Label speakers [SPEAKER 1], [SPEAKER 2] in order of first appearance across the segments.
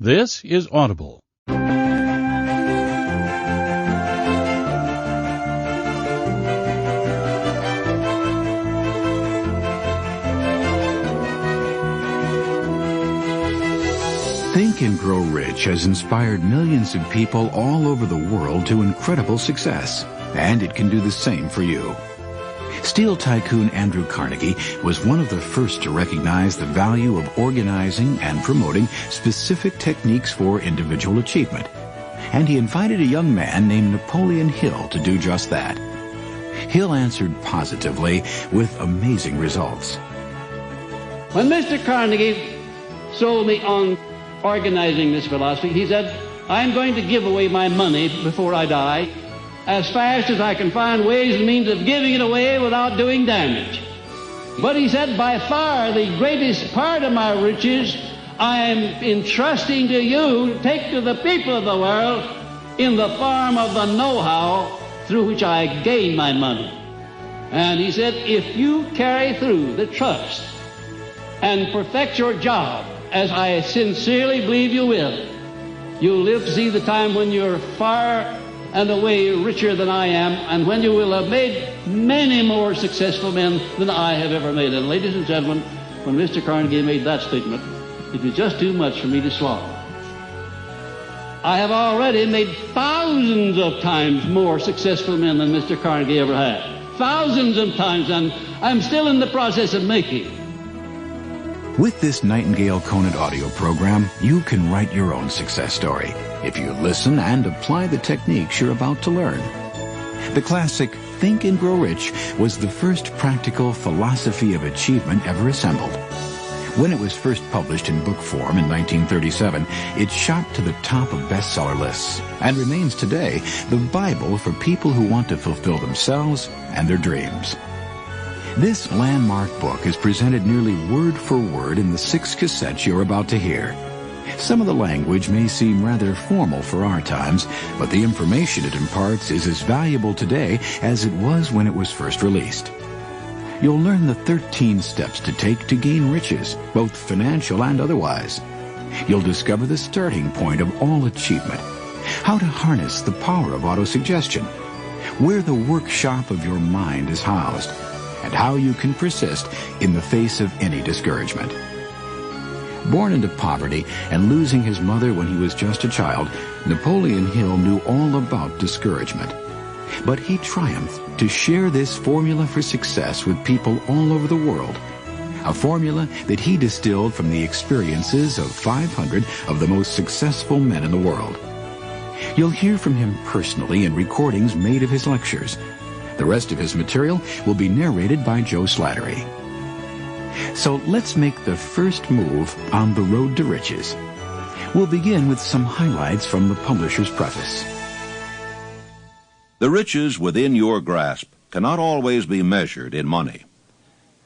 [SPEAKER 1] This is Audible.
[SPEAKER 2] Think and Grow Rich has inspired millions of people all over the world to incredible success, and it can do the same for you. Steel tycoon Andrew Carnegie was one of the first to recognize the value of organizing and promoting specific techniques for individual achievement, and he invited a young man named Napoleon Hill to do just that. Hill answered positively with amazing results.
[SPEAKER 3] When Mr. Carnegie sold me on organizing this philosophy, he said, I'm going to give away my money before I die as fast as I can find ways and means of giving it away without doing damage. But he said, by far the greatest part of my riches I am entrusting to you to take to the people of the world in the form of the know-how through which I gain my money. And he said, if you carry through the trust and perfect your job, as I sincerely believe you will, you'll live to see the time when you're far and away richer than I am, and when you will have made many more successful men than I have ever made. And ladies and gentlemen, when Mr. Carnegie made that statement, it was just too much for me to swallow. I have already made thousands of times more successful men than Mr. Carnegie ever had. Thousands of times, and I'm still in the process of making.
[SPEAKER 2] With this Nightingale Conant audio program, you can write your own success story if you listen and apply the techniques you're about to learn. The classic Think and Grow Rich was the first practical philosophy of achievement ever assembled. When it was first published in book form in 1937, it shot to the top of bestseller lists and remains today the Bible for people who want to fulfill themselves and their dreams. This landmark book is presented nearly word for word in the 6 cassettes you're about to hear. Some of the language may seem rather formal for our times, but the information it imparts is as valuable today as it was when it was first released. You'll learn the 13 steps to take to gain riches, both financial and otherwise. You'll discover the starting point of all achievement, how to harness the power of autosuggestion, where the workshop of your mind is housed, and how you can persist in the face of any discouragement. Born into poverty and losing his mother when he was just a child, Napoleon Hill knew all about discouragement. But he triumphed to share this formula for success with people all over the world, a formula that he distilled from the experiences of 500 of the most successful men in the world. You'll hear from him personally in recordings made of his lectures. The rest of his material will be narrated by Joe Slattery. So let's make the first move on the road to riches. We'll begin with some highlights from the publisher's preface.
[SPEAKER 4] The riches within your grasp cannot always be measured in money.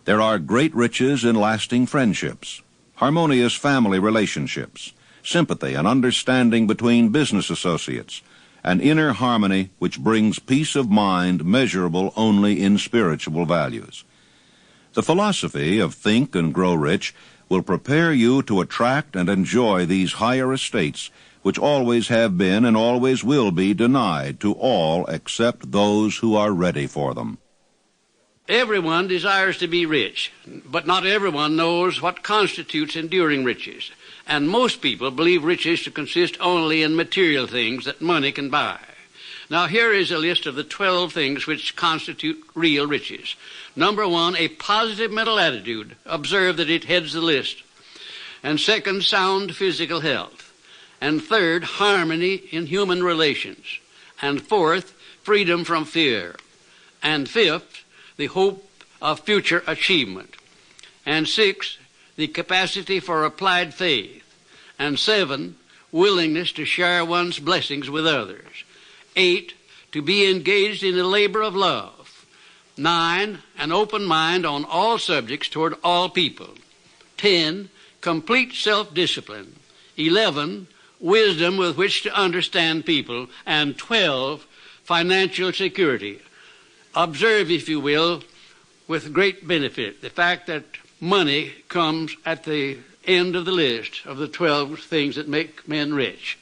[SPEAKER 4] There are great riches in lasting friendships, harmonious family relationships, sympathy and understanding between business associates, an inner harmony which brings peace of mind measurable only in spiritual values. The philosophy of Think and Grow Rich will prepare you to attract and enjoy these higher estates which always have been and always will be denied to all except those who are ready for them.
[SPEAKER 3] Everyone desires to be rich, but not everyone knows what constitutes enduring riches. And most people believe riches to consist only in material things that money can buy. Now here is a list of the 12 things which constitute real riches. Number 1, a positive mental attitude. Observe that it heads the list. And second, sound physical health. And third, harmony in human relations. And fourth, freedom from fear. And fifth, the hope of future achievement. And sixth, the capacity for applied faith. And 7, willingness to share one's blessings with others. 8, to be engaged in the labor of love. 9, an open mind on all subjects toward all people. 10, complete self-discipline. 11, wisdom with which to understand people. And 12, financial security. Observe, if you will, with great benefit, the fact that money comes at the end of the list of the 12 things that make men rich.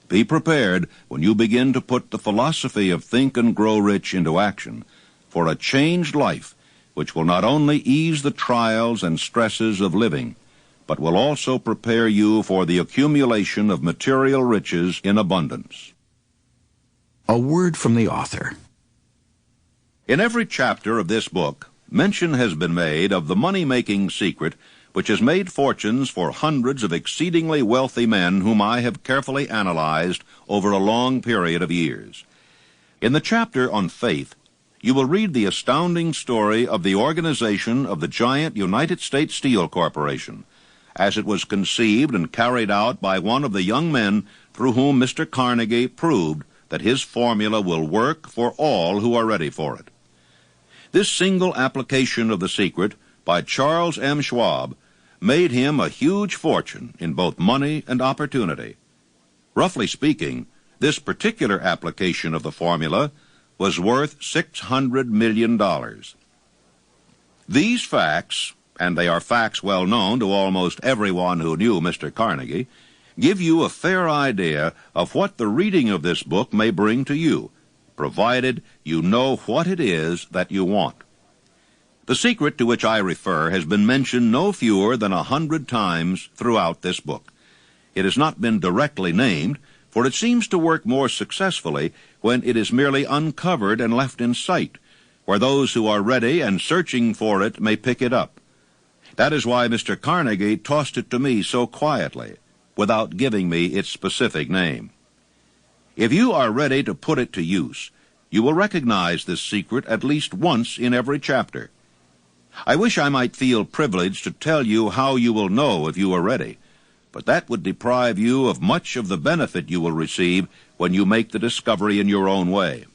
[SPEAKER 4] Be prepared when you begin to put the philosophy of Think and Grow Rich into action for a changed life which will not only ease the trials and stresses of living, but will also prepare you for the accumulation of material riches in abundance.
[SPEAKER 2] A word from the author.
[SPEAKER 4] In every chapter of this book, mention has been made of the money-making secret which has made fortunes for hundreds of exceedingly wealthy men whom I have carefully analyzed over a long period of years. In the chapter on faith, you will read the astounding story of the organization of the giant United States Steel Corporation, as it was conceived and carried out by one of the young men through whom Mr. Carnegie proved that his formula will work for all who are ready for it. This single application of the secret by Charles M. Schwab made him a huge fortune in both money and opportunity. Roughly speaking, this particular application of the formula was worth $600 million. These facts, and they are facts well known to almost everyone who knew Mr. Carnegie, give you a fair idea of what the reading of this book may bring to you, provided you know what it is that you want. The secret to which I refer has been mentioned no fewer than 100 times throughout this book. It has not been directly named, for it seems to work more successfully when it is merely uncovered and left in sight, where those who are ready and searching for it may pick it up. That is why Mr. Carnegie tossed it to me so quietly, without giving me its specific name. If you are ready to put it to use, you will recognize this secret at least once in every chapter. I wish I might feel privileged to tell you how you will know if you are ready, but that would deprive you of much of the benefit you will receive when you make the discovery in your own way.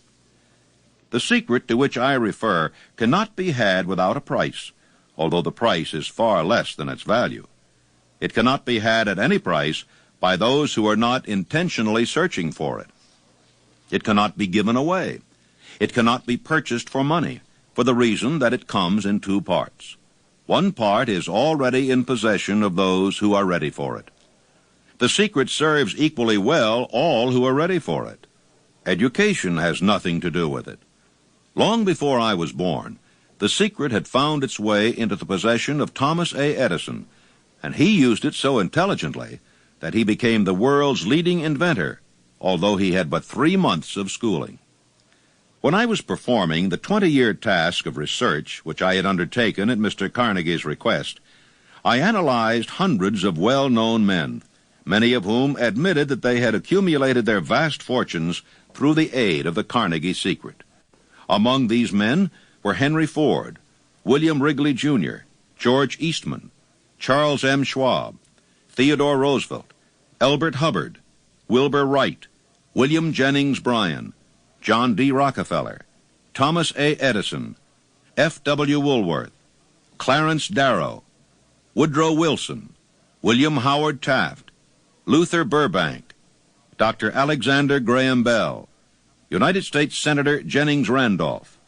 [SPEAKER 4] The secret to which I refer cannot be had without a price, although the price is far less than its value. It cannot be had at any price by those who are not intentionally searching for it. It cannot be given away. It cannot be purchased for money, for the reason that it comes in two parts. One part is already in possession of those who are ready for it. The secret serves equally well all who are ready for it. Education has nothing to do with it. Long before I was born, the secret had found its way into the possession of Thomas A. Edison, and he used it so intelligently that he became the world's leading inventor, although he had but 3 months of schooling. When I was performing the 20-year task of research which I had undertaken at Mr. Carnegie's request, I analyzed hundreds of well-known men, many of whom admitted that they had accumulated their vast fortunes through the aid of the Carnegie secret. Among these men were Henry Ford, William Wrigley, Jr., George Eastman, Charles M. Schwab, Theodore Roosevelt, Elbert Hubbard, Wilbur Wright, William Jennings Bryan, John D. Rockefeller, Thomas A. Edison, F. W. Woolworth, Clarence Darrow, Woodrow Wilson, William Howard Taft, Luther Burbank, Dr. Alexander Graham Bell, United States Senator Jennings Randolph.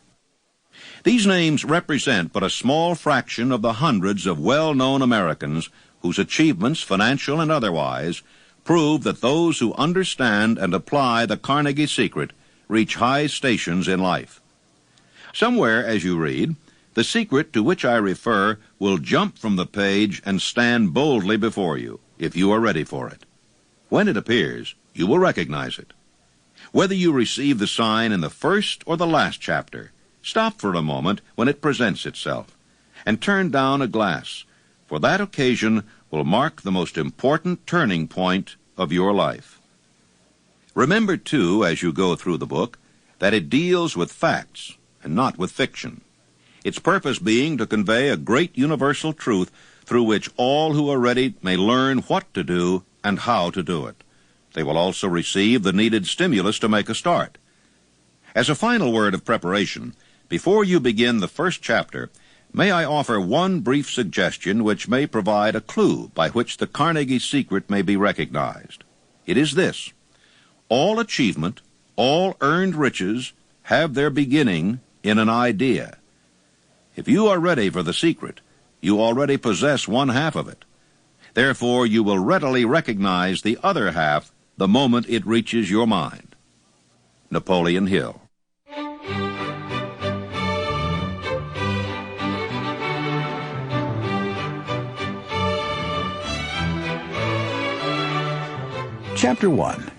[SPEAKER 4] These names represent but a small fraction of the hundreds of well-known Americans whose achievements, financial and otherwise, prove that those who understand and apply the Carnegie secret reach high stations in life. Somewhere, as you read, the secret to which I refer will jump from the page and stand boldly before you, if you are ready for it. When it appears, you will recognize it. Whether you receive the sign in the first or the last chapter, stop for a moment when it presents itself, and turn down a glass, for that occasion will mark the most important turning point of your life. Remember, too, as you go through the book, that it deals with facts and not with fiction, its purpose being to convey a great universal truth through which all who are ready may learn what to do and how to do it. They will also receive the needed stimulus to make a start. As a final word of preparation, before you begin the first chapter, may I offer one brief suggestion which may provide a clue by which the Carnegie secret may be recognized. It is this: all achievement, all earned riches have their beginning in an idea. If you are ready for the secret, You already possess one half of it. Therefore, you will readily recognize the other half the moment it reaches your mind. Napoleon Hill.
[SPEAKER 2] Chapter 1.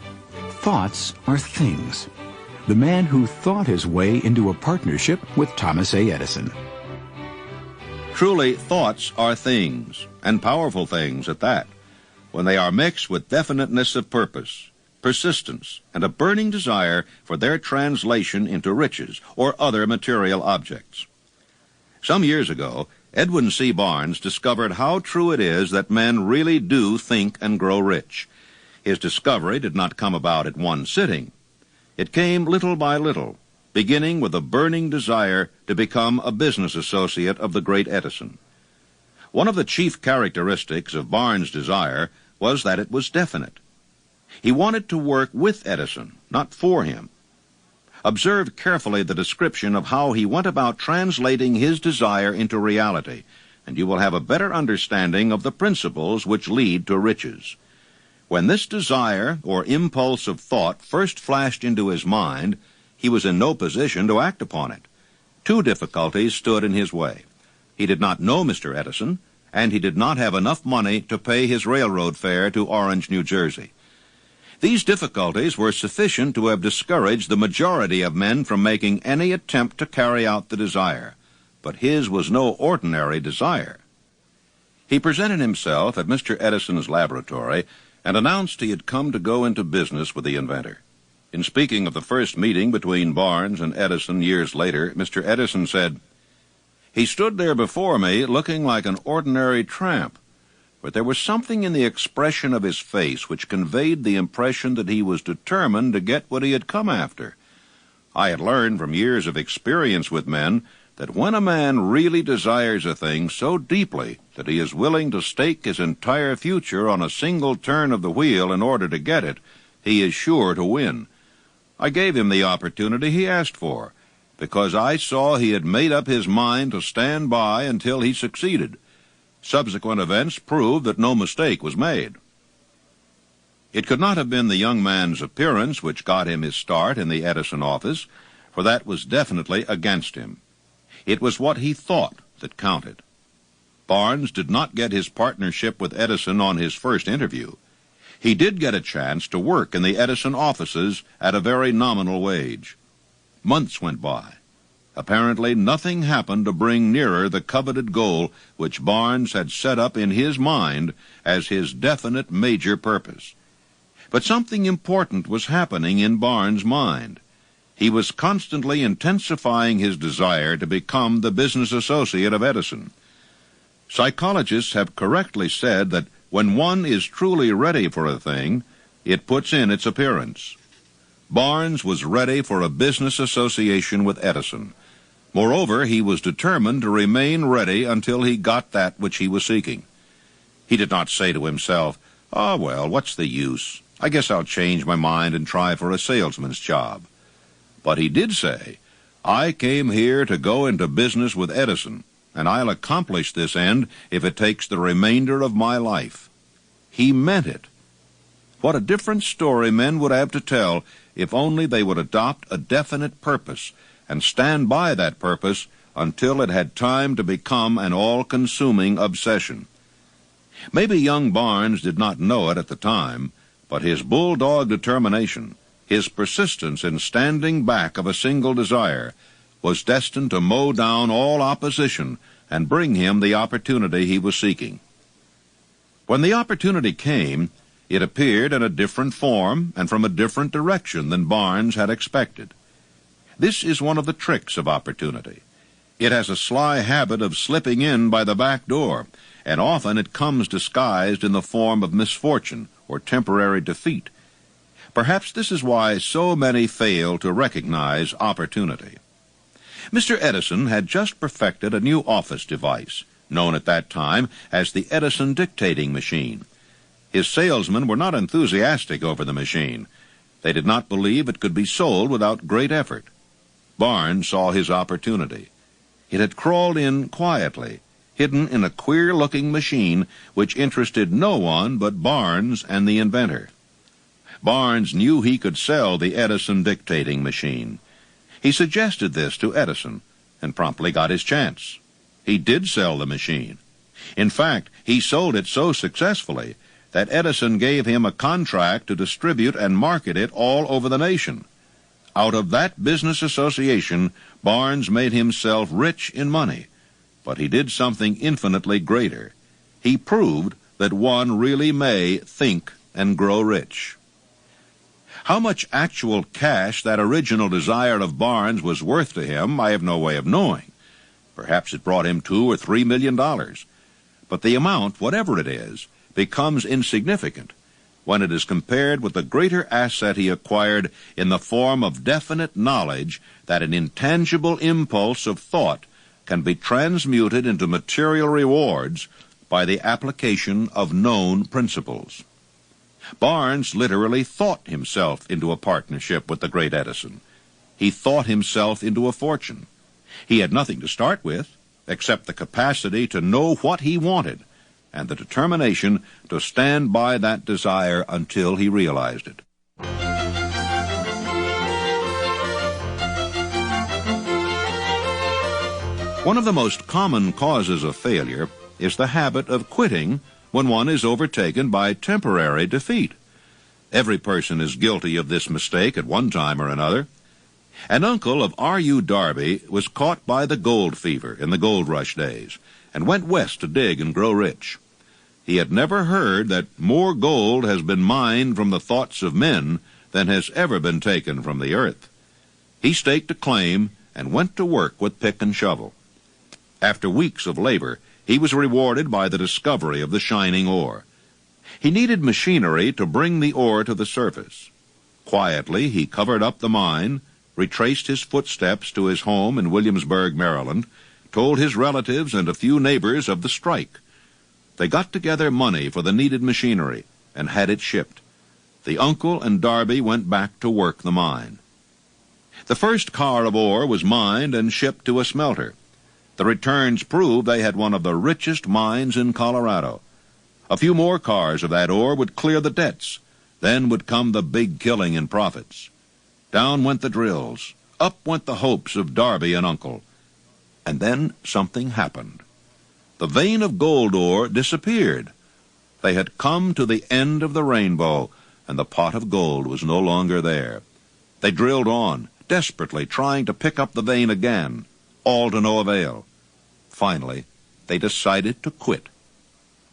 [SPEAKER 2] Thoughts are things. The man who thought his way into a partnership with Thomas A. Edison.
[SPEAKER 4] Truly, thoughts are things, and powerful things at that, when they are mixed with definiteness of purpose, persistence, and a burning desire for their translation into riches or other material objects. Some years ago, Edwin C. Barnes discovered how true it is that men really do think and grow rich. His discovery did not come about at one sitting. It came little by little, beginning with a burning desire to become a business associate of the great Edison. One of the chief characteristics of Barnes' desire was that it was definite. He wanted to work with Edison, not for him. Observe carefully the description of how he went about translating his desire into reality, and you will have a better understanding of the principles which lead to riches. When this desire or impulse of thought first flashed into his mind, he was in no position to act upon it. Two difficulties stood in his way. He did not know Mr. Edison, and he did not have enough money to pay his railroad fare to Orange, New Jersey. These difficulties were sufficient to have discouraged the majority of men from making any attempt to carry out the desire. But his was no ordinary desire. He presented himself at Mr. Edison's laboratory and announced he had come to go into business with the inventor. In speaking of the first meeting between Barnes and Edison years later, Mr. Edison said, "He stood there before me looking like an ordinary tramp, but there was something in the expression of his face which conveyed the impression that he was determined to get what he had come after. I had learned from years of experience with men that when a man really desires a thing so deeply that he is willing to stake his entire future on a single turn of the wheel in order to get it, he is sure to win. I gave him the opportunity he asked for, because I saw he had made up his mind to stand by until he succeeded. Subsequent events proved that no mistake was made." It could not have been the young man's appearance which got him his start in the Edison office, for that was definitely against him. It was what he thought that counted. Barnes did not get his partnership with Edison on his first interview. He did get a chance to work in the Edison offices at a very nominal wage. Months went by. Apparently nothing happened to bring nearer the coveted goal which Barnes had set up in his mind as his definite major purpose. But something important was happening in Barnes' mind. He was constantly intensifying his desire to become the business associate of Edison. Psychologists have correctly said that when one is truly ready for a thing, it puts in its appearance. Barnes was ready for a business association with Edison. Moreover, he was determined to remain ready until he got that which he was seeking. He did not say to himself, "Ah, well, what's the use? I guess I'll change my mind and try for a salesman's job." But he did say, "I came here to go into business with Edison, and I'll accomplish this end if it takes the remainder of my life." He meant it. What a different story men would have to tell if only they would adopt a definite purpose and stand by that purpose until it had time to become an all-consuming obsession. Maybe young Barnes did not know it at the time, but his bulldog determination, his persistence in standing back of a single desire, was destined to mow down all opposition and bring him the opportunity he was seeking. When the opportunity came, it appeared in a different form and from a different direction than Barnes had expected. This is one of the tricks of opportunity. It has a sly habit of slipping in by the back door, and often it comes disguised in the form of misfortune or temporary defeat. Perhaps this is why so many fail to recognize opportunity. Mr. Edison had just perfected a new office device, known at that time as the Edison dictating machine. His salesmen were not enthusiastic over the machine. They did not believe it could be sold without great effort. Barnes saw his opportunity. It had crawled in quietly. hidden in a queer-looking machine which interested no one but Barnes and the inventor. Barnes knew he could sell the Edison dictating machine. He suggested this to Edison and promptly got his chance. He did sell the machine. In fact, he sold it so successfully that Edison gave him a contract to distribute and market it all over the nation. Out of that business association, Barnes made himself rich in money. But he did something infinitely greater. He proved that one really may think and grow rich. How much actual cash that original desire of Barnes was worth to him, I have no way of knowing. Perhaps it brought him $2 or $3 million. But the amount, whatever it is, becomes insignificant when it is compared with the greater asset he acquired in the form of definite knowledge that an intangible impulse of thought can be transmuted into material rewards by the application of known principles. Barnes literally thought himself into a partnership with the great Edison. He thought himself into a fortune. He had nothing to start with except the capacity to know what he wanted and the determination to stand by that desire until he realized it. One of the most common causes of failure is the habit of quitting when one is overtaken by temporary defeat. Every person is guilty of this mistake at one time or another. An uncle of R.U. Darby was caught by the gold fever in the gold rush days and went west to dig and grow rich. He had never heard that more gold has been mined from the thoughts of men than has ever been taken from the earth. He staked a claim and went to work with pick and shovel. After weeks of labor, he was rewarded by the discovery of the shining ore. He needed machinery to bring the ore to the surface. Quietly, he covered up the mine, retraced his footsteps to his home in Williamsburg, Maryland, told his relatives and a few neighbors of the strike. They got together money for the needed machinery and had it shipped. The uncle and Darby went back to work the mine. The first car of ore was mined and shipped to a smelter. The returns proved they had one of the richest mines in Colorado. A few more cars of that ore would clear the debts. Then would come the big killing in profits. Down went the drills. Up went the hopes of Darby and Uncle. And then something happened. The vein of gold ore disappeared. They had come to the end of the rainbow, and the pot of gold was no longer there. They drilled on, desperately trying to pick up the vein again, all to no avail. Finally, they decided to quit.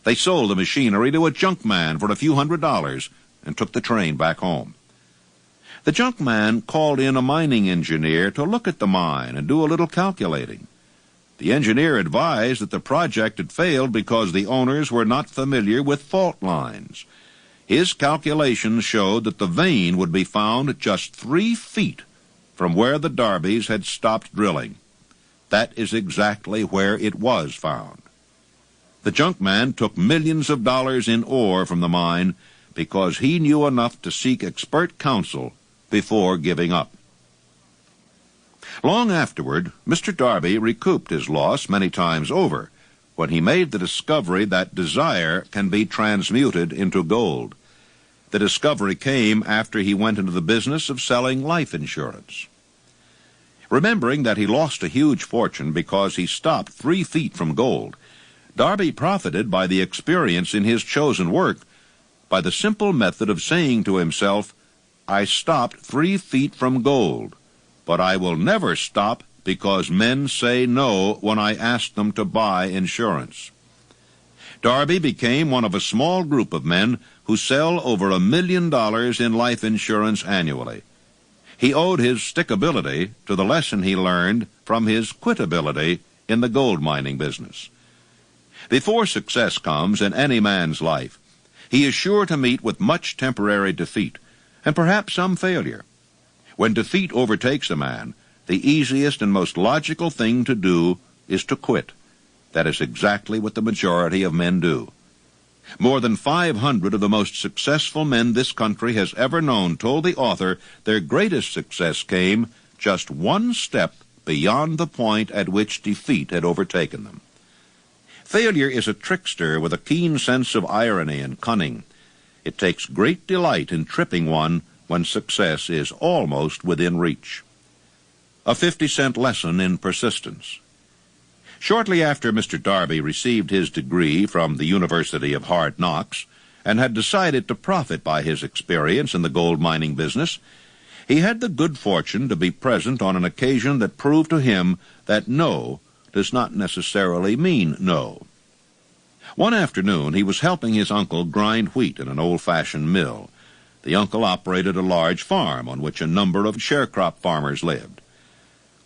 [SPEAKER 4] They sold the machinery to a junk man for a few $100s and took the train back home. The junk man called in a mining engineer to look at the mine and do a little calculating. The engineer advised that the project had failed because the owners were not familiar with fault lines. His calculations showed that the vein would be found just 3 feet from where the Darbys had stopped drilling. That is exactly where it was found. The junk man took millions of dollars in ore from the mine because he knew enough to seek expert counsel before giving up. Long afterward, Mr. Darby recouped his loss many times over when he made the discovery that desire can be transmuted into gold. The discovery came after he went into the business of selling life insurance. Remembering that he lost a huge fortune because he stopped 3 feet from gold, Darby profited by the experience in his chosen work by the simple method of saying to himself, "I stopped 3 feet from gold, but I will never stop because men say no when I ask them to buy insurance." Darby became one of a small group of men who sell over $1 million in life insurance annually. He owed his stickability to the lesson he learned from his quitability in the gold mining business. Before success comes in any man's life, he is sure to meet with much temporary defeat and perhaps some failure. When defeat overtakes a man, the easiest and most logical thing to do is to quit. That is exactly what the majority of men do. More than 500 of the most successful men this country has ever known told the author their greatest success came just one step beyond the point at which defeat had overtaken them. Failure is a trickster with a keen sense of irony and cunning. It takes great delight in tripping one when success is almost within reach. A 50-cent lesson in persistence. Shortly after Mr. Darby received his degree from the University of Hard Knocks and had decided to profit by his experience in the gold mining business, he had the good fortune to be present on an occasion that proved to him that no does not necessarily mean no. One afternoon he was helping his uncle grind wheat in an old-fashioned mill. The uncle operated a large farm on which a number of sharecrop farmers lived.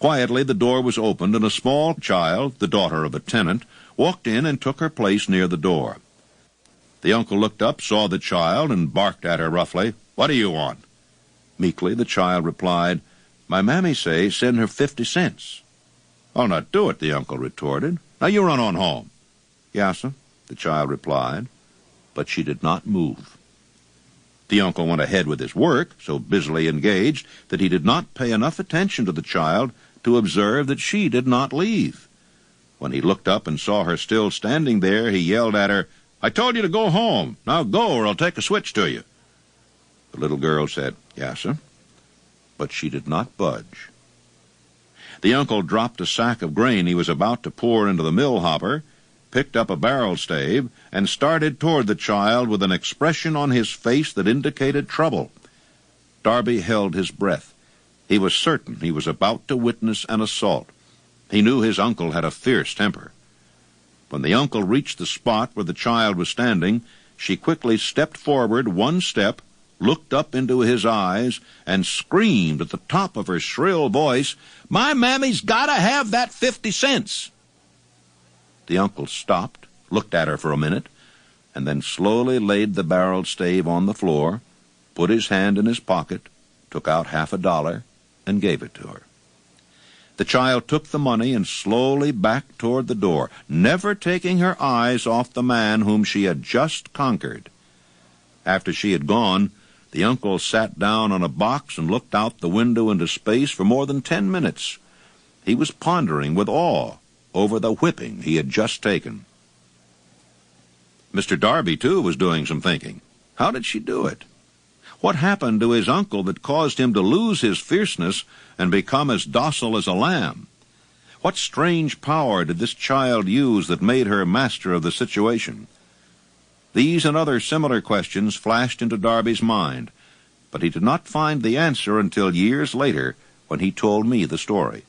[SPEAKER 4] Quietly the door was opened and a small child, the daughter of a tenant, walked in and took her place near the door. The uncle looked up, saw the child, and barked at her roughly, "What do you want?" Meekly the child replied, "My mammy say send her 50 cents. "I'll not do it," the uncle retorted. "Now you run on home." "Yassa," the child replied, but she did not move. The uncle went ahead with his work, so busily engaged that he did not pay enough attention to the child to observe that she did not leave. When he looked up and saw her still standing there, he yelled at her, "I told you to go home. Now go, or I'll take a switch to you." The little girl said, "Yassa," but she did not budge. The uncle dropped a sack of grain he was about to pour into the mill hopper, picked up a barrel stave, and started toward the child with an expression on his face that indicated trouble. Darby held his breath. He was certain he was about to witness an assault. He knew his uncle had a fierce temper. When the uncle reached the spot where the child was standing, she quickly stepped forward one step, looked up into his eyes, and screamed at the top of her shrill voice, "My mammy's gotta have that 50 cents!" The uncle stopped, looked at her for a minute, and then slowly laid the barrel stave on the floor, put his hand in his pocket, took out $50, and gave it to her. The child took the money and slowly backed toward the door, never taking her eyes off the man whom she had just conquered. After she had gone, the uncle sat down on a box and looked out the window into space for more than 10 minutes. He was pondering with awe over the whipping he had just taken. Mr. Darby, too, was doing some thinking. How did she do it? What happened to his uncle that caused him to lose his fierceness and become as docile as a lamb? What strange power did this child use that made her master of the situation? These and other similar questions flashed into Darby's mind, but he did not find the answer until years later when he told me the story.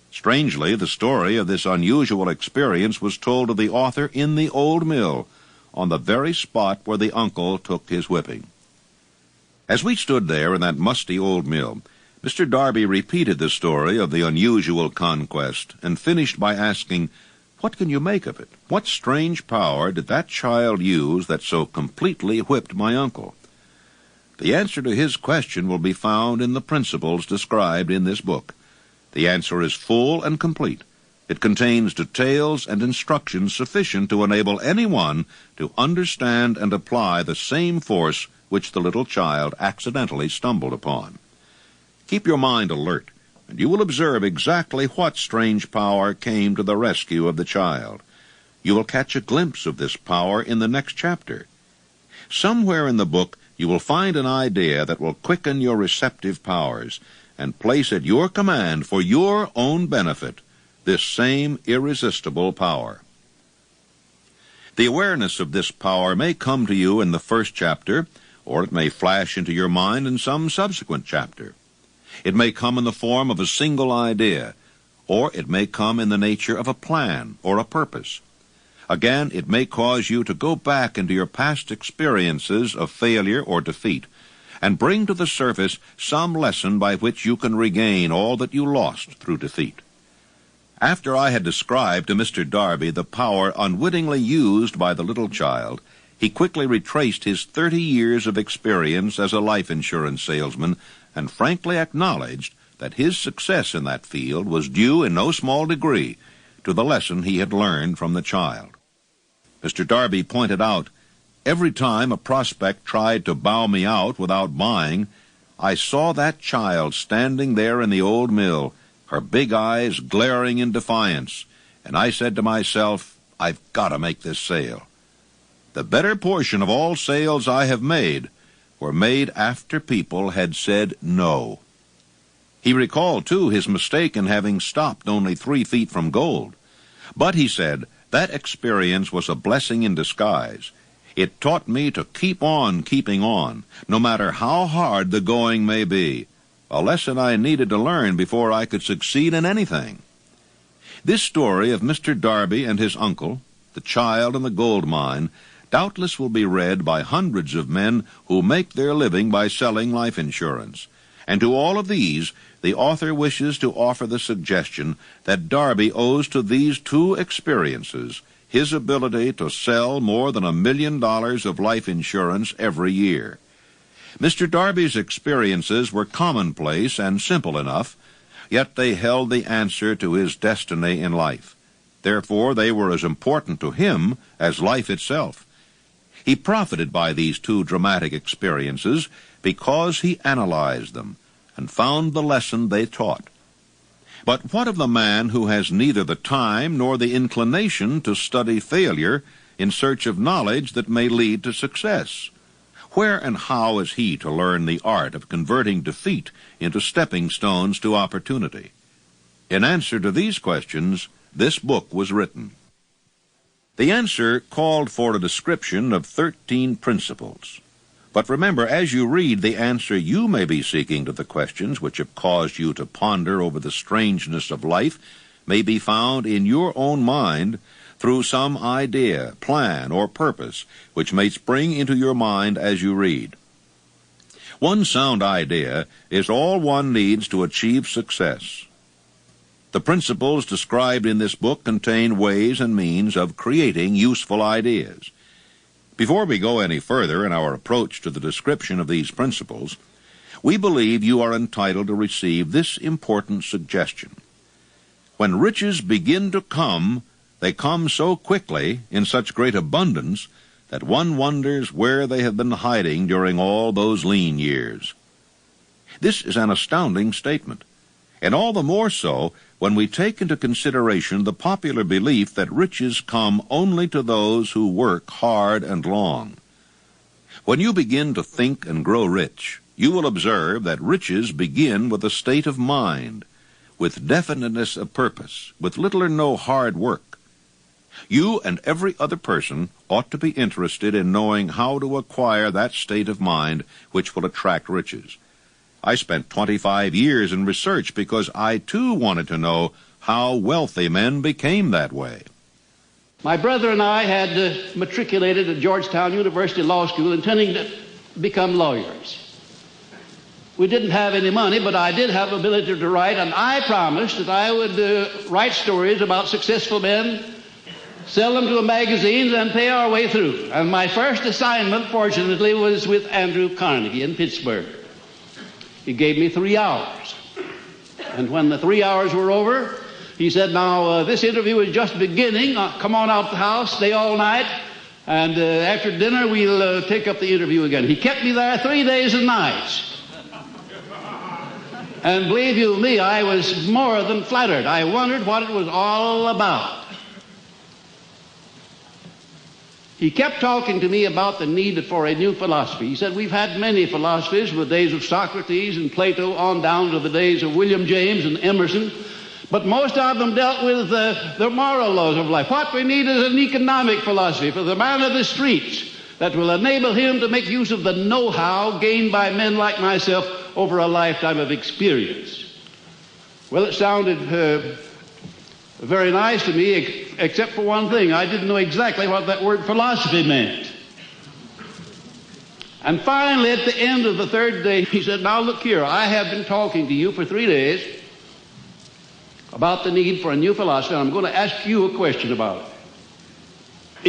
[SPEAKER 4] Strangely, the story of this unusual experience was told to the author in the old mill, on the very spot where the uncle took his whipping. As we stood there in that musty old mill, Mr. Darby repeated the story of the unusual conquest and finished by asking, "What can you make of it? What strange power did that child use that so completely whipped my uncle?" The answer to his question will be found in the principles described in this book. The answer is full and complete. It contains details and instructions sufficient to enable anyone to understand and apply the same force which the little child accidentally stumbled upon. Keep your mind alert, and you will observe exactly what strange power came to the rescue of the child. You will catch a glimpse of this power in the next chapter. Somewhere in the book you will find an idea that will quicken your receptive powers and place at your command for your own benefit this same irresistible power. The awareness of this power may come to you in the first chapter, or it may flash into your mind in some subsequent chapter. It may come in the form of a single idea, or it may come in the nature of a plan or a purpose. Again, it may cause you to go back into your past experiences of failure or defeat and bring to the surface some lesson by which you can regain all that you lost through defeat. After I had described to Mr. Darby the power unwittingly used by the little child, he quickly retraced his 30 years of experience as a life insurance salesman and frankly acknowledged that his success in that field was due in no small degree to the lesson he had learned from the child. Mr. Darby pointed out, every time a prospect tried to bow me out without buying, I saw that child standing there in the old mill, her big eyes glaring in defiance, and I said to myself, I've got to make this sale. The better portion of all sales I have made were made after people had said no. He recalled, too, his mistake in having stopped only 3 feet from gold. But, he said, that experience was a blessing in disguise. It taught me to keep on keeping on, no matter how hard the going may be, a lesson I needed to learn before I could succeed in anything. This story of Mr. Darby and his uncle, the child and the gold mine, doubtless will be read by hundreds of men who make their living by selling life insurance. And to all of these, the author wishes to offer the suggestion that Darby owes to these 2 experiences his ability to sell more than $1 million of life insurance every year. Mr. Darby's experiences were commonplace and simple enough, yet they held the answer to his destiny in life. Therefore, they were as important to him as life itself. He profited by these 2 dramatic experiences because he analyzed them and found the lesson they taught. But what of the man who has neither the time nor the inclination to study failure in search of knowledge that may lead to success? Where and how is he to learn the art of converting defeat into stepping stones to opportunity? In answer to these questions, this book was written. The answer called for a description of 13 principles. But remember, as you read, the answer you may be seeking to the questions which have caused you to ponder over the strangeness of life may be found in your own mind through some idea, plan, or purpose which may spring into your mind as you read. One sound idea is all one needs to achieve success. The principles described in this book contain ways and means of creating useful ideas. Before we go any further in our approach to the description of these principles, we believe you are entitled to receive this important suggestion. When riches begin to come, they come so quickly, in such great abundance, that one wonders where they have been hiding during all those lean years. This is an astounding statement, and all the more so when we take into consideration the popular belief that riches come only to those who work hard and long. When you begin to think and grow rich, you will observe that riches begin with a state of mind, with definiteness of purpose, with little or no hard work. You and every other person ought to be interested in knowing how to acquire that state of mind which will attract riches. I spent 25 years in research because I, too, wanted to know how wealthy men became that way.
[SPEAKER 3] My brother and I had matriculated at Georgetown University Law School intending to become lawyers. We didn't have any money, but I did have ability to write, and I promised that I would write stories about successful men, sell them to magazines, and pay our way through. And my first assignment, fortunately, was with Andrew Carnegie in Pittsburgh. He gave me 3 hours. And when the 3 hours were over, he said, now, this interview is just beginning. Come on out the house, stay all night, and after dinner, we'll take up the interview again. He kept me there 3 days and nights. And believe you me, I was more than flattered. I wondered what it was all about. He kept talking to me about the need for a new philosophy. He said, we've had many philosophies from the days of Socrates and Plato on down to the days of William James and Emerson, but most of them dealt with the moral laws of life. What we need is an economic philosophy for the man of the streets that will enable him to make use of the know-how gained by men like myself over a lifetime of experience. Well, it sounded very nice to me, except for one thing. I didn't know exactly what that word philosophy meant. And finally, at the end of the 3rd day, he said, now look here, I have been talking to you for 3 days about the need for a new philosophy, and I'm going to ask you a question about it.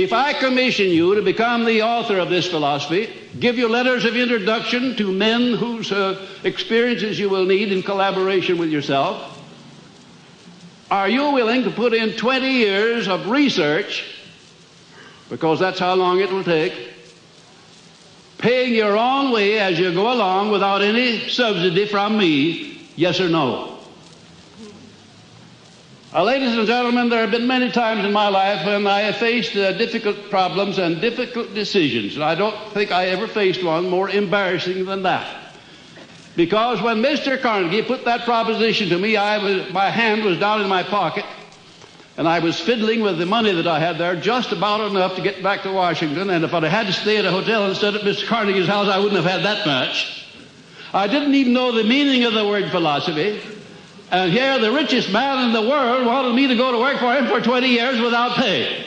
[SPEAKER 3] If I commission you to become the author of this philosophy, give you letters of introduction to men whose experiences you will need in collaboration with yourself, are you willing to put in 20 years of research, because that's how long it will take, paying your own way as you go along without any subsidy from me, yes or no? Ladies and gentlemen, there have been many times in my life when I have faced difficult problems and difficult decisions, and I don't think I ever faced one more embarrassing than that. Because when Mr. Carnegie put that proposition to me, my hand was down in my pocket, and I was fiddling with the money that I had there, just about enough to get back to Washington, and if I'd had to stay at a hotel instead of Mr. Carnegie's house, I wouldn't have had that much. I didn't even know the meaning of the word philosophy. And here the richest man in the world wanted me to go to work for him for 20 years without pay.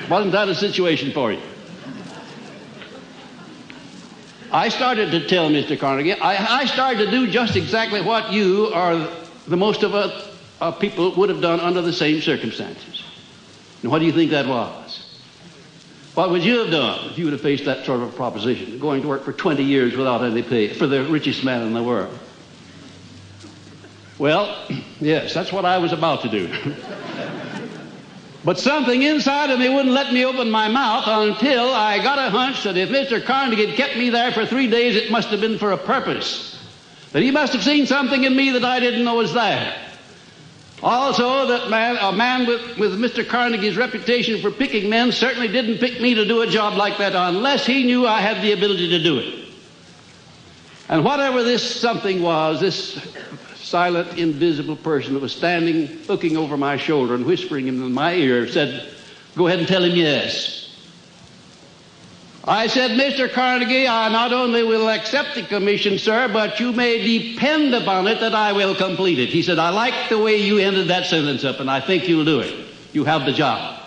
[SPEAKER 3] Wasn't that a situation for you? I started to tell Mr. Carnegie, I started to do just exactly what you or the most of us people would have done under the same circumstances. And what do you think that was? What would you have done if you would have faced that sort of a proposition, going to work for 20 years without any pay for the richest man in the world? Well, yes, that's what I was about to do. But something inside of me wouldn't let me open my mouth until I got a hunch that if Mr. Carnegie had kept me there for 3 days, it must have been for a purpose. That he must have seen something in me that I didn't know was there. Also, that a man with Mr. Carnegie's reputation for picking men certainly didn't pick me to do a job like that unless he knew I had the ability to do it. And whatever this something was, this silent, invisible person that was standing, looking over my shoulder and whispering in my ear, said, "Go ahead and tell him yes." I said, "Mr. Carnegie, I not only will accept the commission, sir, but you may depend upon it that I will complete it." He said, "I like the way you ended that sentence up, and I think you'll do it. You have the job."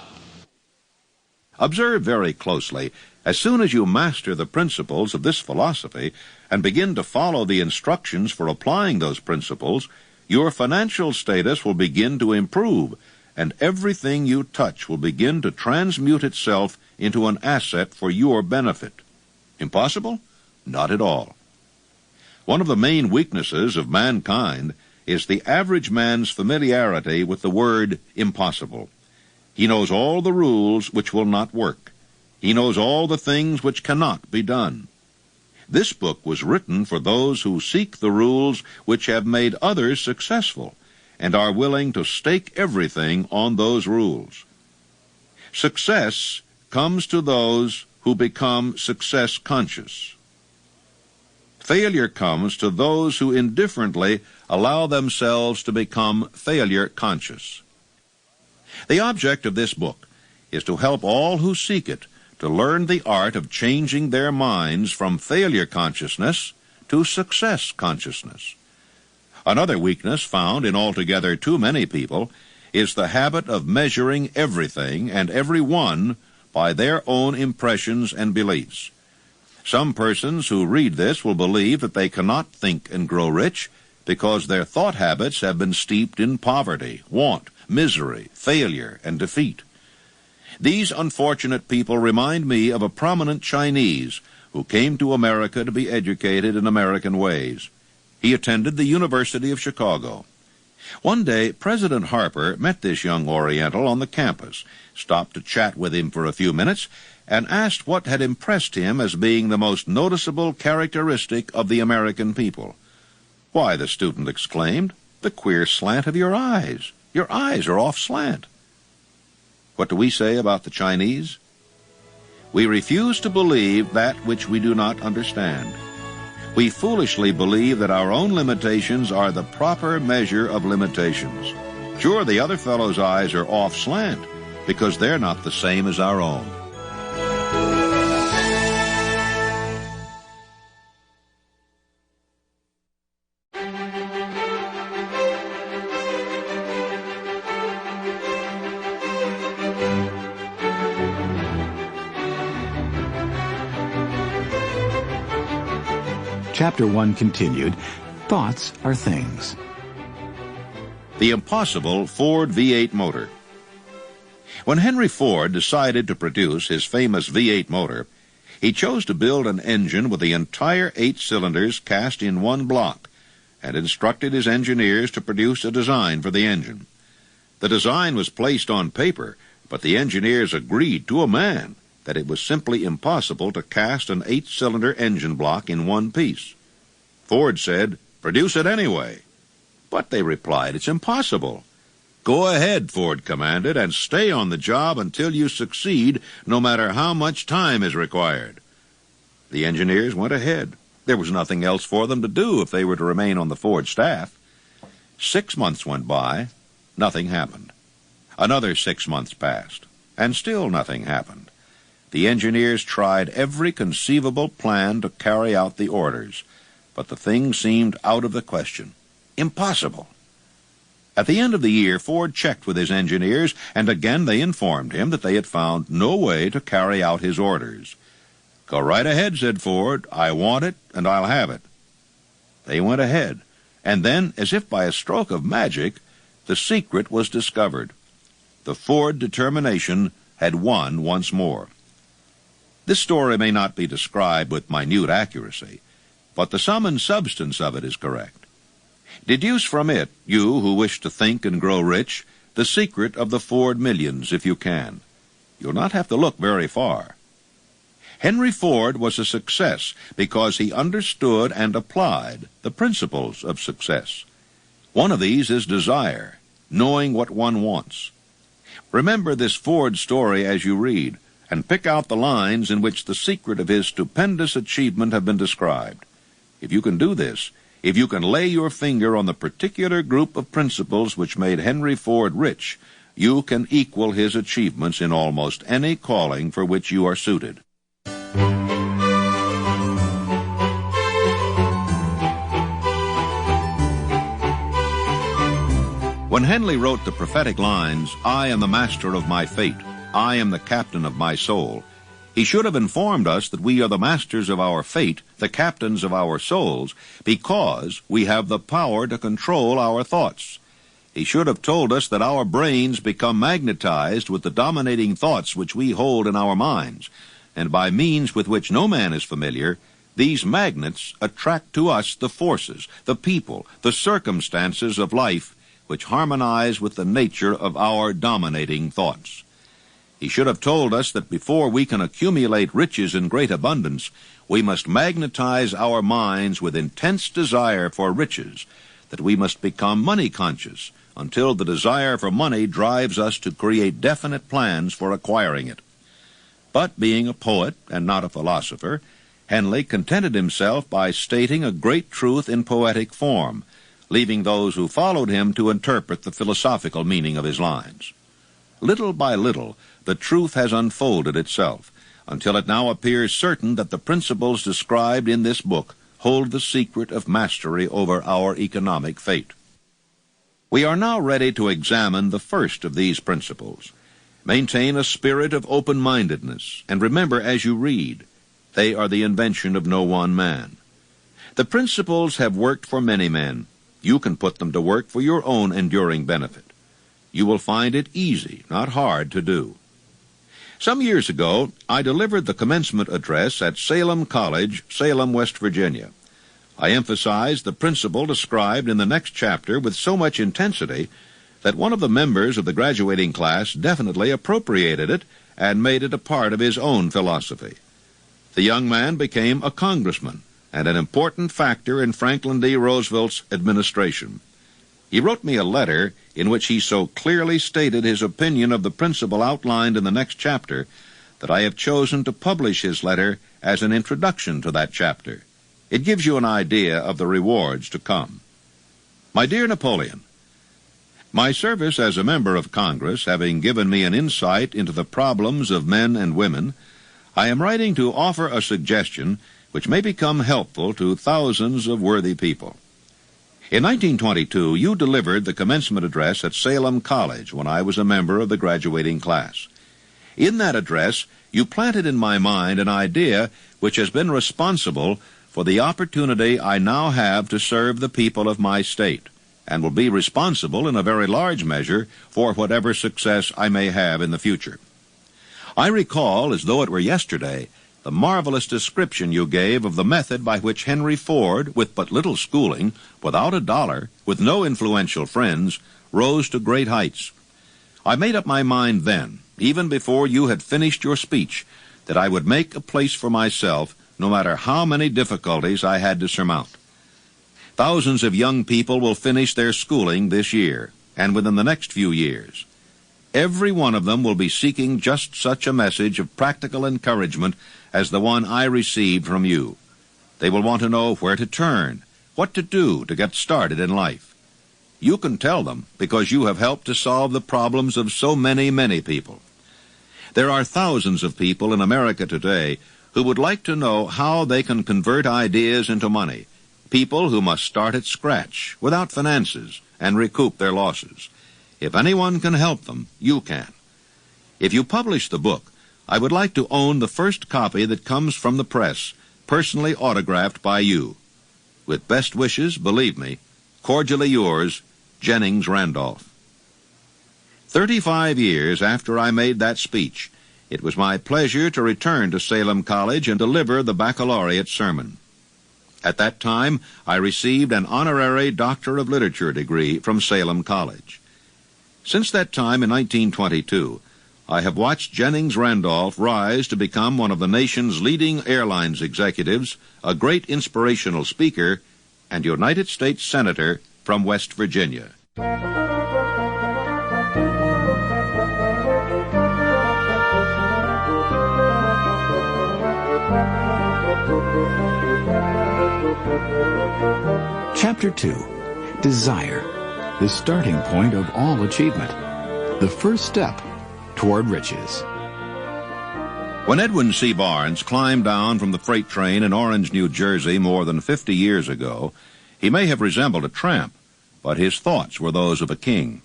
[SPEAKER 4] Observe very closely. As soon as you master the principles of this philosophy and begin to follow the instructions for applying those principles, your financial status will begin to improve, and everything you touch will begin to transmute itself into an asset for your benefit. Impossible? Not at all. One of the main weaknesses of mankind is the average man's familiarity with the word impossible. He knows all the rules which will not work. He knows all the things which cannot be done. This book was written for those who seek the rules which have made others successful and are willing to stake everything on those rules. Success comes to those who become success conscious. Failure comes to those who indifferently allow themselves to become failure conscious. The object of this book is to help all who seek it to learn the art of changing their minds from failure consciousness to success consciousness. Another weakness found in altogether too many people is the habit of measuring everything and everyone by their own impressions and beliefs. Some persons who read this will believe that they cannot think and grow rich because their thought habits have been steeped in poverty, want, misery, failure, and defeat. These unfortunate people remind me of a prominent Chinese who came to America to be educated in American ways. He attended the University of Chicago. One day, President Harper met this young Oriental on the campus, stopped to chat with him for a few minutes, and asked what had impressed him as being the most noticeable characteristic of the American people. "Why," the student exclaimed, "the queer slant of your eyes. Your eyes are off slant." What do we say about the Chinese? We refuse to believe that which we do not understand. We foolishly believe that our own limitations are the proper measure of limitations. Sure, the other fellow's eyes are off slant because they're not the same as our own.
[SPEAKER 2] Chapter 1 continued, Thoughts are Things.
[SPEAKER 4] The impossible Ford V8 motor. When Henry Ford decided to produce his famous V8 motor, he chose to build an engine with the entire 8 cylinders cast in one block and instructed his engineers to produce a design for the engine. The design was placed on paper, but the engineers agreed to a man that it was simply impossible to cast an 8-cylinder engine block in one piece. Ford said, "Produce it anyway." But they replied, "It's impossible." "Go ahead," Ford commanded, "and stay on the job until you succeed, no matter how much time is required." The engineers went ahead. There was nothing else for them to do if they were to remain on the Ford staff. 6 months went by. Nothing happened. Another 6 months passed, and still nothing happened. The engineers tried every conceivable plan to carry out the orders, but the thing seemed out of the question. Impossible. At the end of the year, Ford checked with his engineers, and again they informed him that they had found no way to carry out his orders. "Go right ahead," said Ford. "I want it, and I'll have it." They went ahead, and then, as if by a stroke of magic, the secret was discovered. The Ford determination had won once more. This story may not be described with minute accuracy, but the sum and substance of it is correct. Deduce from it, you who wish to think and grow rich, the secret of the Ford millions if you can. You'll not have to look very far. Henry Ford was a success because he understood and applied the principles of success. One of these is desire, knowing what one wants. Remember this Ford story as you read, and pick out the lines in which the secret of his stupendous achievement have been described. If you can do this, if you can lay your finger on the particular group of principles which made Henry Ford rich, you can equal his achievements in almost any calling for which you are suited. When Henley wrote the prophetic lines, "I am the master of my fate, I am the captain of my soul," he should have informed us that we are the masters of our fate, the captains of our souls, because we have the power to control our thoughts. He should have told us that our brains become magnetized with the dominating thoughts which we hold in our minds, and by means with which no man is familiar, these magnets attract to us the forces, the people, the circumstances of life which harmonize with the nature of our dominating thoughts. He should have told us that before we can accumulate riches in great abundance, we must magnetize our minds with intense desire for riches, that we must become money conscious until the desire for money drives us to create definite plans for acquiring it. But being a poet and not a philosopher, Henley contented himself by stating a great truth in poetic form, leaving those who followed him to interpret the philosophical meaning of his lines. Little by little, the truth has unfolded itself, until it now appears certain that the principles described in this book hold the secret of mastery over our economic fate. We are now ready to examine the first of these principles. Maintain a spirit of open-mindedness, and remember as you read, they are the invention of no one man. The principles have worked for many men. You can put them to work for your own enduring benefit. You will find it easy, not hard, to do. Some years ago, I delivered the commencement address at Salem College, Salem, West Virginia. I emphasized the principle described in the next chapter with so much intensity that one of the members of the graduating class definitely appropriated it and made it a part of his own philosophy. The young man became a congressman and an important factor in Franklin D. Roosevelt's administration. He wrote me a letter in which he so clearly stated his opinion of the principle outlined in the next chapter that I have chosen to publish his letter as an introduction to that chapter. It gives you an idea of the rewards to come. My dear Napoleon, my service as a member of Congress having given me an insight into the problems of men and women, I am writing to offer a suggestion which may become helpful to thousands of worthy people. In 1922, you delivered the commencement address at Salem College when I was a member of the graduating class. In that address, you planted in my mind an idea which has been responsible for the opportunity I now have to serve the people of my state, and will be responsible in a very large measure for whatever success I may have in the future. I recall, as though it were yesterday, the marvelous description you gave of the method by which Henry Ford, with but little schooling, without a dollar, with no influential friends, rose to great heights. I made up my mind then, even before you had finished your speech, that I would make a place for myself no matter how many difficulties I had to surmount. Thousands of young people will finish their schooling this year and within the next few years. Every one of them will be seeking just such a message of practical encouragement as the one I received from you. They will want to know where to turn, what to do to get started in life. You can tell them because you have helped to solve the problems of so many, many people. There are thousands of people in America today who would like to know how they can convert ideas into money, people who must start at scratch, without finances, and recoup their losses. If anyone can help them, you can. If you publish the book, I would like to own the first copy that comes from the press, personally autographed by you. With best wishes, believe me, cordially yours, Jennings Randolph. 35 years after I made that speech, it was my pleasure to return to Salem College and deliver the baccalaureate sermon. At that time, I received an honorary Doctor of Literature degree from Salem College. Since that time in 1922, I have watched Jennings Randolph rise to become one of the nation's leading airlines executives, a great inspirational speaker, and United States Senator from West Virginia.
[SPEAKER 2] Chapter 2. Desire, the starting point of all achievement, the first step toward riches.
[SPEAKER 4] When Edwin C. Barnes climbed down from the freight train in Orange, New Jersey more than 50 years ago, he may have resembled a tramp, but his thoughts were those of a king.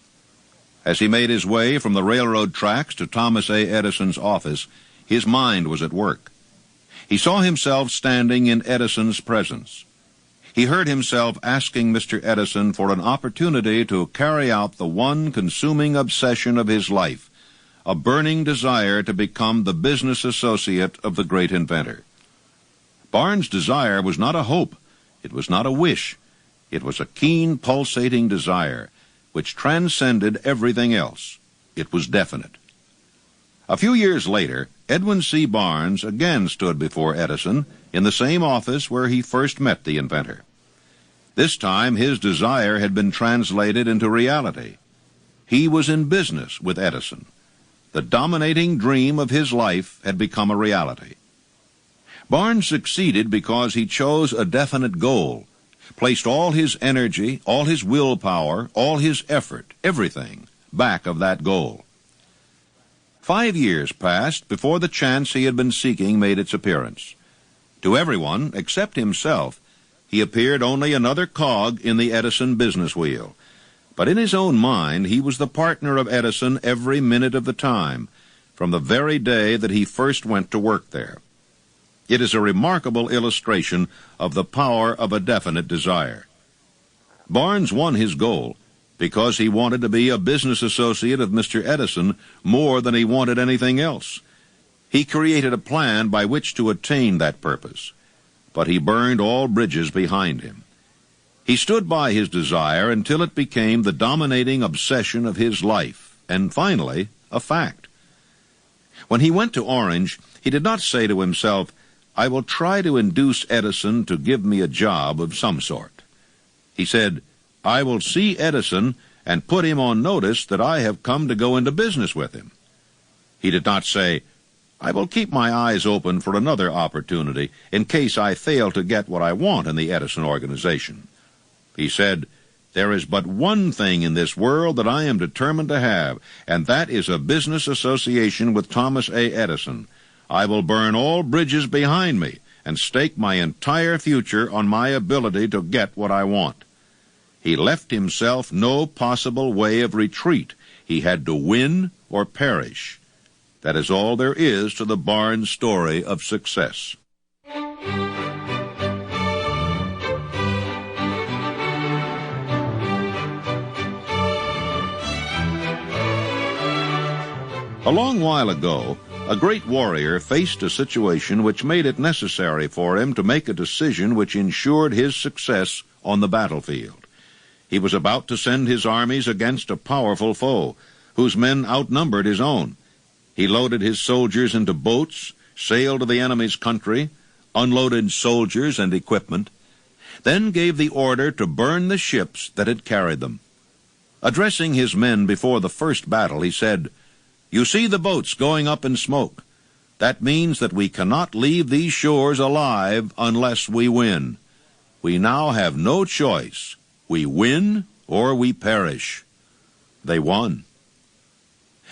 [SPEAKER 4] As he made his way from the railroad tracks to Thomas A. Edison's office, his mind was at work. He saw himself standing in Edison's presence. He heard himself asking Mr. Edison for an opportunity to carry out the one consuming obsession of his life, a burning desire to become the business associate of the great inventor. Barnes' desire was not a hope. It was not a wish. It was a keen, pulsating desire, which transcended everything else. It was definite. A few years later, Edwin C. Barnes again stood before Edison in the same office where he first met the inventor. This time, his desire had been translated into reality. He was in business with Edison. The dominating dream of his life had become a reality. Barnes succeeded because he chose a definite goal, placed all his energy, all his willpower, all his effort, everything, back of that goal. 5 years passed before the chance he had been seeking made its appearance. To everyone, except himself, he appeared only another cog in the Edison business wheel. But in his own mind, he was the partner of Edison every minute of the time, from the very day that he first went to work there. It is a remarkable illustration of the power of a definite desire. Barnes won his goal because he wanted to be a business associate of Mr. Edison more than he wanted anything else. He created a plan by which to attain that purpose, but he burned all bridges behind him. He stood by his desire until it became the dominating obsession of his life, and finally, a fact. When he went to Orange, he did not say to himself, "I will try to induce Edison to give me a job of some sort." He said, "I will see Edison and put him on notice that I have come to go into business with him." He did not say, "I will keep my eyes open for another opportunity in case I fail to get what I want in the Edison organization." He said, "There is but one thing in this world that I am determined to have, and that is a business association with Thomas A. Edison. I will burn all bridges behind me and stake my entire future on my ability to get what I want." He left himself no possible way of retreat. He had to win or perish. That is all there is to the Barnes story of success. A long while ago, a great warrior faced a situation which made it necessary for him to make a decision which ensured his success on the battlefield. He was about to send his armies against a powerful foe, whose men outnumbered his own. He loaded his soldiers into boats, sailed to the enemy's country, unloaded soldiers and equipment. then gave the order to burn the ships that had carried them. Addressing his men before the first battle, he said, "You see the boats going up in smoke. That means that we cannot leave these shores alive unless we win. We now have no choice. We win or we perish." They won.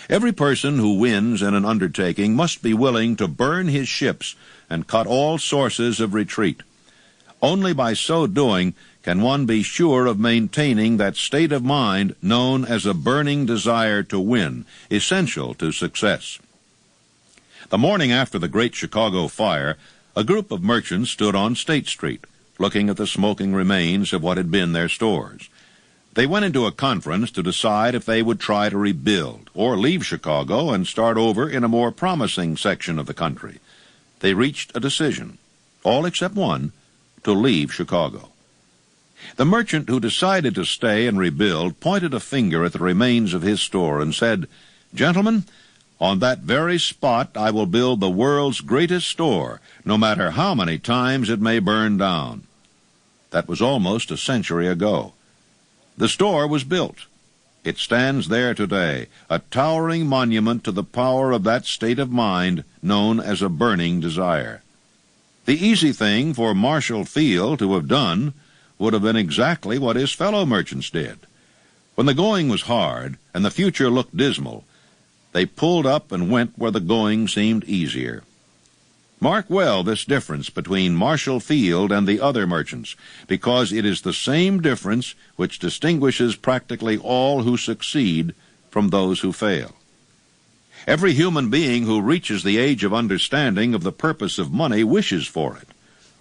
[SPEAKER 4] Every person who wins in an undertaking must be willing to burn his ships and cut all sources of retreat. Only by so doing can one be sure of maintaining that state of mind known as a burning desire to win, essential to success. The morning after the Great Chicago Fire, a group of merchants stood on State Street, looking at the smoking remains of what had been their stores. They went into a conference to decide if they would try to rebuild or leave Chicago and start over in a more promising section of the country. They reached a decision, all except one, to leave Chicago. The merchant who decided to stay and rebuild pointed a finger at the remains of his store and said, "Gentlemen, on that very spot I will build the world's greatest store, no matter how many times it may burn down." That was almost a century ago. The store was built. It stands there today, a towering monument to the power of that state of mind known as a burning desire. The easy thing for Marshall Field to have done would have been exactly what his fellow merchants did. When the going was hard and the future looked dismal, they pulled up and went where the going seemed easier. Mark well this difference between Marshall Field and the other merchants, because it is the same difference which distinguishes practically all who succeed from those who fail. Every human being who reaches the age of understanding of the purpose of money wishes for it.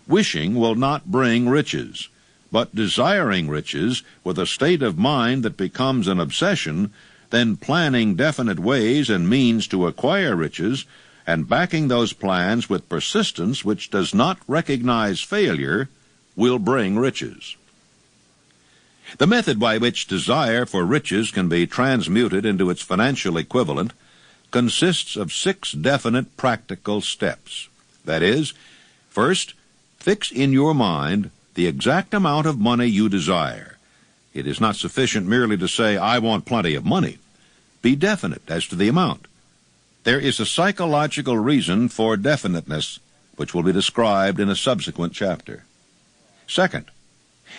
[SPEAKER 4] Wishing will not bring riches, but desiring riches with a state of mind that becomes an obsession, then planning definite ways and means to acquire riches, and backing those plans with persistence which does not recognize failure, will bring riches. The method by which desire for riches can be transmuted into its financial equivalent consists of 6 definite practical steps. That is, first, fix in your mind the exact amount of money you desire. It is not sufficient merely to say, "I want plenty of money." Be definite as to the amount. There is a psychological reason for definiteness, which will be described in a subsequent chapter. Second,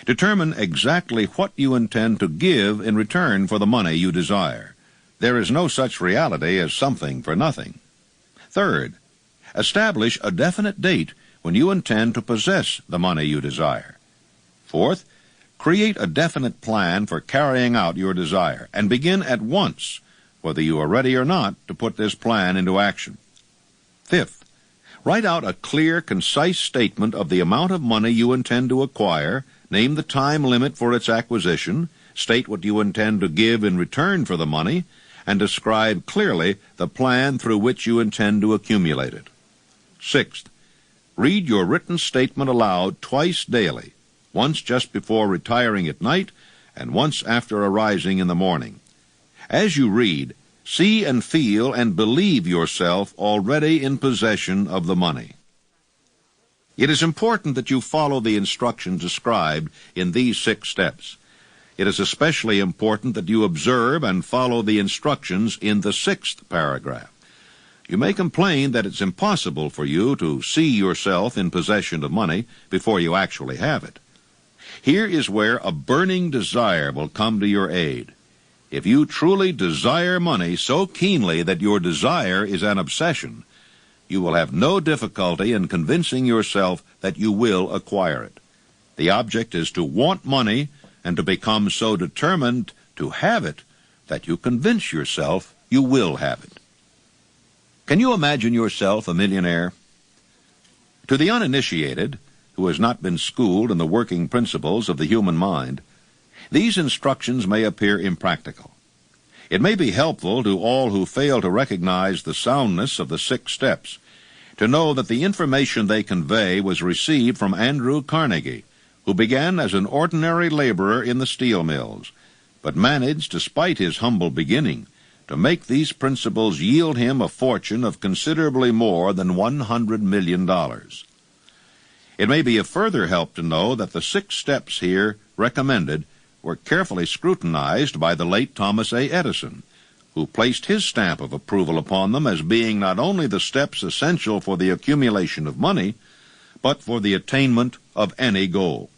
[SPEAKER 4] determine exactly what you intend to give in return for the money you desire. There is no such reality as something for nothing. Third, establish a definite date when you intend to possess the money you desire. Fourth, create a definite plan for carrying out your desire, and begin at once, whether you are ready or not, to put this plan into action. Fifth, write out a clear, concise statement of the amount of money you intend to acquire, name the time limit for its acquisition, state what you intend to give in return for the money, and describe clearly the plan through which you intend to accumulate it. Sixth, read your written statement aloud twice daily, once just before retiring at night and once after arising in the morning. As you read, see and feel and believe yourself already in possession of the money. It is important that you follow the instructions described in these 6 steps. It is especially important that you observe and follow the instructions in the 6th paragraph. You may complain that it's impossible for you to see yourself in possession of money before you actually have it. Here is where a burning desire will come to your aid. If you truly desire money so keenly that your desire is an obsession, you will have no difficulty in convincing yourself that you will acquire it. The object is to want money and to become so determined to have it that you convince yourself you will have it. Can you imagine yourself a millionaire? To the uninitiated, who has not been schooled in the working principles of the human mind, these instructions may appear impractical. It may be helpful to all who fail to recognize the soundness of the 6 steps to know that the information they convey was received from Andrew Carnegie, who began as an ordinary laborer in the steel mills, but managed, despite his humble beginning, to make these principles yield him a fortune of considerably more than $100 million. It may be a further help to know that the 6 steps here recommended were carefully scrutinized by the late Thomas A. Edison, who placed his stamp of approval upon them as being not only the steps essential for the accumulation of money, but for the attainment of any goal.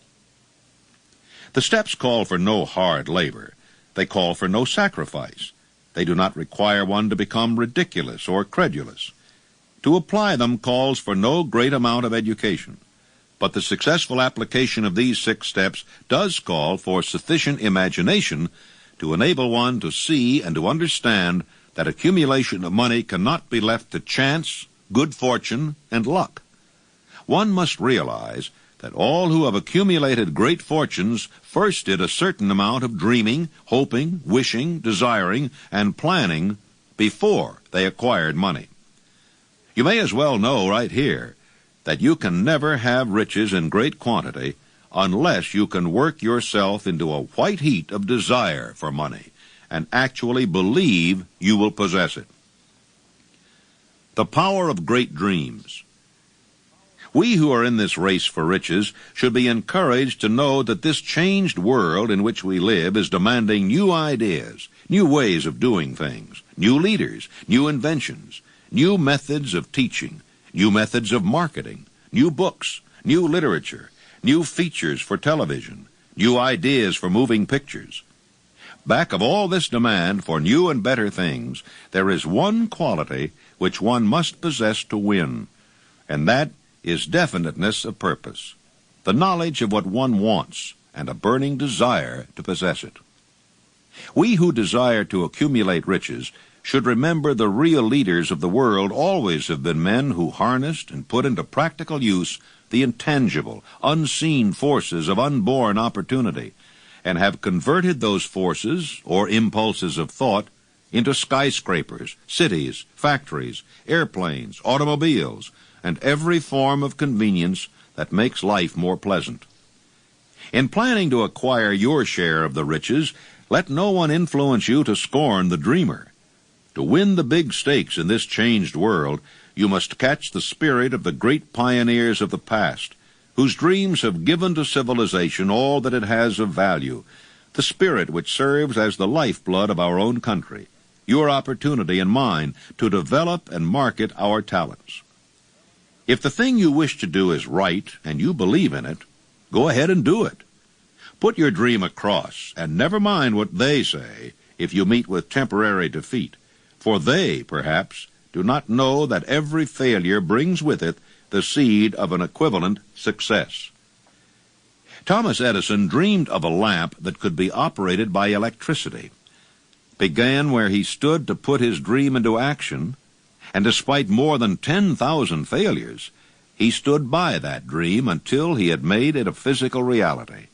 [SPEAKER 4] The steps call for no hard labor. They call for no sacrifice. They do not require one to become ridiculous or credulous. To apply them calls for no great amount of education. But the successful application of these 6 steps does call for sufficient imagination to enable one to see and to understand that accumulation of money cannot be left to chance, good fortune, and luck. One must realize that all who have accumulated great fortunes first did a certain amount of dreaming, hoping, wishing, desiring, and planning before they acquired money. You may as well know right here that you can never have riches in great quantity unless you can work yourself into a white heat of desire for money and actually believe you will possess it. The power of great dreams. We who are in this race for riches should be encouraged to know that this changed world in which we live is demanding new ideas, new ways of doing things, new leaders, new inventions, new methods of teaching, new methods of marketing, new books, new literature, new features for television, new ideas for moving pictures. Back of all this demand for new and better things, there is one quality which one must possess to win, and that is definiteness of purpose, the knowledge of what one wants, and a burning desire to possess it. We who desire to accumulate riches should remember the real leaders of the world always have been men who harnessed and put into practical use the intangible, unseen forces of unborn opportunity, and have converted those forces, or impulses of thought, into skyscrapers, cities, factories, airplanes, automobiles, and every form of convenience that makes life more pleasant. In planning to acquire your share of the riches, let no one influence you to scorn the dreamer. To win the big stakes in this changed world, you must catch the spirit of the great pioneers of the past, whose dreams have given to civilization all that it has of value, the spirit which serves as the lifeblood of our own country, your opportunity and mine to develop and market our talents. If the thing you wish to do is right and you believe in it, go ahead and do it. Put your dream across, and never mind what they say if you meet with temporary defeat, for they, perhaps, do not know that every failure brings with it the seed of an equivalent success. Thomas Edison dreamed of a lamp that could be operated by electricity, began where he stood to put his dream into action, and despite more than 10,000 failures, he stood by that dream until he had made it a physical reality.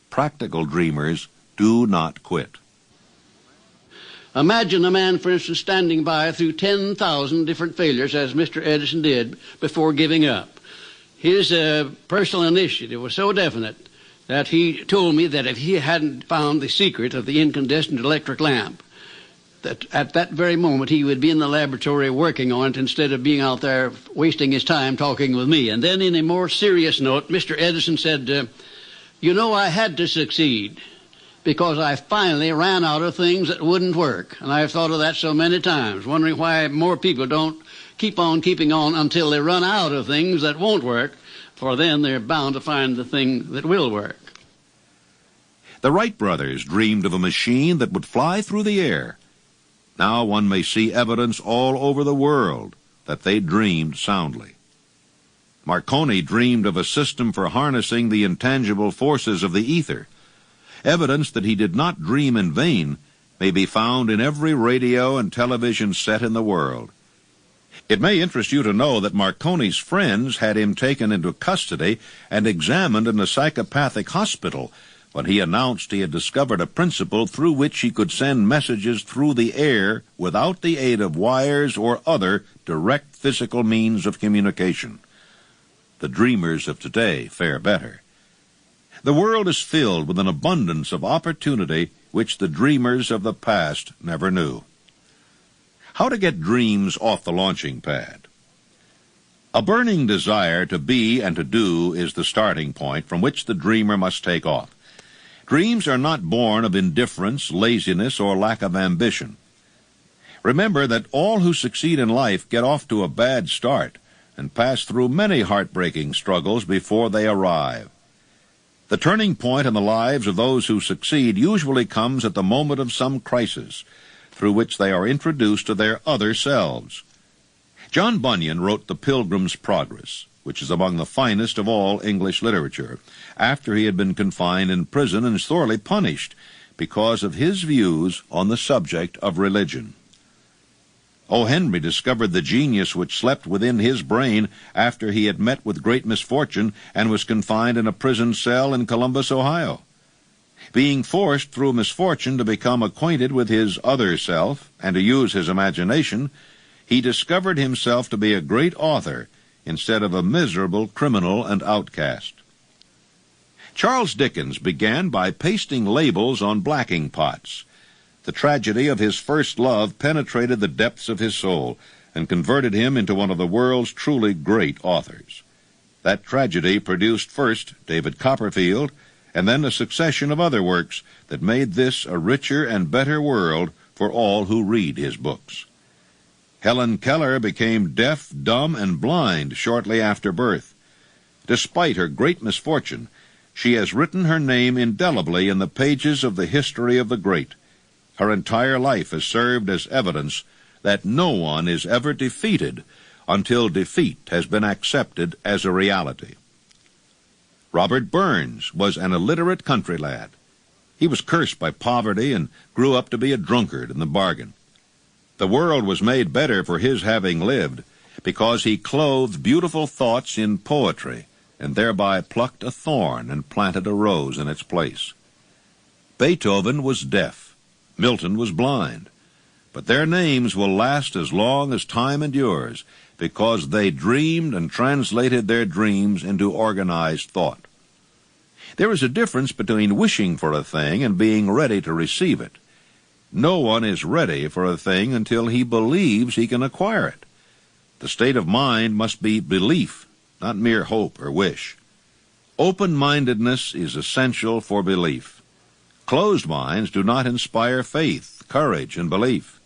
[SPEAKER 4] Practical dreamers do not quit.
[SPEAKER 3] Imagine a man, for instance, standing by through 10,000 different failures, as Mr. Edison did, before giving up. His personal initiative was so definite that he told me that if he hadn't found the secret of the incandescent electric lamp, that at that very moment he would be in the laboratory working on it instead of being out there wasting his time talking with me. And then in a more serious note, Mr. Edison said, you know, I had to succeed because I finally ran out of things that wouldn't work. And I've thought of that so many times, wondering why more people don't keep on keeping on until they run out of things that won't work, for then they're bound to find the thing that will work.
[SPEAKER 4] The Wright brothers dreamed of a machine that would fly through the air. Now one may see evidence all over the world that they dreamed soundly. Marconi dreamed of a system for harnessing the intangible forces of the ether. Evidence that he did not dream in vain may be found in every radio and television set in the world. It may interest you to know that Marconi's friends had him taken into custody and examined in a psychopathic hospital when he announced he had discovered a principle through which he could send messages through the air without the aid of wires or other direct physical means of communication. The dreamers of today fare better. The world is filled with an abundance of opportunity which the dreamers of the past never knew. How to get dreams off the launching pad. A burning desire to be and to do is the starting point from which the dreamer must take off. Dreams are not born of indifference, laziness, or lack of ambition. Remember that all who succeed in life get off to a bad start and pass through many heartbreaking struggles before they arrive. The turning point in the lives of those who succeed usually comes at the moment of some crisis, through which they are introduced to their other selves. John Bunyan wrote The Pilgrim's Progress, which is among the finest of all English literature, after he had been confined in prison and sorely punished because of his views on the subject of religion. O. Henry discovered the genius which slept within his brain after he had met with great misfortune and was confined in a prison cell in Columbus, Ohio. Being forced through misfortune to become acquainted with his other self and to use his imagination, he discovered himself to be a great author instead of a miserable criminal and outcast. Charles Dickens began by pasting labels on blacking pots. The tragedy of his first love penetrated the depths of his soul and converted him into one of the world's truly great authors. That tragedy produced first David Copperfield, and then a succession of other works that made this a richer and better world for all who read his books. Helen Keller became deaf, dumb, and blind shortly after birth. Despite her great misfortune, she has written her name indelibly in the pages of the history of the great. Her entire life has served as evidence that no one is ever defeated until defeat has been accepted as a reality. Robert Burns was an illiterate country lad. He was cursed by poverty and grew up to be a drunkard in the bargain. The world was made better for his having lived, because he clothed beautiful thoughts in poetry, and thereby plucked a thorn and planted a rose in its place. Beethoven was deaf. Milton was blind. But their names will last as long as time endures, because they dreamed and translated their dreams into organized thought. There is a difference between wishing for a thing and being ready to receive it. No one is ready for a thing until he believes he can acquire it. The state of mind must be belief, not mere hope or wish. Open-mindedness is essential for belief. Closed minds do not inspire faith, courage, and belief.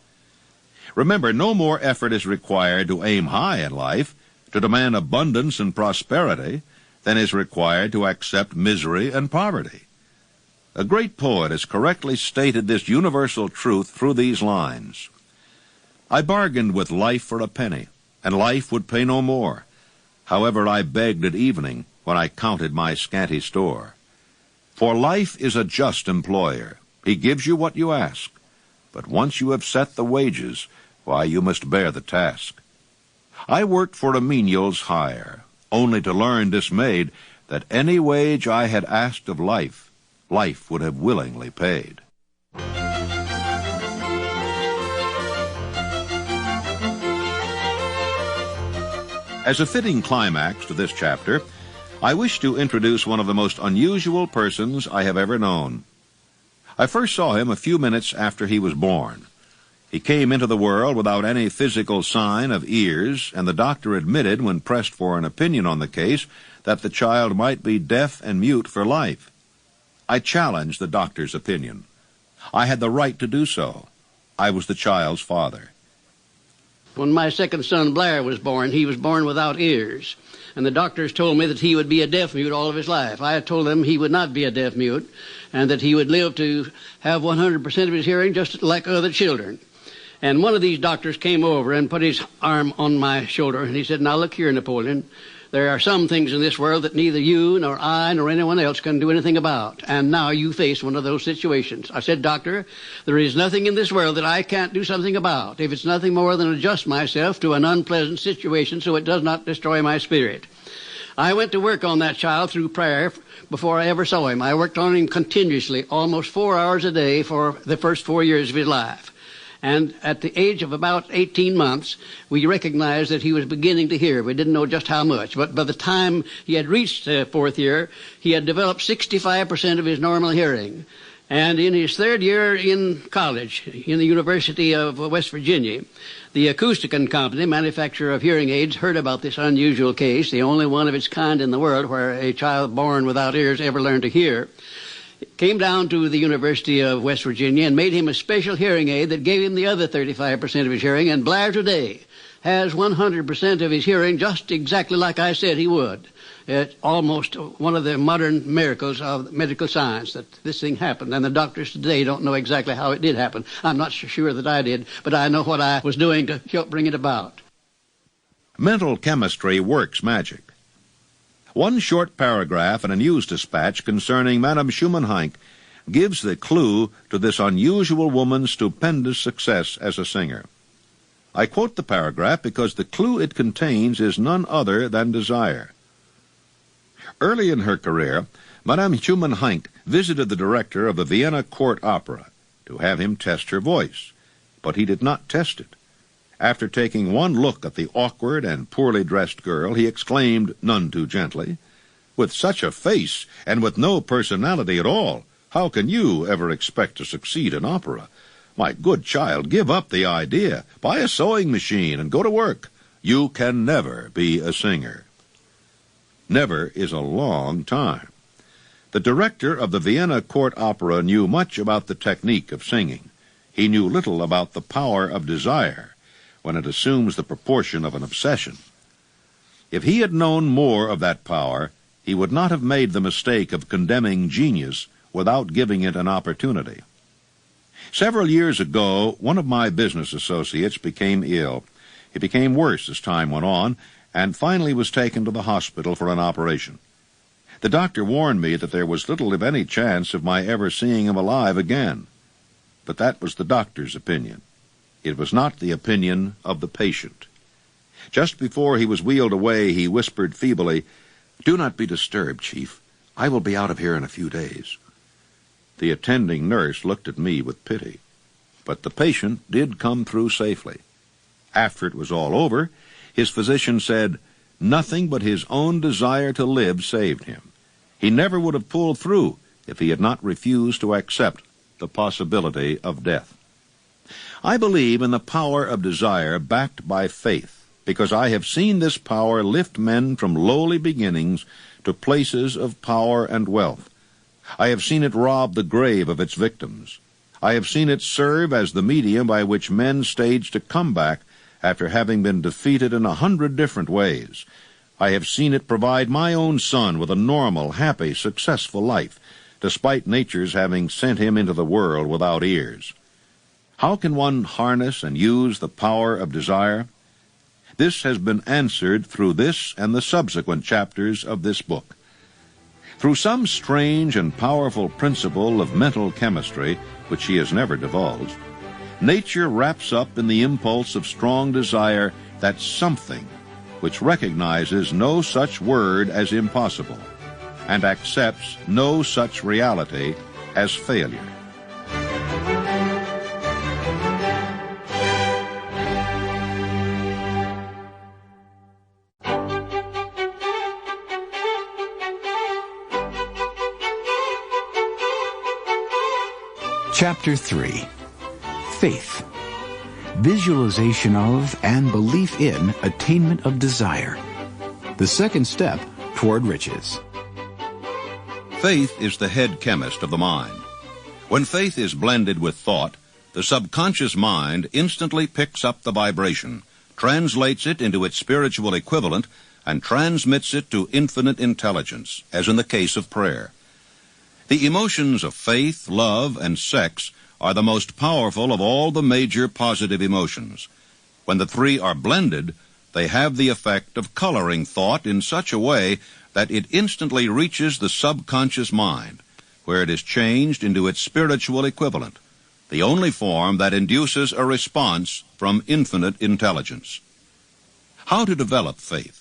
[SPEAKER 4] Remember, no more effort is required to aim high in life, to demand abundance and prosperity, than is required to accept misery and poverty. A great poet has correctly stated this universal truth through these lines. I bargained with life for a penny, and life would pay no more. However, I begged at evening, when I counted my scanty store. For life is a just employer. He gives you what you ask. But once you have set the wages, why, you must bear the task. I worked for a menial's hire, only to learn dismayed that any wage I had asked of life, life would have willingly paid. As a fitting climax to this chapter, I wish to introduce one of the most unusual persons I have ever known. I first saw him a few minutes after he was born. He came into the world without any physical sign of ears, and the doctor admitted, when pressed for an opinion on the case, that the child might be deaf and mute for life. I challenged the doctor's opinion. I had the right to do so. I was the child's father.
[SPEAKER 3] When my second son, Blair, was born, he was born without ears. And the doctors told me that he would be a deaf-mute all of his life. I told them he would not be a deaf-mute, and that he would live to have 100% of his hearing just like other children. And one of these doctors came over and put his arm on my shoulder, and he said, "Now look here, Napoleon. There are some things in this world that neither you nor I nor anyone else can do anything about. And now you face one of those situations." I said, "Doctor, there is nothing in this world that I can't do something about, if it's nothing more than adjust myself to an unpleasant situation so it does not destroy my spirit." I went to work on that child through prayer before I ever saw him. I worked on him continuously, almost 4 hours a day for the first 4 years of his life. And at the age of about 18 months, we recognized that he was beginning to hear. We didn't know just how much. But by the time he had reached the 4th year, he had developed 65% of his normal hearing. And in his third year in college, in the University of West Virginia, the Acousticon Company, manufacturer of hearing aids, heard about this unusual case, the only one of its kind in the world where a child born without ears ever learned to hear. Came down to the University of West Virginia and made him a special hearing aid that gave him the other 35% of his hearing, and Blair today has 100% of his hearing just exactly like I said he would. It's almost one of the modern miracles of medical science that this thing happened, and the doctors today don't know exactly how it did happen. I'm not so sure that I did, but I know what I was doing to help bring it about.
[SPEAKER 4] Mental chemistry works magic. One short paragraph in a news dispatch concerning Madame Schumann-Heink gives the clue to this unusual woman's stupendous success as a singer. I quote the paragraph because the clue it contains is none other than desire. Early in her career, Madame Schumann-Heink visited the director of the Vienna Court Opera to have him test her voice, but he did not test it. After taking one look at the awkward and poorly dressed girl, he exclaimed, none too gently, "With such a face and with no personality at all, how can you ever expect to succeed in opera? My good child, give up the idea. Buy a sewing machine and go to work. You can never be a singer." Never is a long time. The director of the Vienna Court Opera knew much about the technique of singing. He knew little about the power of desire when it assumes the proportion of an obsession. If he had known more of that power, he would not have made the mistake of condemning genius without giving it an opportunity. Several years ago, one of my business associates became ill. It became worse as time went on, and finally was taken to the hospital for an operation. The doctor warned me that there was little, if any, chance of my ever seeing him alive again. But that was the doctor's opinion. It was not the opinion of the patient. Just before he was wheeled away, he whispered feebly, "Do not be disturbed, Chief. I will be out of here in a few days." The attending nurse looked at me with pity. But the patient did come through safely. After it was all over, his physician said, nothing but his own desire to live saved him. He never would have pulled through if he had not refused to accept the possibility of death. I believe in the power of desire backed by faith, because I have seen this power lift men from lowly beginnings to places of power and wealth. I have seen it rob the grave of its victims. I have seen it serve as the medium by which men staged a comeback after having been defeated in 100 different ways. I have seen it provide my own son with a normal, happy, successful life, despite nature's having sent him into the world without ears. How can one harness and use the power of desire? This has been answered through this and the subsequent chapters of this book. Through some strange and powerful principle of mental chemistry, which she has never divulged, nature wraps up in the impulse of strong desire that something which recognizes no such word as impossible and accepts no such reality as failure.
[SPEAKER 2] Chapter 3. Faith. Visualization of and belief in attainment of desire. The second step toward riches.
[SPEAKER 4] Faith is the head chemist of the mind. When faith is blended with thought, the subconscious mind instantly picks up the vibration, translates it into its spiritual equivalent, and transmits it to infinite intelligence, as in the case of prayer. The emotions of faith, love, and sex are the most powerful of all the major positive emotions. When the three are blended, they have the effect of coloring thought in such a way that it instantly reaches the subconscious mind, where it is changed into its spiritual equivalent, the only form that induces a response from infinite intelligence. How to develop faith?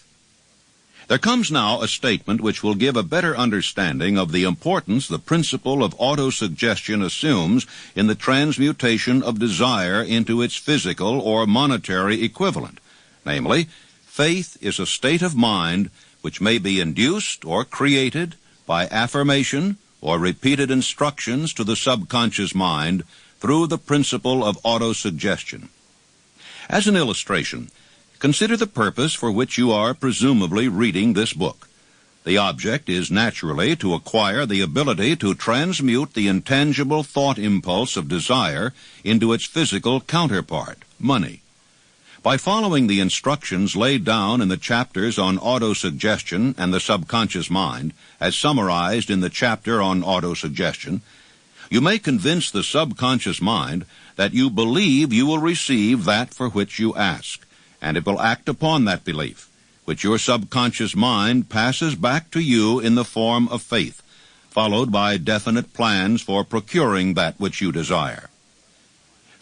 [SPEAKER 4] There comes now a statement which will give a better understanding of the importance the principle of autosuggestion assumes in the transmutation of desire into its physical or monetary equivalent. Namely, faith is a state of mind which may be induced or created by affirmation or repeated instructions to the subconscious mind through the principle of autosuggestion. As an illustration, consider the purpose for which you are presumably reading this book. The object is naturally to acquire the ability to transmute the intangible thought impulse of desire into its physical counterpart, money. By following the instructions laid down in the chapters on autosuggestion and the subconscious mind, as summarized in the chapter on autosuggestion, you may convince the subconscious mind that you believe you will receive that for which you ask, and it will act upon that belief, which your subconscious mind passes back to you in the form of faith, followed by definite plans for procuring that which you desire.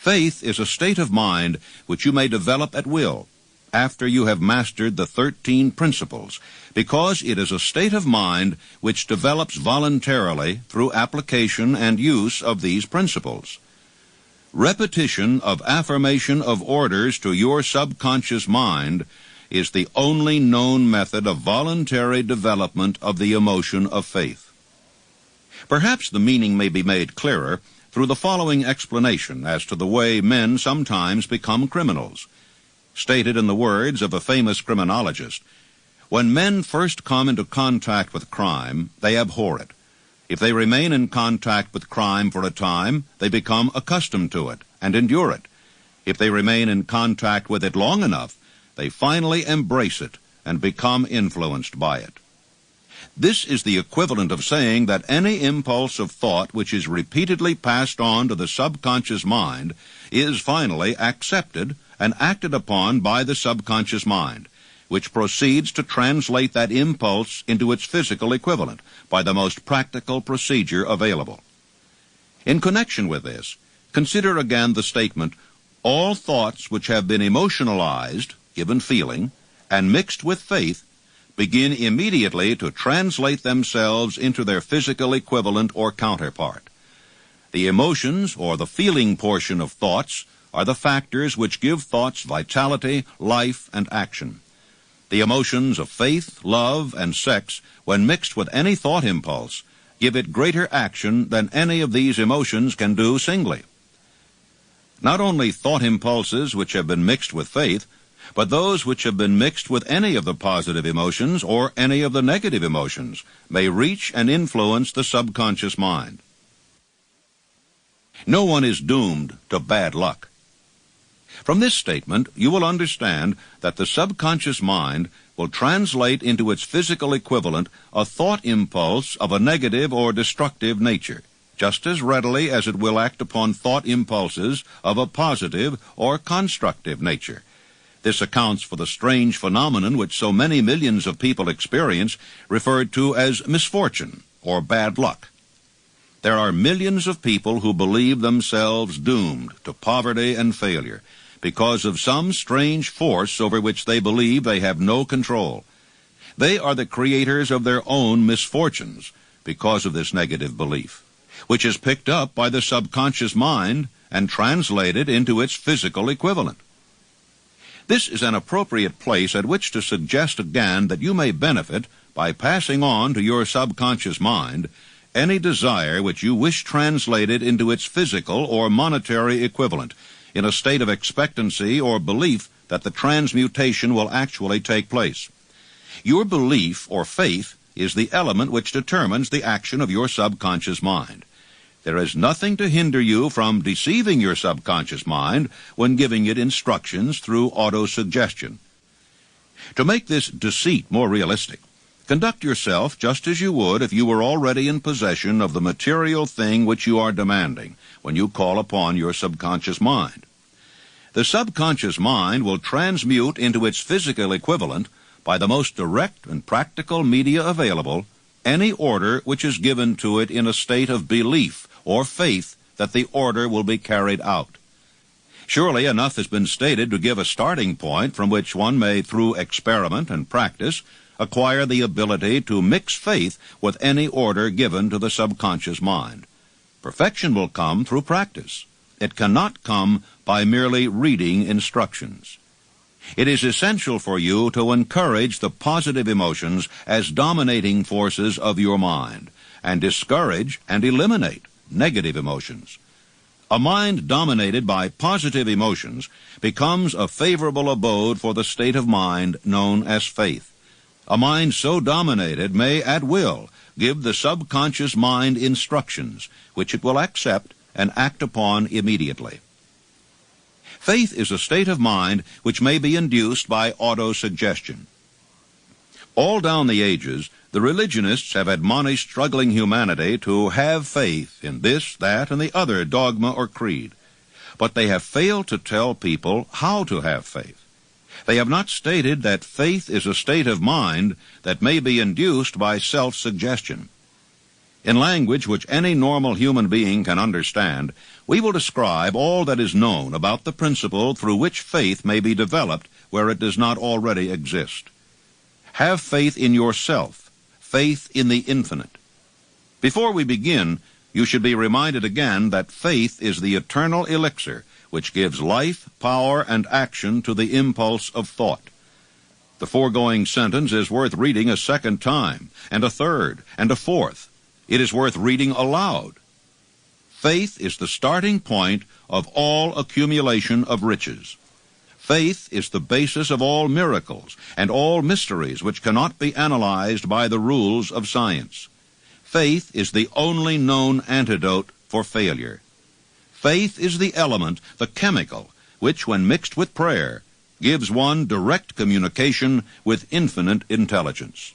[SPEAKER 4] Faith is a state of mind which you may develop at will, after you have mastered the 13 principles, because it is a state of mind which develops voluntarily through application and use of these principles. Repetition of affirmation of orders to your subconscious mind is the only known method of voluntary development of the emotion of faith. Perhaps the meaning may be made clearer through the following explanation as to the way men sometimes become criminals. Stated in the words of a famous criminologist, when men first come into contact with crime, they abhor it. If they remain in contact with crime for a time, they become accustomed to it and endure it. If they remain in contact with it long enough, they finally embrace it and become influenced by it. This is the equivalent of saying that any impulse of thought which is repeatedly passed on to the subconscious mind is finally accepted and acted upon by the subconscious mind, which proceeds to translate that impulse into its physical equivalent by the most practical procedure available. In connection with this, consider again the statement, all thoughts which have been emotionalized, given feeling, and mixed with faith, begin immediately to translate themselves into their physical equivalent or counterpart. The emotions, or the feeling portion of thoughts, are the factors which give thoughts vitality, life, and action. The emotions of faith, love, and sex, when mixed with any thought impulse, give it greater action than any of these emotions can do singly. Not only thought impulses which have been mixed with faith, but those which have been mixed with any of the positive emotions or any of the negative emotions may reach and influence the subconscious mind. No one is doomed to bad luck. From this statement, you will understand that the subconscious mind will translate into its physical equivalent a thought impulse of a negative or destructive nature, just as readily as it will act upon thought impulses of a positive or constructive nature. This accounts for the strange phenomenon which so many millions of people experience, referred to as misfortune or bad luck. There are millions of people who believe themselves doomed to poverty and failure because of some strange force over which they believe they have no control. They are the creators of their own misfortunes because of this negative belief, which is picked up by the subconscious mind and translated into its physical equivalent. This is an appropriate place at which to suggest again that you may benefit by passing on to your subconscious mind any desire which you wish translated into its physical or monetary equivalent in a state of expectancy or belief that the transmutation will actually take place. Your belief or faith is the element which determines the action of your subconscious mind. There is nothing to hinder you from deceiving your subconscious mind when giving it instructions through autosuggestion. To make this deceit more realistic, conduct yourself just as you would if you were already in possession of the material thing which you are demanding when you call upon your subconscious mind. The subconscious mind will transmute into its physical equivalent, by the most direct and practical media available, any order which is given to it in a state of belief or faith that the order will be carried out. Surely enough has been stated to give a starting point from which one may, through experiment and practice, acquire the ability to mix faith with any order given to the subconscious mind. Perfection will come through practice. It cannot come by merely reading instructions. It is essential for you to encourage the positive emotions as dominating forces of your mind, and discourage and eliminate negative emotions. A mind dominated by positive emotions becomes a favorable abode for the state of mind known as faith. A mind so dominated may at will give the subconscious mind instructions which it will accept and act upon immediately. Faith is a state of mind which may be induced by autosuggestion. All down the ages, the religionists have admonished struggling humanity to have faith in this, that, and the other dogma or creed. But they have failed to tell people how to have faith. They have not stated that faith is a state of mind that may be induced by self-suggestion. In language which any normal human being can understand, we will describe all that is known about the principle through which faith may be developed where it does not already exist. Have faith in yourself, faith in the infinite. Before we begin, you should be reminded again that faith is the eternal elixir which gives life, power, and action to the impulse of thought. The foregoing sentence is worth reading a second time, and a third, and a fourth. It is worth reading aloud. Faith is the starting point of all accumulation of riches. Faith is the basis of all miracles and all mysteries which cannot be analyzed by the rules of science. Faith is the only known antidote for failure. Faith is the element, the chemical, which, when mixed with prayer, gives one direct communication with infinite intelligence.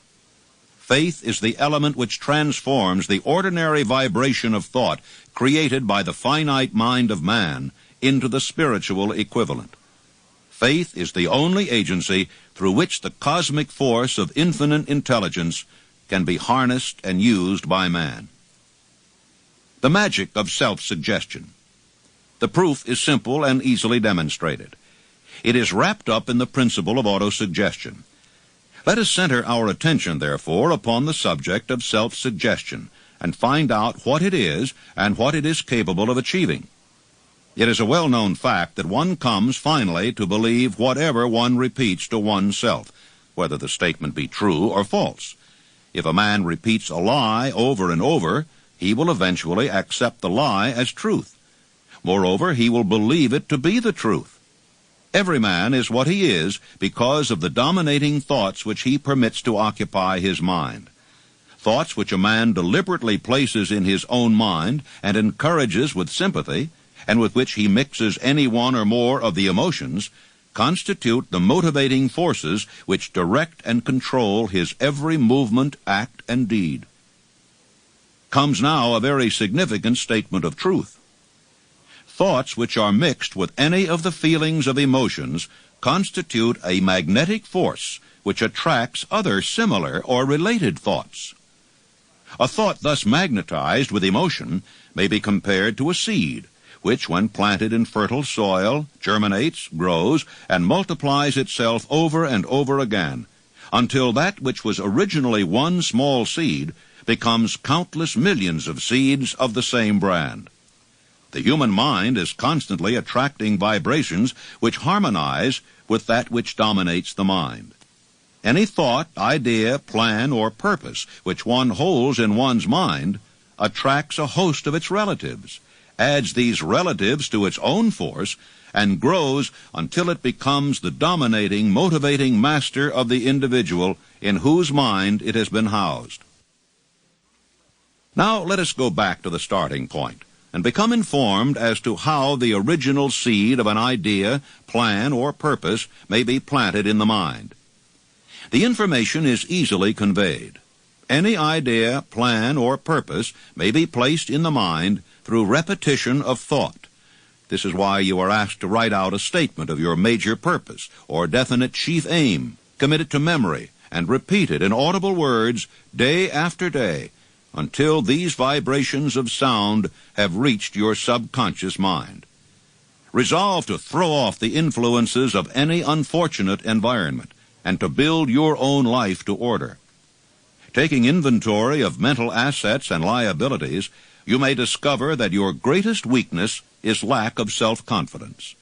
[SPEAKER 4] Faith is the element which transforms the ordinary vibration of thought created by the finite mind of man into the spiritual equivalent. Faith is the only agency through which the cosmic force of infinite intelligence can be harnessed and used by man. The magic of self-suggestion. The proof is simple and easily demonstrated. It is wrapped up in the principle of autosuggestion. Let us center our attention, therefore, upon the subject of self-suggestion and find out what it is and what it is capable of achieving. It is a well-known fact that one comes finally to believe whatever one repeats to oneself, whether the statement be true or false. If a man repeats a lie over and over, he will eventually accept the lie as truth. Moreover, he will believe it to be the truth. Every man is what he is because of the dominating thoughts which he permits to occupy his mind. Thoughts which a man deliberately places in his own mind and encourages with sympathy, and with which he mixes any one or more of the emotions, constitute the motivating forces which direct and control his every movement, act, and deed. Comes now a very significant statement of truth. Thoughts which are mixed with any of the feelings of emotions constitute a magnetic force which attracts other similar or related thoughts. A thought thus magnetized with emotion may be compared to a seed, which, when planted in fertile soil, germinates, grows, and multiplies itself over and over again, until that which was originally one small seed becomes countless millions of seeds of the same brand. The human mind is constantly attracting vibrations which harmonize with that which dominates the mind. Any thought, idea, plan, or purpose which one holds in one's mind attracts a host of its relatives, adds these relatives to its own force, and grows until it becomes the dominating, motivating master of the individual in whose mind it has been housed. Now let us go back to the starting point and become informed as to how the original seed of an idea, plan, or purpose may be planted in the mind. The information is easily conveyed. Any idea, plan, or purpose may be placed in the mind through repetition of thought. This is why you are asked to write out a statement of your major purpose or definite chief aim, commit it to memory, and repeat it in audible words day after day until these vibrations of sound have reached your subconscious mind. Resolve to throw off the influences of any unfortunate environment and to build your own life to order. Taking inventory of mental assets and liabilities, you may discover that your greatest weakness is lack of self-confidence.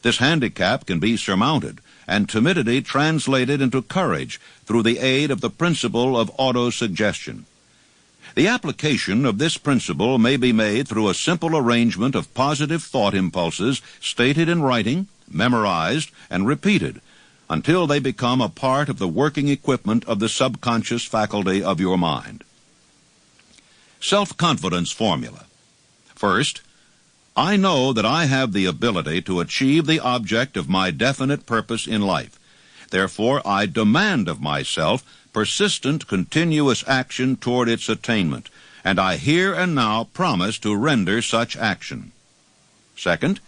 [SPEAKER 4] This handicap can be surmounted and timidity translated into courage through the aid of the principle of autosuggestion. The application of this principle may be made through a simple arrangement of positive thought impulses stated in writing, memorized, and repeated until they become a part of the working equipment of the subconscious faculty of your mind. Self-confidence formula. First, I know that I have the ability to achieve the object of my definite purpose in life. Therefore, I demand of myself persistent, continuous action toward its attainment, and I here and now promise to render such action. Second,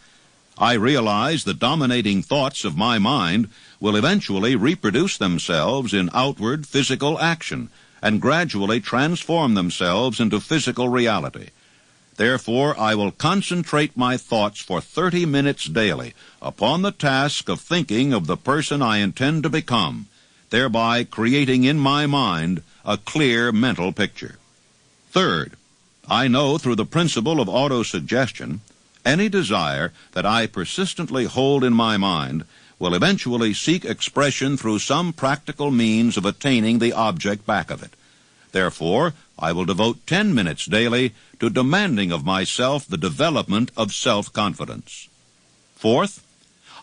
[SPEAKER 4] I realize the dominating thoughts of my mind will eventually reproduce themselves in outward physical action and gradually transform themselves into physical reality. Therefore, I will concentrate my thoughts for 30 minutes daily upon the task of thinking of the person I intend to become, thereby creating in my mind a clear mental picture. Third, I know through the principle of autosuggestion, any desire that I persistently hold in my mind will eventually seek expression through some practical means of attaining the object back of it. Therefore, I will devote 10 minutes daily to demanding of myself the development of self-confidence. Fourth,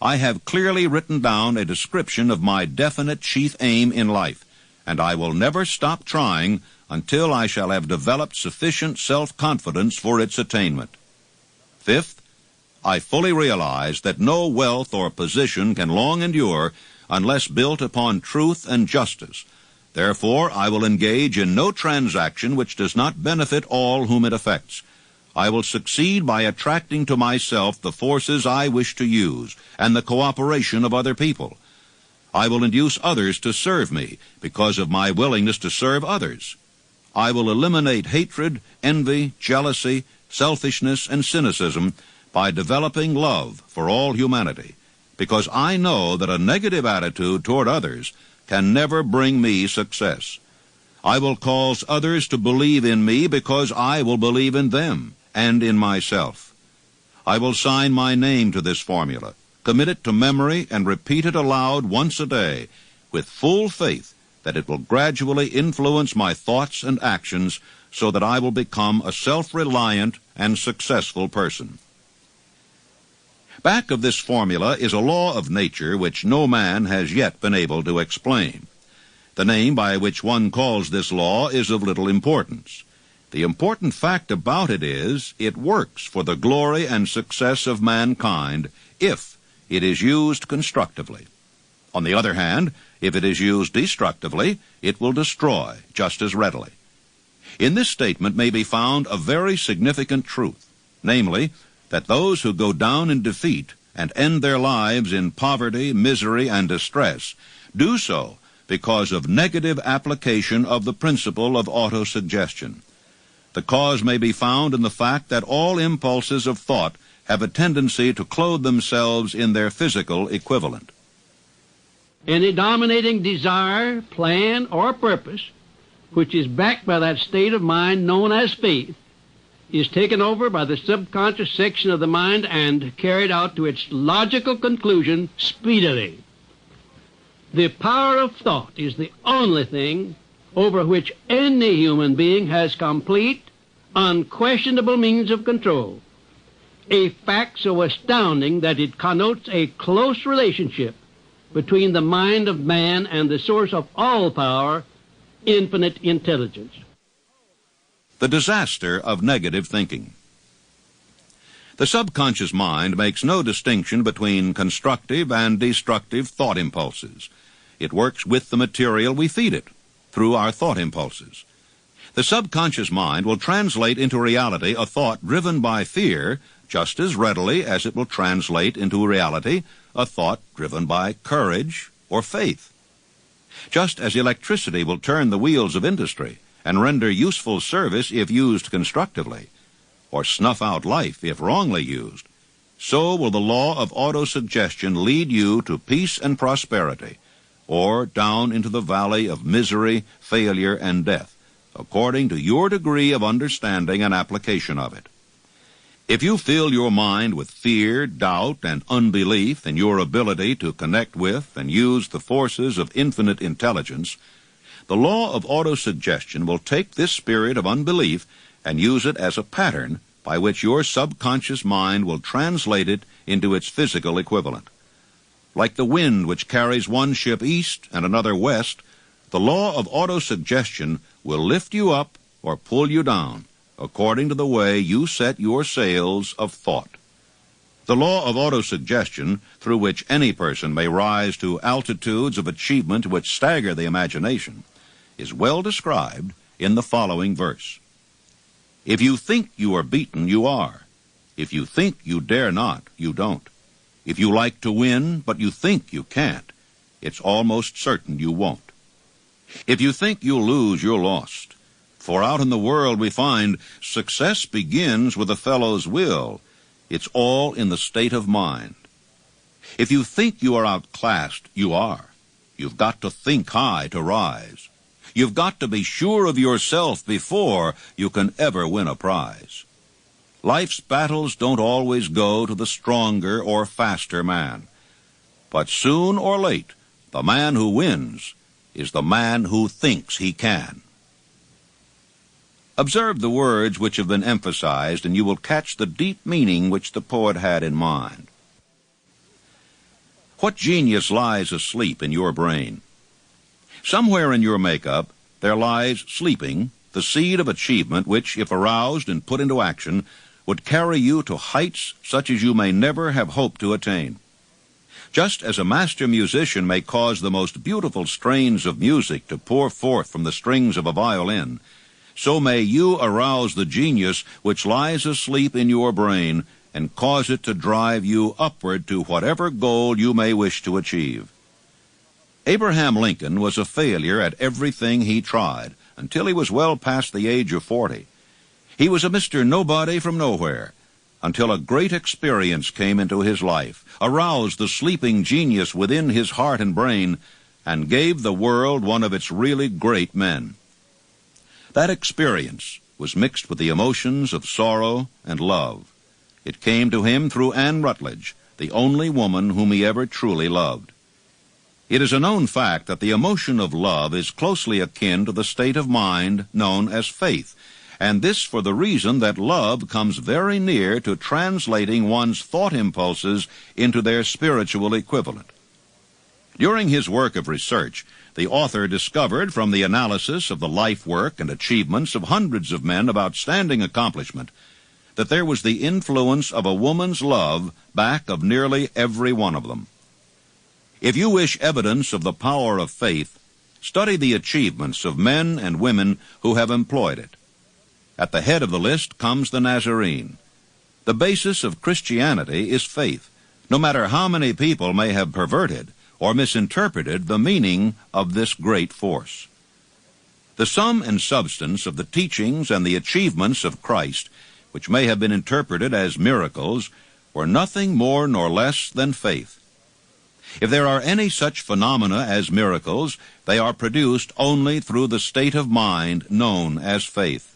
[SPEAKER 4] I have clearly written down a description of my definite chief aim in life, and I will never stop trying until I shall have developed sufficient self-confidence for its attainment. Fifth, I fully realize that no wealth or position can long endure unless built upon truth and justice. Therefore, I will engage in no transaction which does not benefit all whom it affects. I will succeed by attracting to myself the forces I wish to use and the cooperation of other people. I will induce others to serve me because of my willingness to serve others. I will eliminate hatred, envy, jealousy, selfishness, and cynicism by developing love for all humanity, because I know that a negative attitude toward others can never bring me success. I will cause others to believe in me because I will believe in them and in myself. I will sign my name to this formula, commit it to memory, and repeat it aloud once a day, with full faith that it will gradually influence my thoughts and actions so that I will become a self-reliant and successful person. Back of this formula is a law of nature which no man has yet been able to explain. The name by which one calls this law is of little importance. The important fact about it is it works for the glory and success of mankind if it is used constructively. On the other hand, if it is used destructively, it will destroy just as readily. In this statement may be found a very significant truth, namely, that those who go down in defeat and end their lives in poverty, misery, and distress do so because of negative application of the principle of autosuggestion. The cause may be found in the fact that all impulses of thought have a tendency to clothe themselves in their physical equivalent.
[SPEAKER 3] Any dominating desire, plan, or purpose which is backed by that state of mind known as faith is taken over by the subconscious section of the mind and carried out to its logical conclusion speedily. The power of thought is the only thing over which any human being has complete, unquestionable means of control, a fact so astounding that it connotes a close relationship between the mind of man and the source of all power, infinite intelligence.
[SPEAKER 4] The disaster of negative thinking. The subconscious mind makes no distinction between constructive and destructive thought impulses. It works with the material we feed it, through our thought impulses. The subconscious mind will translate into reality a thought driven by fear just as readily as it will translate into reality a thought driven by courage or faith. Just as electricity will turn the wheels of industry and render useful service if used constructively, or snuff out life if wrongly used, so will the law of autosuggestion lead you to peace and prosperity, or down into the valley of misery, failure, and death, according to your degree of understanding and application of it. If you fill your mind with fear, doubt, and unbelief in your ability to connect with and use the forces of infinite intelligence, The law of autosuggestion will take this spirit of unbelief and use it as a pattern by which your subconscious mind will translate it into its physical equivalent. Like the wind which carries one ship east and another west, the law of autosuggestion will lift you up or pull you down according to the way you set your sails of thought. The law of autosuggestion, through which any person may rise to altitudes of achievement which stagger the imagination, is well described in the following verse. If you think you are beaten, you are. If you think you dare not, you don't. If you like to win, but you think you can't, it's almost certain you won't. If you think you'll lose, you're lost. For out in the world we find success begins with a fellow's will. It's all in the state of mind. If you think you are outclassed, you are. You've got to think high to rise. You've got to be sure of yourself before you can ever win a prize. Life's battles don't always go to the stronger or faster man. But soon or late, the man who wins is the man who thinks he can. Observe the words which have been emphasized, and you will catch the deep meaning which the poet had in mind. What genius lies asleep in your brain? Somewhere in your makeup there lies sleeping the seed of achievement which, if aroused and put into action, would carry you to heights such as you may never have hoped to attain. Just as a master musician may cause the most beautiful strains of music to pour forth from the strings of a violin, so may you arouse the genius which lies asleep in your brain and cause it to drive you upward to whatever goal you may wish to achieve. Abraham Lincoln was a failure at everything he tried until he was well past the age of 40. He was a Mr. Nobody from nowhere until a great experience came into his life, aroused the sleeping genius within his heart and brain, and gave the world one of its really great men. That experience was mixed with the emotions of sorrow and love. It came to him through Anne Rutledge, the only woman whom he ever truly loved. It is a known fact that the emotion of love is closely akin to the state of mind known as faith, and this for the reason that love comes very near to translating one's thought impulses into their spiritual equivalent. During his work of research, the author discovered from the analysis of the life work and achievements of hundreds of men of outstanding accomplishment that there was the influence of a woman's love back of nearly every one of them. If you wish evidence of the power of faith, study the achievements of men and women who have employed it. At the head of the list comes the Nazarene. The basis of Christianity is faith, no matter how many people may have perverted or misinterpreted the meaning of this great force. The sum and substance of the teachings and the achievements of Christ, which may have been interpreted as miracles, were nothing more nor less than faith. If there are any such phenomena as miracles, they are produced only through the state of mind known as faith.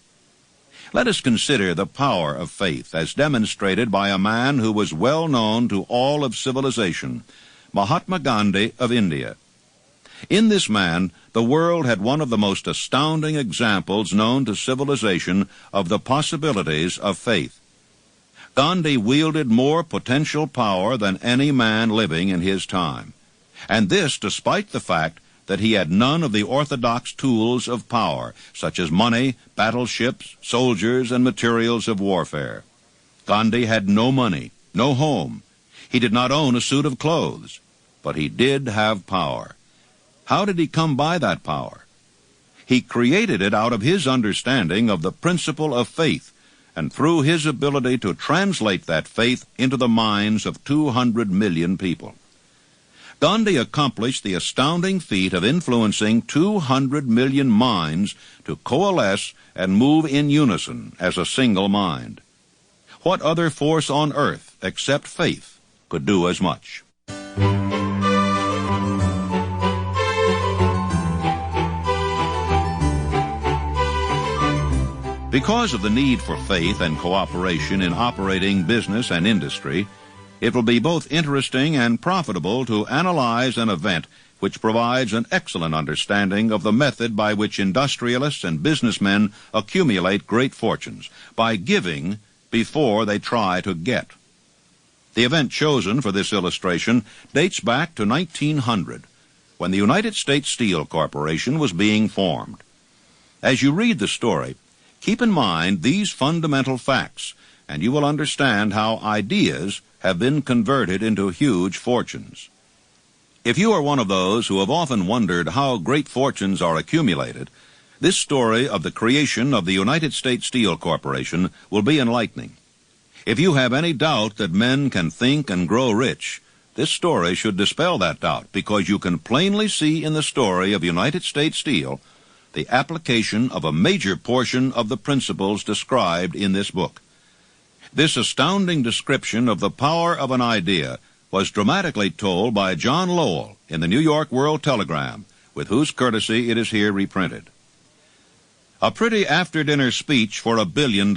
[SPEAKER 4] Let us consider the power of faith as demonstrated by a man who was well known to all of civilization, Mahatma Gandhi of India. In this man, the world had one of the most astounding examples known to civilization of the possibilities of faith. Gandhi wielded more potential power than any man living in his time, and this despite the fact that he had none of the orthodox tools of power, such as money, battleships, soldiers, and materials of warfare. Gandhi had no money, no home. He did not own a suit of clothes, but he did have power. How did he come by that power? He created it out of his understanding of the principle of faith, and through his ability to translate that faith into the minds of 200 million people. Gandhi accomplished the astounding feat of influencing 200 million minds to coalesce and move in unison as a single mind. What other force on earth, except faith, could do as much? Because of the need for faith and cooperation in operating business and industry, it will be both interesting and profitable to analyze an event which provides an excellent understanding of the method by which industrialists and businessmen accumulate great fortunes, by giving before they try to get. The event chosen for this illustration dates back to 1900, when the United States Steel Corporation was being formed. As you read the story, keep in mind these fundamental facts, and you will understand how ideas have been converted into huge fortunes. If you are one of those who have often wondered how great fortunes are accumulated, this story of the creation of the United States Steel Corporation will be enlightening. If you have any doubt that men can think and grow rich, this story should dispel that doubt, because you can plainly see in the story of United States Steel the application of a major portion of the principles described in this book. This astounding description of the power of an idea was dramatically told by John Lowell in the New York World Telegram, with whose courtesy it is here reprinted. A pretty after-dinner speech for $1 billion.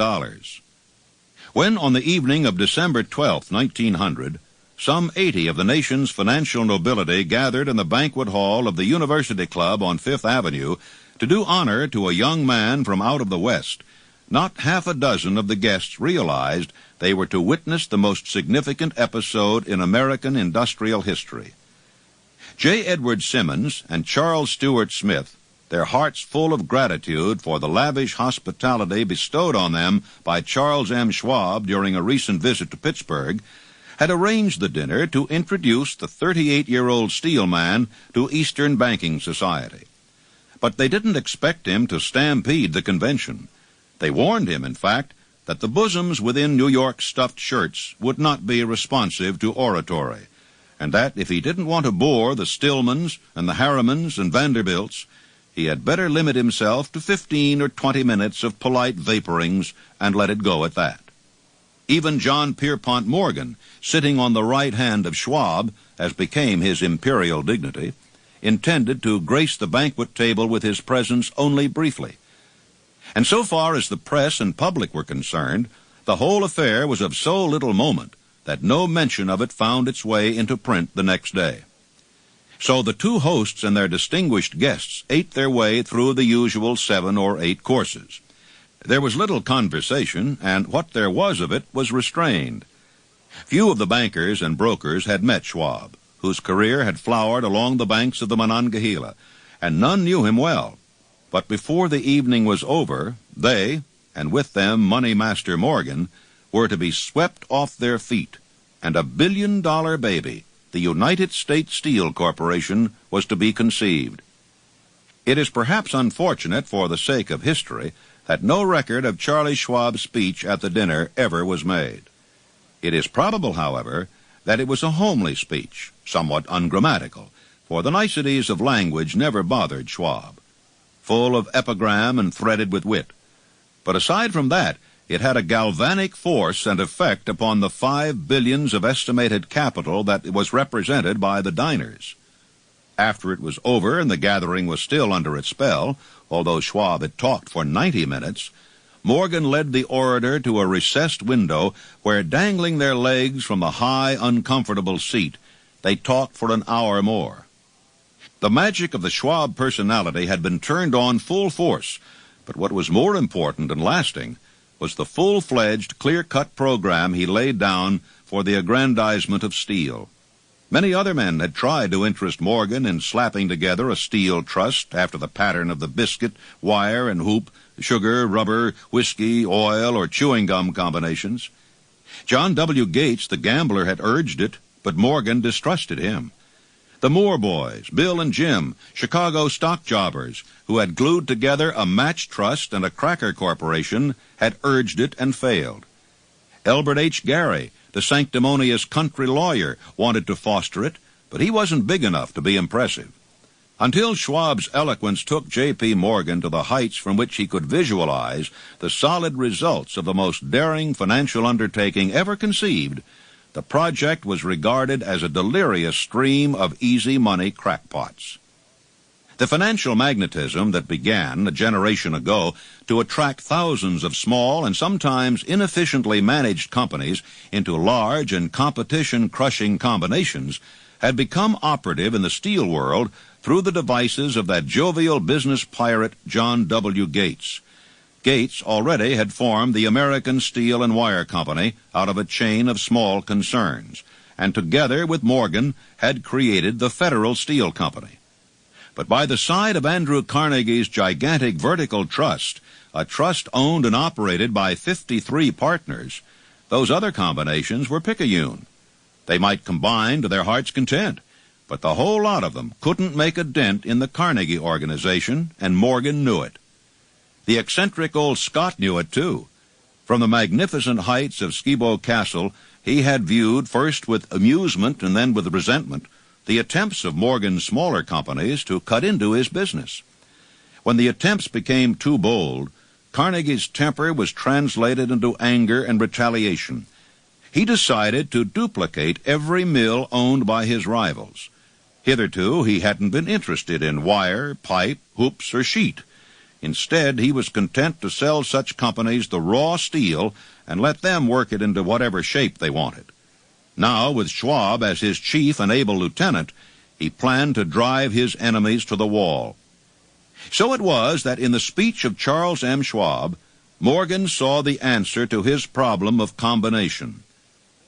[SPEAKER 4] When, on the evening of December 12, 1900, some 80 of the nation's financial nobility gathered in the banquet hall of the University Club on Fifth Avenue to do honor to a young man from out of the West, not half a dozen of the guests realized they were to witness the most significant episode in American industrial history. J. Edward Simmons and Charles Stewart Smith, their hearts full of gratitude for the lavish hospitality bestowed on them by Charles M. Schwab during a recent visit to Pittsburgh, had arranged the dinner to introduce the 38-year-old steel man to Eastern banking society. But they didn't expect him to stampede the convention. They warned him, in fact, that the bosoms within New York stuffed shirts would not be responsive to oratory, and that if he didn't want to bore the Stillmans and the Harrimans and Vanderbilts, he had better limit himself to 15 or 20 minutes of polite vaporings and let it go at that. Even John Pierpont Morgan, sitting on the right hand of Schwab, as became his imperial dignity, intended to grace the banquet table with his presence only briefly. And so far as the press and public were concerned, the whole affair was of so little moment that no mention of it found its way into print the next day. So the two hosts and their distinguished guests ate their way through the usual 7 or 8 courses. There was little conversation, and what there was of it was restrained. Few of the bankers and brokers had met Schwab, whose career had flowered along the banks of the Monongahela, and none knew him well. But before the evening was over, they, and with them Money Master Morgan, were to be swept off their feet, and $1 billion baby, the United States Steel Corporation, was to be conceived. It is perhaps unfortunate for the sake of history that no record of Charlie Schwab's speech at the dinner ever was made. It is probable, however, that it was a homely speech, somewhat ungrammatical, for the niceties of language never bothered Schwab, full of epigram and threaded with wit. But aside from that, it had a galvanic force and effect upon the 5 billions of estimated capital that was represented by the diners. After it was over and the gathering was still under its spell, although Schwab had talked for 90 minutes, Morgan led the orator to a recessed window where, dangling their legs from the high, uncomfortable seat, they talked for an hour more. The magic of the Schwab personality had been turned on full force, but what was more important and lasting was the full-fledged, clear-cut program he laid down for the aggrandizement of steel. Many other men had tried to interest Morgan in slapping together a steel trust after the pattern of the biscuit, wire, and hoop, sugar, rubber, whiskey, oil, or chewing gum combinations. John W. Gates, the gambler, had urged it, but Morgan distrusted him. The Moore boys, Bill and Jim, Chicago stock jobbers, who had glued together a match trust and a cracker corporation, had urged it and failed. Elbert H. Gary, the sanctimonious country lawyer, wanted to foster it, but he wasn't big enough to be impressive. Until Schwab's eloquence took J.P. Morgan to the heights from which he could visualize the solid results of the most daring financial undertaking ever conceived, the project was regarded as a delirious stream of easy money crackpots. The financial magnetism that began a generation ago to attract thousands of small and sometimes inefficiently managed companies into large and competition-crushing combinations had become operative in the steel world through the devices of that jovial business pirate John W. Gates. Gates already had formed the American Steel and Wire Company out of a chain of small concerns, and together with Morgan had created the Federal Steel Company. But by the side of Andrew Carnegie's gigantic vertical trust, a trust owned and operated by 53 partners, those other combinations were picayune. They might combine to their heart's content, but the whole lot of them couldn't make a dent in the Carnegie organization, and Morgan knew it. The eccentric old Scot knew it, too. From the magnificent heights of Skibo Castle, he had viewed, first with amusement and then with resentment, the attempts of Morgan's smaller companies to cut into his business. When the attempts became too bold, Carnegie's temper was translated into anger and retaliation. He decided to duplicate every mill owned by his rivals. Hitherto, he hadn't been interested in wire, pipe, hoops, or sheet. Instead, he was content to sell such companies the raw steel and let them work it into whatever shape they wanted. Now, with Schwab as his chief and able lieutenant, he planned to drive his enemies to the wall. So it was that in the speech of Charles M. Schwab, Morgan saw the answer to his problem of combination.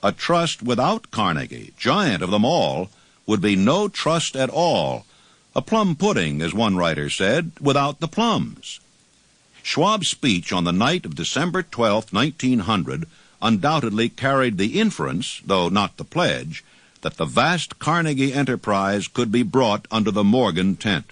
[SPEAKER 4] A trust without Carnegie, giant of them all, would be no trust at all. A plum pudding, as one writer said, without the plums. Schwab's speech on the night of December 12, 1900, undoubtedly carried the inference, though not the pledge, that the vast Carnegie enterprise could be brought under the Morgan tent.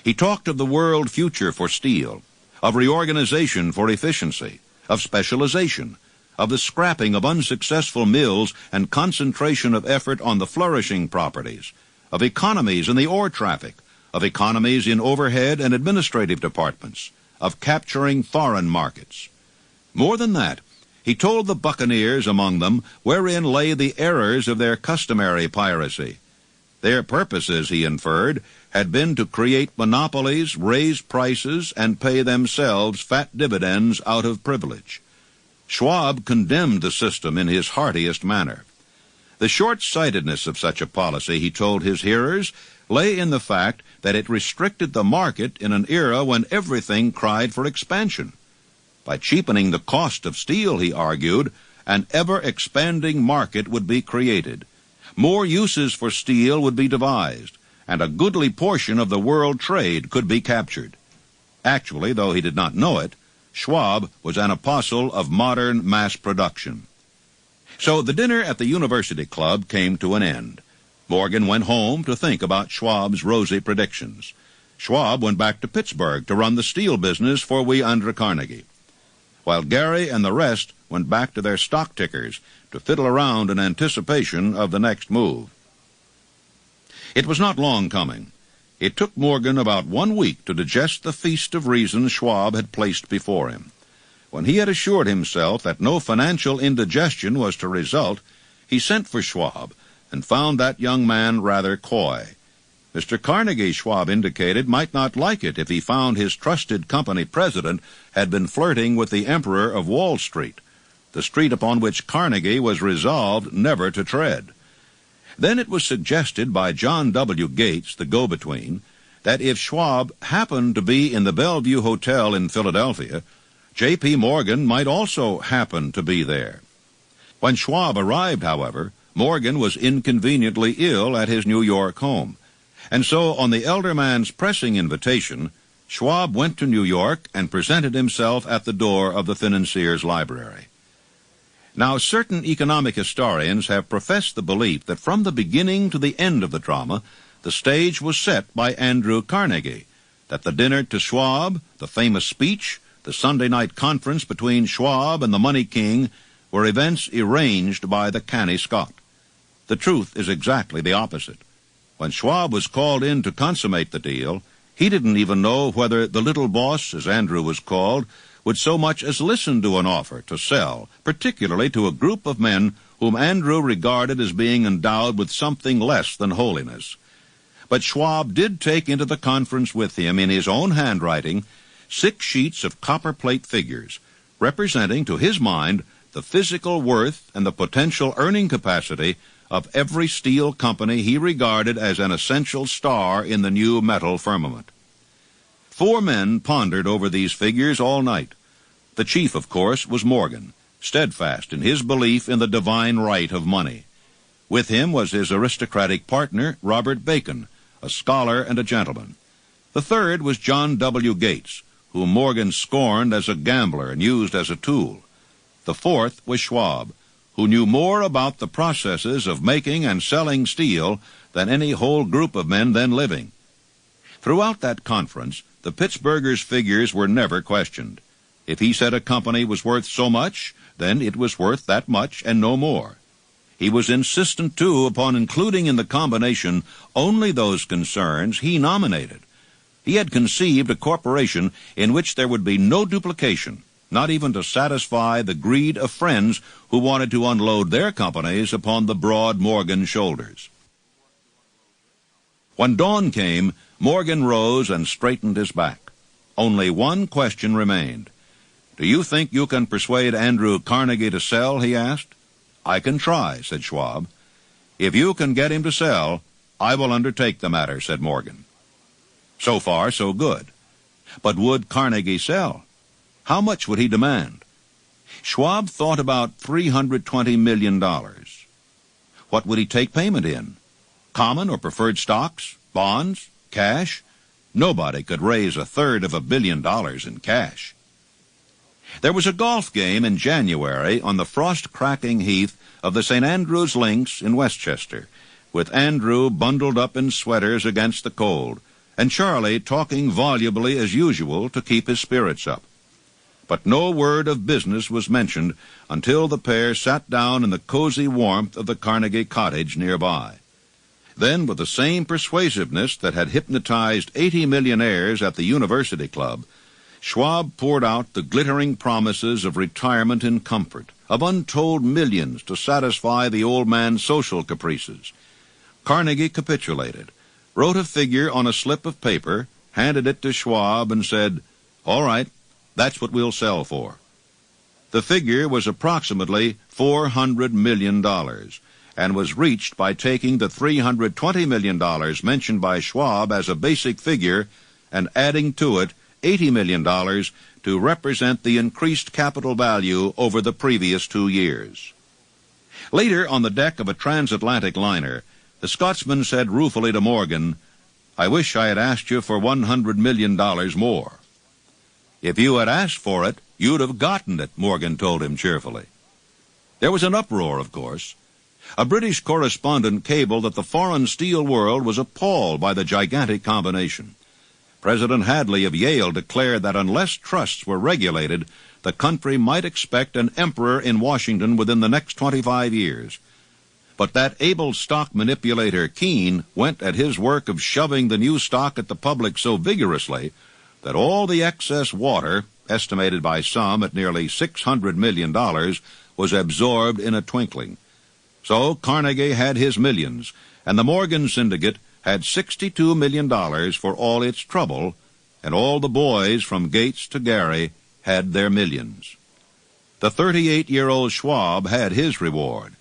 [SPEAKER 4] He talked of the world future for steel, of reorganization for efficiency, of specialization, of the scrapping of unsuccessful mills and concentration of effort on the flourishing properties, of economies in the ore traffic, of economies in overhead and administrative departments, of capturing foreign markets. More than that, he told the buccaneers among them wherein lay the errors of their customary piracy. Their purposes, he inferred, had been to create monopolies, raise prices, and pay themselves fat dividends out of privilege. Schwab condemned the system in his heartiest manner. The short-sightedness of such a policy, he told his hearers, lay in the fact that it restricted the market in an era when everything cried for expansion. By cheapening the cost of steel, he argued, an ever-expanding market would be created. More uses for steel would be devised, and a goodly portion of the world trade could be captured. Actually, though he did not know it, Schwab was an apostle of modern mass production. So the dinner at the University Club came to an end. Morgan went home to think about Schwab's rosy predictions. Schwab went back to Pittsburgh to run the steel business for we under Carnegie, while Gary and the rest went back to their stock tickers to fiddle around in anticipation of the next move. It was not long coming. It took Morgan about 1 week to digest the feast of reasons Schwab had placed before him. When he had assured himself that no financial indigestion was to result, he sent for Schwab and found that young man rather coy. Mr. Carnegie, Schwab indicated, might not like it if he found his trusted company president had been flirting with the Emperor of Wall Street, the street upon which Carnegie was resolved never to tread. Then it was suggested by John W. Gates, the go-between, that if Schwab happened to be in the Bellevue Hotel in Philadelphia, J.P. Morgan might also happen to be there. When Schwab arrived, however, Morgan was inconveniently ill at his New York home, and so on the elder man's pressing invitation, Schwab went to New York and presented himself at the door of the financier's library. Now, certain economic historians have professed the belief that from the beginning to the end of the drama, the stage was set by Andrew Carnegie, that the dinner to Schwab, the famous speech, the Sunday night conference between Schwab and the Money King were events arranged by the canny Scot. The truth is exactly the opposite. When Schwab was called in to consummate the deal, he didn't even know whether the little boss, as Andrew was called, would so much as listen to an offer to sell, particularly to a group of men whom Andrew regarded as being endowed with something less than holiness. But Schwab did take into the conference with him, in his own handwriting, 6 sheets of copperplate figures, representing, to his mind, the physical worth and the potential earning capacity of every steel company he regarded as an essential star in the new metal firmament. 4 men pondered over these figures all night. The chief, of course, was Morgan, steadfast in his belief in the divine right of money. With him was his aristocratic partner, Robert Bacon, a scholar and a gentleman. The third was John W. Gates, whom Morgan scorned as a gambler and used as a tool. The fourth was Schwab, who knew more about the processes of making and selling steel than any whole group of men then living. Throughout that conference, the Pittsburghers' figures were never questioned. If he said a company was worth so much, then it was worth that much and no more. He was insistent, too, upon including in the combination only those concerns he nominated. He had conceived a corporation in which there would be no duplication, not even to satisfy the greed of friends who wanted to unload their companies upon the broad Morgan shoulders. When dawn came, Morgan rose and straightened his back. Only one question remained. "Do you think you can persuade Andrew Carnegie to sell?" he asked. "I can try," said Schwab. "If you can get him to sell, I will undertake the matter," said Morgan. So far, so good. But would Carnegie sell? How much would he demand? Schwab thought about $320 million. What would he take payment in? Common or preferred stocks? Bonds? Cash? Nobody could raise $1/3 billion in cash. There was a golf game in January on the frost-cracking heath of the St. Andrew's Links in Westchester, with Andrew bundled up in sweaters against the cold, and Charlie talking volubly as usual to keep his spirits up. But no word of business was mentioned until the pair sat down in the cozy warmth of the Carnegie cottage nearby. Then, with the same persuasiveness that had hypnotized 80 millionaires at the University Club, Schwab poured out the glittering promises of retirement in comfort, of untold millions to satisfy the old man's social caprices. Carnegie capitulated, wrote a figure on a slip of paper, handed it to Schwab, and said, "All right, that's what we'll sell for." The figure was approximately $400 million, and was reached by taking the $320 million mentioned by Schwab as a basic figure and adding to it $80 million to represent the increased capital value over the previous 2 years. Later, on the deck of a transatlantic liner, the Scotsman said ruefully to Morgan, "I wish I had asked you for $100 million more." "If you had asked for it, you'd have gotten it," Morgan told him cheerfully. There was an uproar, of course. A British correspondent cabled that the foreign steel world was appalled by the gigantic combination. President Hadley of Yale declared that unless trusts were regulated, the country might expect an emperor in Washington within the next 25 years. But that able stock manipulator Keene went at his work of shoving the new stock at the public so vigorously that all the excess water, estimated by some at nearly $600 million, was absorbed in a twinkling. So Carnegie had his millions, and the Morgan Syndicate had $62 million for all its trouble, and all the boys from Gates to Gary had their millions. The 38-year-old Schwab had his reward.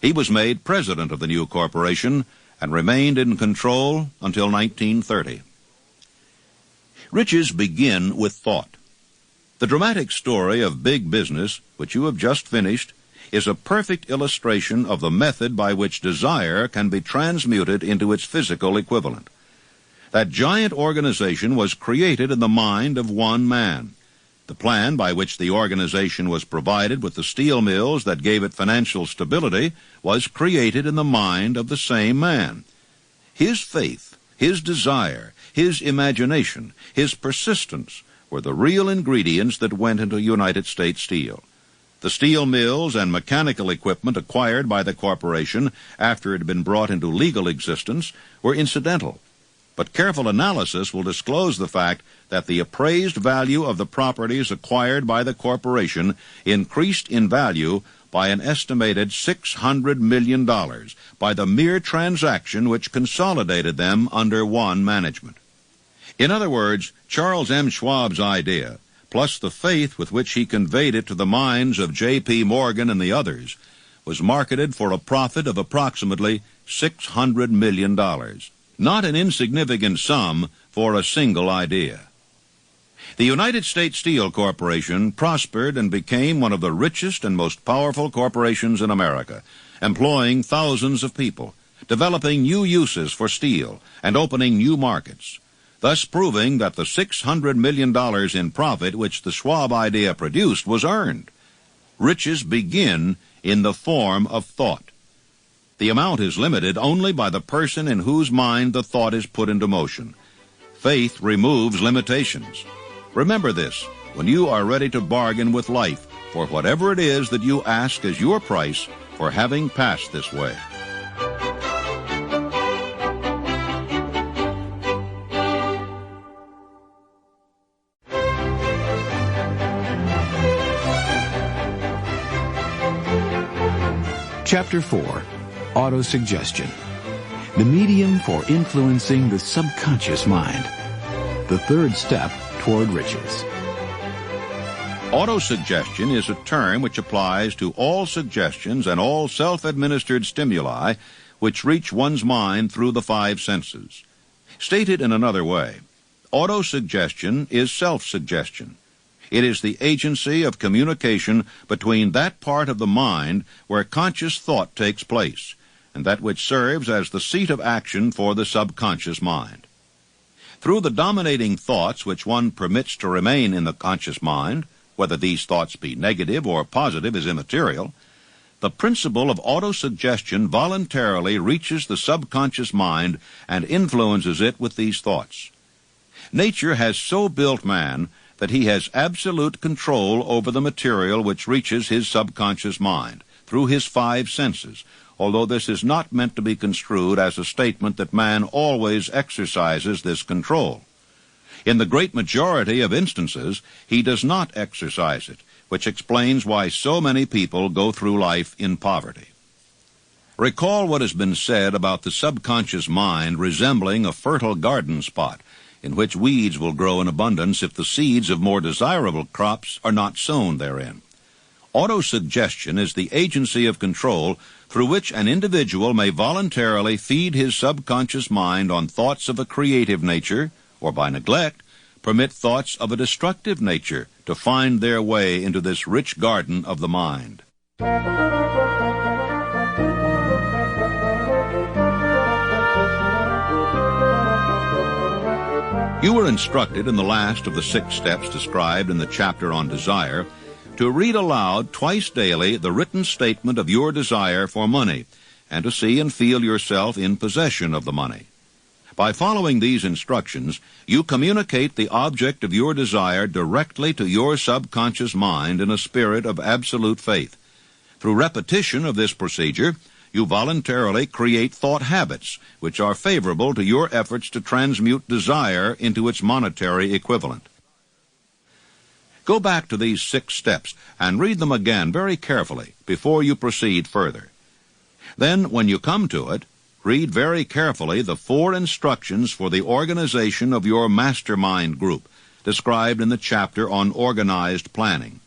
[SPEAKER 4] He was made president of the new corporation and remained in control until 1930. Riches begin with thought. The dramatic story of big business, which you have just finished, is a perfect illustration of the method by which desire can be transmuted into its physical equivalent. That giant organization was created in the mind of one man. The plan by which the organization was provided with the steel mills that gave it financial stability was created in the mind of the same man. His faith, his desire, his imagination, his persistence were the real ingredients that went into United States Steel. The steel mills and mechanical equipment acquired by the corporation after it had been brought into legal existence were incidental. But careful analysis will disclose the fact that the appraised value of the properties acquired by the corporation increased in value by an estimated $600 million by the mere transaction which consolidated them under one management. In other words, Charles M. Schwab's idea, plus the faith with which he conveyed it to the minds of J.P. Morgan and the others, was marketed for a profit of approximately $600 million. Not an insignificant sum for a single idea. The United States Steel Corporation prospered and became one of the richest and most powerful corporations in America, employing thousands of people, developing new uses for steel, and opening new markets, thus proving that the $600 million in profit which the Schwab idea produced was earned. Riches begin in the form of thought. The amount is limited only by the person in whose mind the thought is put into motion. Faith removes limitations. Remember this when you are ready to bargain with life for whatever it is that you ask as your price for having passed this way.
[SPEAKER 2] Chapter 4, Autosuggestion, the medium for influencing the subconscious mind. The third step toward riches.
[SPEAKER 4] Autosuggestion is a term which applies to all suggestions and all self-administered stimuli which reach one's mind through the five senses. Stated in another way, autosuggestion is self-suggestion. It is the agency of communication between that part of the mind where conscious thought takes place, and that which serves as the seat of action for the subconscious mind. Through the dominating thoughts which one permits to remain in the conscious mind, whether these thoughts be negative or positive is immaterial, the principle of autosuggestion voluntarily reaches the subconscious mind and influences it with these thoughts. Nature has so built man that he has absolute control over the material which reaches his subconscious mind through his five senses, although this is not meant to be construed as a statement that man always exercises this control. In the great majority of instances, he does not exercise it, which explains why so many people go through life in poverty. Recall what has been said about the subconscious mind resembling a fertile garden spot, in which weeds will grow in abundance if the seeds of more desirable crops are not sown therein. Autosuggestion is the agency of control through which an individual may voluntarily feed his subconscious mind on thoughts of a creative nature, or by neglect, permit thoughts of a destructive nature to find their way into this rich garden of the mind. You were instructed in the last of the 6 steps described in the chapter on desire to read aloud twice daily the written statement of your desire for money, and to see and feel yourself in possession of the money. By following these instructions, you communicate the object of your desire directly to your subconscious mind in a spirit of absolute faith. Through repetition of this procedure, you voluntarily create thought habits which are favorable to your efforts to transmute desire into its monetary equivalent. Go back to these 6 steps and read them again very carefully before you proceed further. Then, when you come to it, read very carefully the 4 instructions for the organization of your mastermind group, described in the chapter on organized planning.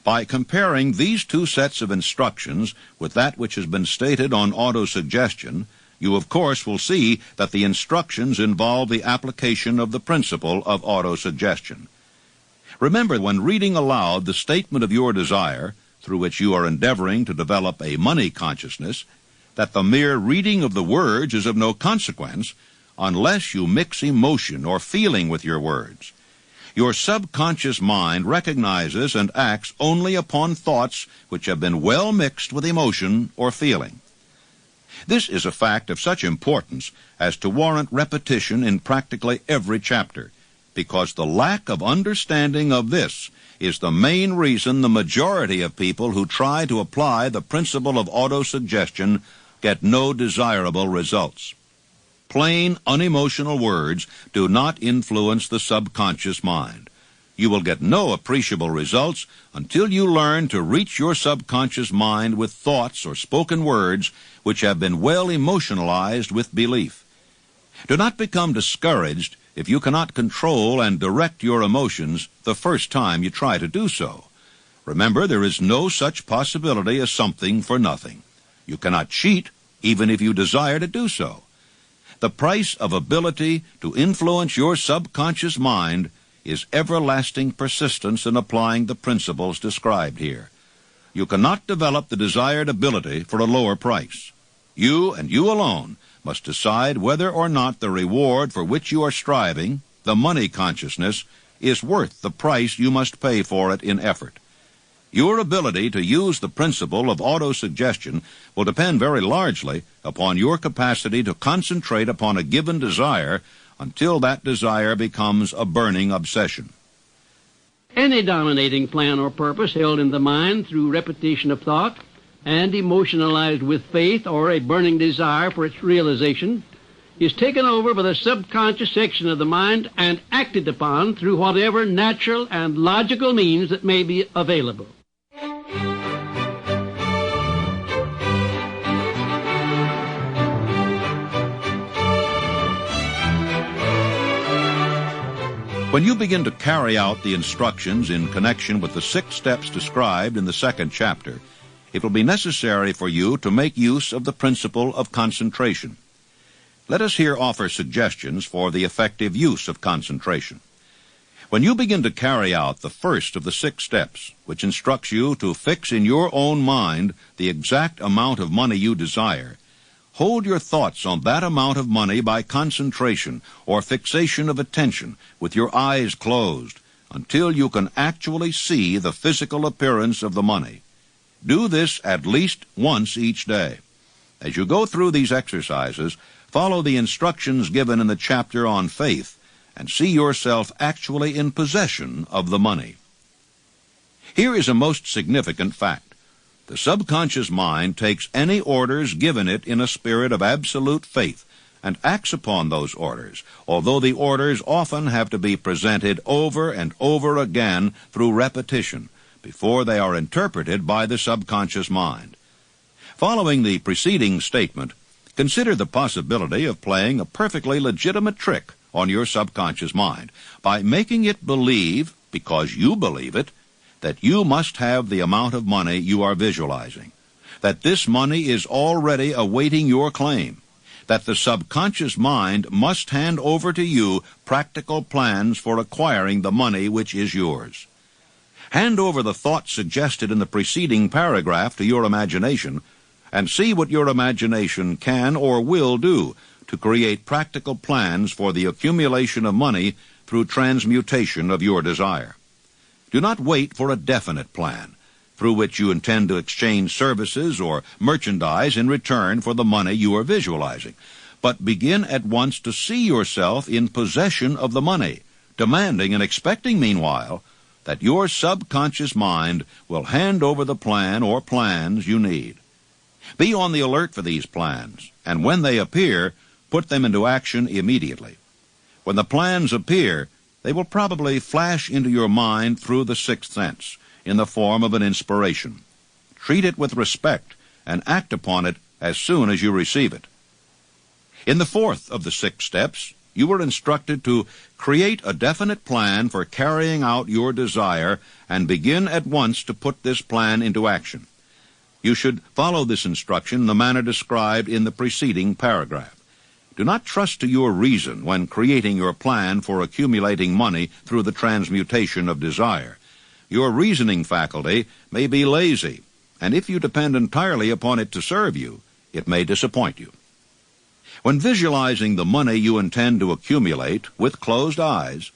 [SPEAKER 4] By comparing these 2 sets of instructions with that which has been stated on autosuggestion, you of course will see that the instructions involve the application of the principle of autosuggestion. Remember, when reading aloud the statement of your desire, through which you are endeavoring to develop a money consciousness, that the mere reading of the words is of no consequence unless you mix emotion or feeling with your words. Your subconscious mind recognizes and acts only upon thoughts which have been well mixed with emotion or feeling. This is a fact of such importance as to warrant repetition in practically every chapter, because the lack of understanding of this is the main reason the majority of people who try to apply the principle of autosuggestion get no desirable results. Plain, unemotional words do not influence the subconscious mind. You will get no appreciable results until you learn to reach your subconscious mind with thoughts or spoken words which have been well emotionalized with belief. Do not become discouraged if you cannot control and direct your emotions the first time you try to do so. Remember, there is no such possibility as something for nothing. You cannot cheat, even if you desire to do so. The price of ability to influence your subconscious mind is everlasting persistence in applying the principles described here. You cannot develop the desired ability for a lower price. You, and you alone, must decide whether or not the reward for which you are striving, the money consciousness, is worth the price you must pay for it in effort. Your ability to use the principle of autosuggestion will depend very largely upon your capacity to concentrate upon a given desire until that desire becomes a burning obsession.
[SPEAKER 3] Any dominating plan or purpose held in the mind through repetition of thought and emotionalized with faith or a burning desire for its realization is taken over by the subconscious section of the mind and acted upon through whatever natural and logical means that may be available.
[SPEAKER 4] When you begin to carry out the instructions in connection with the 6 steps described in the 2nd chapter, it will be necessary for you to make use of the principle of concentration. Let us here offer suggestions for the effective use of concentration. When you begin to carry out the first of the 6 steps, which instructs you to fix in your own mind the exact amount of money you desire, hold your thoughts on that amount of money by concentration or fixation of attention with your eyes closed until you can actually see the physical appearance of the money. Do this at least once each day. As you go through these exercises, follow the instructions given in the chapter on faith and see yourself actually in possession of the money. Here is a most significant fact. The subconscious mind takes any orders given it in a spirit of absolute faith and acts upon those orders, although the orders often have to be presented over and over again through repetition before they are interpreted by the subconscious mind. Following the preceding statement, consider the possibility of playing a perfectly legitimate trick on your subconscious mind by making it believe, because you believe it, that you must have the amount of money you are visualizing, that this money is already awaiting your claim, that the subconscious mind must hand over to you practical plans for acquiring the money which is yours. Hand over the thought suggested in the preceding paragraph to your imagination, and see what your imagination can or will do to create practical plans for the accumulation of money through transmutation of your desire. Do not wait for a definite plan, through which you intend to exchange services or merchandise in return for the money you are visualizing, but begin at once to see yourself in possession of the money, demanding and expecting, meanwhile, that your subconscious mind will hand over the plan or plans you need. Be on the alert for these plans, and when they appear, put them into action immediately. When the plans appear, they will probably flash into your mind through the 6th sense, in the form of an inspiration. Treat it with respect, and act upon it as soon as you receive it. In the 4th of the 6 steps, you were instructed to create a definite plan for carrying out your desire and begin at once to put this plan into action. You should follow this instruction in the manner described in the preceding paragraph. Do not trust to your reason when creating your plan for accumulating money through the transmutation of desire. Your reasoning faculty may be lazy, and if you depend entirely upon it to serve you, it may disappoint you. When visualizing the money you intend to accumulate with closed eyes,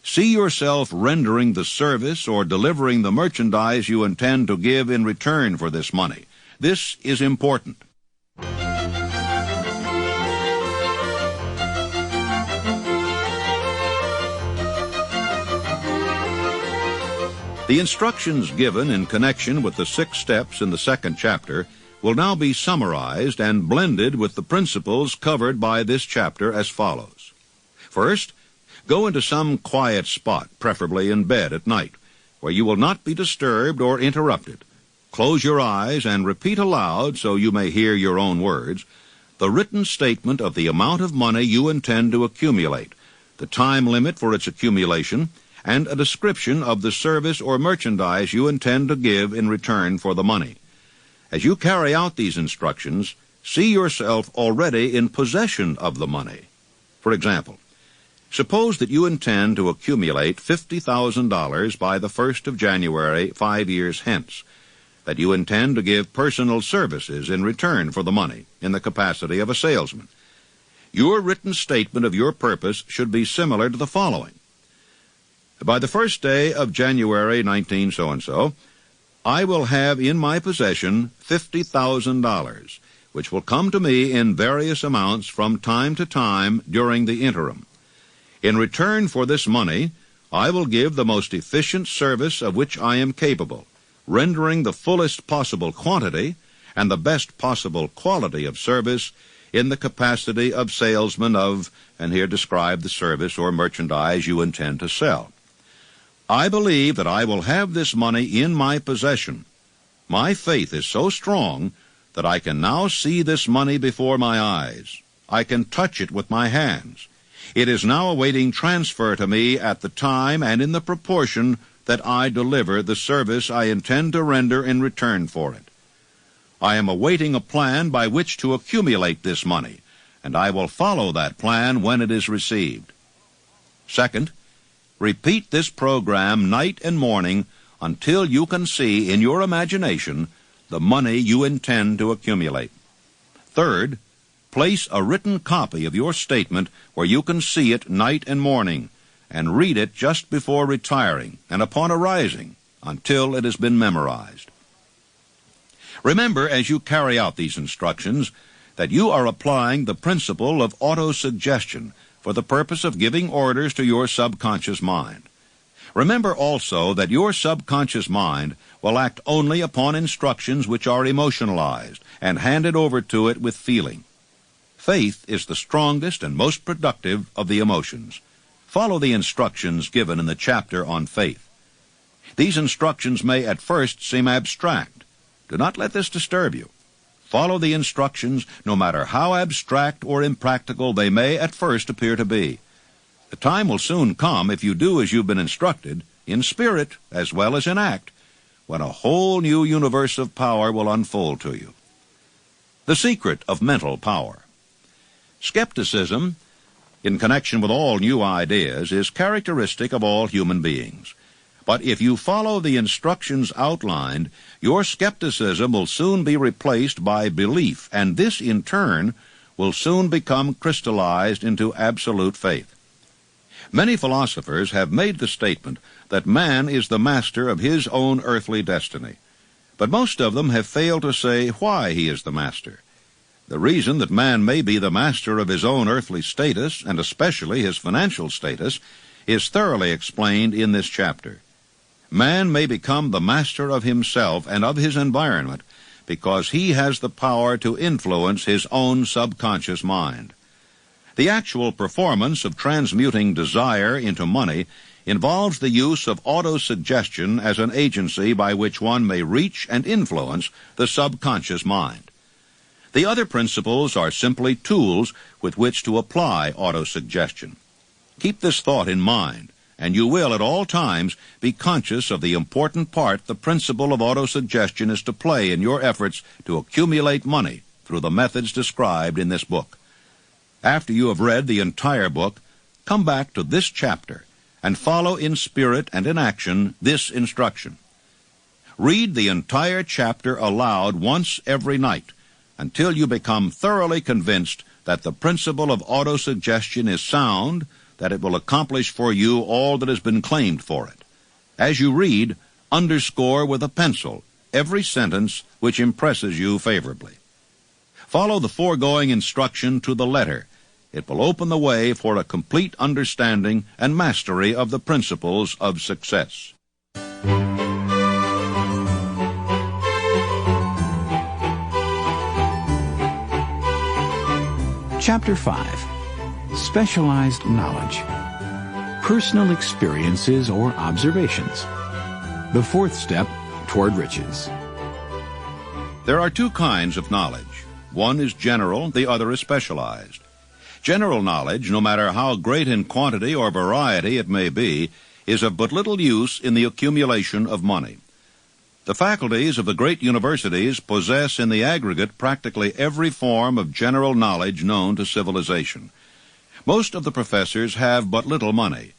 [SPEAKER 4] see yourself rendering the service or delivering the merchandise you intend to give in return for this money. This is important. The instructions given in connection with the 6 steps in the 2nd chapter will now be summarized and blended with the principles covered by this chapter as follows. First, go into some quiet spot, preferably in bed at night, where you will not be disturbed or interrupted. Close your eyes and repeat aloud, so you may hear your own words, the written statement of the amount of money you intend to accumulate, the time limit for its accumulation, and a description of the service or merchandise you intend to give in return for the money. As you carry out these instructions, see yourself already in possession of the money. For example, suppose that you intend to accumulate $50,000 by the 1st of January 5 years hence, that you intend to give personal services in return for the money in the capacity of a salesman. Your written statement of your purpose should be similar to the following. By the first day of January 19 so-and-so, I will have in my possession $50,000, which will come to me in various amounts from time to time during the interim. In return for this money, I will give the most efficient service of which I am capable, rendering the fullest possible quantity and the best possible quality of service in the capacity of salesman of, and here describe the service or merchandise you intend to sell. I believe that I will have this money in my possession. My faith is so strong that I can now see this money before my eyes. I can touch it with my hands. It is now awaiting transfer to me at the time and in the proportion that I deliver the service I intend to render in return for it. I am awaiting a plan by which to accumulate this money, and I will follow that plan when it is received. Second, repeat this program night and morning until you can see in your imagination the money you intend to accumulate. Third, place a written copy of your statement where you can see it night and morning, and read it just before retiring and upon arising until it has been memorized. Remember, as you carry out these instructions, that you are applying the principle of autosuggestion for the purpose of giving orders to your subconscious mind. Remember also that your subconscious mind will act only upon instructions which are emotionalized and handed over to it with feeling. Faith is the strongest and most productive of the emotions. Follow the instructions given in the chapter on faith. These instructions may at first seem abstract. Do not let this disturb you. Follow the instructions, no matter how abstract or impractical they may at first appear to be. The time will soon come, if you do as you've been instructed, in spirit as well as in act, when a whole new universe of power will unfold to you. The secret of mental power. Skepticism, in connection with all new ideas, is characteristic of all human beings. But if you follow the instructions outlined, your skepticism will soon be replaced by belief, and this, in turn, will soon become crystallized into absolute faith. Many philosophers have made the statement that man is the master of his own earthly destiny, but most of them have failed to say why he is the master. The reason that man may be the master of his own earthly status, and especially his financial status, is thoroughly explained in this chapter. Man may become the master of himself and of his environment because he has the power to influence his own subconscious mind. The actual performance of transmuting desire into money involves the use of autosuggestion as an agency by which one may reach and influence the subconscious mind. The other principles are simply tools with which to apply autosuggestion. Keep this thought in mind, and you will at all times be conscious of the important part the principle of autosuggestion is to play in your efforts to accumulate money through the methods described in this book. After you have read the entire book, come back to this chapter and follow in spirit and in action this instruction. Read the entire chapter aloud once every night until you become thoroughly convinced that the principle of autosuggestion is sound, that it will accomplish for you all that has been claimed for it. As you read, underscore with a pencil every sentence which impresses you favorably. Follow the foregoing instruction to the letter. It will open the way for a complete understanding and mastery of the principles of success.
[SPEAKER 2] Chapter 5. Specialized knowledge. Personal experiences or observations. The fourth step toward riches.
[SPEAKER 4] There are two kinds of knowledge. One is general, the other is specialized. General knowledge, no matter how great in quantity or variety it may be, is of but little use in the accumulation of money. The faculties of the great universities possess in the aggregate practically every form of general knowledge known to civilization. Most of the professors have but little money.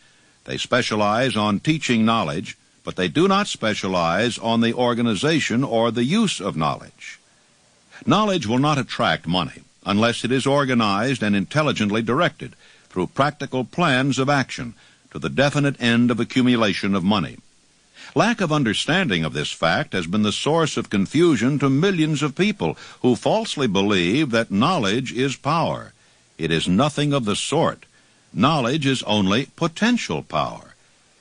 [SPEAKER 4] They specialize on teaching knowledge, but they do not specialize on the organization or the use of knowledge. Knowledge will not attract money unless it is organized and intelligently directed through practical plans of action to the definite end of accumulation of money. Lack of understanding of this fact has been the source of confusion to millions of people who falsely believe that knowledge is power. It is nothing of the sort. Knowledge is only potential power.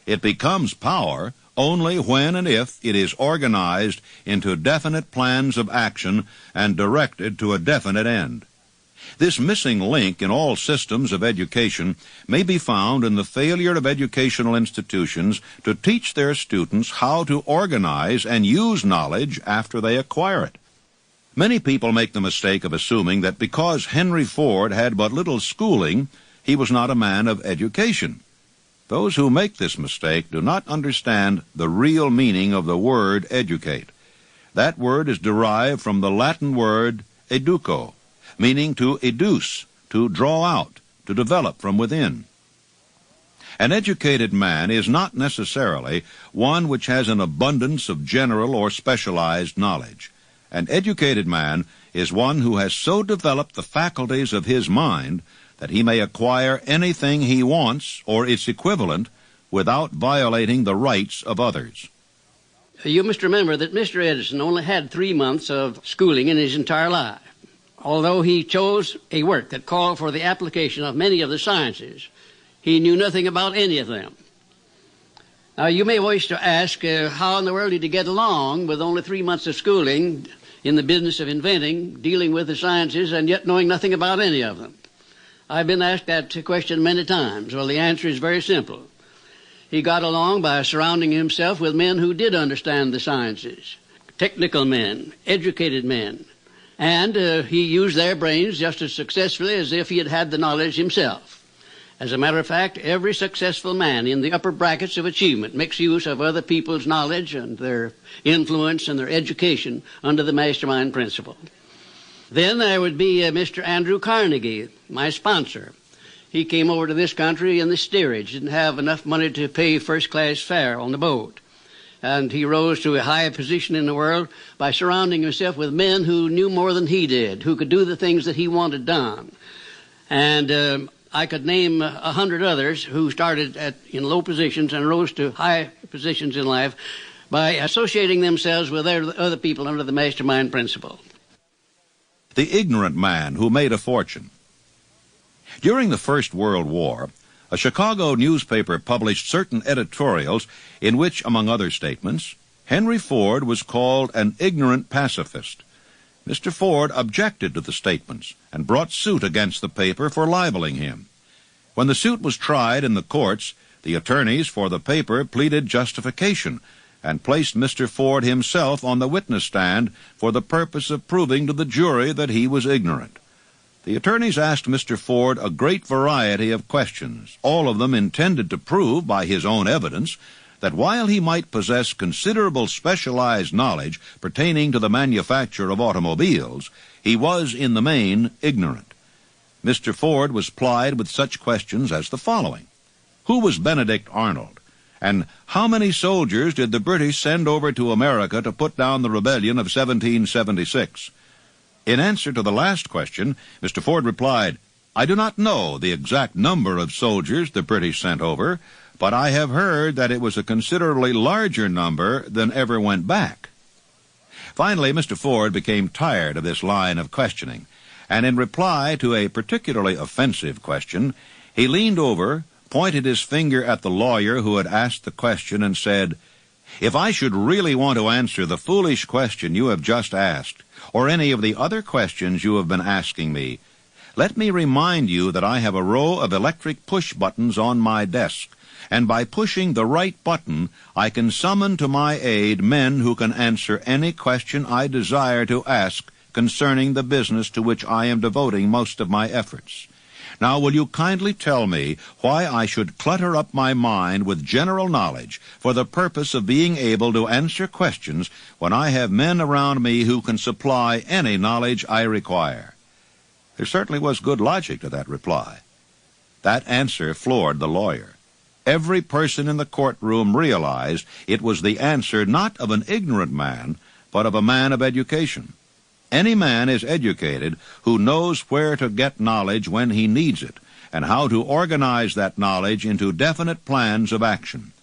[SPEAKER 4] It becomes power only when and if it is organized into definite plans of action and directed to a definite end. This missing link in all systems of education may be found in the failure of educational institutions to teach their students how to organize and use knowledge after they acquire it. Many people make the mistake of assuming that because Henry Ford had but little schooling, he was not a man of education. Those who make this mistake do not understand the real meaning of the word educate. That word is derived from the Latin word educo, meaning to educe, to draw out, to develop from within. An educated man is not necessarily one which has an abundance of general or specialized knowledge. An educated man is one who has so developed the faculties of his mind that he may acquire anything he wants or its equivalent without violating the rights of others.
[SPEAKER 3] You must remember that Mr. Edison only had 3 months of schooling in his entire life. Although he chose a work that called for the application of many of the sciences, he knew nothing about any of them. Now, you may wish to ask, how in the world did he get along with only 3 months of schooling in the business of inventing, dealing with the sciences, and yet knowing nothing about any of them? I've been asked that question many times. Well, the answer is very simple. He got along by surrounding himself with men who did understand the sciences, technical men, educated men, and he used their brains just as successfully as if he had had the knowledge himself. As a matter of fact, every successful man in the upper brackets of achievement makes use of other people's knowledge and their influence and their education under the mastermind principle. Then there would be Mr. Andrew Carnegie, my sponsor. He came over to this country in the steerage, didn't have enough money to pay first-class fare on the boat. And he rose to a high position in the world by surrounding himself with men who knew more than he did, who could do the things that he wanted done. And I could name 100 others who started in low positions and rose to high positions in life by associating themselves with other people under the mastermind principle.
[SPEAKER 4] The ignorant man who made a fortune. During the First World War, a Chicago newspaper published certain editorials in which, among other statements, Henry Ford was called an ignorant pacifist. Mr. Ford objected to the statements and brought suit against the paper for libeling him. When the suit was tried in the courts, the attorneys for the paper pleaded justification and placed Mr. Ford himself on the witness stand for the purpose of proving to the jury that he was ignorant. The attorneys asked Mr. Ford a great variety of questions, all of them intended to prove by his own evidence that while he might possess considerable specialized knowledge pertaining to the manufacture of automobiles, he was in the main ignorant. Mr. Ford was plied with such questions as the following. Who was Benedict Arnold? And how many soldiers did the British send over to America to put down the rebellion of 1776? In answer to the last question, Mr. Ford replied, I do not know the exact number of soldiers the British sent over, but I have heard that it was a considerably larger number than ever went back. Finally, Mr. Ford became tired of this line of questioning, and in reply to a particularly offensive question, he leaned over, pointed his finger at the lawyer who had asked the question, and said, If I should really want to answer the foolish question you have just asked, or any of the other questions you have been asking me, let me remind you that I have a row of electric push buttons on my desk, and by pushing the right button, I can summon to my aid men who can answer any question I desire to ask concerning the business to which I am devoting most of my efforts. Now, will you kindly tell me why I should clutter up my mind with general knowledge for the purpose of being able to answer questions when I have men around me who can supply any knowledge I require? There certainly was good logic to that reply. That answer floored the lawyer. Every person in the courtroom realized it was the answer not of an ignorant man, but of a man of education. Any man is educated who knows where to get knowledge when he needs it, and how to organize that knowledge into definite plans of action.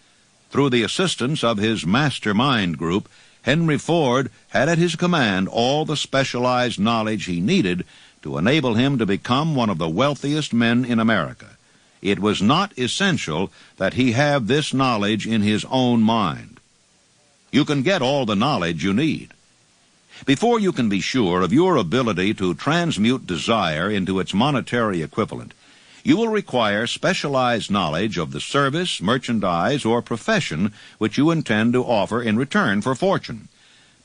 [SPEAKER 4] Through the assistance of his mastermind group, Henry Ford had at his command all the specialized knowledge he needed to enable him to become one of the wealthiest men in America. It was not essential that he have this knowledge in his own mind. You can get all the knowledge you need. Before you can be sure of your ability to transmute desire into its monetary equivalent, you will require specialized knowledge of the service, merchandise, or profession which you intend to offer in return for fortune.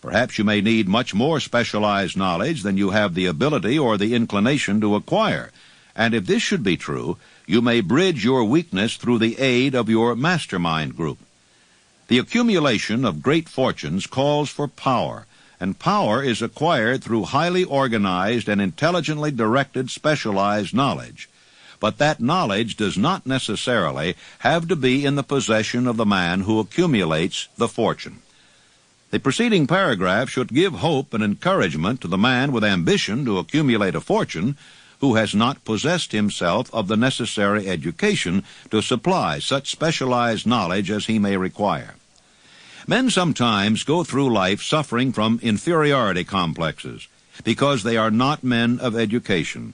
[SPEAKER 4] Perhaps you may need much more specialized knowledge than you have the ability or the inclination to acquire, and if this should be true, you may bridge your weakness through the aid of your mastermind group. The accumulation of great fortunes calls for power, and power is acquired through highly organized and intelligently directed specialized knowledge. But that knowledge does not necessarily have to be in the possession of the man who accumulates the fortune. The preceding paragraph should give hope and encouragement to the man with ambition to accumulate a fortune who has not possessed himself of the necessary education to supply such specialized knowledge as he may require. Men sometimes go through life suffering from inferiority complexes because they are not men of education.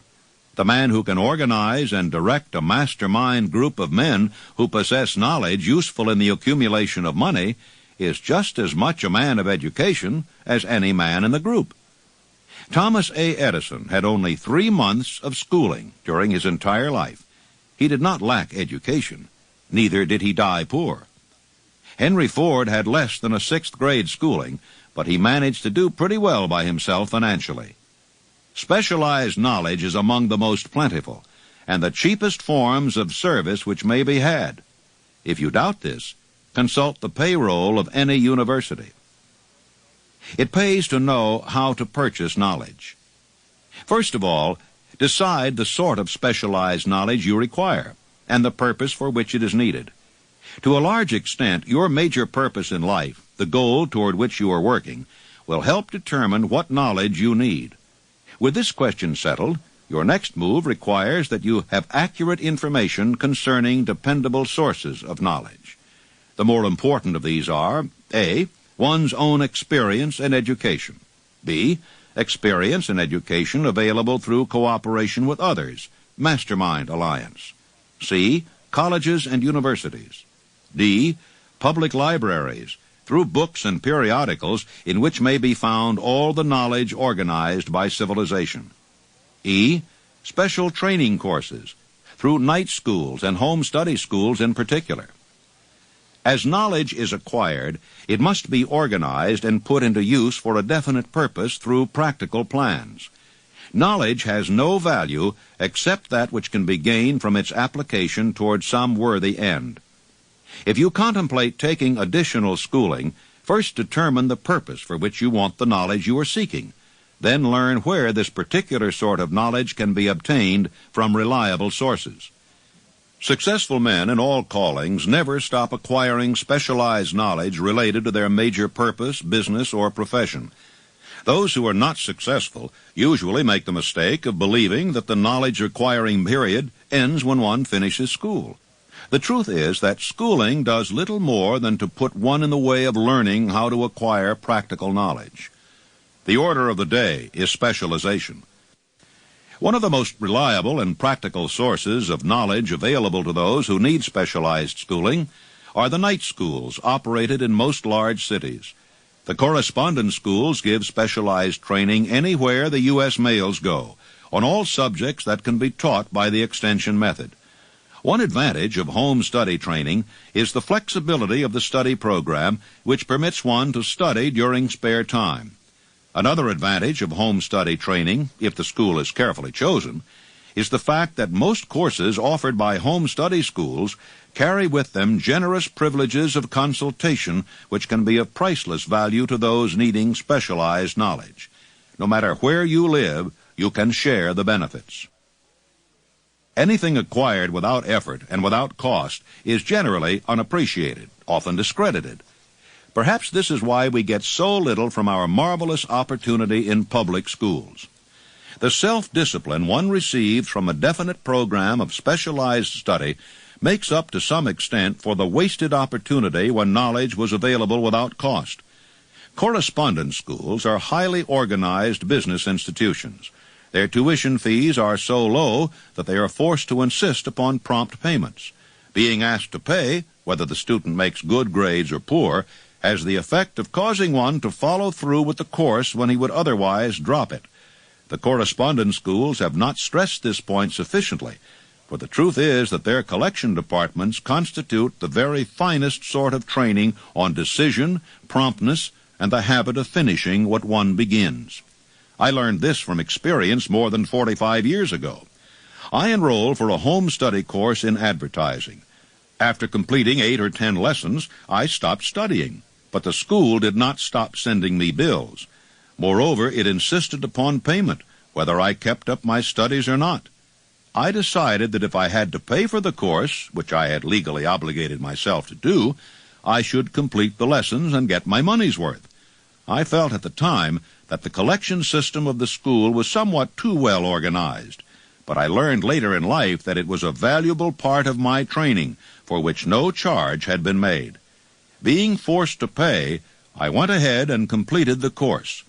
[SPEAKER 4] The man who can organize and direct a mastermind group of men who possess knowledge useful in the accumulation of money is just as much a man of education as any man in the group. Thomas A. Edison had only 3 months of schooling during his entire life. He did not lack education. Neither did he die poor. Henry Ford had less than a 6th grade schooling, but he managed to do pretty well by himself financially. Specialized knowledge is among the most plentiful and the cheapest forms of service which may be had. If you doubt this, consult the payroll of any university. It pays to know how to purchase knowledge. First of all, decide the sort of specialized knowledge you require and the purpose for which it is needed. To a large extent, your major purpose in life, the goal toward which you are working, will help determine what knowledge you need. With this question settled, your next move requires that you have accurate information concerning dependable sources of knowledge. The more important of these are, A, one's own experience and education, B, experience and education available through cooperation with others, mastermind alliance, C, colleges and universities, D, public libraries, through books and periodicals in which may be found all the knowledge organized by civilization. E, special training courses, through night schools and home study schools in particular. As knowledge is acquired, it must be organized and put into use for a definite purpose through practical plans. Knowledge has no value except that which can be gained from its application toward some worthy end. If you contemplate taking additional schooling, first determine the purpose for which you want the knowledge you are seeking. Then learn where this particular sort of knowledge can be obtained from reliable sources. Successful men in all callings never stop acquiring specialized knowledge related to their major purpose, business, or profession. Those who are not successful usually make the mistake of believing that the knowledge-acquiring period ends when one finishes school. The truth is that schooling does little more than to put one in the way of learning how to acquire practical knowledge. The order of the day is specialization. One of the most reliable and practical sources of knowledge available to those who need specialized schooling are the night schools operated in most large cities. The correspondence schools give specialized training anywhere the U.S. mails go, on all subjects that can be taught by the extension method. One advantage of home study training is the flexibility of the study program, which permits one to study during spare time. Another advantage of home study training, if the school is carefully chosen, is the fact that most courses offered by home study schools carry with them generous privileges of consultation which can be of priceless value to those needing specialized knowledge. No matter where you live, you can share the benefits. Anything acquired without effort and without cost is generally unappreciated, often discredited. Perhaps this is why we get so little from our marvelous opportunity in public schools. The self-discipline one receives from a definite program of specialized study makes up to some extent for the wasted opportunity when knowledge was available without cost. Correspondence schools are highly organized business institutions. Their tuition fees are so low that they are forced to insist upon prompt payments. Being asked to pay, whether the student makes good grades or poor, has the effect of causing one to follow through with the course when he would otherwise drop it. The correspondence schools have not stressed this point sufficiently, for the truth is that their collection departments constitute the very finest sort of training on decision, promptness, and the habit of finishing what one begins. I learned this from experience more than 45 years ago. I enrolled for a home study course in advertising. After completing 8 or 10 lessons, I stopped studying, but the school did not stop sending me bills. Moreover, it insisted upon payment, whether I kept up my studies or not. I decided that if I had to pay for the course, which I had legally obligated myself to do, I should complete the lessons and get my money's worth. I felt at the time that the collection system of the school was somewhat too well organized, but I learned later in life that it was a valuable part of my training for which no charge had been made. Being forced to pay, I went ahead and completed the course.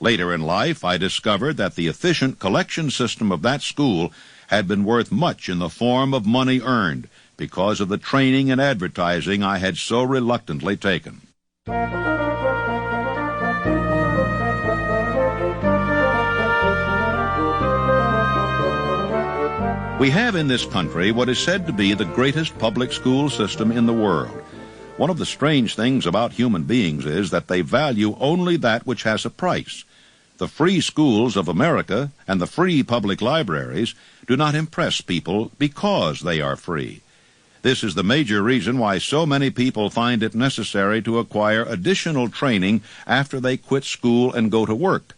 [SPEAKER 4] Later in life, I discovered that the efficient collection system of that school had been worth much in the form of money earned because of the training and advertising I had so reluctantly taken. We have in this country what is said to be the greatest public school system in the world. One of the strange things about human beings is that they value only that which has a price. The free schools of America and the free public libraries do not impress people because they are free. This is the major reason why so many people find it necessary to acquire additional training after they quit school and go to work.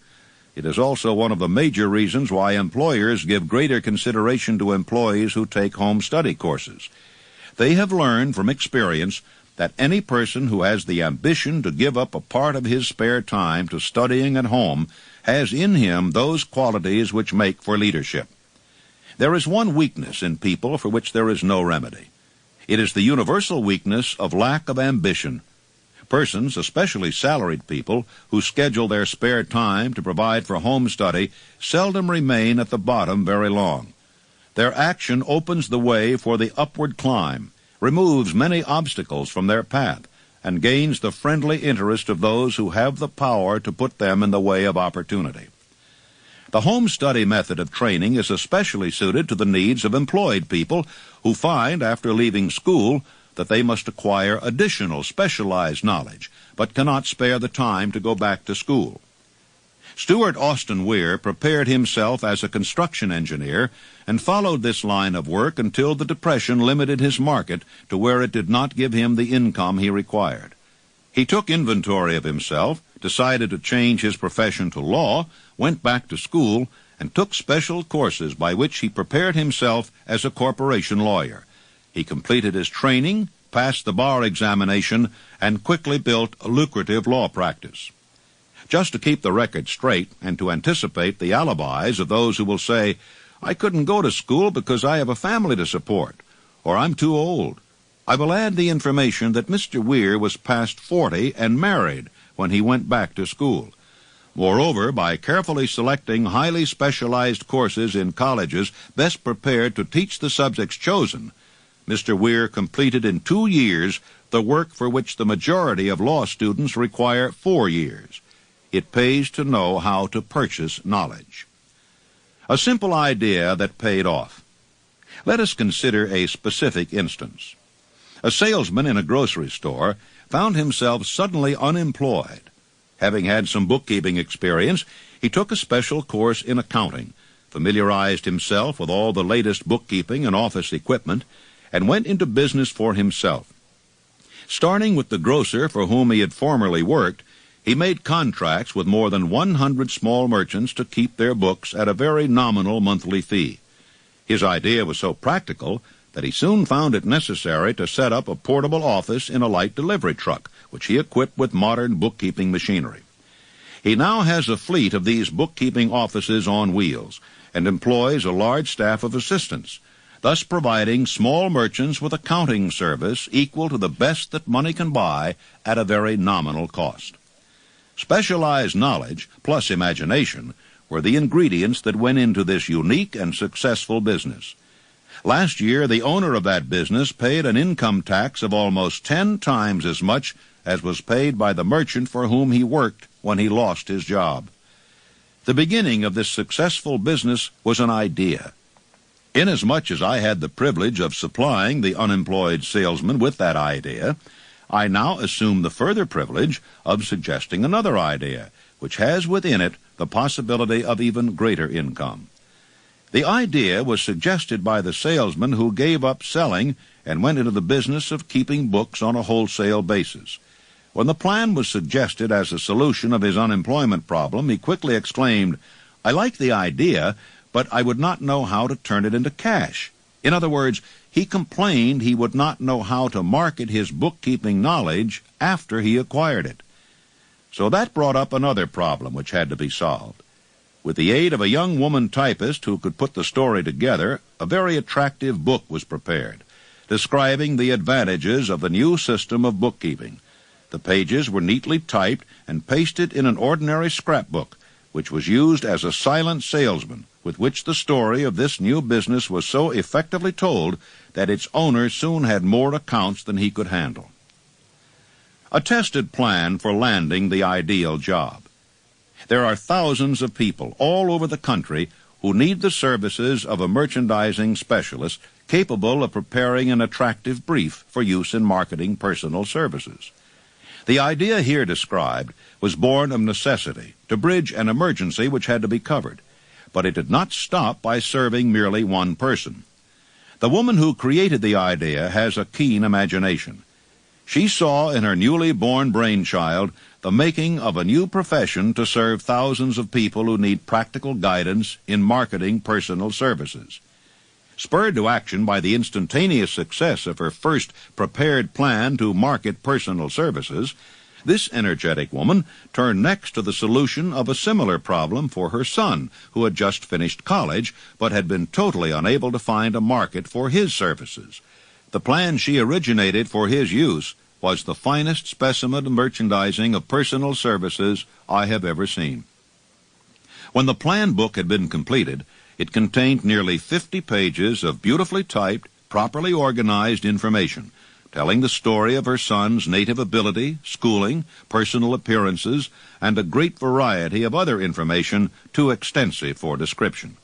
[SPEAKER 4] It is also one of the major reasons why employers give greater consideration to employees who take home study courses. They have learned from experience that any person who has the ambition to give up a part of his spare time to studying at home has in him those qualities which make for leadership. There is one weakness in people for which there is no remedy. It is the universal weakness of lack of ambition. Persons, especially salaried people, who schedule their spare time to provide for home study seldom remain at the bottom very long. Their action opens the way for the upward climb, removes many obstacles from their path, and gains the friendly interest of those who have the power to put them in the way of opportunity. The home study method of training is especially suited to the needs of employed people who find, after leaving school, that they must acquire additional specialized knowledge, but cannot spare the time to go back to school. Stuart Austin Weir prepared himself as a construction engineer and followed this line of work until the Depression limited his market to where it did not give him the income he required. He took inventory of himself, decided to change his profession to law, went back to school, and took special courses by which he prepared himself as a corporation lawyer. He completed his training, passed the bar examination, and quickly built a lucrative law practice. Just to keep the record straight and to anticipate the alibis of those who will say, "I couldn't go to school because I have a family to support," or "I'm too old," I will add the information that Mr. Weir was past 40 and married when he went back to school. Moreover, by carefully selecting highly specialized courses in colleges best prepared to teach the subjects chosen, Mr. Weir completed in 2 years the work for which the majority of law students require 4 years. It pays to know how to purchase knowledge. A simple idea that paid off. Let us consider a specific instance. A salesman in a grocery store found himself suddenly unemployed. Having had some bookkeeping experience, he took a special course in accounting, familiarized himself with all the latest bookkeeping and office equipment, and went into business for himself. Starting with the grocer for whom he had formerly worked, he made contracts with more than 100 small merchants to keep their books at a very nominal monthly fee. His idea was so practical that he soon found it necessary to set up a portable office in a light delivery truck, which he equipped with modern bookkeeping machinery. He now has a fleet of these bookkeeping offices on wheels and employs a large staff of assistants, thus providing small merchants with accounting service equal to the best that money can buy at a very nominal cost. Specialized knowledge plus imagination were the ingredients that went into this unique and successful business. Last year, the owner of that business paid an income tax of almost 10 times as much as was paid by the merchant for whom he worked when he lost his job. The beginning of this successful business was an idea. Inasmuch as I had the privilege of supplying the unemployed salesman with that idea, I now assume the further privilege of suggesting another idea, which has within it the possibility of even greater income. The idea was suggested by the salesman who gave up selling and went into the business of keeping books on a wholesale basis. When the plan was suggested as a solution of his unemployment problem, he quickly exclaimed, "I like the idea, but I would not know how to turn it into cash." In other words, he complained he would not know how to market his bookkeeping knowledge after he acquired it. So that brought up another problem which had to be solved. With the aid of a young woman typist who could put the story together, a very attractive book was prepared, describing the advantages of the new system of bookkeeping. The pages were neatly typed and pasted in an ordinary scrapbook, which was used as a silent salesman, with which the story of this new business was so effectively told that its owner soon had more accounts than he could handle. A tested plan for landing the ideal job. There are thousands of people all over the country who need the services of a merchandising specialist capable of preparing an attractive brief for use in marketing personal services. The idea here described was born of necessity to bridge an emergency which had to be covered, but it did not stop by serving merely one person. The woman who created the idea has a keen imagination. She saw in her newly born brainchild the making of a new profession to serve thousands of people who need practical guidance in marketing personal services. Spurred to action by the instantaneous success of her first prepared plan to market personal services, this energetic woman turned next to the solution of a similar problem for her son, who had just finished college but had been totally unable to find a market for his services. The plan she originated for his use was the finest specimen of merchandising of personal services I have ever seen. When the plan book had been completed, it contained nearly 50 pages of beautifully typed, properly organized information, telling the story of her son's native ability, schooling, personal appearances, and a great variety of other information too extensive for description.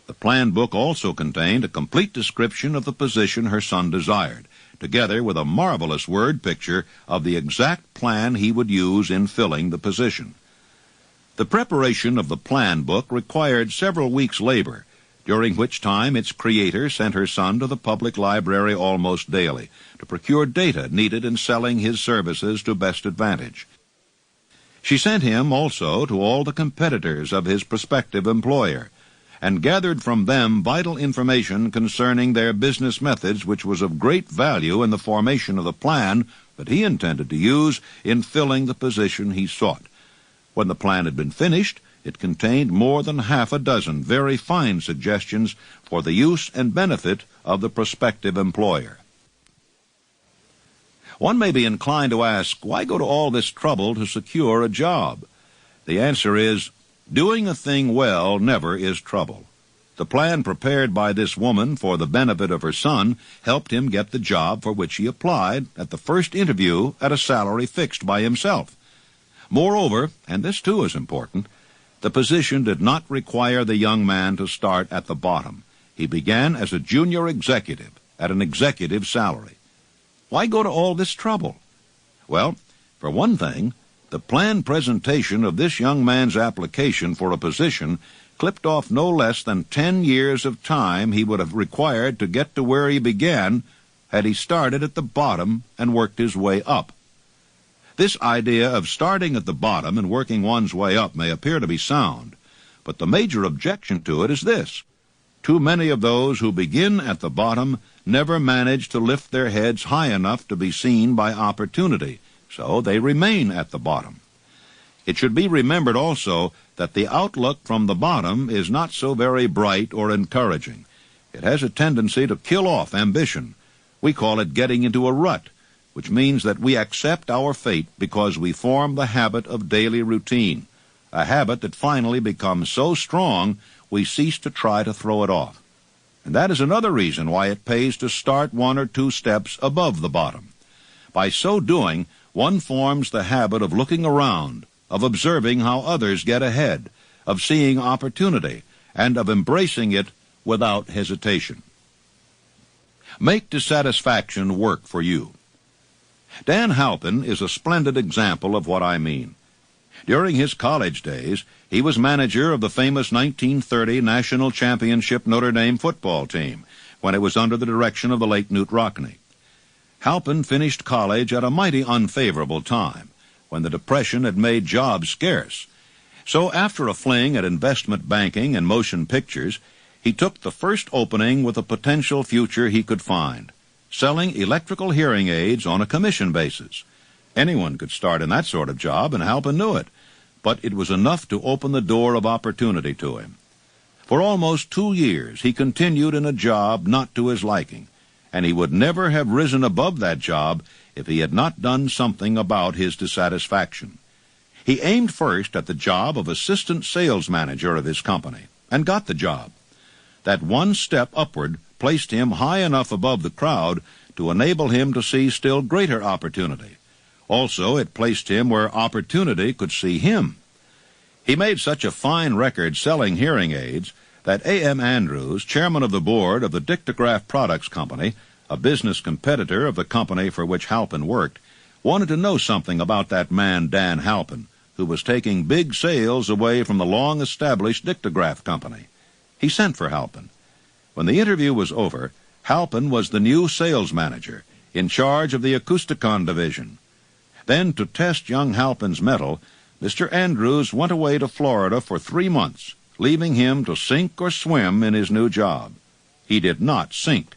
[SPEAKER 4] The plan book also contained a complete description of the position her son desired, together with a marvelous word picture of the exact plan he would use in filling the position. The preparation of the plan book required several weeks' labor, during which time its creator sent her son to the public library almost daily to procure data needed in selling his services to best advantage. She sent him also to all the competitors of his prospective employer, and gathered from them vital information concerning their business methods, which was of great value in the formation of the plan that he intended to use in filling the position he sought. When the plan had been finished, it contained more than half a dozen very fine suggestions for the use and benefit of the prospective employer. One may be inclined to ask, why go to all this trouble to secure a job? The answer is, doing a thing well never is trouble. The plan prepared by this woman for the benefit of her son helped him get the job for which he applied at the first interview at a salary fixed by himself. Moreover, and this too is important, the position did not require the young man to start at the bottom. He began as a junior executive at an executive salary. Why go to all this trouble? Well, for one thing, the planned presentation of this young man's application for a position clipped off no less than 10 years of time he would have required to get to where he began had he started at the bottom and worked his way up. This idea of starting at the bottom and working one's way up may appear to be sound, but the major objection to it is this: too many of those who begin at the bottom never manage to lift their heads high enough to be seen by opportunity, so they remain at the bottom. It should be remembered also that the outlook from the bottom is not so very bright or encouraging. It has a tendency to kill off ambition. We call it getting into a rut, which means that we accept our fate because we form the habit of daily routine, a habit that finally becomes so strong we cease to try to throw it off. And that is another reason why it pays to start 1 or 2 steps above the bottom. By so doing, one forms the habit of looking around, of observing how others get ahead, of seeing opportunity, and of embracing it without hesitation. Make dissatisfaction work for you. Dan Halpin is a splendid example of what I mean. During his college days, he was manager of the famous 1930 National Championship Notre Dame football team, when it was under the direction of the late Knute Rockne. Halpin finished college at a mighty unfavorable time, when the Depression had made jobs scarce. So after a fling at investment banking and motion pictures, he took the first opening with a potential future he could find: selling electrical hearing aids on a commission basis. Anyone could start in that sort of job, and Halpin knew it, but it was enough to open the door of opportunity to him. For almost 2 years he continued in a job not to his liking, and he would never have risen above that job if he had not done something about his dissatisfaction. He aimed first at the job of assistant sales manager of his company, and got the job. That one step upward placed him high enough above the crowd to enable him to see still greater opportunity. Also, it placed him where opportunity could see him. He made such a fine record selling hearing aids that A.M. Andrews, chairman of the board of the Dictograph Products Company, a business competitor of the company for which Halpin worked, wanted to know something about that man Dan Halpin, who was taking big sales away from the long-established Dictograph Company. He sent for Halpin. When the interview was over, Halpin was the new sales manager, in charge of the Acousticon division. Then, to test young Halpin's mettle, Mr. Andrews went away to Florida for 3 months, leaving him to sink or swim in his new job. He did not sink.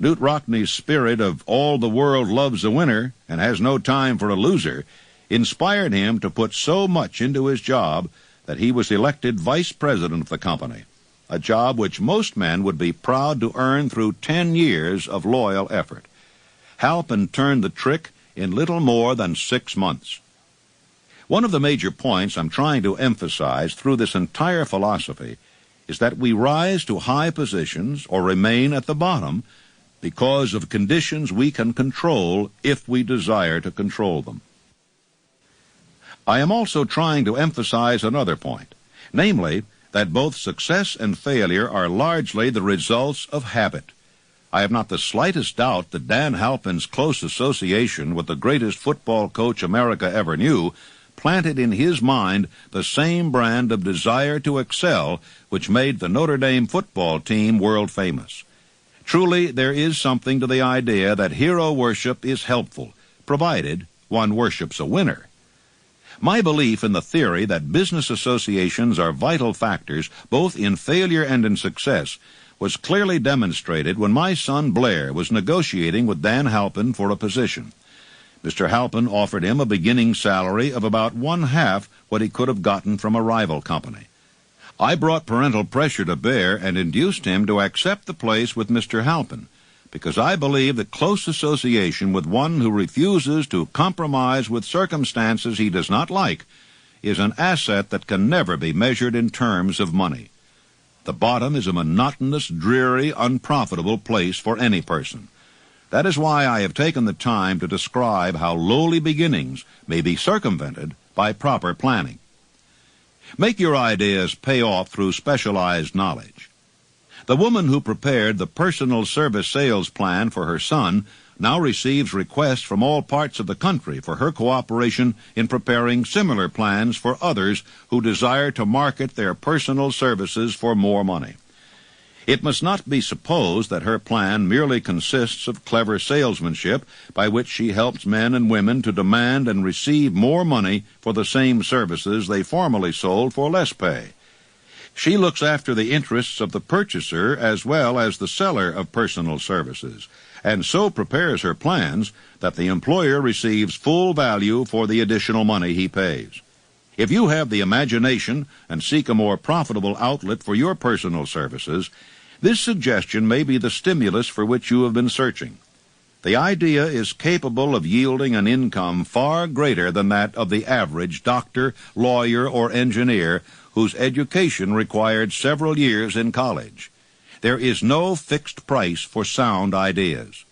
[SPEAKER 4] Knute Rockne's spirit of all the world loves a winner and has no time for a loser inspired him to put so much into his job that he was elected vice president of the company, a job which most men would be proud to earn through 10 years of loyal effort. Halpin turned the trick in little more than 6 months. One of the major points I'm trying to emphasize through this entire philosophy is that we rise to high positions or remain at the bottom because of conditions we can control if we desire to control them. I am also trying to emphasize another point, namely that both success and failure are largely the results of habit. I have not the slightest doubt that Dan Halpin's close association with the greatest football coach America ever knew planted in his mind the same brand of desire to excel which made the Notre Dame football team world famous. Truly, there is something to the idea that hero worship is helpful, provided one worships a winner. My belief in the theory that business associations are vital factors both in failure and in success was clearly demonstrated when my son Blair was negotiating with Dan Halpin for a position. Mr. Halpin offered him a beginning salary of about 1/2 what he could have gotten from a rival company. I brought parental pressure to bear and induced him to accept the place with Mr. Halpin, because I believe that close association with one who refuses to compromise with circumstances he does not like is an asset that can never be measured in terms of money. The bottom is a monotonous, dreary, unprofitable place for any person. That is why I have taken the time to describe how lowly beginnings may be circumvented by proper planning. Make your ideas pay off through specialized knowledge. The woman who prepared the personal service sales plan for her son now receives requests from all parts of the country for her cooperation in preparing similar plans for others who desire to market their personal services for more money. It must not be supposed that her plan merely consists of clever salesmanship by which she helps men and women to demand and receive more money for the same services they formerly sold for less pay. She looks after the interests of the purchaser as well as the seller of personal services, and so prepares her plans that the employer receives full value for the additional money he pays. If you have the imagination and seek a more profitable outlet for your personal services, this suggestion may be the stimulus for which you have been searching. The idea is capable of yielding an income far greater than that of the average doctor, lawyer, or engineer whose education required several years in college. There is no fixed price for sound ideas.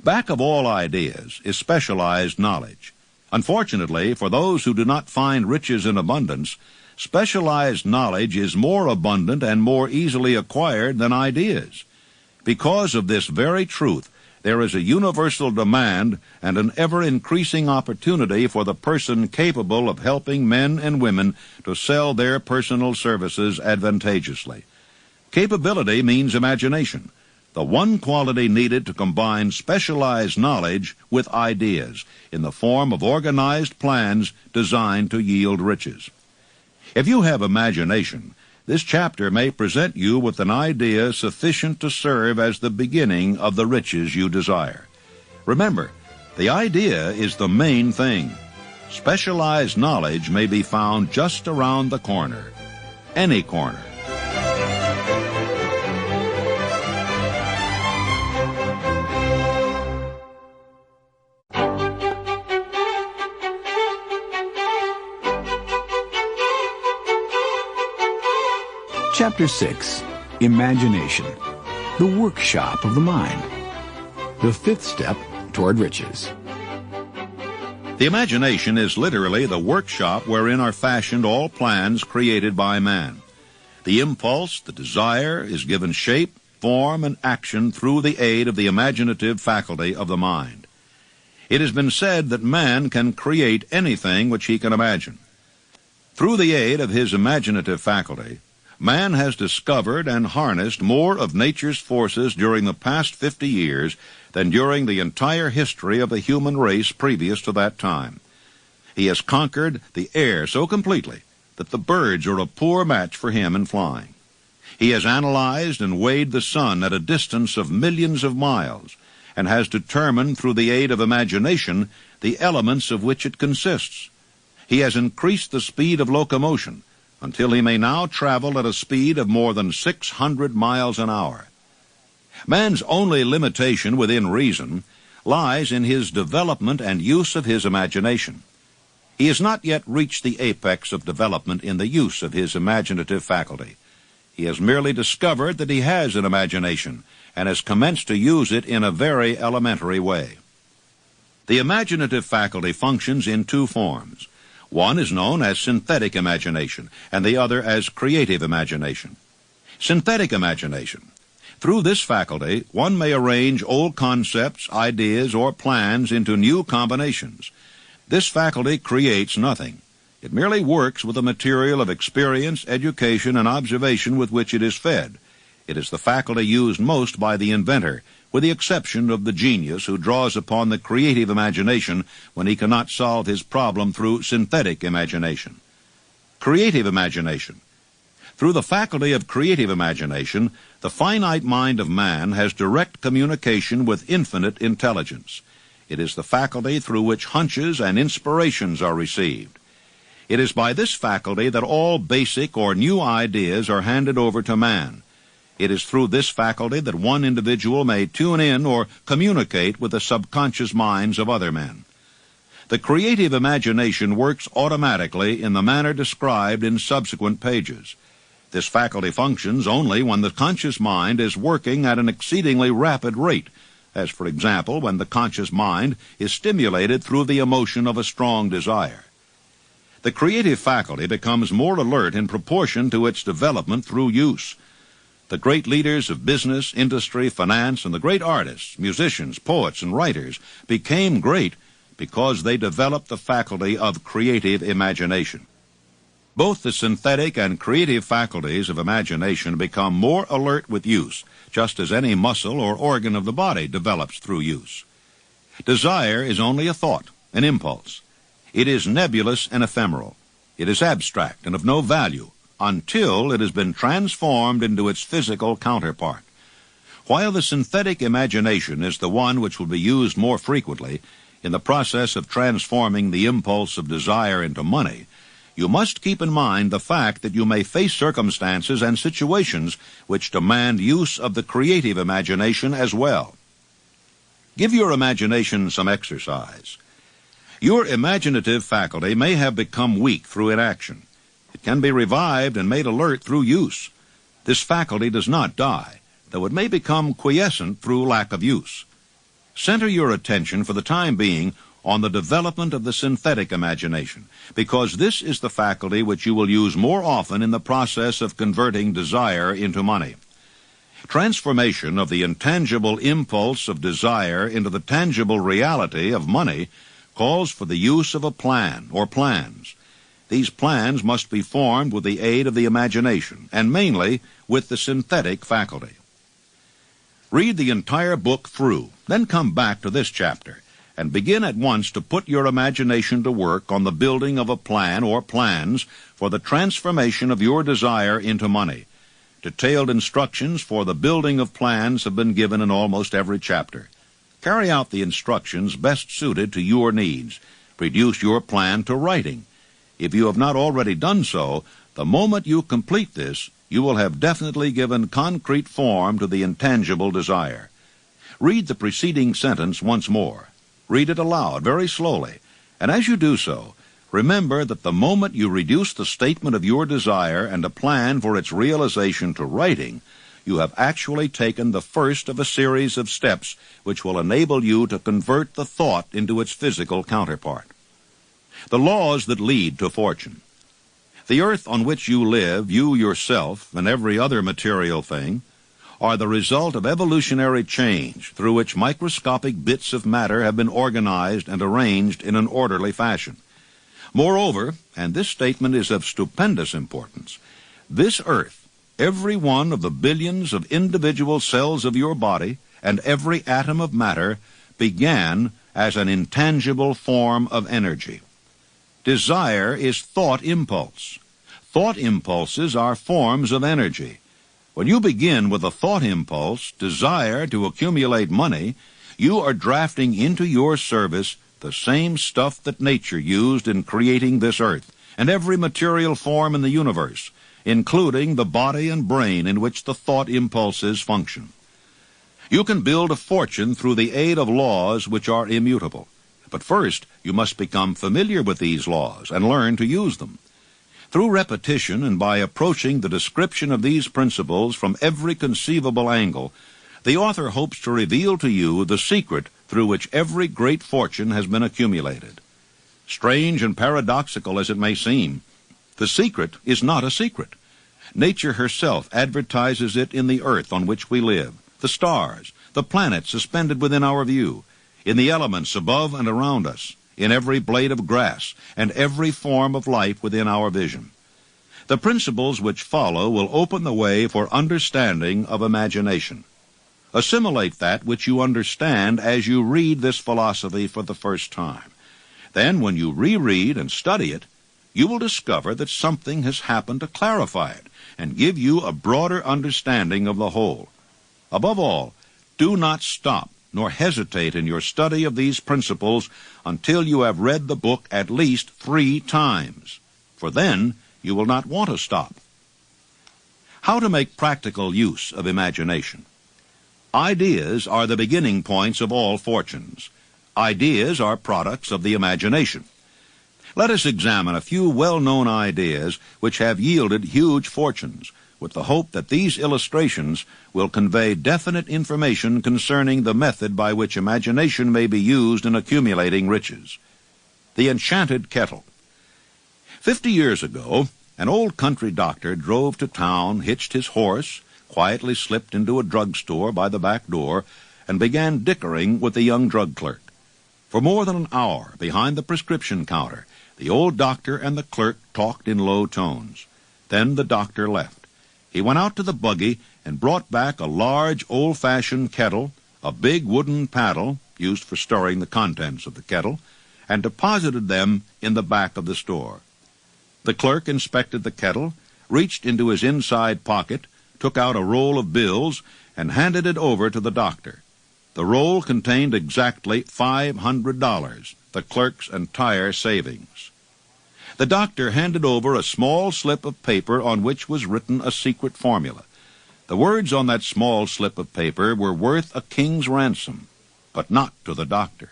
[SPEAKER 4] Back of all ideas is specialized knowledge. Unfortunately, for those who do not find riches in abundance, specialized knowledge is more abundant and more easily acquired than ideas. Because of this very truth, there is a universal demand and an ever-increasing opportunity for the person capable of helping men and women to sell their personal services advantageously. Capability means imagination, the one quality needed to combine specialized knowledge with ideas in the form of organized plans designed to yield riches. If you have imagination, this chapter may present you with an idea sufficient to serve as the beginning of the riches you desire. Remember, the idea is the main thing. Specialized knowledge may be found just around the corner. Any corner.
[SPEAKER 2] Chapter 6, Imagination, the workshop of the mind. The fifth step toward riches.
[SPEAKER 4] The imagination is literally the workshop wherein are fashioned all plans created by man. The impulse, the desire, is given shape, form, and action through the aid of the imaginative faculty of the mind. It has been said that man can create anything which he can imagine. Through the aid of his imaginative faculty, man has discovered and harnessed more of nature's forces during the past 50 years than during the entire history of the human race previous to that time. He has conquered the air so completely that the birds are a poor match for him in flying. He has analyzed and weighed the sun at a distance of millions of miles, and has determined through the aid of imagination the elements of which it consists. He has increased the speed of locomotion until he may now travel at a speed of more than 600 miles an hour. Man's only limitation within reason lies in his development and use of his imagination. He has not yet reached the apex of development in the use of his imaginative faculty. He has merely discovered that he has an imagination and has commenced to use it in a very elementary way. The imaginative faculty functions in two forms. One is known as synthetic imagination, and the other as creative imagination. Synthetic imagination. Through this faculty, one may arrange old concepts, ideas, or plans into new combinations. This faculty creates nothing. It merely works with the material of experience, education, and observation with which it is fed. It is the faculty used most by the inventor, with the exception of the genius who draws upon the creative imagination when he cannot solve his problem through synthetic imagination. Creative imagination. Through the faculty of creative imagination, the finite mind of man has direct communication with infinite intelligence. It is the faculty through which hunches and inspirations are received. It is by this faculty that all basic or new ideas are handed over to man. It is through this faculty that one individual may tune in or communicate with the subconscious minds of other men. The creative imagination works automatically in the manner described in subsequent pages. This faculty functions only when the conscious mind is working at an exceedingly rapid rate, as for example when the conscious mind is stimulated through the emotion of a strong desire. The creative faculty becomes more alert in proportion to its development through use. The great leaders of business, industry, finance, and the great artists, musicians, poets, and writers became great because they developed the faculty of creative imagination. Both the synthetic and creative faculties of imagination become more alert with use, just as any muscle or organ of the body develops through use. Desire is only a thought, an impulse. It is nebulous and ephemeral. It is abstract and of no value until it has been transformed into its physical counterpart. While the synthetic imagination is the one which will be used more frequently in the process of transforming the impulse of desire into money, you must keep in mind the fact that you may face circumstances and situations which demand use of the creative imagination as well. Give your imagination some exercise. Your imaginative faculty may have become weak through inaction. It can be revived and made alert through use. This faculty does not die, though it may become quiescent through lack of use. Center your attention for the time being on the development of the synthetic imagination, because this is the faculty which you will use more often in the process of converting desire into money. Transformation of the intangible impulse of desire into the tangible reality of money calls for the use of a plan or plans. These plans must be formed with the aid of the imagination, and mainly with the synthetic faculty. Read the entire book through, then come back to this chapter, and begin at once to put your imagination to work on the building of a plan or plans for the transformation of your desire into money. Detailed instructions for the building of plans have been given in almost every chapter. Carry out the instructions best suited to your needs. Reduce your plan to writing. If you have not already done so, the moment you complete this, you will have definitely given concrete form to the intangible desire. Read the preceding sentence once more. Read it aloud, very slowly, and as you do so, remember that the moment you reduce the statement of your desire and a plan for its realization to writing, you have actually taken the first of a series of steps which will enable you to convert the thought into its physical counterpart. The laws that lead to fortune. The earth on which you live, you yourself, and every other material thing, are the result of evolutionary change through which microscopic bits of matter have been organized and arranged in an orderly fashion. Moreover, and this statement is of stupendous importance, this earth, every one of the billions of individual cells of your body, and every atom of matter, began as an intangible form of energy. Desire is thought impulse. Thought impulses are forms of energy. When you begin with a thought impulse, desire to accumulate money, you are drafting into your service the same stuff that nature used in creating this earth and every material form in the universe, including the body and brain in which the thought impulses function. You can build a fortune through the aid of laws which are immutable. But first, you must become familiar with these laws and learn to use them. Through repetition and by approaching the description of these principles from every conceivable angle, the author hopes to reveal to you the secret through which every great fortune has been accumulated. Strange and paradoxical as it may seem, the secret is not a secret. Nature herself advertises it in the earth on which we live, the stars, the planets suspended within our view, in the elements above and around us, in every blade of grass, and every form of life within our vision. The principles which follow will open the way for understanding of imagination. Assimilate that which you understand as you read this philosophy for the first time. Then, when you reread and study it, you will discover that something has happened to clarify it and give you a broader understanding of the whole. Above all, do not stop nor hesitate in your study of these principles until you have read the book at least 3 times, for then you will not want to stop. How to make practical use of imagination. Ideas are the beginning points of all fortunes. Ideas are products of the imagination. Let us examine a few well-known ideas which have yielded huge fortunes, with the hope that these illustrations will convey definite information concerning the method by which imagination may be used in accumulating riches. The enchanted kettle. 50 years ago, an old country doctor drove to town, hitched his horse, quietly slipped into a drugstore by the back door and began dickering with the young drug clerk. For more than an hour, behind the prescription counter, the old doctor and the clerk talked in low tones. Then the doctor left. He went out to the buggy and brought back a large old-fashioned kettle, a big wooden paddle, used for stirring the contents of the kettle, and deposited them in the back of the store. The clerk inspected the kettle, reached into his inside pocket, took out a roll of bills, and handed it over to the doctor. The roll contained exactly $500, the clerk's entire savings. The doctor handed over a small slip of paper on which was written a secret formula. The words on that small slip of paper were worth a king's ransom, but not to the doctor.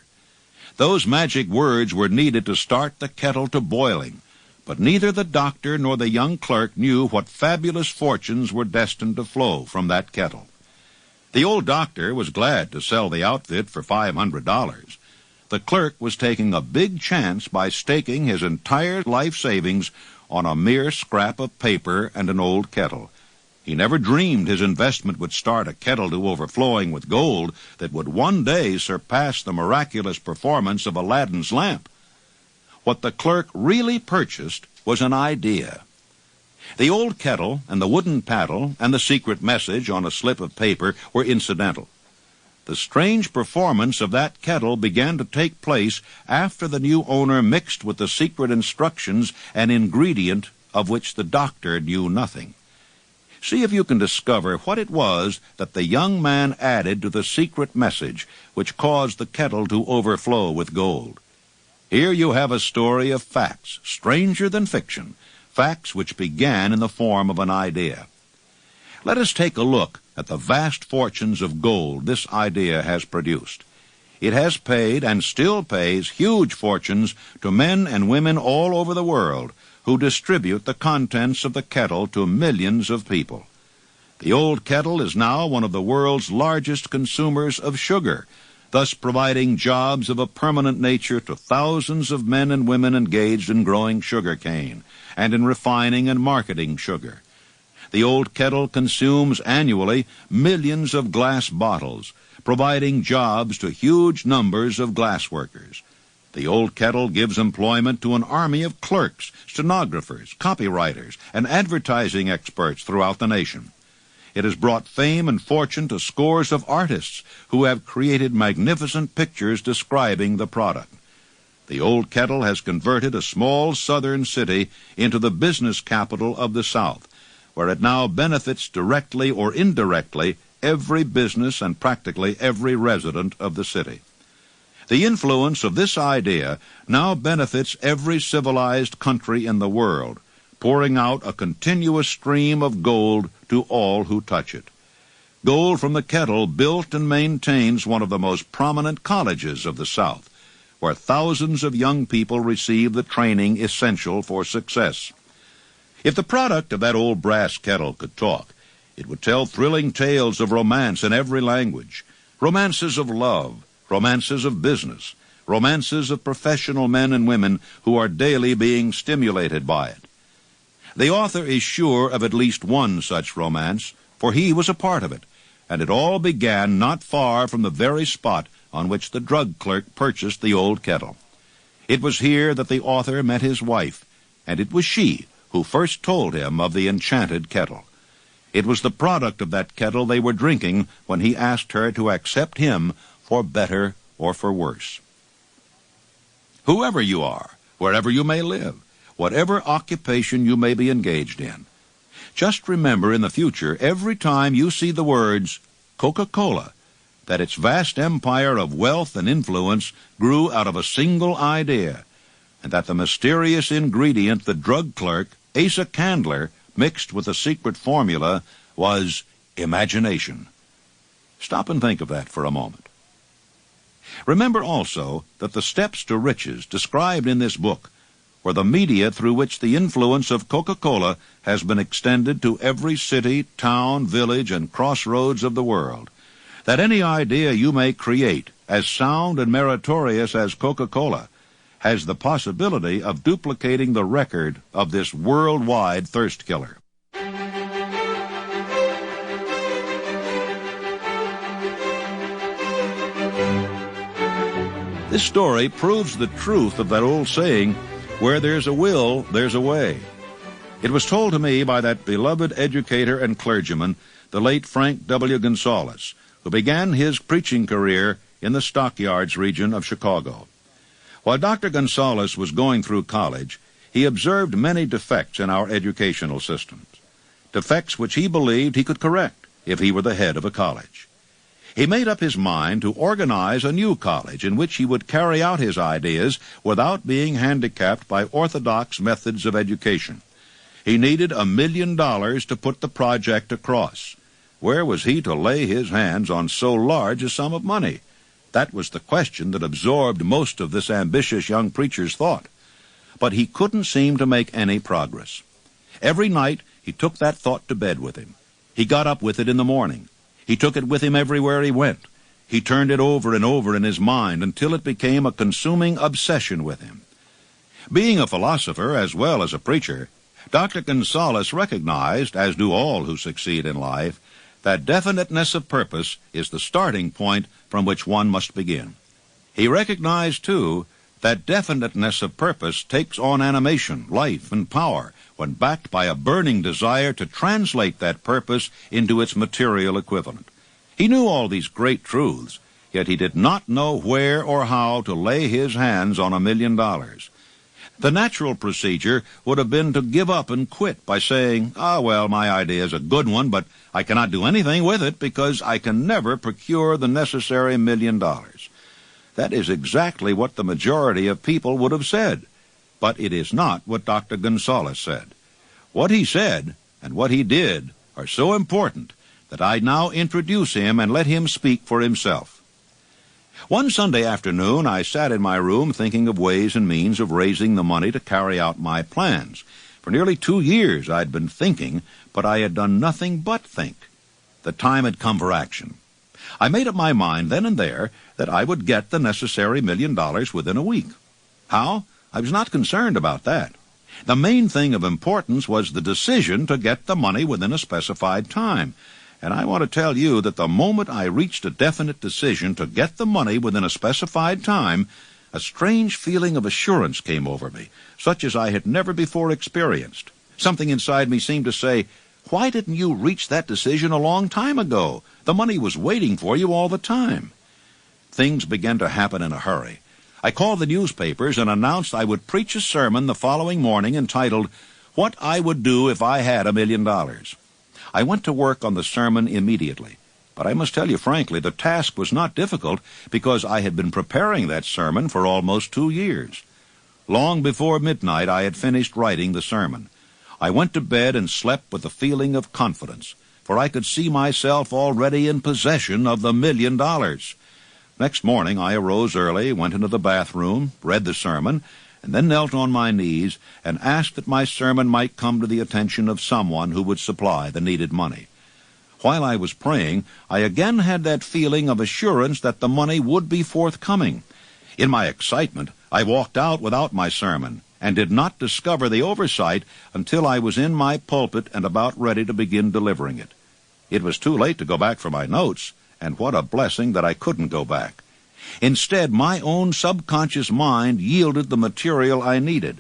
[SPEAKER 4] Those magic words were needed to start the kettle to boiling, but neither the doctor nor the young clerk knew what fabulous fortunes were destined to flow from that kettle. The old doctor was glad to sell the outfit for $500. The clerk was taking a big chance by staking his entire life savings on a mere scrap of paper and an old kettle. He never dreamed his investment would start a kettle to overflowing with gold that would one day surpass the miraculous performance of Aladdin's lamp. What the clerk really purchased was an idea. The old kettle and the wooden paddle and the secret message on a slip of paper were incidental. The strange performance of that kettle began to take place after the new owner mixed with the secret instructions an ingredient of which the doctor knew nothing. See if you can discover what it was that the young man added to the secret message which caused the kettle to overflow with gold. Here you have a story of facts, stranger than fiction, facts which began in the form of an idea. Let us take a look at the vast fortunes of gold this idea has produced. It has paid and still pays huge fortunes to men and women all over the world who distribute the contents of the kettle to millions of people. The old kettle is now one of the world's largest consumers of sugar, thus providing jobs of a permanent nature to thousands of men and women engaged in growing sugar cane and in refining and marketing sugar. The old kettle consumes annually millions of glass bottles, providing jobs to huge numbers of glass workers. The old kettle gives employment to an army of clerks, stenographers, copywriters, and advertising experts throughout the nation. It has brought fame and fortune to scores of artists who have created magnificent pictures describing the product. The old kettle has converted a small southern city into the business capital of the South, where it now benefits directly or indirectly every business and practically every resident of the city. The influence of this idea now benefits every civilized country in the world, pouring out a continuous stream of gold to all who touch it. Gold from the kettle built and maintains one of the most prominent colleges of the South, where thousands of young people receive the training essential for success. If the product of that old brass kettle could talk, it would tell thrilling tales of romance in every language, romances of love, romances of business, romances of professional men and women who are daily being stimulated by it. The author is sure of at least one such romance, for he was a part of it, and it all began not far from the very spot on which the drug clerk purchased the old kettle. It was here that the author met his wife, and it was she who first told him of the enchanted kettle. It was the product of that kettle they were drinking when he asked her to accept him for better or for worse. Whoever you are, wherever you may live, whatever occupation you may be engaged in, just remember in the future, every time you see the words Coca-Cola, that its vast empire of wealth and influence grew out of a single idea, and that the mysterious ingredient the drug clerk, Asa Candler, mixed with the secret formula was imagination. Stop and think of that for a moment. Remember also that the steps to riches described in this book were the media through which the influence of Coca-Cola has been extended to every city, town, village, and crossroads of the world. That any idea you may create, as sound and meritorious as Coca-Cola, has the possibility of duplicating the record of this worldwide thirst killer. This story proves the truth of that old saying, where there's a will, there's a way. It was told to me by that beloved educator and clergyman, the late Frank W. Gonzales, who began his preaching career in the stockyards region of Chicago. While Dr. Gonzales was going through college, he observed many defects in our educational systems, defects which he believed he could correct if he were the head of a college. He made up his mind to organize a new college in which he would carry out his ideas without being handicapped by orthodox methods of education. He needed $1 million to put the project across. Where was he to lay his hands on so large a sum of money? That was the question that absorbed most of this ambitious young preacher's thought. But he couldn't seem to make any progress. Every night he took that thought to bed with him. He got up with it in the morning. He took it with him everywhere he went. He turned it over and over in his mind until it became a consuming obsession with him. Being a philosopher as well as a preacher, Dr. Gonzales recognized, as do all who succeed in life, that definiteness of purpose is the starting point from which one must begin. He recognized, too, that definiteness of purpose takes on animation, life, and power when backed by a burning desire to translate that purpose into its material equivalent. He knew all these great truths, yet he did not know where or how to lay his hands on $1 million. The natural procedure would have been to give up and quit by saying, well, my idea is a good one, but I cannot do anything with it because I can never procure the necessary $1 million. That is exactly what the majority of people would have said. But it is not what Dr. Gonzales said. What he said and what he did are so important that I now introduce him and let him speak for himself. One Sunday afternoon, I sat in my room thinking of ways and means of raising the money to carry out my plans. For nearly 2 years I'd been thinking, but I had done nothing but think. The time had come for action. I made up my mind then and there that I would get the necessary $1 million within a week. How? I was not concerned about that. The main thing of importance was the decision to get the money within a specified time. And I want to tell you that the moment I reached a definite decision to get the money within a specified time, a strange feeling of assurance came over me, such as I had never before experienced. Something inside me seemed to say, "Why didn't you reach that decision a long time ago? The money was waiting for you all the time." Things began to happen in a hurry. I called the newspapers and announced I would preach a sermon the following morning entitled, "What I Would Do If I Had $1 Million." I went to work on the sermon immediately, but I must tell you frankly, the task was not difficult because I had been preparing that sermon for almost 2 years. Long before midnight, I had finished writing the sermon. I went to bed and slept with a feeling of confidence, for I could see myself already in possession of the $1 million. Next morning, I arose early, went into the bathroom, read the sermon, and then knelt on my knees and asked that my sermon might come to the attention of someone who would supply the needed money. While I was praying, I again had that feeling of assurance that the money would be forthcoming. In my excitement, I walked out without my sermon and did not discover the oversight until I was in my pulpit and about ready to begin delivering it. It was too late to go back for my notes, and what a blessing that I couldn't go back. Instead, my own subconscious mind yielded the material I needed.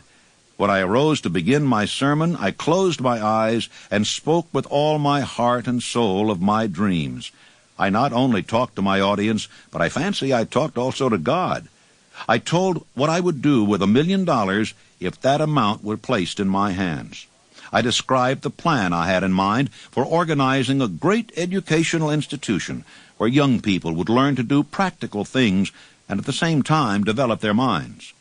[SPEAKER 4] When I arose to begin my sermon, I closed my eyes and spoke with all my heart and soul of my dreams. I not only talked to my audience, but I fancy I talked also to God. I told what I would do with $1 million if that amount were placed in my hands. I described the plan I had in mind for organizing a great educational institution where young people would learn to do practical things and at the same time develop their minds.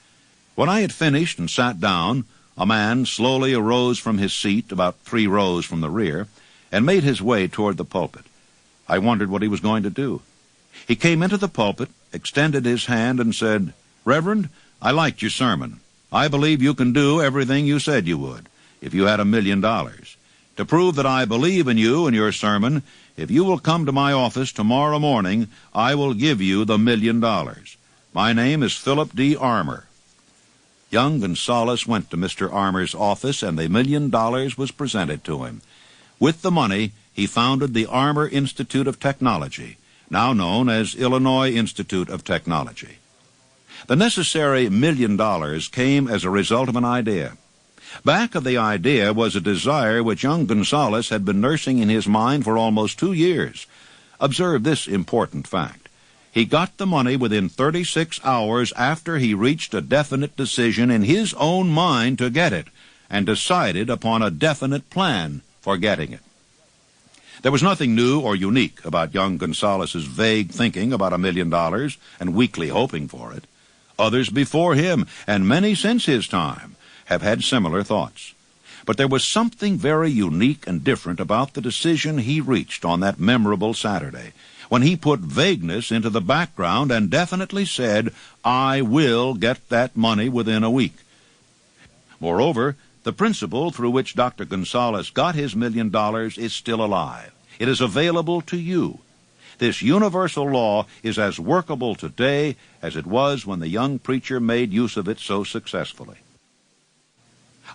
[SPEAKER 4] When I had finished and sat down, a man slowly arose from his seat about 3 rows from the rear and made his way toward the pulpit. I wondered what he was going to do. He came into the pulpit, extended his hand, and said, "Reverend, I liked your sermon. I believe you can do everything you said you would if you had $1 million. To prove that I believe in you and your sermon, if you will come to my office tomorrow morning, I will give you the $1 million. My name is Philip D. Armour." Young Gonzales went to Mr. Armour's office, and the $1 million was presented to him. With the money, he founded the Armour Institute of Technology, now known as Illinois Institute of Technology. The necessary $1 million came as a result of an idea. Back of the idea was a desire which young Gonzales had been nursing in his mind for almost 2 years. Observe this important fact. He got the money within 36 hours after he reached a definite decision in his own mind to get it, and decided upon a definite plan for getting it. There was nothing new or unique about young Gonzales's vague thinking about $1 million and weakly hoping for it. Others before him, and many since his time, have had similar thoughts. But there was something very unique and different about the decision he reached on that memorable Saturday, when he put vagueness into the background and definitely said, "I will get that money within a week." Moreover, the principle through which Dr. Gonzales got his $1 million is still alive. It is available to you. This universal law is as workable today as it was when the young preacher made use of it so successfully.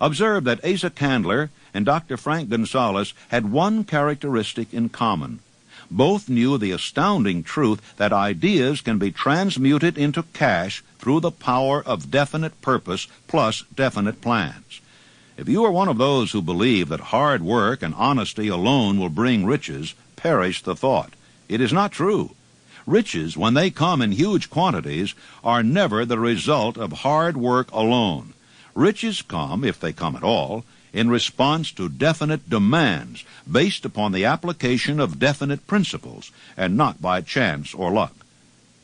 [SPEAKER 4] Observe that Asa Candler and Dr. Frank Gonzales had one characteristic in common. Both knew the astounding truth that ideas can be transmuted into cash through the power of definite purpose plus definite plans. If you are one of those who believe that hard work and honesty alone will bring riches, perish the thought. It is not true. Riches, when they come in huge quantities, are never the result of hard work alone. Riches come, if they come at all, in response to definite demands based upon the application of definite principles, and not by chance or luck.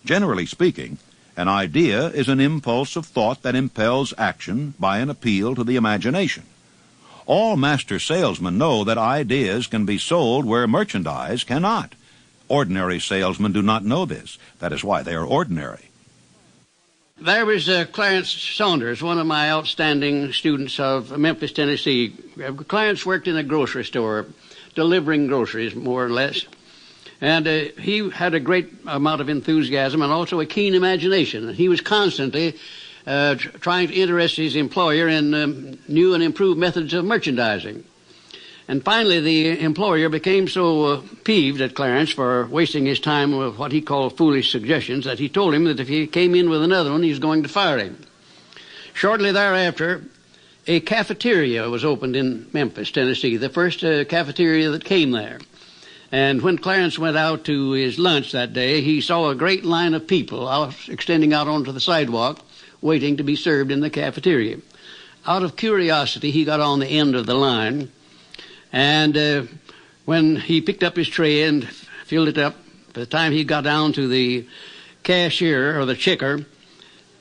[SPEAKER 4] Generally speaking, an idea is an impulse of thought that impels action by an appeal to the imagination. All master salesmen know that ideas can be sold where merchandise cannot. Ordinary salesmen do not know this. That is why they are ordinary.
[SPEAKER 3] There was Clarence Saunders, one of my outstanding students of Memphis, Tennessee. Clarence worked in a grocery store, delivering groceries, more or less. And he had a great amount of enthusiasm and also a keen imagination. He was constantly trying to interest his employer in new and improved methods of merchandising. And finally, the employer became so peeved at Clarence for wasting his time with what he called foolish suggestions that he told him that if he came in with another one, he was going to fire him. Shortly thereafter, a cafeteria was opened in Memphis, Tennessee, the first cafeteria that came there. And when Clarence went out to his lunch that day, he saw a great line of people extending out onto the sidewalk, waiting to be served in the cafeteria. Out of curiosity, he got on the end of the line. And when he picked up his tray and filled it up, by the time he got down to the cashier or the checker,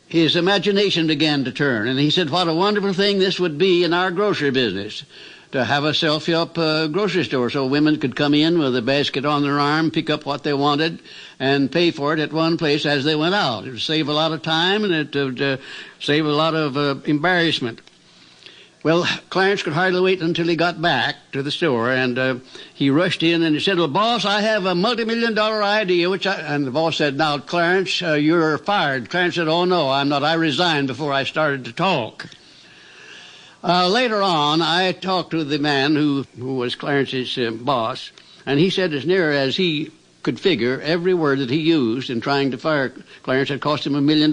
[SPEAKER 3] his imagination began to turn. And he said, what a wonderful thing this would be in our grocery business, to have a self-help grocery store so women could come in with a basket on their arm, pick up what they wanted, and pay for it at one place as they went out. It would save a lot of time, and it would save a lot of embarrassment. Well, Clarence could hardly wait until he got back to the store, and he rushed in and he said, well, boss, I have a multi-million-dollar idea, and the boss said, now, Clarence, you're fired. Clarence said, oh, no, I'm not. I resigned before I started to talk. Later on, I talked to the man who was Clarence's boss, and he said as near as he could figure, every word that he used in trying to fire Clarence had cost him $1 million.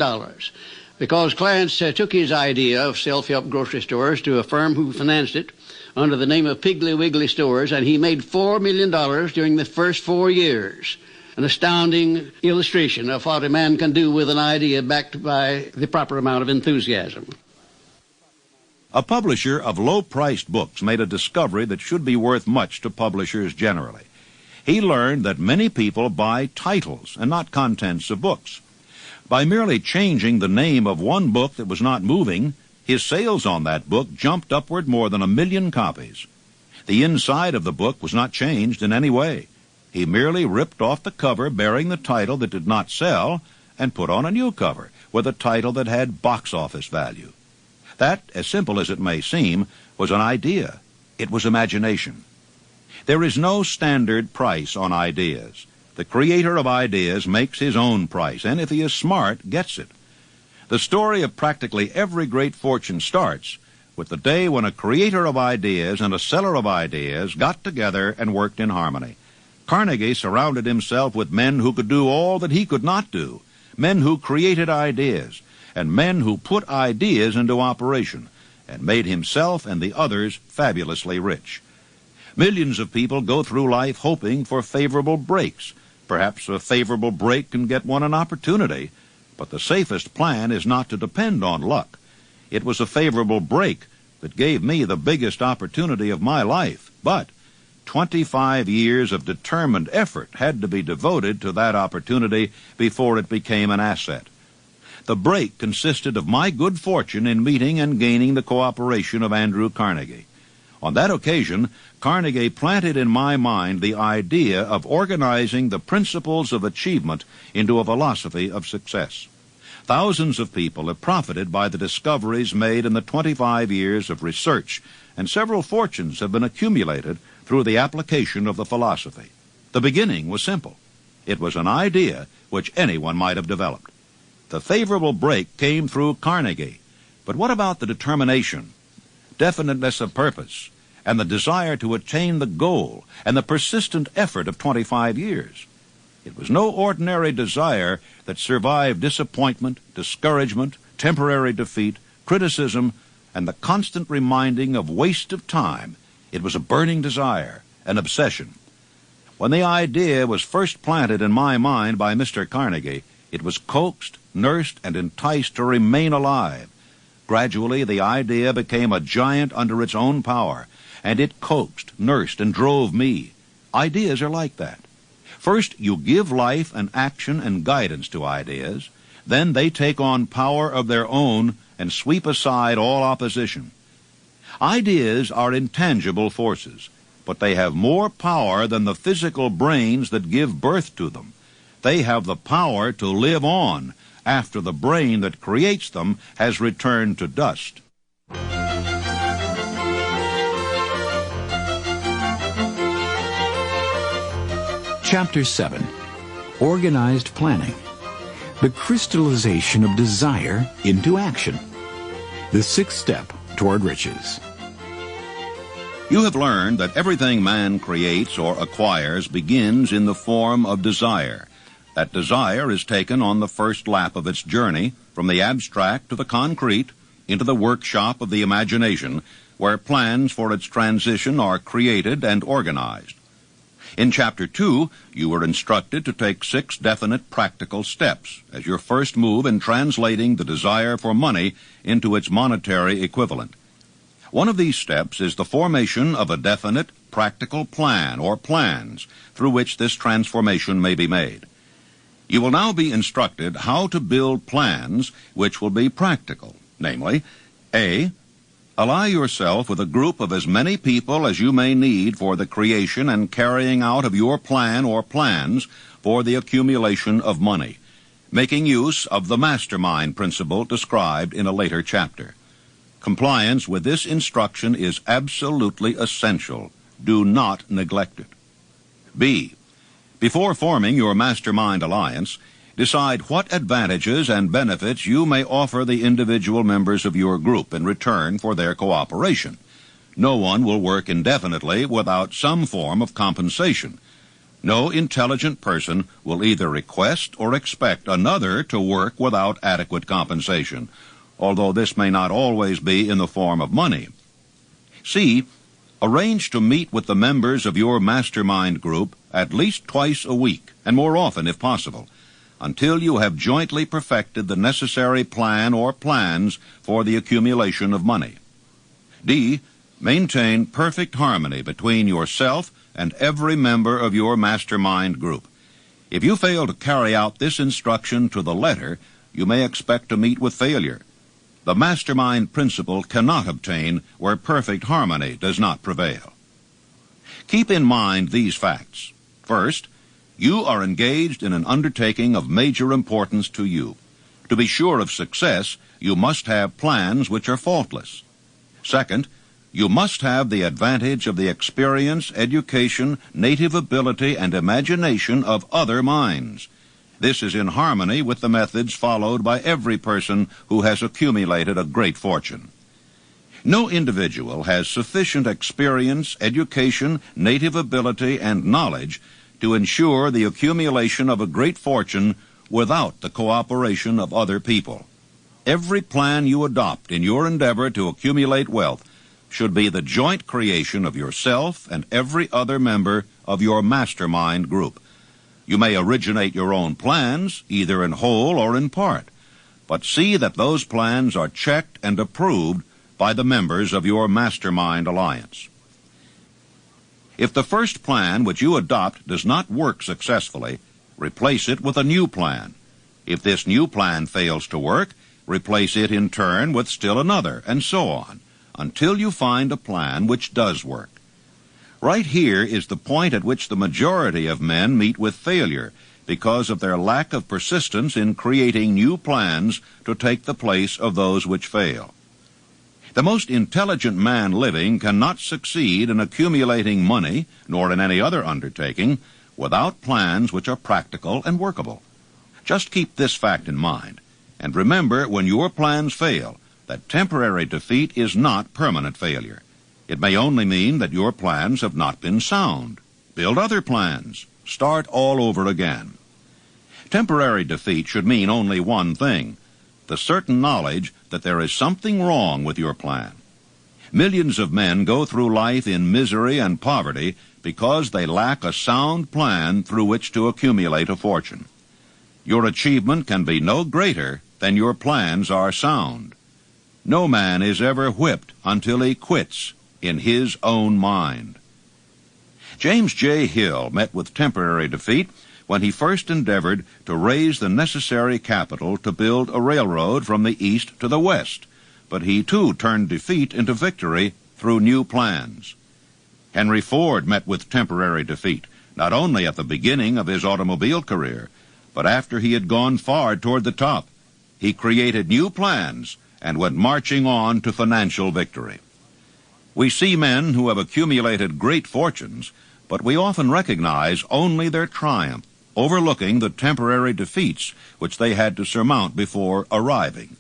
[SPEAKER 3] Because Clarence took his idea of self-help grocery stores to a firm who financed it under the name of Piggly Wiggly Stores, and he made $4 million during the first 4 years. An astounding illustration of what a man can do with an idea backed by the proper amount of enthusiasm.
[SPEAKER 4] A publisher of low-priced books made a discovery that should be worth much to publishers generally. He learned that many people buy titles and not contents of books. By merely changing the name of one book that was not moving, his sales on that book jumped upward more than 1 million copies. The inside of the book was not changed in any way. He merely ripped off the cover bearing the title that did not sell and put on a new cover with a title that had box office value. That, as simple as it may seem, was an idea. It was imagination. There is no standard price on ideas. The creator of ideas makes his own price, and if he is smart, gets it. The story of practically every great fortune starts with the day when a creator of ideas and a seller of ideas got together and worked in harmony. Carnegie surrounded himself with men who could do all that he could not do, men who created ideas, and men who put ideas into operation and made himself and the others fabulously rich. Millions of people go through life hoping for favorable breaks. Perhaps a favorable break can get one an opportunity, but the safest plan is not to depend on luck. It was a favorable break that gave me the biggest opportunity of my life, but 25 years of determined effort had to be devoted to that opportunity before it became an asset. The break consisted of my good fortune in meeting and gaining the cooperation of Andrew Carnegie. On that occasion, Carnegie planted in my mind the idea of organizing the principles of achievement into a philosophy of success. Thousands of people have profited by the discoveries made in the 25 years of research, and several fortunes have been accumulated through the application of the philosophy. The beginning was simple. It was an idea which anyone might have developed. The favorable break came through Carnegie. But what about the determination, definiteness of purpose, and the desire to attain the goal, and the persistent effort of 25 years? It was no ordinary desire that survived disappointment, discouragement, temporary defeat, criticism, and the constant reminding of waste of time. It was a burning desire, an obsession. When the idea was first planted in my mind by Mr. Carnegie, it was coaxed, nursed, and enticed to remain alive. Gradually, the idea became a giant under its own power, and it coaxed, nursed, and drove me. Ideas are like that. First, you give life and action and guidance to ideas. Then they take on power of their own and sweep aside all opposition. Ideas are intangible forces, but they have more power than the physical brains that give birth to them. They have the power to live on after the brain that creates them has returned to dust.
[SPEAKER 2] Chapter 7. Organized Planning. The crystallization of desire into action. The sixth step toward riches.
[SPEAKER 4] You have learned that everything man creates or acquires begins in the form of desire. That desire is taken on the first lap of its journey from the abstract to the concrete into the workshop of the imagination, where plans for its transition are created and organized. In Chapter 2, you were instructed to take 6 definite practical steps as your first move in translating the desire for money into its monetary equivalent. One of these steps is the formation of a definite practical plan or plans through which this transformation may be made. You will now be instructed how to build plans which will be practical, namely, A. Ally yourself with a group of as many people as you may need for the creation and carrying out of your plan or plans for the accumulation of money, making use of the mastermind principle described in a later chapter. Compliance with this instruction is absolutely essential. Do not neglect it. B. Before forming your mastermind alliance, decide what advantages and benefits you may offer the individual members of your group in return for their cooperation. No one will work indefinitely without some form of compensation. No intelligent person will either request or expect another to work without adequate compensation, although this may not always be in the form of money. C. Arrange to meet with the members of your mastermind group at least twice a week, and more often if possible, until you have jointly perfected the necessary plan or plans for the accumulation of money. D. Maintain perfect harmony between yourself and every member of your mastermind group. If you fail to carry out this instruction to the letter, you may expect to meet with failure. The mastermind principle cannot obtain where perfect harmony does not prevail. Keep in mind these facts. First, you are engaged in an undertaking of major importance to you. To be sure of success, you must have plans which are faultless. Second, you must have the advantage of the experience, education, native ability, and imagination of other minds. This is in harmony with the methods followed by every person who has accumulated a great fortune. No individual has sufficient experience, education, native ability, and knowledge to ensure the accumulation of a great fortune without the cooperation of other people. Every plan you adopt in your endeavor to accumulate wealth should be the joint creation of yourself and every other member of your mastermind group. You may originate your own plans, either in whole or in part, but see that those plans are checked and approved by the members of your mastermind alliance. If the first plan which you adopt does not work successfully, replace it with a new plan. If this new plan fails to work, replace it in turn with still another, and so on, until you find a plan which does work. Right here is the point at which the majority of men meet with failure, because of their lack of persistence in creating new plans to take the place of those which fail. The most intelligent man living cannot succeed in accumulating money, nor in any other undertaking, without plans which are practical and workable. Just keep this fact in mind, and remember when your plans fail, that temporary defeat is not permanent failure. It may only mean that your plans have not been sound. Build other plans. Start all over again. Temporary defeat should mean only one thing: the certain knowledge that there is something wrong with your plan. Millions of men go through life in misery and poverty because they lack a sound plan through which to accumulate a fortune. Your achievement can be no greater than your plans are sound. No man is ever whipped until he quits in his own mind. James J. Hill met with temporary defeat when he first endeavored to raise the necessary capital to build a railroad from the east to the west, but he too turned defeat into victory through new plans. Henry Ford met with temporary defeat, not only at the beginning of his automobile career, but after he had gone far toward the top. He created new plans and went marching on to financial victory. We see men who have accumulated great fortunes, but we often recognize only their triumph, overlooking the temporary defeats which they had to surmount before arriving.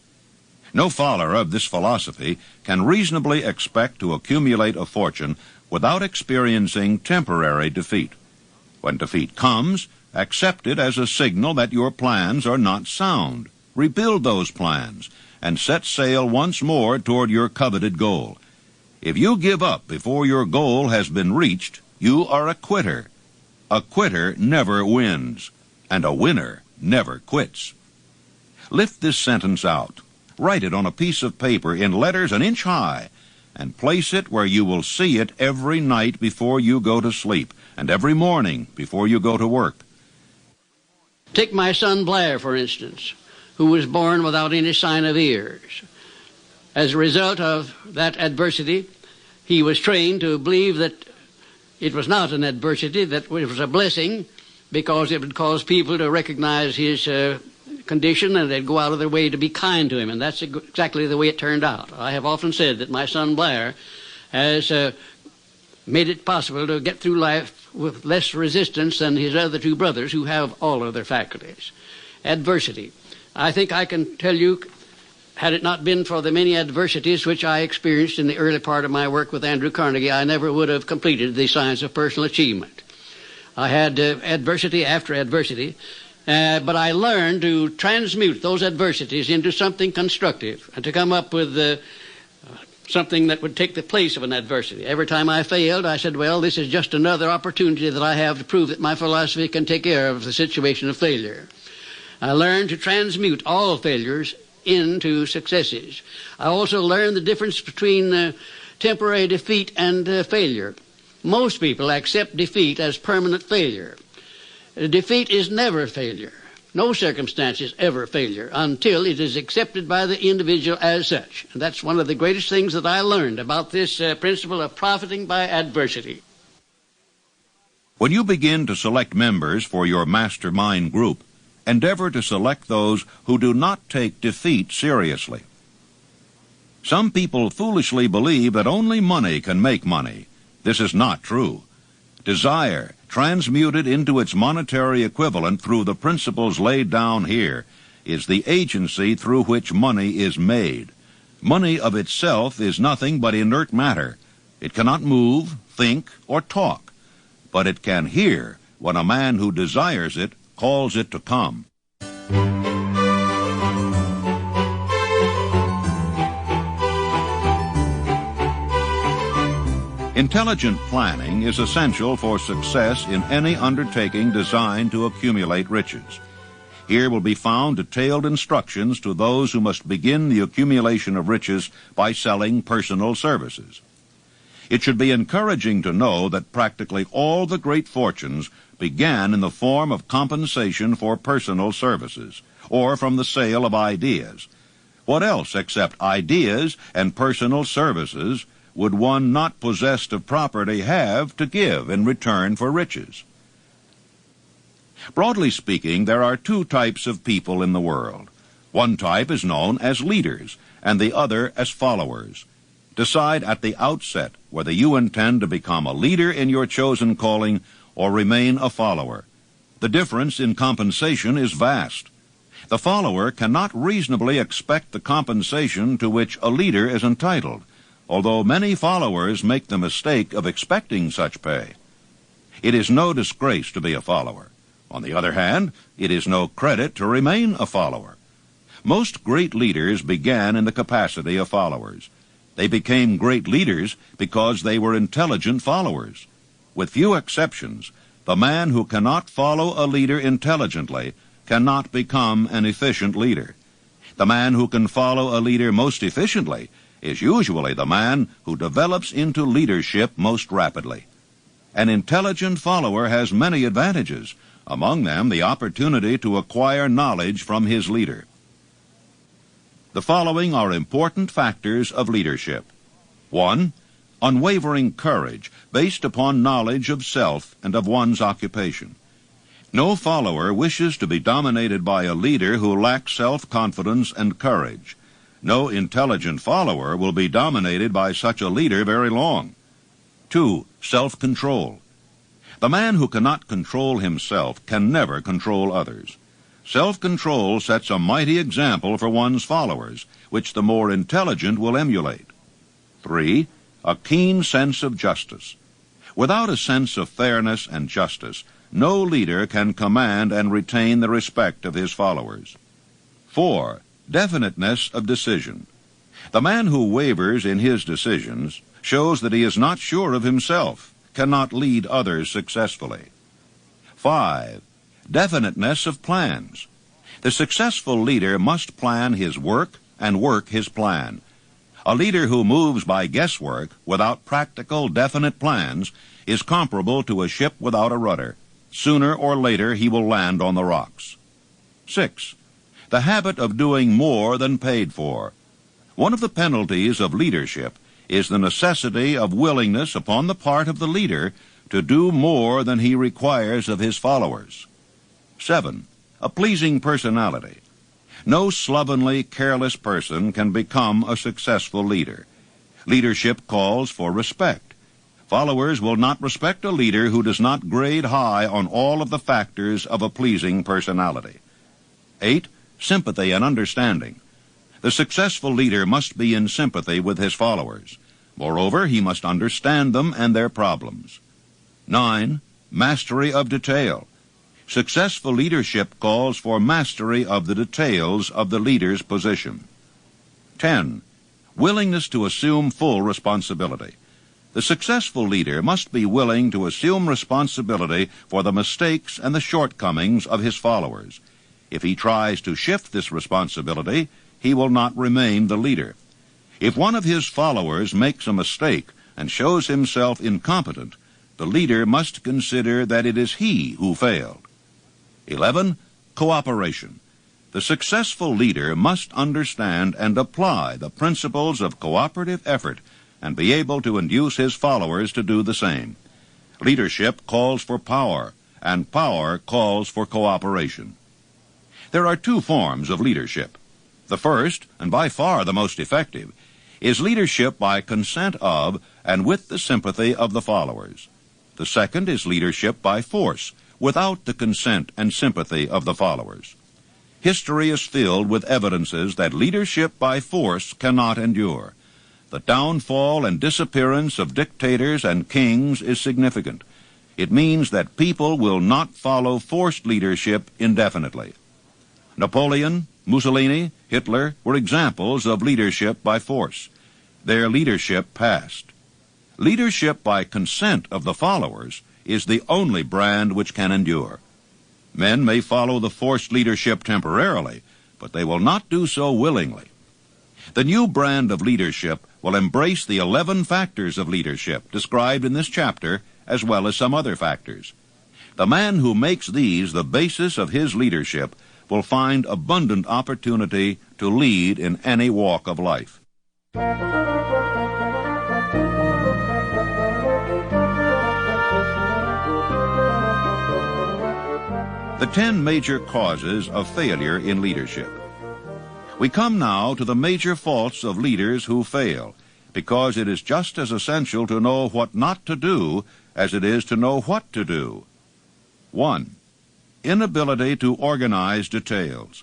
[SPEAKER 4] No follower of this philosophy can reasonably expect to accumulate a fortune without experiencing temporary defeat. When defeat comes, accept it as a signal that your plans are not sound. Rebuild those plans and set sail once more toward your coveted goal. If you give up before your goal has been reached, you are a quitter. A quitter never wins, and a winner never quits. Lift this sentence out. Write it on a piece of paper in letters an inch high, and place it where you will see it every night before you go to sleep, and every morning before you go to work.
[SPEAKER 3] Take my son Blair, for instance, who was born without any sign of ears. As a result of that adversity, he was trained to believe that it was not an adversity, that it was a blessing, because it would cause people to recognize his condition, and they'd go out of their way to be kind to him, and that's exactly the way it turned out. I have often said that my son Blair has made it possible to get through life with less resistance than his other two brothers, who have all of their faculties. Adversity. I think I can tell you, had it not been for the many adversities which I experienced in the early part of my work with Andrew Carnegie, I never would have completed the science of personal achievement. I had adversity after adversity, but I learned to transmute those adversities into something constructive and to come up with something that would take the place of an adversity. Every time I failed, I said, well, this is just another opportunity that I have to prove that my philosophy can take care of the situation of failure. I learned to transmute all failures into successes. I also learned the difference between temporary defeat and failure. Most people accept defeat as permanent failure. Defeat is never failure. No circumstance is ever failure until it is accepted by the individual as such. And that's one of the greatest things that I learned about this principle of profiting by adversity.
[SPEAKER 4] When you begin to select members for your mastermind group, endeavor to select those who do not take defeat seriously. Some people foolishly believe that only money can make money. This is not true. Desire, transmuted into its monetary equivalent through the principles laid down here, is the agency through which money is made. Money of itself is nothing but inert matter. It cannot move, think, or talk, but it can hear when a man who desires it calls it to come. Intelligent planning is essential for success in any undertaking designed to accumulate riches. Here will be found detailed instructions to those who must begin the accumulation of riches by selling personal services. It should be encouraging to know that practically all the great fortunes began in the form of compensation for personal services, or from the sale of ideas. What else except ideas and personal services would one not possessed of property have to give in return for riches? Broadly speaking, there are two types of people in the world. One type is known as leaders, and the other as followers. Decide at the outset whether you intend to become a leader in your chosen calling or remain a follower. The difference in compensation is vast. The follower cannot reasonably expect the compensation to which a leader is entitled, although many followers make the mistake of expecting such pay. It is no disgrace to be a follower. On the other hand, it is no credit to remain a follower. Most great leaders began in the capacity of followers. They became great leaders because they were intelligent followers. With few exceptions, the man who cannot follow a leader intelligently cannot become an efficient leader. The man who can follow a leader most efficiently is usually the man who develops into leadership most rapidly. An intelligent follower has many advantages, among them the opportunity to acquire knowledge from his leader. The following are important factors of leadership. 1. Unwavering courage based upon knowledge of self and of one's occupation. No follower wishes to be dominated by a leader who lacks self-confidence and courage. No intelligent follower will be dominated by such a leader very long. 2. Self-control. The man who cannot control himself can never control others. Self-control sets a mighty example for one's followers, which the more intelligent will emulate. 3. A keen sense of justice. Without a sense of fairness and justice, no leader can command and retain the respect of his followers. 4. Definiteness of decision. The man who wavers in his decisions shows that he is not sure of himself, cannot lead others successfully. 5. Definiteness of plans. The successful leader must plan his work and work his plan. A leader who moves by guesswork without practical, definite plans is comparable to a ship without a rudder. Sooner or later he will land on the rocks. 6. The habit of doing more than paid for. One of the penalties of leadership is the necessity of willingness upon the part of the leader to do more than he requires of his followers. 7. A pleasing personality. No slovenly, careless person can become a successful leader. Leadership calls for respect. Followers will not respect a leader who does not grade high on all of the factors of a pleasing personality. 8. Sympathy and understanding. The successful leader must be in sympathy with his followers. Moreover, he must understand them and their problems. 9. Mastery of detail. Successful leadership calls for mastery of the details of the leader's position. 10. Willingness to assume full responsibility. The successful leader must be willing to assume responsibility for the mistakes and the shortcomings of his followers. If he tries to shift this responsibility, he will not remain the leader. If one of his followers makes a mistake and shows himself incompetent, the leader must consider that it is he who failed. 11. Cooperation. The successful leader must understand and apply the principles of cooperative effort and be able to induce his followers to do the same. Leadership calls for power, and power calls for cooperation. There are two forms of leadership. The first, and by far the most effective, is leadership by consent of and with the sympathy of the followers. The second is leadership by force, without the consent and sympathy of the followers. History is filled with evidences that leadership by force cannot endure. The downfall and disappearance of dictators and kings is significant. It means that people will not follow forced leadership indefinitely. Napoleon, Mussolini, Hitler were examples of leadership by force. Their leadership passed. Leadership by consent of the followers is the only brand which can endure. Men may follow the forced leadership temporarily, but they will not do so willingly. The new brand of leadership will embrace the 11 factors of leadership described in this chapter, as well as some other factors. The man who makes these the basis of his leadership will find abundant opportunity to lead in any walk of life. The 10 major causes of failure in leadership. We come now to the major faults of leaders who fail, because it is just as essential to know what not to do as it is to know what to do. 1. Inability to organize details.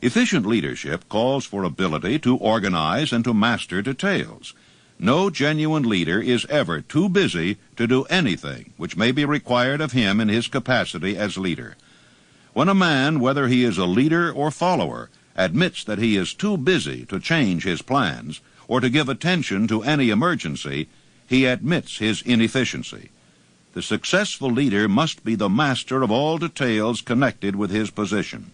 [SPEAKER 4] Efficient leadership calls for ability to organize and to master details. No genuine leader is ever too busy to do anything which may be required of him in his capacity as leader. When a man, whether he is a leader or follower, admits that he is too busy to change his plans or to give attention to any emergency, he admits his inefficiency. The successful leader must be the master of all details connected with his position.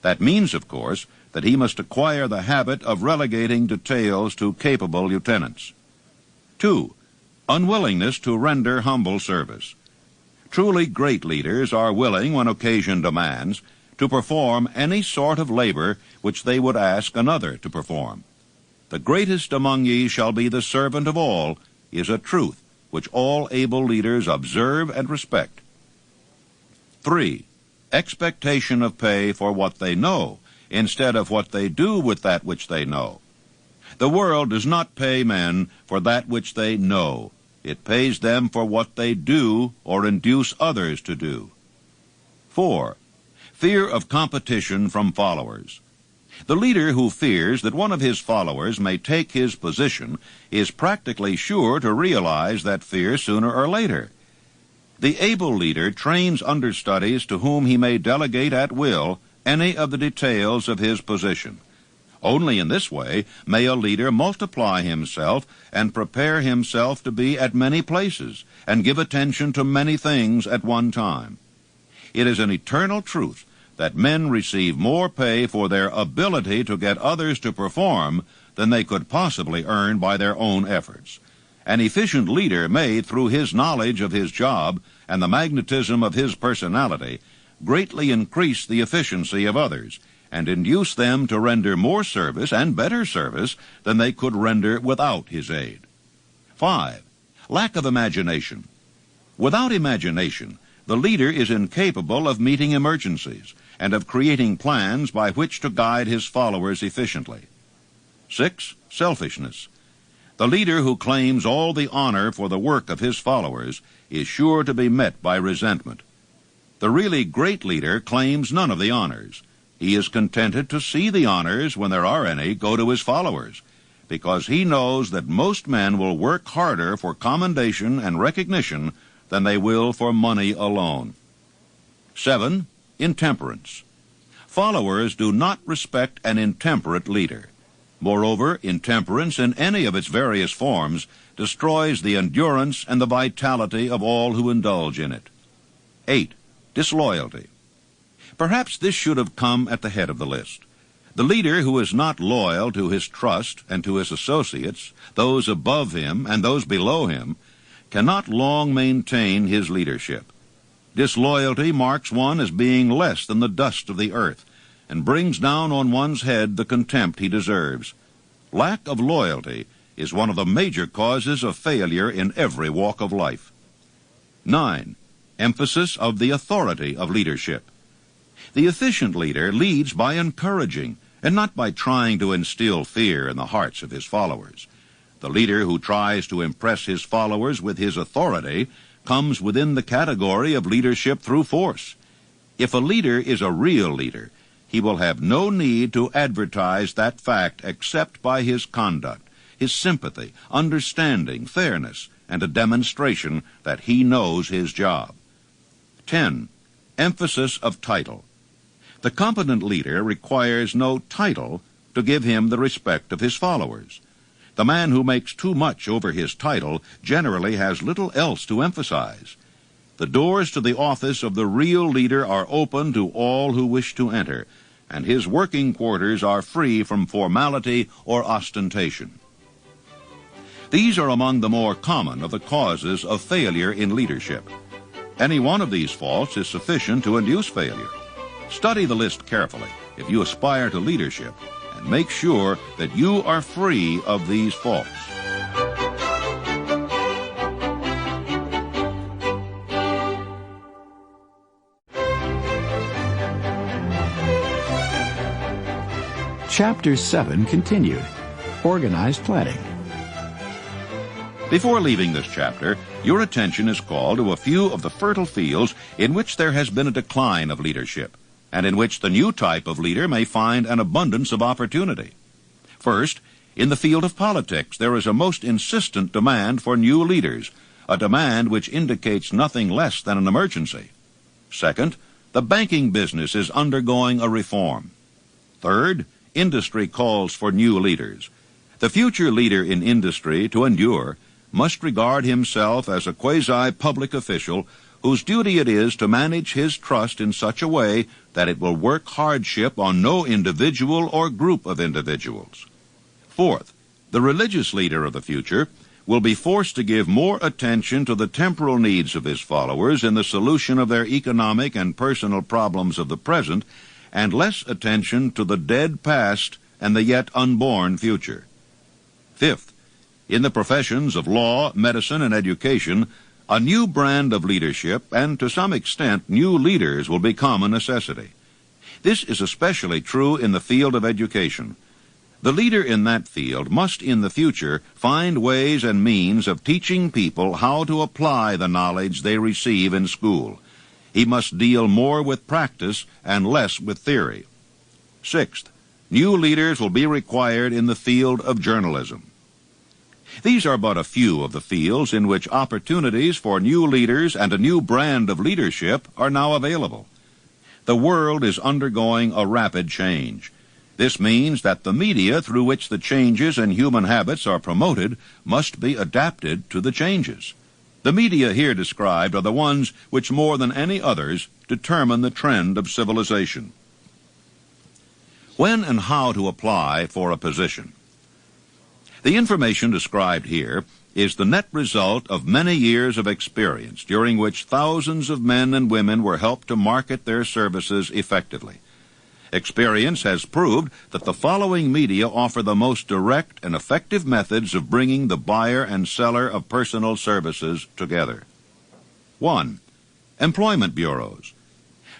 [SPEAKER 4] That means, of course, that he must acquire the habit of relegating details to capable lieutenants. 2. Unwillingness to render humble service. Truly great leaders are willing, when occasion demands, to perform any sort of labor which they would ask another to perform. The greatest among ye shall be the servant of all is a truth which all able leaders observe and respect. 3. Expectation of pay for what they know, instead of what they do with that which they know. The world does not pay men for that which they know. It pays them for what they do or induce others to do. 4. Fear of competition from followers. The leader who fears that one of his followers may take his position is practically sure to realize that fear sooner or later. The able leader trains understudies to whom he may delegate at will any of the details of his position. Only in this way may a leader multiply himself and prepare himself to be at many places and give attention to many things at one time. It is an eternal truth that men receive more pay for their ability to get others to perform than they could possibly earn by their own efforts. An efficient leader may, through his knowledge of his job and the magnetism of his personality, greatly increase the efficiency of others and induce them to render more service and better service than they could render without his aid. 5. Lack of imagination. Without imagination, the leader is incapable of meeting emergencies and of creating plans by which to guide his followers efficiently. 6. Selfishness. The leader who claims all the honor for the work of his followers is sure to be met by resentment. The really great leader claims none of the honors. He is contented to see the honors, when there are any, go to his followers, because he knows that most men will work harder for commendation and recognition than they will for money alone. 7. Intemperance. Followers do not respect an intemperate leader. Moreover, intemperance in any of its various forms destroys the endurance and the vitality of all who indulge in it. 8. Disloyalty. Perhaps this should have come at the head of the list. The leader who is not loyal to his trust and to his associates, those above him and those below him, cannot long maintain his leadership. Disloyalty marks one as being less than the dust of the earth, and brings down on one's head the contempt he deserves. Lack of loyalty is one of the major causes of failure in every walk of life. 9. Emphasis of the authority of leadership. The efficient leader leads by encouraging, and not by trying to instill fear in the hearts of his followers. The leader who tries to impress his followers with his authority comes within the category of leadership through force. If a leader is a real leader, he will have no need to advertise that fact except by his conduct, his sympathy, understanding, fairness, and a demonstration that he knows his job. 10. Emphasis of title. The competent leader requires no title to give him the respect of his followers. The man who makes too much over his title generally has little else to emphasize. The doors to the office of the real leader are open to all who wish to enter, and his working quarters are free from formality or ostentation. These are among the more common of the causes of failure in leadership. Any one of these faults is sufficient to induce failure. Study the list carefully if you aspire to leadership, and make sure that you are free of these faults.
[SPEAKER 2] Chapter 7 continued. Organized planning.
[SPEAKER 4] Before leaving this chapter, your attention is called to a few of the fertile fields in which there has been a decline of leadership, and in which the new type of leader may find an abundance of opportunity. First, in the field of politics, there is a most insistent demand for new leaders, a demand which indicates nothing less than an emergency. Second, the banking business is undergoing a reform. Third, industry calls for new leaders. The future leader in industry, to endure, must regard himself as a quasi-public official whose duty it is to manage his trust in such a way that it will work hardship on no individual or group of individuals. Fourth, the religious leader of the future will be forced to give more attention to the temporal needs of his followers in the solution of their economic and personal problems of the present, and less attention to the dead past and the yet unborn future. Fifth, in the professions of law, medicine, and education, a new brand of leadership, and to some extent new leaders, will become a necessity. This is especially true in the field of education. The leader in that field must in the future find ways and means of teaching people how to apply the knowledge they receive in school. He must deal more with practice and less with theory. Sixth, new leaders will be required in the field of journalism. These are but a few of the fields in which opportunities for new leaders and a new brand of leadership are now available. The world is undergoing a rapid change. This means that the media through which the changes in human habits are promoted must be adapted to the changes. The media here described are the ones which more than any others determine the trend of civilization. When and how to apply for a position. The information described here is the net result of many years of experience during which thousands of men and women were helped to market their services effectively. Experience has proved that the following media offer the most direct and effective methods of bringing the buyer and seller of personal services together. 1. Employment bureaus.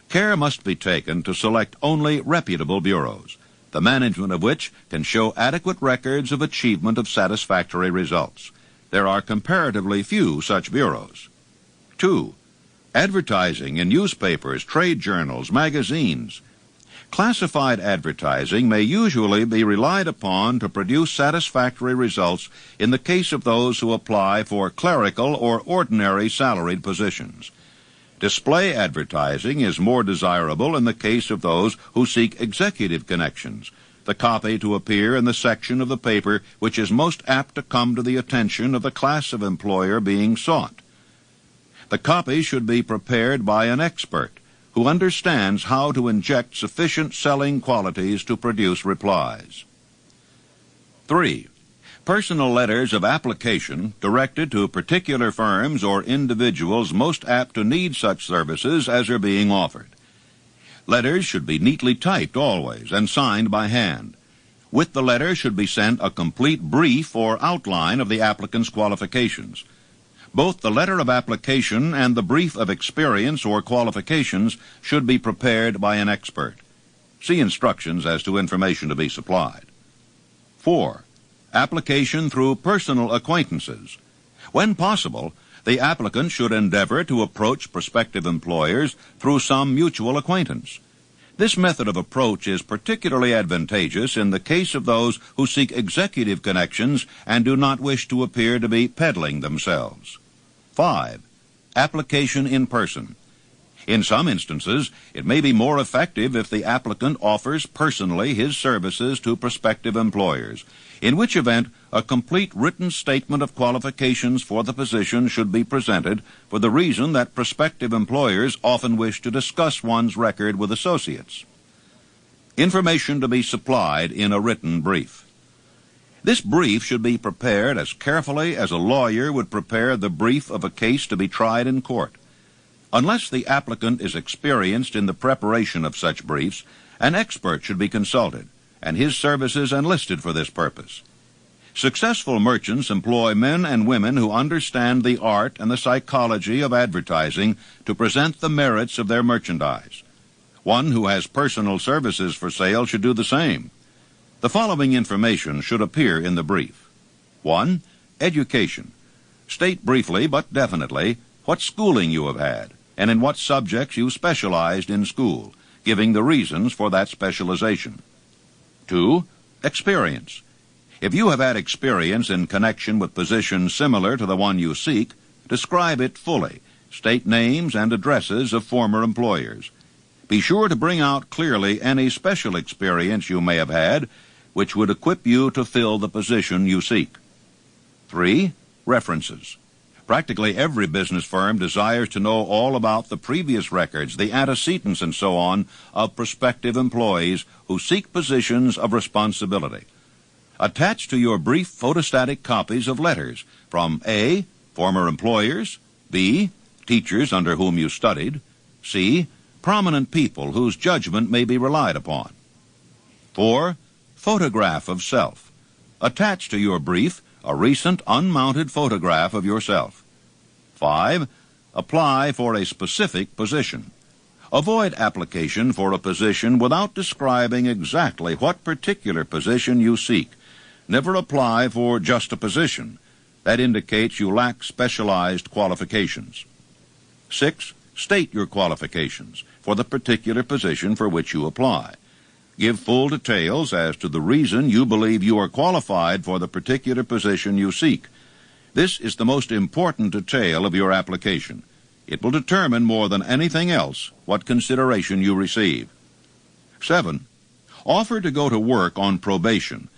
[SPEAKER 4] Care must be taken to select only reputable bureaus, the management of which can show adequate records of achievement of satisfactory results. There are comparatively few such bureaus. 2. Advertising in newspapers, trade journals, magazines. Classified advertising may usually be relied upon to produce satisfactory results in the case of those who apply for clerical or ordinary salaried positions. Display advertising is more desirable in the case of those who seek executive connections, the copy to appear in the section of the paper which is most apt to come to the attention of the class of employer being sought. The copy should be prepared by an expert who understands how to inject sufficient selling qualities to produce replies. 3. Personal letters of application directed to particular firms or individuals most apt to need such services as are being offered. Letters should be neatly typed always and signed by hand. With the letter should be sent a complete brief or outline of the applicant's qualifications. Both the letter of application and the brief of experience or qualifications should be prepared by an expert. See instructions as to information to be supplied. 4. Application through personal acquaintances. When possible, the applicant should endeavor to approach prospective employers through some mutual acquaintance. This method of approach is particularly advantageous in the case of those who seek executive connections and do not wish to appear to be peddling themselves. 5. Application in person. In some instances, it may be more effective if the applicant offers personally his services to prospective employers, in which event a complete written statement of qualifications for the position should be presented for the reason that prospective employers often wish to discuss one's record with associates. Information to be supplied in a written brief. This brief should be prepared as carefully as a lawyer would prepare the brief of a case to be tried in court. Unless the applicant is experienced in the preparation of such briefs, an expert should be consulted, and his services enlisted for this purpose. Successful merchants employ men and women who understand the art and the psychology of advertising to present the merits of their merchandise. One who has personal services for sale should do the same. The following information should appear in the brief. 1. Education. State briefly but definitely what schooling you have had, and in what subjects you specialized in school, giving the reasons for that specialization. 2. Experience. If you have had experience in connection with positions similar to the one you seek, describe it fully. State names and addresses of former employers. Be sure to bring out clearly any special experience you may have had, which would equip you to fill the position you seek. 3. References. Practically every business firm desires to know all about the previous records, the antecedents, and so on of prospective employees who seek positions of responsibility. Attach to your brief photostatic copies of letters from A. Former employers, B. Teachers under whom you studied, C. Prominent people whose judgment may be relied upon. 4. Photograph of self. Attach to your brief a recent unmounted photograph of yourself. 5. Apply for a specific position. Avoid application for a position without describing exactly what particular position you seek. Never apply for just a position. That indicates you lack specialized qualifications. 6. State your qualifications for the particular position for which you apply. Give full details as to the reason you believe you are qualified for the particular position you seek. This is the most important detail of your application. It will determine more than anything else what consideration you receive. 7. Offer to go to work on probation.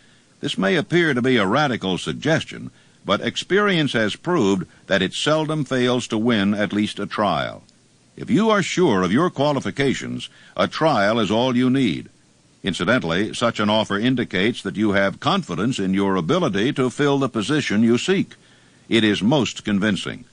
[SPEAKER 4] This may appear to be a radical suggestion, but experience has proved that it seldom fails to win at least a trial. If you are sure of your qualifications, a trial is all you need. Incidentally, such an offer indicates that you have confidence in your ability to fill the position you seek. It is most convincing.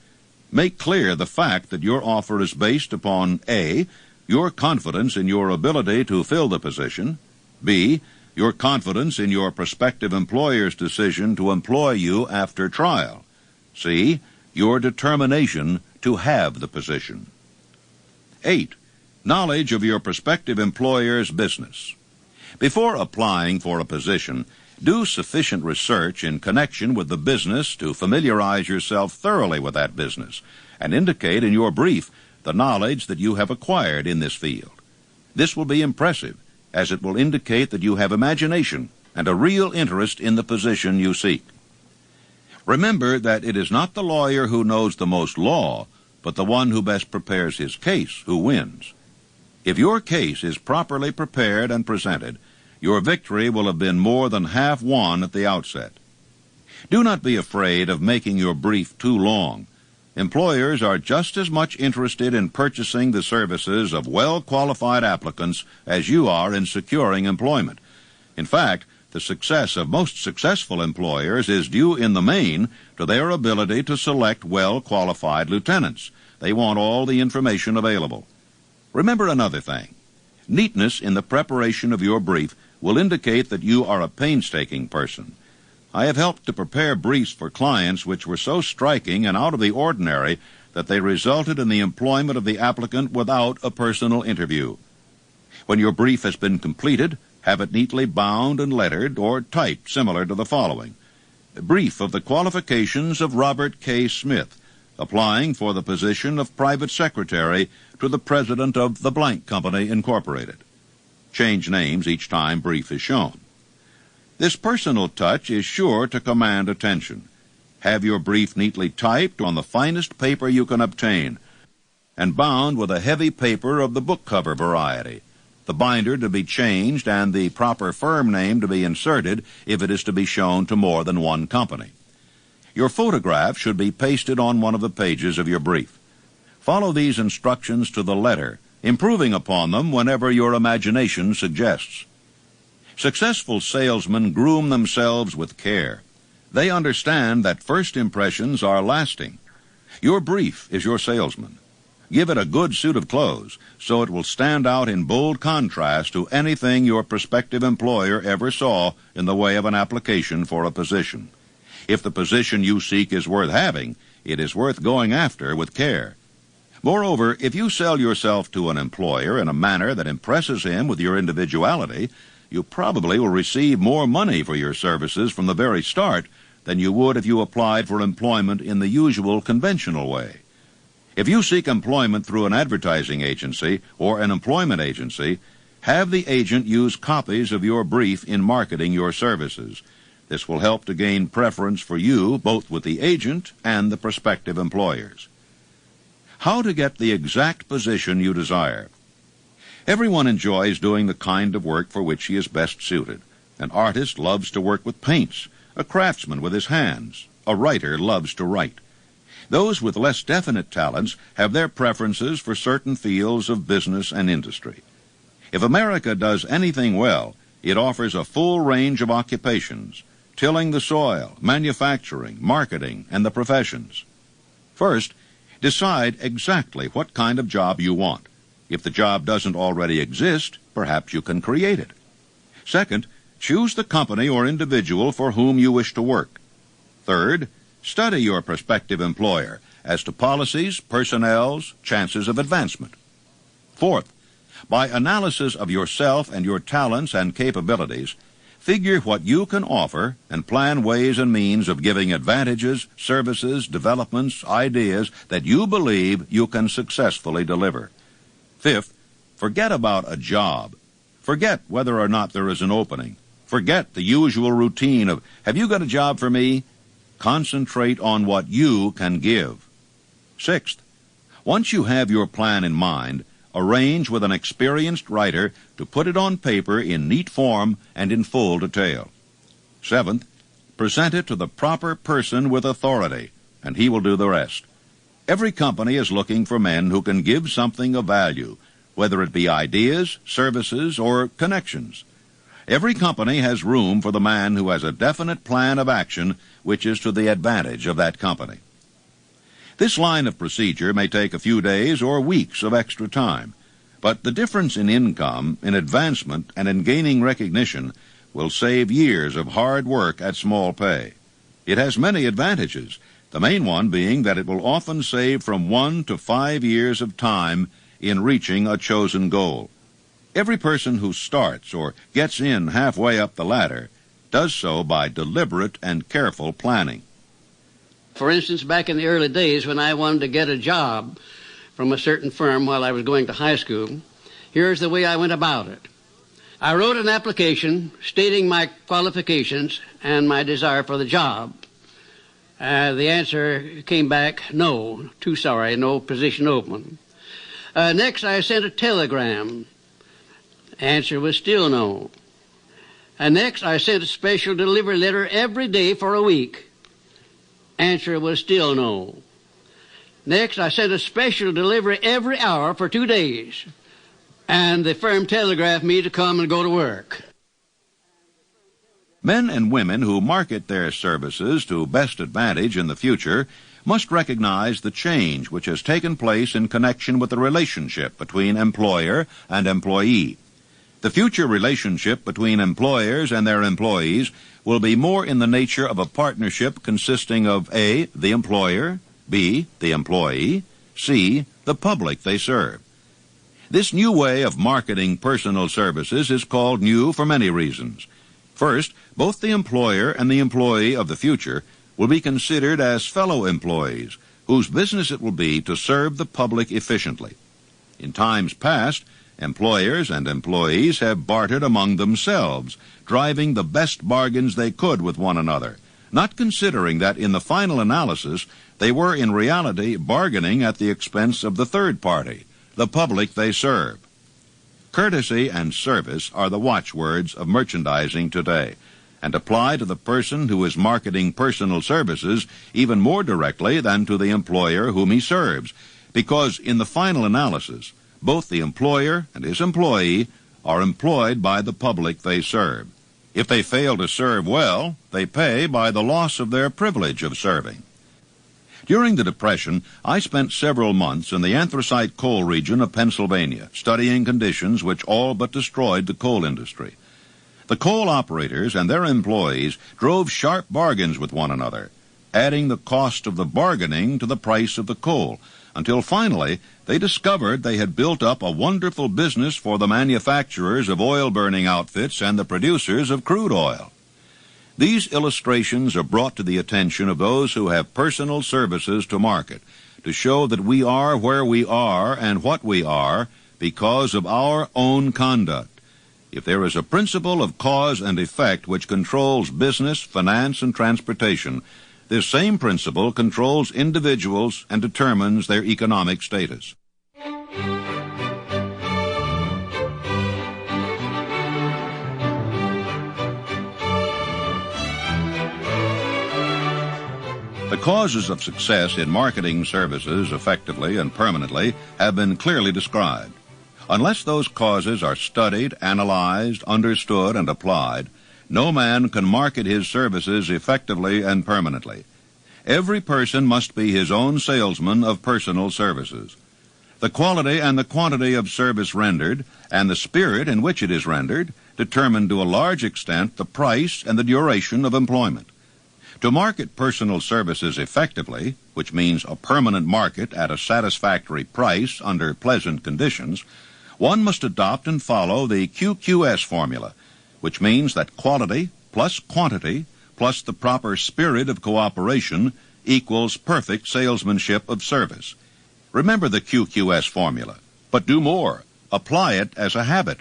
[SPEAKER 4] Make clear the fact that your offer is based upon A. Your confidence in your ability to fill the position, B. Your confidence in your prospective employer's decision to employ you after trial, C. Your determination to have the position. 8. Knowledge of your prospective employer's business. Before applying for a position, do sufficient research in connection with the business to familiarize yourself thoroughly with that business and indicate in your brief the knowledge that you have acquired in this field. This will be impressive, as it will indicate that you have imagination and a real interest in the position you seek. Remember that it is not the lawyer who knows the most law, but the one who best prepares his case who wins. If your case is properly prepared and presented, your victory will have been more than half won at the outset. Do not be afraid of making your brief too long. Employers are just as much interested in purchasing the services of well-qualified applicants as you are in securing employment. In fact, the success of most successful employers is due in the main to their ability to select well-qualified lieutenants. They want all the information available. Remember another thing. Neatness in the preparation of your brief will indicate that you are a painstaking person. I have helped to prepare briefs for clients which were so striking and out of the ordinary that they resulted in the employment of the applicant without a personal interview. When your brief has been completed, have it neatly bound and lettered or typed similar to the following. A brief of the qualifications of Robert K. Smith, applying for the position of private secretary to the president of the blank company, Incorporated. Change names each time brief is shown. This personal touch is sure to command attention. Have your brief neatly typed on the finest paper you can obtain. and bound with a heavy paper of the book cover variety, the binder to be changed and the proper firm name to be inserted if it is to be shown to more than one company. Your photograph should be pasted on one of the pages of your brief. Follow these instructions to the letter, improving upon them whenever your imagination suggests. Successful salesmen groom themselves with care. They understand that first impressions are lasting. Your brief is your salesman. Give it a good suit of clothes so it will stand out in bold contrast to anything your prospective employer ever saw in the way of an application for a position. If the position you seek is worth having, it is worth going after with care. Moreover, if you sell yourself to an employer in a manner that impresses him with your individuality, you probably will receive more money for your services from the very start than you would if you applied for employment in the usual conventional way. If you seek employment through an advertising agency or an employment agency, have the agent use copies of your brief in marketing your services. This will help to gain preference for you both with the agent and the prospective employers. How to get the exact position you desire. Everyone enjoys doing the kind of work for which he is best suited. An artist loves to work with paints, a craftsman with his hands, a writer loves to write. Those with less definite talents have their preferences for certain fields of business and industry. If America does anything well, it offers a full range of occupations, tilling the soil, manufacturing, marketing, and the professions. First, decide exactly what kind of job you want. If the job doesn't already exist, perhaps you can create it. Second, choose the company or individual for whom you wish to work. Third, study your prospective employer as to policies, personnels, chances of advancement. Fourth, by analysis of yourself and your talents and capabilities, figure what you can offer and plan ways and means of giving advantages, services, developments, ideas that you believe you can successfully deliver. Fifth, forget about a job. Forget whether or not there is an opening. Forget the usual routine of, have you got a job for me? Concentrate on what you can give. Sixth, once you have your plan in mind, arrange with an experienced writer to put it on paper in neat form and in full detail. Seventh, present it to the proper person with authority, and he will do the rest. Every company is looking for men who can give something of value, whether it be ideas, services, or connections. Every company has room for the man who has a definite plan of action which is to the advantage of that company. This line of procedure may take a few days or weeks of extra time, but the difference in income, in advancement, and in gaining recognition will save years of hard work at small pay. It has many advantages, the main one being that it will often save from 1 to 5 years of time in reaching a chosen goal. Every person who starts or gets in halfway up the ladder does so by deliberate and careful planning.
[SPEAKER 3] For instance, back in the early days when I wanted to get a job from a certain firm while I was going to high school, here's the way I went about it. I wrote an application stating my qualifications and my desire for the job. The answer came back, no, too sorry, no position open. Next, I sent a telegram. Answer was still no. Next, I sent a special delivery letter every day for a week. Answer was still no. Next, I sent a special delivery every hour for 2 days. And the firm telegraphed me to come and go to work.
[SPEAKER 4] Men and women who market their services to best advantage in the future must recognize the change which has taken place in connection with the relationship between employer and employee. The future relationship between employers and their employees will be more in the nature of a partnership consisting of A, the employer, B, the employee, C, the public they serve. This new way of marketing personal services is called new for many reasons. First, both the employer and the employee of the future will be considered as fellow employees, whose business it will be to serve the public efficiently. In times past, employers and employees have bartered among themselves, driving the best bargains they could with one another, not considering that in the final analysis they were in reality bargaining at the expense of the third party, the public they serve. Courtesy and service are the watchwords of merchandising today, and apply to the person who is marketing personal services even more directly than to the employer whom he serves, because in the final analysis, both the employer and his employee are employed by the public they serve. If they fail to serve well, they pay by the loss of their privilege of serving. During the Depression, I spent several months in the anthracite coal region of Pennsylvania, studying conditions which all but destroyed the coal industry. The coal operators and their employees drove sharp bargains with one another, adding the cost of the bargaining to the price of the coal, until finally they discovered they had built up a wonderful business for the manufacturers of oil-burning outfits and the producers of crude oil. These illustrations are brought to the attention of those who have personal services to market, to show that we are where we are and what we are because of our own conduct. If there is a principle of cause and effect which controls business, finance, and transportation, this same principle controls individuals and determines their economic status. The causes of success in marketing services effectively and permanently have been clearly described. Unless those causes are studied, analyzed, understood, and applied, no man can market his services effectively and permanently. Every person must be his own salesman of personal services. The quality and the quantity of service rendered, and the spirit in which it is rendered, determine to a large extent the price and the duration of employment. To market personal services effectively, which means a permanent market at a satisfactory price under pleasant conditions, one must adopt and follow the QQS formula, which means that quality plus quantity plus the proper spirit of cooperation equals perfect salesmanship of service. Remember the QQS formula, but do more. Apply it as a habit.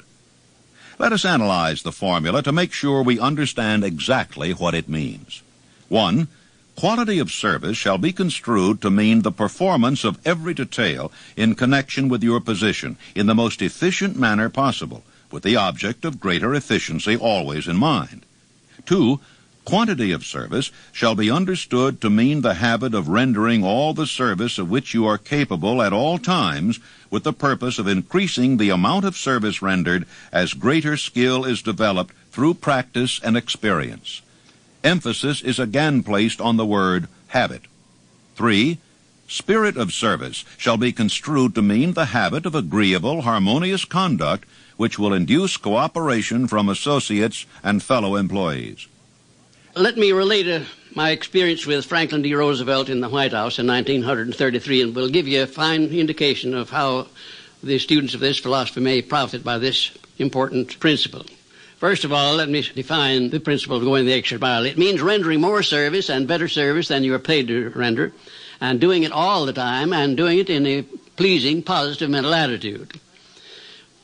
[SPEAKER 4] Let us analyze the formula to make sure we understand exactly what it means. 1. Quality of service shall be construed to mean the performance of every detail in connection with your position in the most efficient manner possible, with the object of greater efficiency always in mind. 2. Quantity of service shall be understood to mean the habit of rendering all the service of which you are capable at all times, with the purpose of increasing the amount of service rendered as greater skill is developed through practice and experience. Emphasis is again placed on the word habit. 3. Spirit of service shall be construed to mean the habit of agreeable, harmonious conduct which will induce cooperation from associates and fellow employees.
[SPEAKER 3] Let me relate my experience with Franklin D. Roosevelt in the White House in 1933, and will give you a fine indication of how the students of this philosophy may profit by this important principle. First of all, let me define the principle of going the extra mile. It means rendering more service and better service than you are paid to render, and doing it all the time, and doing it in a pleasing, positive mental attitude.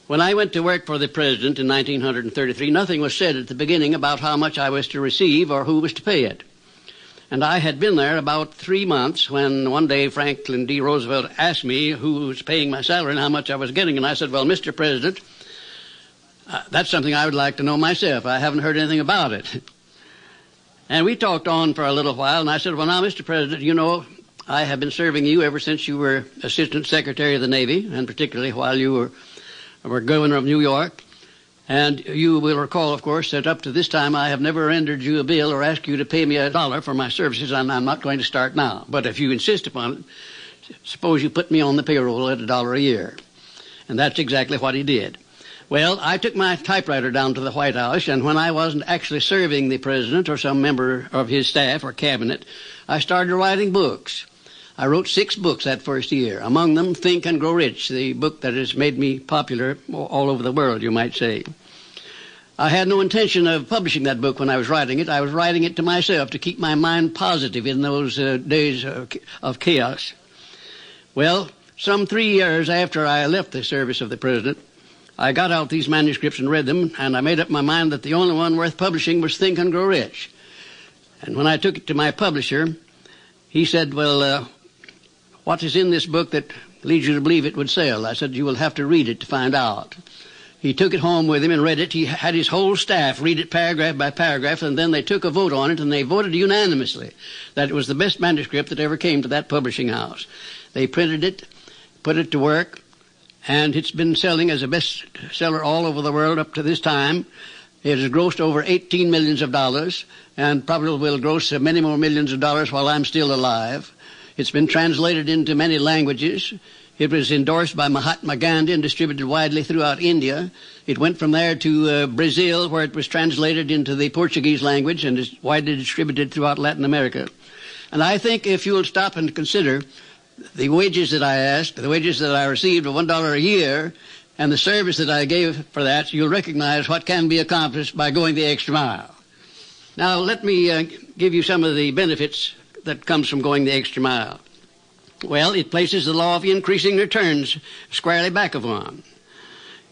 [SPEAKER 3] When I went to work for the President in 1933, nothing was said at the beginning about how much I was to receive or who was to pay it. And I had been there about 3 months when one day Franklin D. Roosevelt asked me who was paying my salary and how much I was getting, and I said, well, Mr. President, that's something I would like to know myself. I haven't heard anything about it. And we talked on for a little while, and I said, well, now, Mr. President, you know, I have been serving you ever since you were Assistant Secretary of the Navy, and particularly while you were Governor of New York. And you will recall, of course, that up to this time I have never rendered you a bill or asked you to pay me $1 for my services, and I'm not going to start now. But if you insist upon it, suppose you put me on the payroll at $1 a year. And that's exactly what he did. Well, I took my typewriter down to the White House, and when I wasn't actually serving the President or some member of his staff or cabinet, I started writing books. I wrote 6 books that first year, among them Think and Grow Rich, the book that has made me popular all over the world, you might say. I had no intention of publishing that book when I was writing it. I was writing it to myself to keep my mind positive in those days of chaos. Well, some 3 years after I left the service of the President, I got out these manuscripts and read them, and I made up my mind that the only one worth publishing was Think and Grow Rich. And when I took it to my publisher, he said, well, what is in this book that leads you to believe it would sell? I said, you will have to read it to find out. He took it home with him and read it. He had his whole staff read it paragraph by paragraph, and then they took a vote on it, and they voted unanimously that it was the best manuscript that ever came to that publishing house. They printed it, put it to work, and it's been selling as a bestseller all over the world up to this time. It has grossed over $18 million, and probably will gross many more millions of dollars while I'm still alive. It's been translated into many languages. It was endorsed by Mahatma Gandhi and distributed widely throughout India. It went from there to Brazil, where it was translated into the Portuguese language and is widely distributed throughout Latin America. And I think if you will stop and consider the wages that I asked, the wages that I received of $1 a year, and the service that I gave for that, you'll recognize what can be accomplished by going the extra mile. Now, let me give you some of the benefits that comes from going the extra mile. Well, it places the law of increasing returns squarely back of one.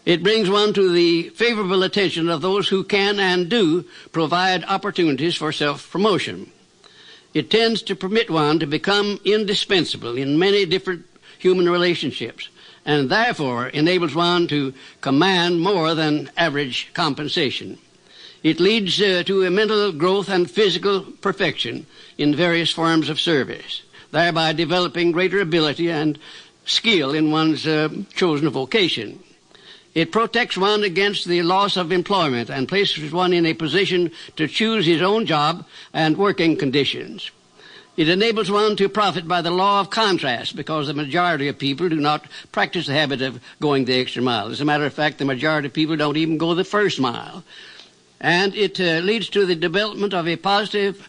[SPEAKER 3] It brings one to the favorable attention of those who can and do provide opportunities for self-promotion. It tends to permit one to become indispensable in many different human relationships, and therefore enables one to command more than average compensation. It leads to a mental growth and physical perfection in various forms of service, thereby developing greater ability and skill in one's chosen vocation. It protects one against the loss of employment and places one in a position to choose his own job and working conditions. It enables one to profit by the law of contrast, because the majority of people do not practice the habit of going the extra mile. As a matter of fact, the majority of people don't even go the first mile. And it leads to the development of a positive,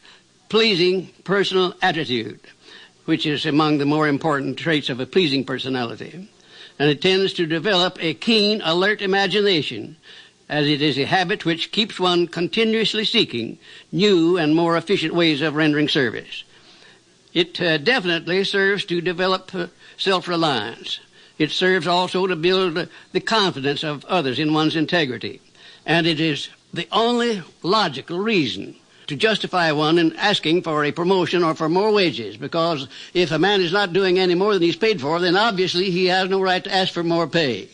[SPEAKER 3] pleasing personal attitude, which is among the more important traits of a pleasing personality. And it tends to develop a keen, alert imagination, as it is a habit which keeps one continuously seeking new and more efficient ways of rendering service. It definitely serves to develop self-reliance. It serves also to build the confidence of others in one's integrity. And it is the only logical reason to justify one in asking for a promotion or for more wages, because if a man is not doing any more than he's paid for, then obviously he has no right to ask for more pay.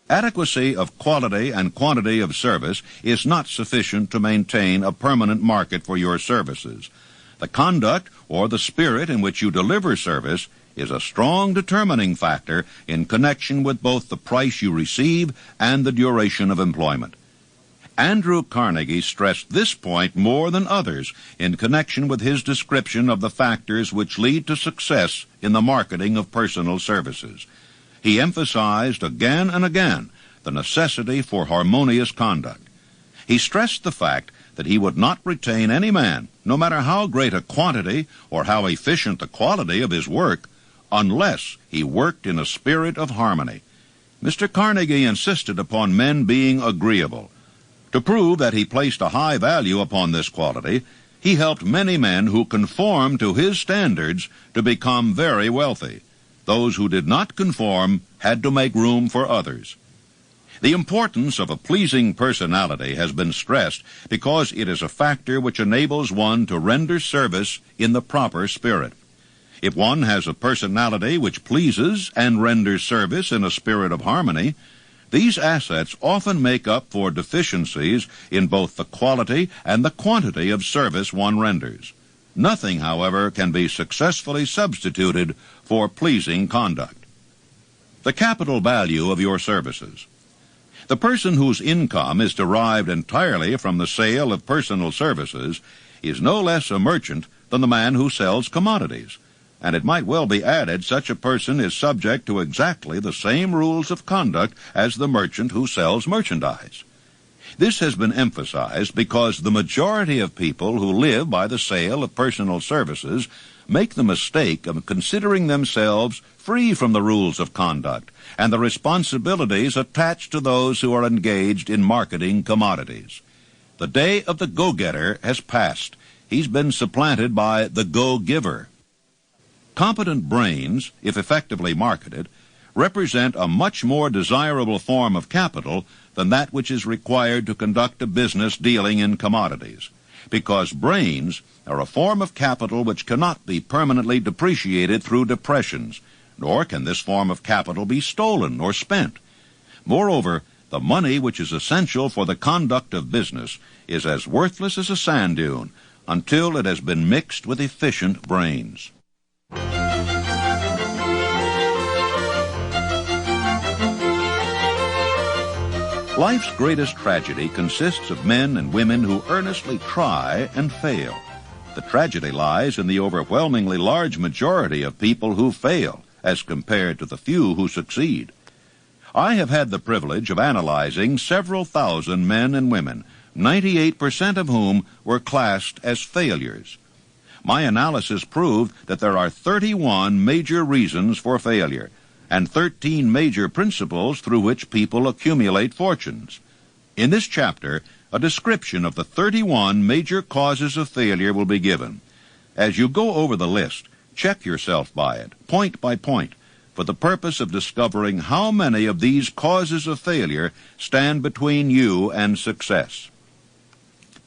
[SPEAKER 4] Adequacy of quality and quantity of service is not sufficient to maintain a permanent market for your services. The conduct or the spirit in which you deliver service is a strong determining factor in connection with both the price you receive and the duration of employment. Andrew Carnegie stressed this point more than others in connection with his description of the factors which lead to success in the marketing of personal services. He emphasized again and again the necessity for harmonious conduct. He stressed the fact that he would not retain any man, no matter how great a quantity or how efficient the quality of his work, unless he worked in a spirit of harmony. Mr. Carnegie insisted upon men being agreeable. To prove that he placed a high value upon this quality, he helped many men who conformed to his standards to become very wealthy. Those who did not conform had to make room for others. The importance of a pleasing personality has been stressed because it is a factor which enables one to render service in the proper spirit. If one has a personality which pleases and renders service in a spirit of harmony, these assets often make up for deficiencies in both the quality and the quantity of service one renders. Nothing, however, can be successfully substituted for pleasing conduct. The capital value of your services. The person whose income is derived entirely from the sale of personal services is no less a merchant than the man who sells commodities. And it might well be added such a person is subject to exactly the same rules of conduct as the merchant who sells merchandise. This has been emphasized because the majority of people who live by the sale of personal services make the mistake of considering themselves free from the rules of conduct and the responsibilities attached to those who are engaged in marketing commodities. The day of the go-getter has passed. He's been supplanted by the go-giver. Competent brains, if effectively marketed, represent a much more desirable form of capital than that which is required to conduct a business dealing in commodities. because brains are a form of capital which cannot be permanently depreciated through depressions, nor can this form of capital be stolen or spent. Moreover, the money which is essential for the conduct of business is as worthless as a sand dune until it has been mixed with efficient brains. Life's greatest tragedy consists of men and women who earnestly try and fail. The tragedy lies in the overwhelmingly large majority of people who fail, as compared to the few who succeed. I have had the privilege of analyzing several thousand men and women, 98% of whom were classed as failures. My analysis proved that there are 31 major reasons for failure, and 13 major principles through which people accumulate fortunes. In this chapter, a description of the 31 major causes of failure will be given. As you go over the list, check yourself by it, point by point, for the purpose of discovering how many of these causes of failure stand between you and success.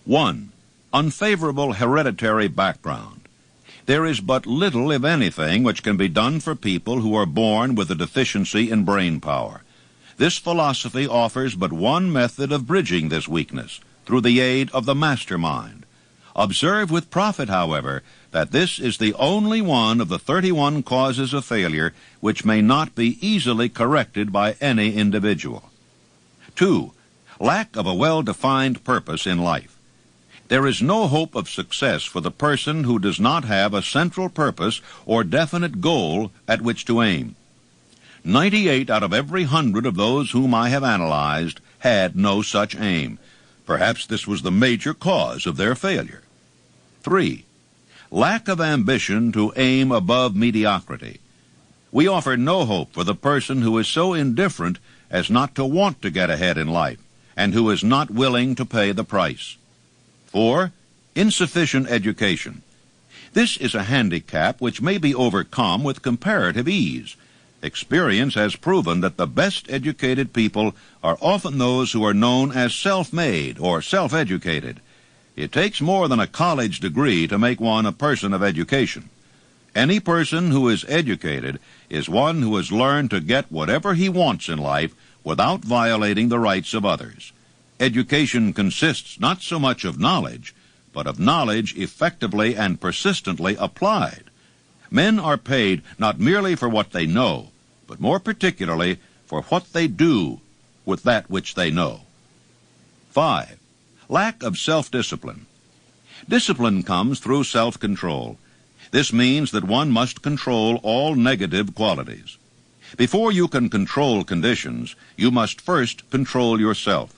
[SPEAKER 4] 1. Unfavorable hereditary background. There is but little, if anything, which can be done for people who are born with a deficiency in brain power. This philosophy offers but one method of bridging this weakness, through the aid of the mastermind. Observe with profit, however, that this is the only one of the 31 causes of failure which may not be easily corrected by any individual. 2. Lack of a well-defined purpose in life. There is no hope of success for the person who does not have a central purpose or definite goal at which to aim. 98 out of every 100 of those whom I have analyzed had no such aim. Perhaps this was the major cause of their failure. 3. Lack of ambition to aim above mediocrity. We offer no hope for the person who is so indifferent as not to want to get ahead in life, and who is not willing to pay the price. 4. Insufficient education. This is a handicap which may be overcome with comparative ease. Experience has proven that the best educated people are often those who are known as self-made or self-educated. It takes more than a college degree to make one a person of education. Any person who is educated is one who has learned to get whatever he wants in life without violating the rights of others. Education consists not so much of knowledge, but of knowledge effectively and persistently applied. Men are paid not merely for what they know, but more particularly for what they do with that which they know. 5. Lack of self-discipline. Discipline comes through self-control. This means that one must control all negative qualities. Before you can control conditions, you must first control yourself.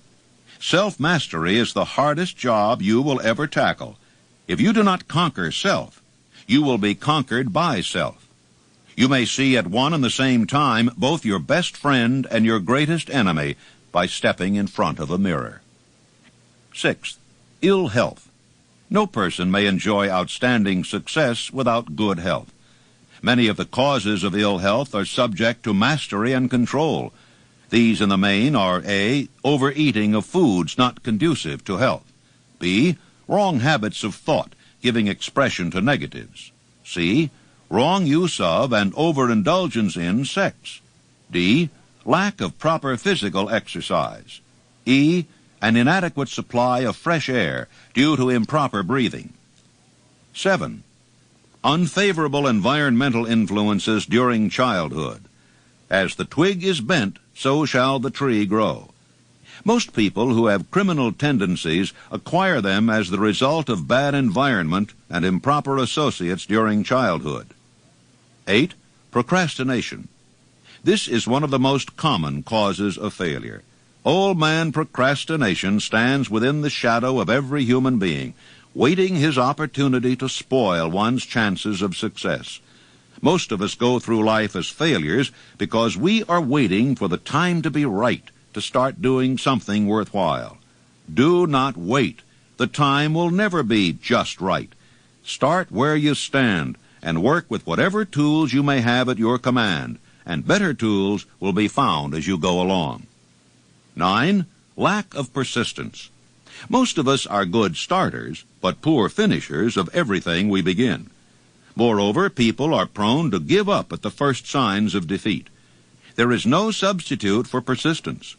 [SPEAKER 4] Self-mastery is the hardest job you will ever tackle. If you do not conquer self, you will be conquered by self. You may see at one and the same time both your best friend and your greatest enemy by stepping in front of a mirror. 6. Ill health. No person may enjoy outstanding success without good health. Many of the causes of ill health are subject to mastery and control. These in the main are A. Overeating of foods not conducive to health. B. Wrong habits of thought, giving expression to negatives. C. Wrong use of and overindulgence in sex. D. Lack of proper physical exercise. E. An inadequate supply of fresh air due to improper breathing. 7. Unfavorable environmental influences during childhood. As the twig is bent, so shall the tree grow. Most people who have criminal tendencies acquire them as the result of bad environment and improper associates during childhood. 8. Procrastination. This is one of the most common causes of failure. Old man procrastination stands within the shadow of every human being, waiting his opportunity to spoil one's chances of success. Most of us go through life as failures because we are waiting for the time to be right to start doing something worthwhile. Do not wait. The time will never be just right. Start where you stand and work with whatever tools you may have at your command, and better tools will be found as you go along. 9. Lack of persistence. Most of us are good starters, but poor finishers of everything we begin. Moreover, people are prone to give up at the first signs of defeat. There is no substitute for persistence.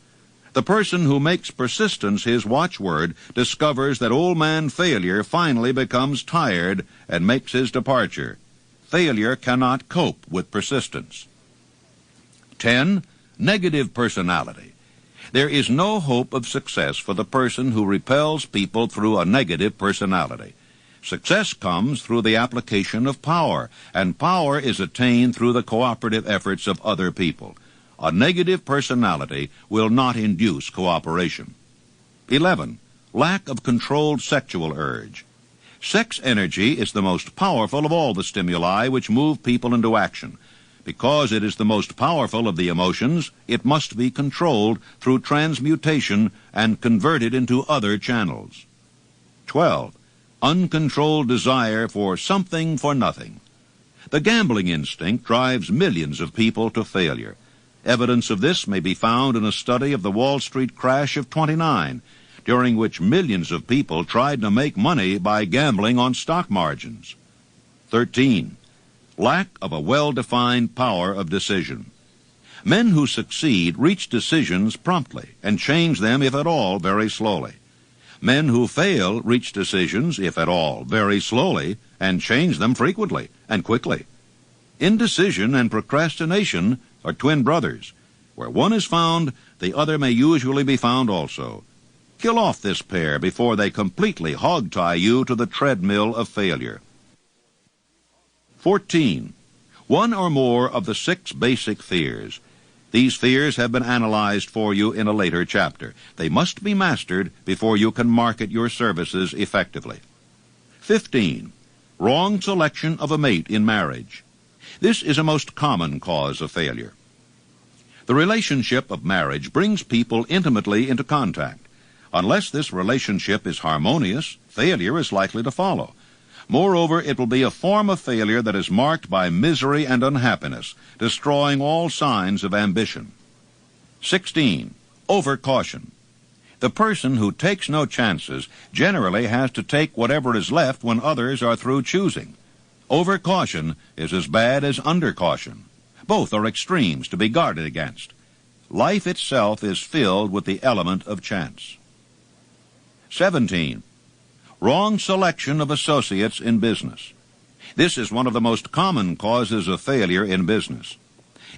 [SPEAKER 4] The person who makes persistence his watchword discovers that old man failure finally becomes tired and makes his departure. Failure cannot cope with persistence. 10. Negative personality. There is no hope of success for the person who repels people through a negative personality. Success comes through the application of power, and power is attained through the cooperative efforts of other people. A negative personality will not induce cooperation. 11. Lack of controlled sexual urge. Sex energy is the most powerful of all the stimuli which move people into action. Because it is the most powerful of the emotions, it must be controlled through transmutation and converted into other channels. 12. Uncontrolled desire for something for nothing. The gambling instinct drives millions of people to failure. Evidence of this may be found in a study of the Wall Street crash of '29, during which millions of people tried to make money by gambling on stock margins. 13. Lack of a well-defined power of decision. Men who succeed reach decisions promptly and change them, if at all, very slowly. Men who fail reach decisions, if at all, very slowly and change them frequently and quickly. Indecision and procrastination are twin brothers. Where one is found, the other may usually be found also. Kill off this pair before they completely hog-tie you to the treadmill of failure. 14. One or more of the 6 basic fears. These fears have been analyzed for you in a later chapter. They must be mastered before you can market your services effectively. 15. Wrong selection of a mate in marriage. This is a most common cause of failure. The relationship of marriage brings people intimately into contact. Unless this relationship is harmonious, failure is likely to follow. Moreover, it will be a form of failure that is marked by misery and unhappiness, destroying all signs of ambition. 16. Overcaution. The person who takes no chances generally has to take whatever is left when others are through choosing. Overcaution is as bad as undercaution. Both are extremes to be guarded against. Life itself is filled with the element of chance. 17. Wrong selection of associates in business. This is one of the most common causes of failure in business.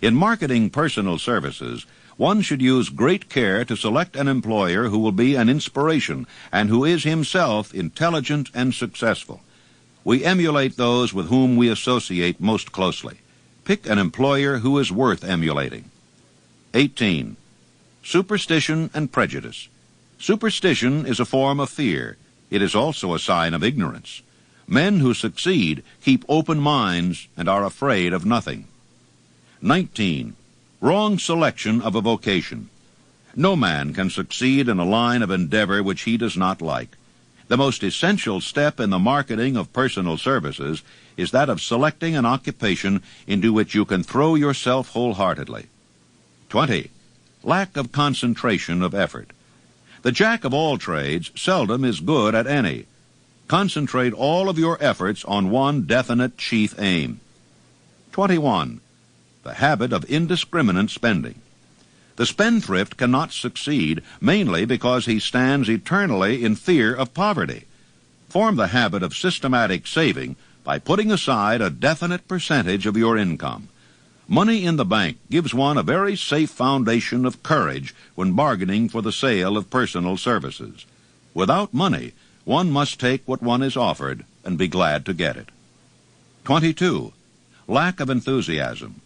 [SPEAKER 4] In marketing personal services, one should use great care to select an employer who will be an inspiration and who is himself intelligent and successful. We emulate those with whom we associate most closely. Pick an employer who is worth emulating. 18. Superstition and prejudice. Superstition is a form of fear. It is also a sign of ignorance. Men who succeed keep open minds and are afraid of nothing. 19. Wrong selection of a vocation. No man can succeed in a line of endeavor which he does not like. The most essential step in the marketing of personal services is that of selecting an occupation into which you can throw yourself wholeheartedly. 20. Lack of concentration of effort. The jack of all trades seldom is good at any. Concentrate all of your efforts on one definite chief aim. 21. The habit of indiscriminate spending. The spendthrift cannot succeed mainly because he stands eternally in fear of poverty. Form the habit of systematic saving by putting aside a definite percentage of your income. Money in the bank gives one a very safe foundation of courage when bargaining for the sale of personal services. Without money, one must take what one is offered and be glad to get it. 22. Lack of enthusiasm.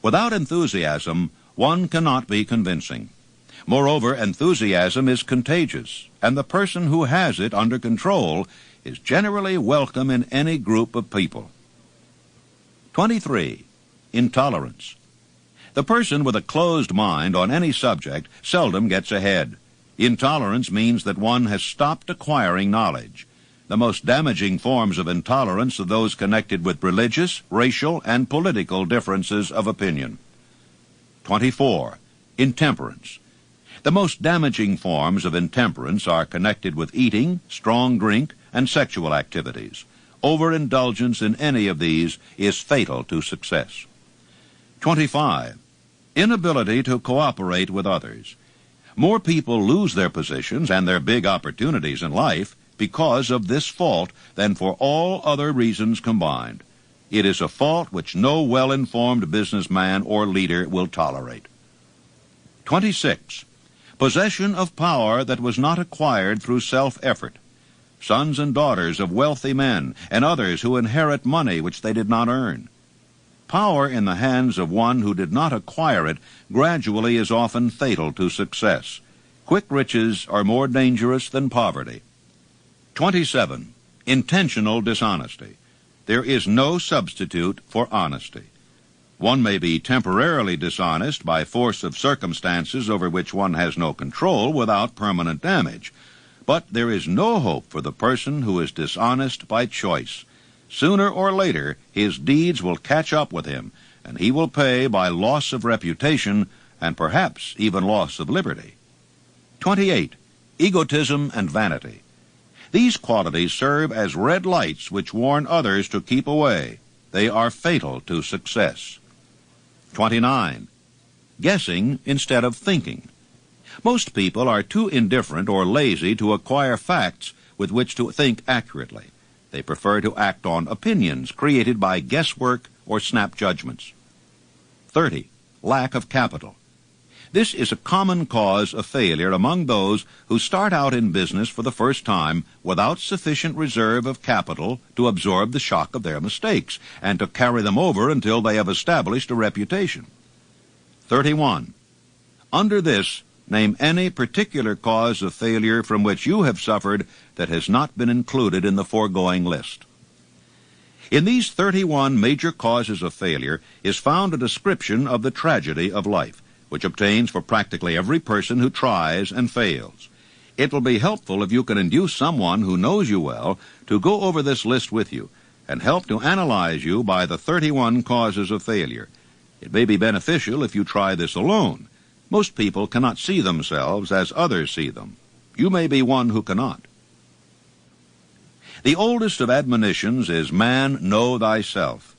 [SPEAKER 4] Without enthusiasm, one cannot be convincing. Moreover, enthusiasm is contagious, and the person who has it under control is generally welcome in any group of people. 23. Intolerance. The person with a closed mind on any subject seldom gets ahead. Intolerance means that one has stopped acquiring knowledge. The most damaging forms of intolerance are those connected with religious, racial, and political differences of opinion. 24. Intemperance. The most damaging forms of intemperance are connected with eating, strong drink, and sexual activities. Overindulgence in any of these is fatal to success. 25. Inability to cooperate with others. More people lose their positions and their big opportunities in life because of this fault than for all other reasons combined. It is a fault which no well-informed businessman or leader will tolerate. 26. Possession of power that was not acquired through self-effort. Sons and daughters of wealthy men and others who inherit money which they did not earn. Power in the hands of one who did not acquire it gradually is often fatal to success. Quick riches are more dangerous than poverty. 27. Intentional dishonesty. There is no substitute for honesty. One may be temporarily dishonest by force of circumstances over which one has no control without permanent damage. But there is no hope for the person who is dishonest by choice. Sooner or later, his deeds will catch up with him, and he will pay by loss of reputation and perhaps even loss of liberty. 28. Egotism and vanity. These qualities serve as red lights which warn others to keep away. They are fatal to success. 29. Guessing instead of thinking. Most people are too indifferent or lazy to acquire facts with which to think accurately. They prefer to act on opinions created by guesswork or snap judgments. 30. Lack of capital. This is a common cause of failure among those who start out in business for the first time without sufficient reserve of capital to absorb the shock of their mistakes and to carry them over until they have established a reputation. 31. Under this, name any particular cause of failure from which you have suffered that has not been included in the foregoing list. In these 31 major causes of failure is found a description of the tragedy of life, which obtains for practically every person who tries and fails. It will be helpful if you can induce someone who knows you well to go over this list with you and help to analyze you by the 31 causes of failure. It may be beneficial if you try this alone. Most people cannot see themselves as others see them. You may be one who cannot. The oldest of admonitions is, "Man, know thyself."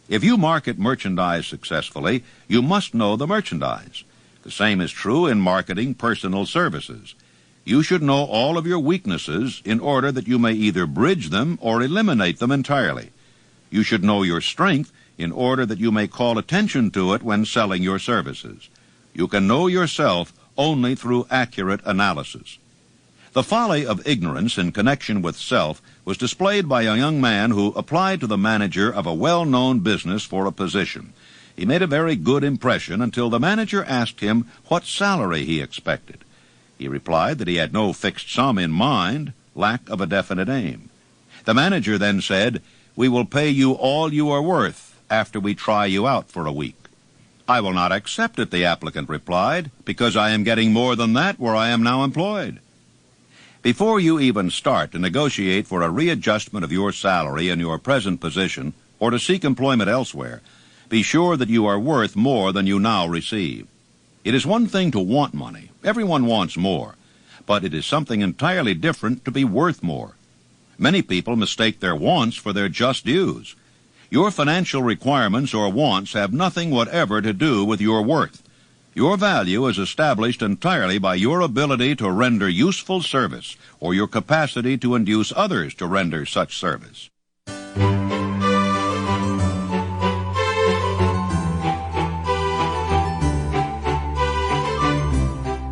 [SPEAKER 4] If you market merchandise successfully, you must know the merchandise. The same is true in marketing personal services. You should know all of your weaknesses in order that you may either bridge them or eliminate them entirely. You should know your strength in order that you may call attention to it when selling your services. You can know yourself only through accurate analysis. The folly of ignorance in connection with self was displayed by a young man who applied to the manager of a well-known business for a position. He made a very good impression until the manager asked him what salary he expected. He replied that he had no fixed sum in mind, lack of a definite aim. The manager then said, "We will pay you all you are worth after we try you out for a week." "I will not accept it," the applicant replied, "because I am getting more than that where I am now employed." Before you even start to negotiate for a readjustment of your salary in your present position or to seek employment elsewhere, be sure that you are worth more than you now receive. It is one thing to want money. Everyone wants more. But it is something entirely different to be worth more. Many people mistake their wants for their just dues. Your financial requirements or wants have nothing whatever to do with your worth. Your value is established entirely by your ability to render useful service or your capacity to induce others to render such service.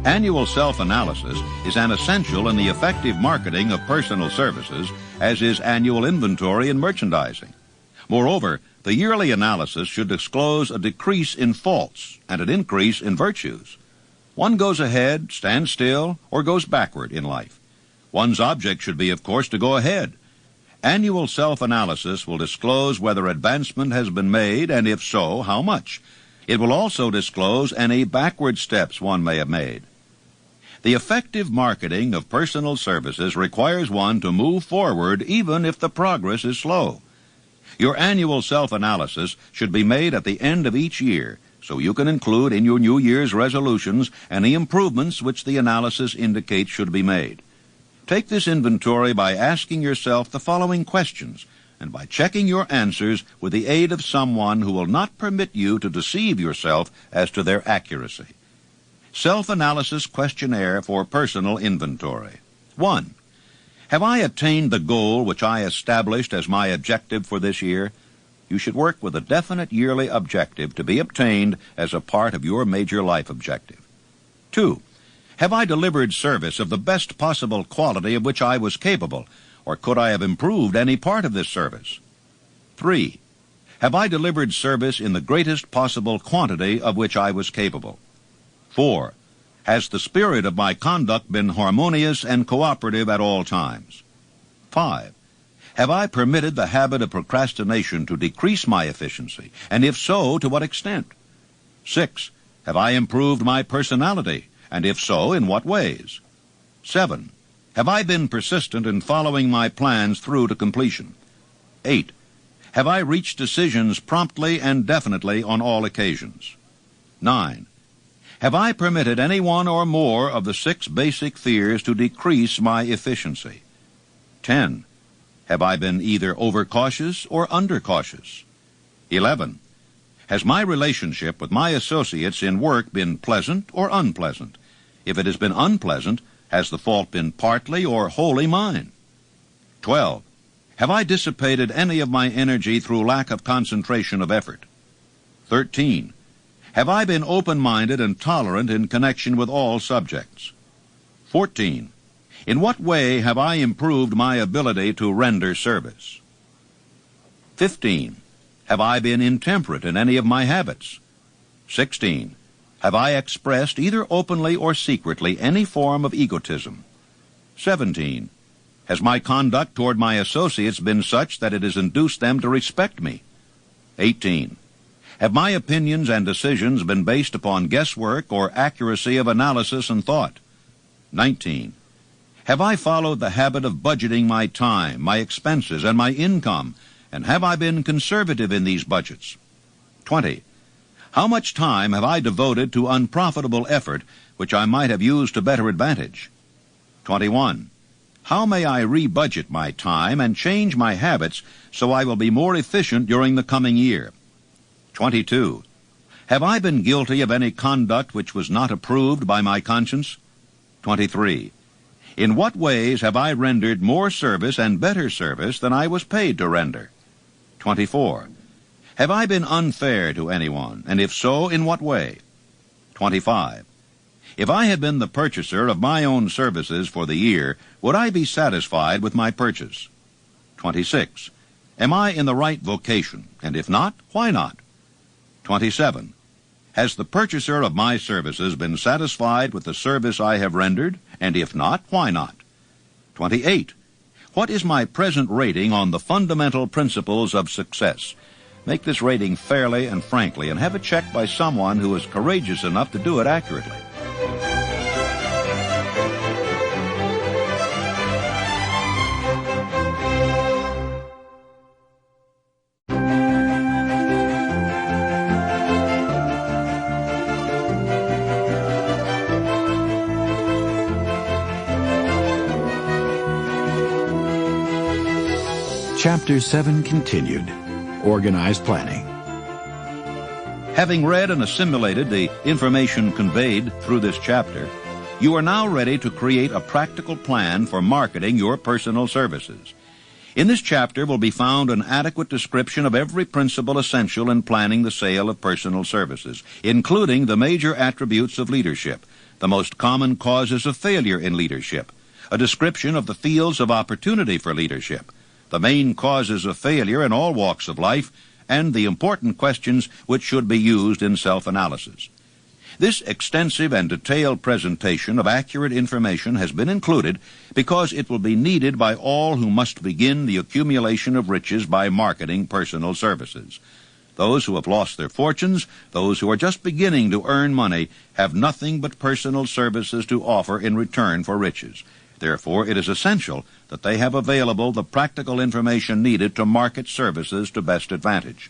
[SPEAKER 4] Annual self-analysis is an essential in the effective marketing of personal services, as is annual inventory in merchandising. Moreover, the yearly analysis should disclose a decrease in faults and an increase in virtues. One goes ahead, stands still, or goes backward in life. One's object should be, of course, to go ahead. Annual self-analysis will disclose whether advancement has been made, and if so, how much. It will also disclose any backward steps one may have made. The effective marketing of personal services requires one to move forward even if the progress is slow. Your annual self-analysis should be made at the end of each year so you can include in your New Year's resolutions any improvements which the analysis indicates should be made. Take this inventory by asking yourself the following questions and by checking your answers with the aid of someone who will not permit you to deceive yourself as to their accuracy. Self-analysis questionnaire for personal inventory. 1. Have I attained the goal which I established as my objective for this year? You should work with a definite yearly objective to be obtained as a part of your major life objective. 2. Have I delivered service of the best possible quality of which I was capable, or could I have improved any part of this service? 3. Have I delivered service in the greatest possible quantity of which I was capable? 4. Has the spirit of my conduct been harmonious and cooperative at all times? 5. Have I permitted the habit of procrastination to decrease my efficiency, and if so, to what extent? 6. Have I improved my personality, and if so, in what ways? 7. Have I been persistent in following my plans through to completion? 8. Have I reached decisions promptly and definitely on all occasions? 9. Have I permitted any one or more of the 6 basic fears to decrease my efficiency? 10. Have I been either overcautious or undercautious? 11. Has my relationship with my associates in work been pleasant or unpleasant? If it has been unpleasant, has the fault been partly or wholly mine? 12. Have I dissipated any of my energy through lack of concentration of effort? 13. Have I been open-minded and tolerant in connection with all subjects? 14. In what way have I improved my ability to render service? 15. Have I been intemperate in any of my habits? 16. Have I expressed, either openly or secretly, any form of egotism? 17. Has my conduct toward my associates been such that it has induced them to respect me? 18. Have my opinions and decisions been based upon guesswork or accuracy of analysis and thought? 19. Have I followed the habit of budgeting my time, my expenses, and my income, and have I been conservative in these budgets? 20. How much time have I devoted to unprofitable effort which I might have used to better advantage? 21. How may I rebudget my time and change my habits so I will be more efficient during the coming year? 22. Have I been guilty of any conduct which was not approved by my conscience? 23. In what ways have I rendered more service and better service than I was paid to render? 24. Have I been unfair to anyone, and if so, in what way? 25. If I had been the purchaser of my own services for the year, would I be satisfied with my purchase? 26. Am I in the right vocation, and if not, why not? 27. Has the purchaser of my services been satisfied with the service I have rendered, and if not, why not? 28. What is my present rating on the fundamental principles of success? Make this rating fairly and frankly, and have it checked by someone who is courageous enough to do it accurately.
[SPEAKER 2] Chapter 7 continued. Organized planning.
[SPEAKER 4] Having read and assimilated the information conveyed through this chapter, you are now ready to create a practical plan for marketing your personal services. In this chapter will be found an adequate description of every principle essential in planning the sale of personal services, including the major attributes of leadership, the most common causes of failure in leadership, a description of the fields of opportunity for leadership, the main causes of failure in all walks of life, and the important questions which should be used in self-analysis. This extensive and detailed presentation of accurate information has been included because it will be needed by all who must begin the accumulation of riches by marketing personal services. Those who have lost their fortunes, those who are just beginning to earn money, have nothing but personal services to offer in return for riches. Therefore, it is essential that they have available the practical information needed to market services to best advantage.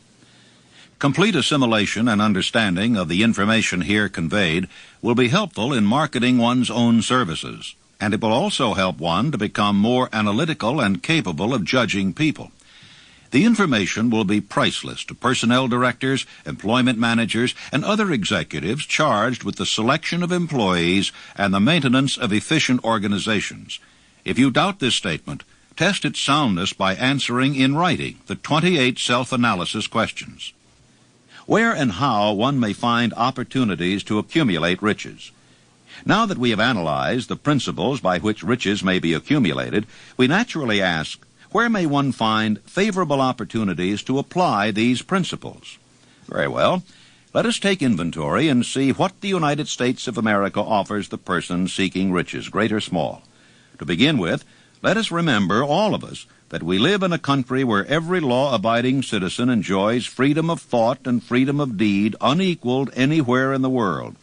[SPEAKER 4] Complete assimilation and understanding of the information here conveyed will be helpful in marketing one's own services, and it will also help one to become more analytical and capable of judging people. The information will be priceless to personnel directors, employment managers, and other executives charged with the selection of employees and the maintenance of efficient organizations. If you doubt this statement, test its soundness by answering in writing the 28 self-analysis questions. Where and how one may find opportunities to accumulate riches. Now that we have analyzed the principles by which riches may be accumulated, we naturally ask, where may one find favorable opportunities to apply these principles? Very well. Let us take inventory and see what the United States of America offers the person seeking riches, great or small. To begin with, let us remember, all of us, that we live in a country where every law-abiding citizen enjoys freedom of thought and freedom of deed unequaled anywhere in the world.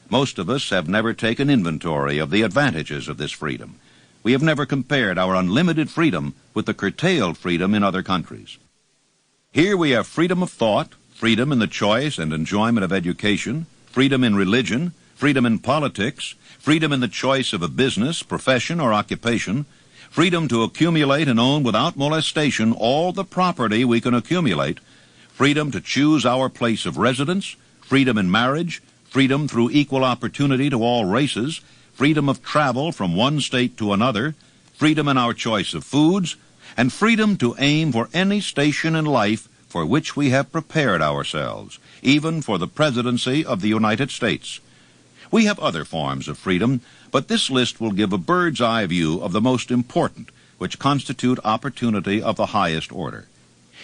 [SPEAKER 4] Most of us have never taken inventory of the advantages of this freedom. We have never compared our unlimited freedom with the curtailed freedom in other countries. Here we have freedom of thought, freedom in the choice and enjoyment of education, freedom in religion, freedom in politics, freedom in the choice of a business, profession, or occupation, freedom to accumulate and own without molestation all the property we can accumulate, freedom to choose our place of residence, freedom in marriage, freedom through equal opportunity to all races, freedom of travel from one state to another, freedom in our choice of foods, and freedom to aim for any station in life for which we have prepared ourselves, even for the presidency of the United States. We have other forms of freedom, but this list will give a bird's-eye view of the most important, which constitute opportunity of the highest order.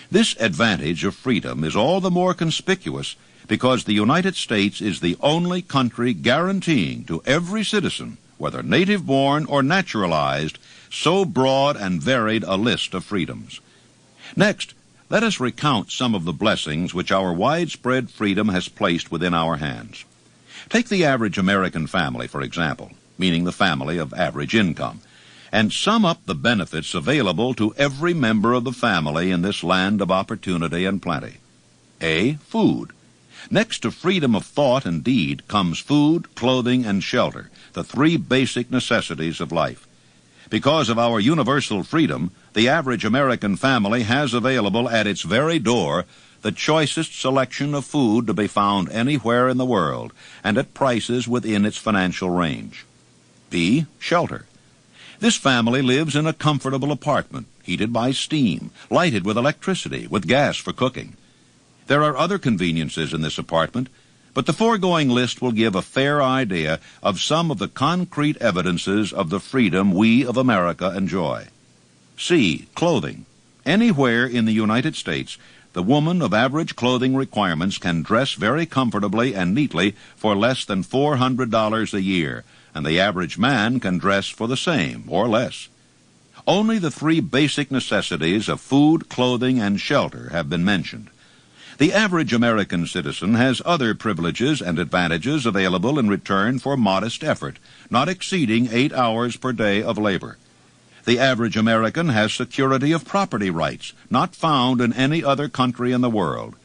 [SPEAKER 4] This advantage of freedom is all the more conspicuous because the United States is the only country guaranteeing to every citizen, whether native-born or naturalized, so broad and varied a list of freedoms. Next, let us recount some of the blessings which our widespread freedom has placed within our hands. Take the average American family, for example, meaning the family of average income, and sum up the benefits available to every member of the family in this land of opportunity and plenty. A. Food. Next to freedom of thought and deed comes food, clothing, and shelter, the three basic necessities of life. Because of our universal freedom, the average American family has available at its very door the choicest selection of food to be found anywhere in the world, and at prices within its financial range. B. Shelter. This family lives in a comfortable apartment, heated by steam, lighted with electricity, with gas for cooking. There are other conveniences in this apartment, but the foregoing list will give a fair idea of some of the concrete evidences of the freedom we of America enjoy. C. Clothing. Anywhere in the United States, the woman of average clothing requirements can dress very comfortably and neatly for less than $400 a year, and the average man can dress for the same or less. Only the three basic necessities of food, clothing, and shelter have been mentioned. The average American citizen has other privileges and advantages available in return for modest effort, not exceeding 8 hours per day of labor. The average American has security of property rights, not found in any other country in the world.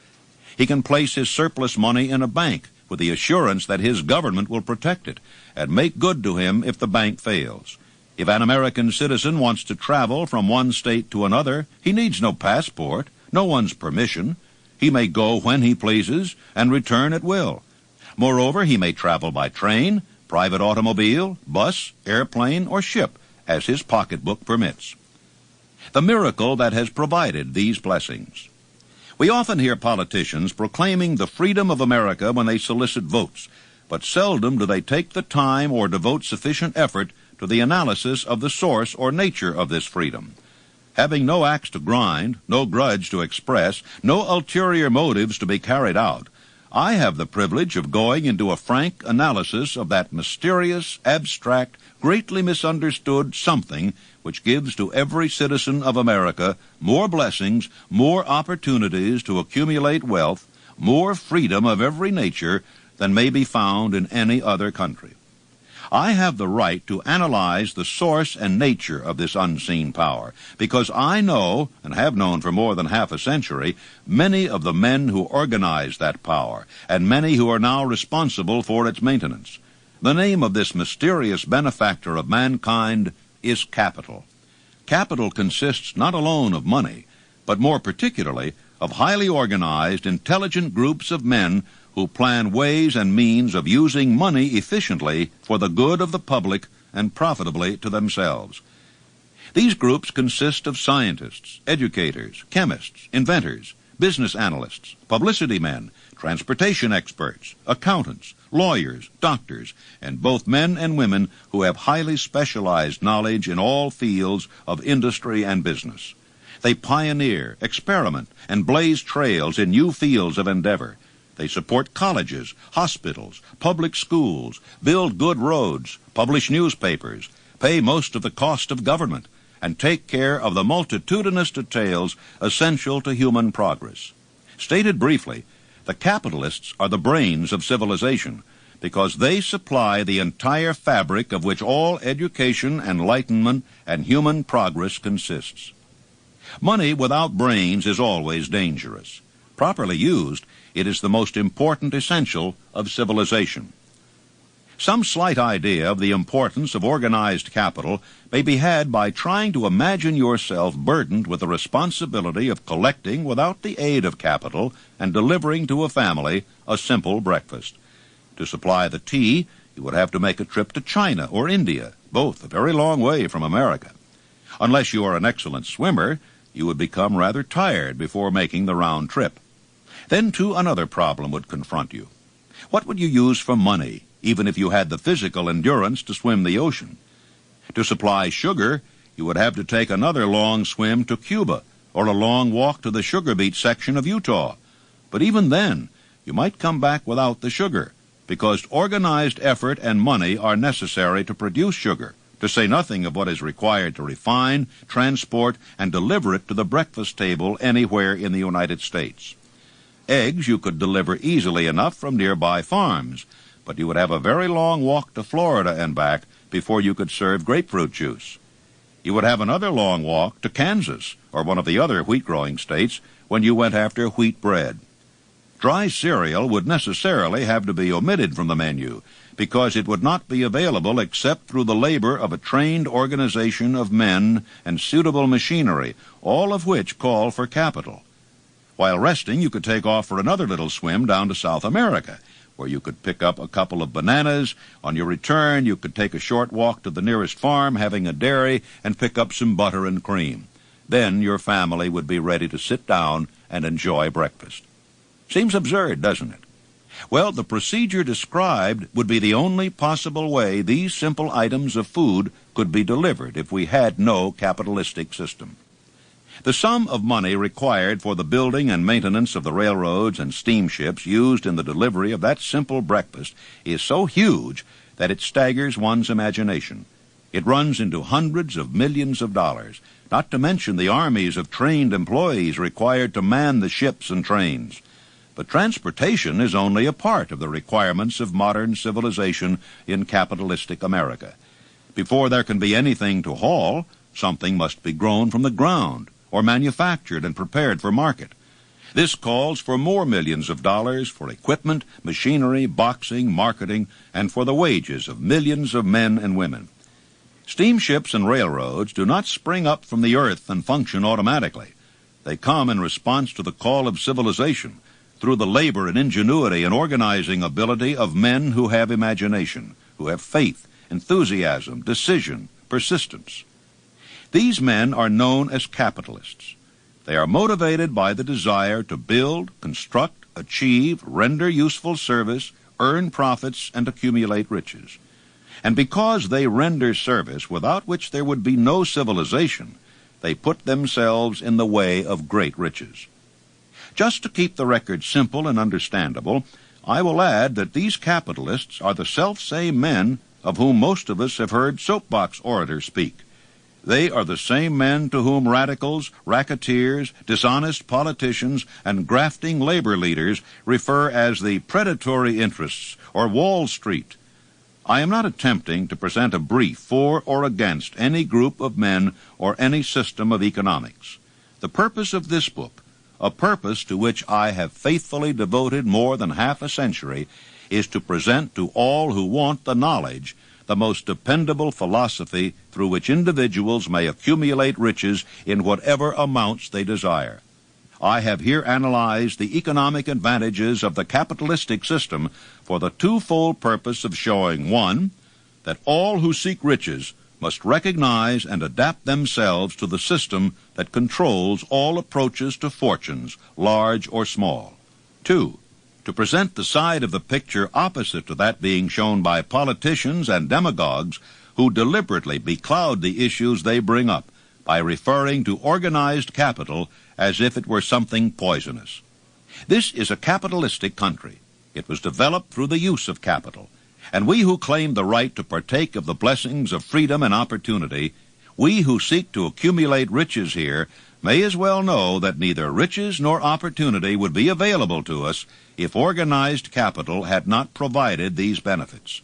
[SPEAKER 4] He can place his surplus money in a bank with the assurance that his government will protect it and make good to him if the bank fails. If an American citizen wants to travel from one state to another, he needs no passport, no one's permission. He may go when he pleases and return at will. Moreover, he may travel by train, private automobile, bus, airplane, or ship, as his pocketbook permits. The miracle that has provided these blessings. We often hear politicians proclaiming the freedom of America when they solicit votes, but seldom do they take the time or devote sufficient effort to the analysis of the source or nature of this freedom. Having no axe to grind, no grudge to express, no ulterior motives to be carried out, I have the privilege of going into a frank analysis of that mysterious, abstract, greatly misunderstood something which gives to every citizen of America more blessings, more opportunities to accumulate wealth, more freedom of every nature than may be found in any other country. I have the right to analyze the source and nature of this unseen power, because I know, and have known for more than half a century, many of the men who organize that power, and many who are now responsible for its maintenance. The name of this mysterious benefactor of mankind is capital. Capital consists not alone of money, but more particularly of highly organized, intelligent groups of men who plan ways and means of using money efficiently for the good of the public and profitably to themselves. These groups consist of scientists, educators, chemists, inventors, business analysts, publicity men, transportation experts, accountants, lawyers, doctors, and both men and women who have highly specialized knowledge in all fields of industry and business. They pioneer, experiment, and blaze trails in new fields of endeavor. They support colleges, hospitals, public schools, build good roads, publish newspapers, pay most of the cost of government, and take care of the multitudinous details essential to human progress. Stated briefly, the capitalists are the brains of civilization, because they supply the entire fabric of which all education, enlightenment, and human progress consists. Money without brains is always dangerous. Properly used, it is the most important essential of civilization. Some slight idea of the importance of organized capital may be had by trying to imagine yourself burdened with the responsibility of collecting, without the aid of capital, and delivering to a family a simple breakfast. To supply the tea, you would have to make a trip to China or India, both a very long way from America. Unless you are an excellent swimmer, you would become rather tired before making the round trip. Then, too, another problem would confront you. What would you use for money, even if you had the physical endurance to swim the ocean? To supply sugar, you would have to take another long swim to Cuba, or a long walk to the sugar beet section of Utah. But even then, you might come back without the sugar, because organized effort and money are necessary to produce sugar, to say nothing of what is required to refine, transport, and deliver it to the breakfast table anywhere in the United States. Eggs you could deliver easily enough from nearby farms, but you would have a very long walk to Florida and back before you could serve grapefruit juice. You would have another long walk to Kansas, or one of the other wheat-growing states, when you went after wheat bread. Dry cereal would necessarily have to be omitted from the menu, because it would not be available except through the labor of a trained organization of men and suitable machinery, all of which call for capital. While resting, you could take off for another little swim down to South America, where you could pick up a couple of bananas. On your return, you could take a short walk to the nearest farm, having a dairy, and pick up some butter and cream. Then your family would be ready to sit down and enjoy breakfast. Seems absurd, doesn't it? Well, the procedure described would be the only possible way these simple items of food could be delivered if we had no capitalistic system. The sum of money required for the building and maintenance of the railroads and steamships used in the delivery of that simple breakfast is so huge that it staggers one's imagination. It runs into hundreds of millions of dollars, not to mention the armies of trained employees required to man the ships and trains. But transportation is only a part of the requirements of modern civilization in capitalistic America. Before there can be anything to haul, something must be grown from the ground, or manufactured and prepared for market. This calls for more millions of dollars for equipment, machinery, boxing, marketing, and for the wages of millions of men and women. Steamships and railroads do not spring up from the earth and function automatically. They come in response to the call of civilization, through the labor and ingenuity and organizing ability of men who have imagination, who have faith, enthusiasm, decision, persistence. These men are known as capitalists. They are motivated by the desire to build, construct, achieve, render useful service, earn profits, and accumulate riches. And because they render service without which there would be no civilization, they put themselves in the way of great riches. Just to keep the record simple and understandable, I will add that these capitalists are the self-same men of whom most of us have heard soapbox orators speak. They are the same men to whom radicals, racketeers, dishonest politicians, and grafting labor leaders refer as the predatory interests, or Wall Street. I am not attempting to present a brief for or against any group of men or any system of economics. The purpose of this book, a purpose to which I have faithfully devoted more than half a century, is to present to all who want the knowledge the most dependable philosophy through which individuals may accumulate riches in whatever amounts they desire. I have here analyzed the economic advantages of the capitalistic system for the twofold purpose of showing, one, that all who seek riches must recognize and adapt themselves to the system that controls all approaches to fortunes, large or small. Two, to present the side of the picture opposite to that being shown by politicians and demagogues who deliberately becloud the issues they bring up by referring to organized capital as if it were something poisonous. This is a capitalistic country. It was developed through the use of capital, and we who claim the right to partake of the blessings of freedom and opportunity, we who seek to accumulate riches here, may as well know that neither riches nor opportunity would be available to us if organized capital had not provided these benefits.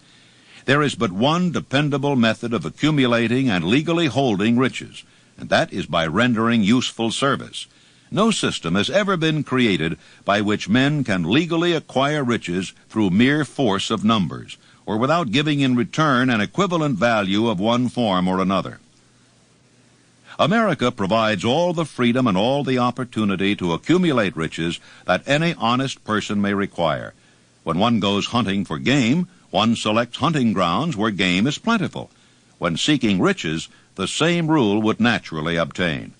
[SPEAKER 4] There is but one dependable method of accumulating and legally holding riches, and that is by rendering useful service. No system has ever been created by which men can legally acquire riches through mere force of numbers, or without giving in return an equivalent value of one form or another. America provides all the freedom and all the opportunity to accumulate riches that any honest person may require. When one goes hunting for game, one selects hunting grounds where game is plentiful. When seeking riches, the same rule would naturally obtain.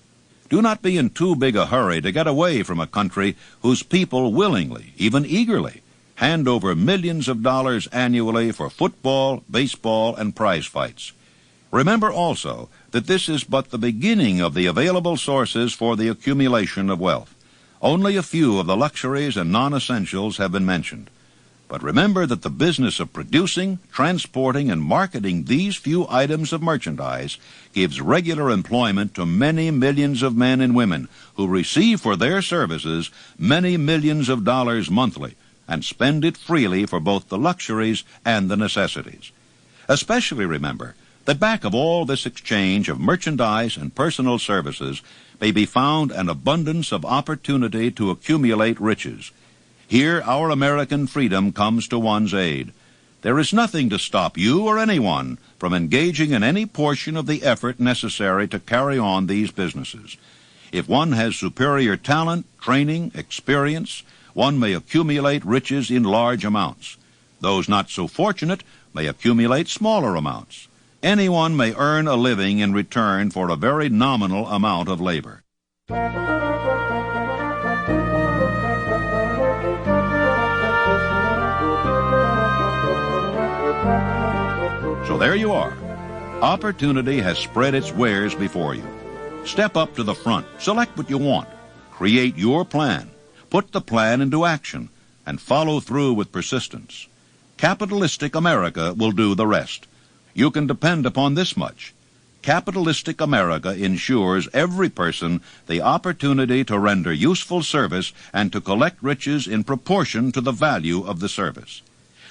[SPEAKER 4] Do not be in too big a hurry to get away from a country whose people willingly, even eagerly, hand over millions of dollars annually for football, baseball, and prize fights. Remember also that this is but the beginning of the available sources for the accumulation of wealth. Only a few of the luxuries and non-essentials have been mentioned. But remember that the business of producing, transporting, and marketing these few items of merchandise gives regular employment to many millions of men and women who receive for their services many millions of dollars monthly and spend it freely for both the luxuries and the necessities. Especially remember that back of all this exchange of merchandise and personal services may be found an abundance of opportunity to accumulate riches. Here our American freedom comes to one's aid. There is nothing to stop you or anyone from engaging in any portion of the effort necessary to carry on these businesses. If one has superior talent, training, experience, one may accumulate riches in large amounts. Those not so fortunate may accumulate smaller amounts. Anyone may earn a living in return for a very nominal amount of labor. So there you are. Opportunity has spread its wares before you. Step up to the front, select what you want, create your plan, put the plan into action, and follow through with persistence. Capitalistic America will do the rest. You can depend upon this much. Capitalistic America ensures every person the opportunity to render useful service and to collect riches in proportion to the value of the service.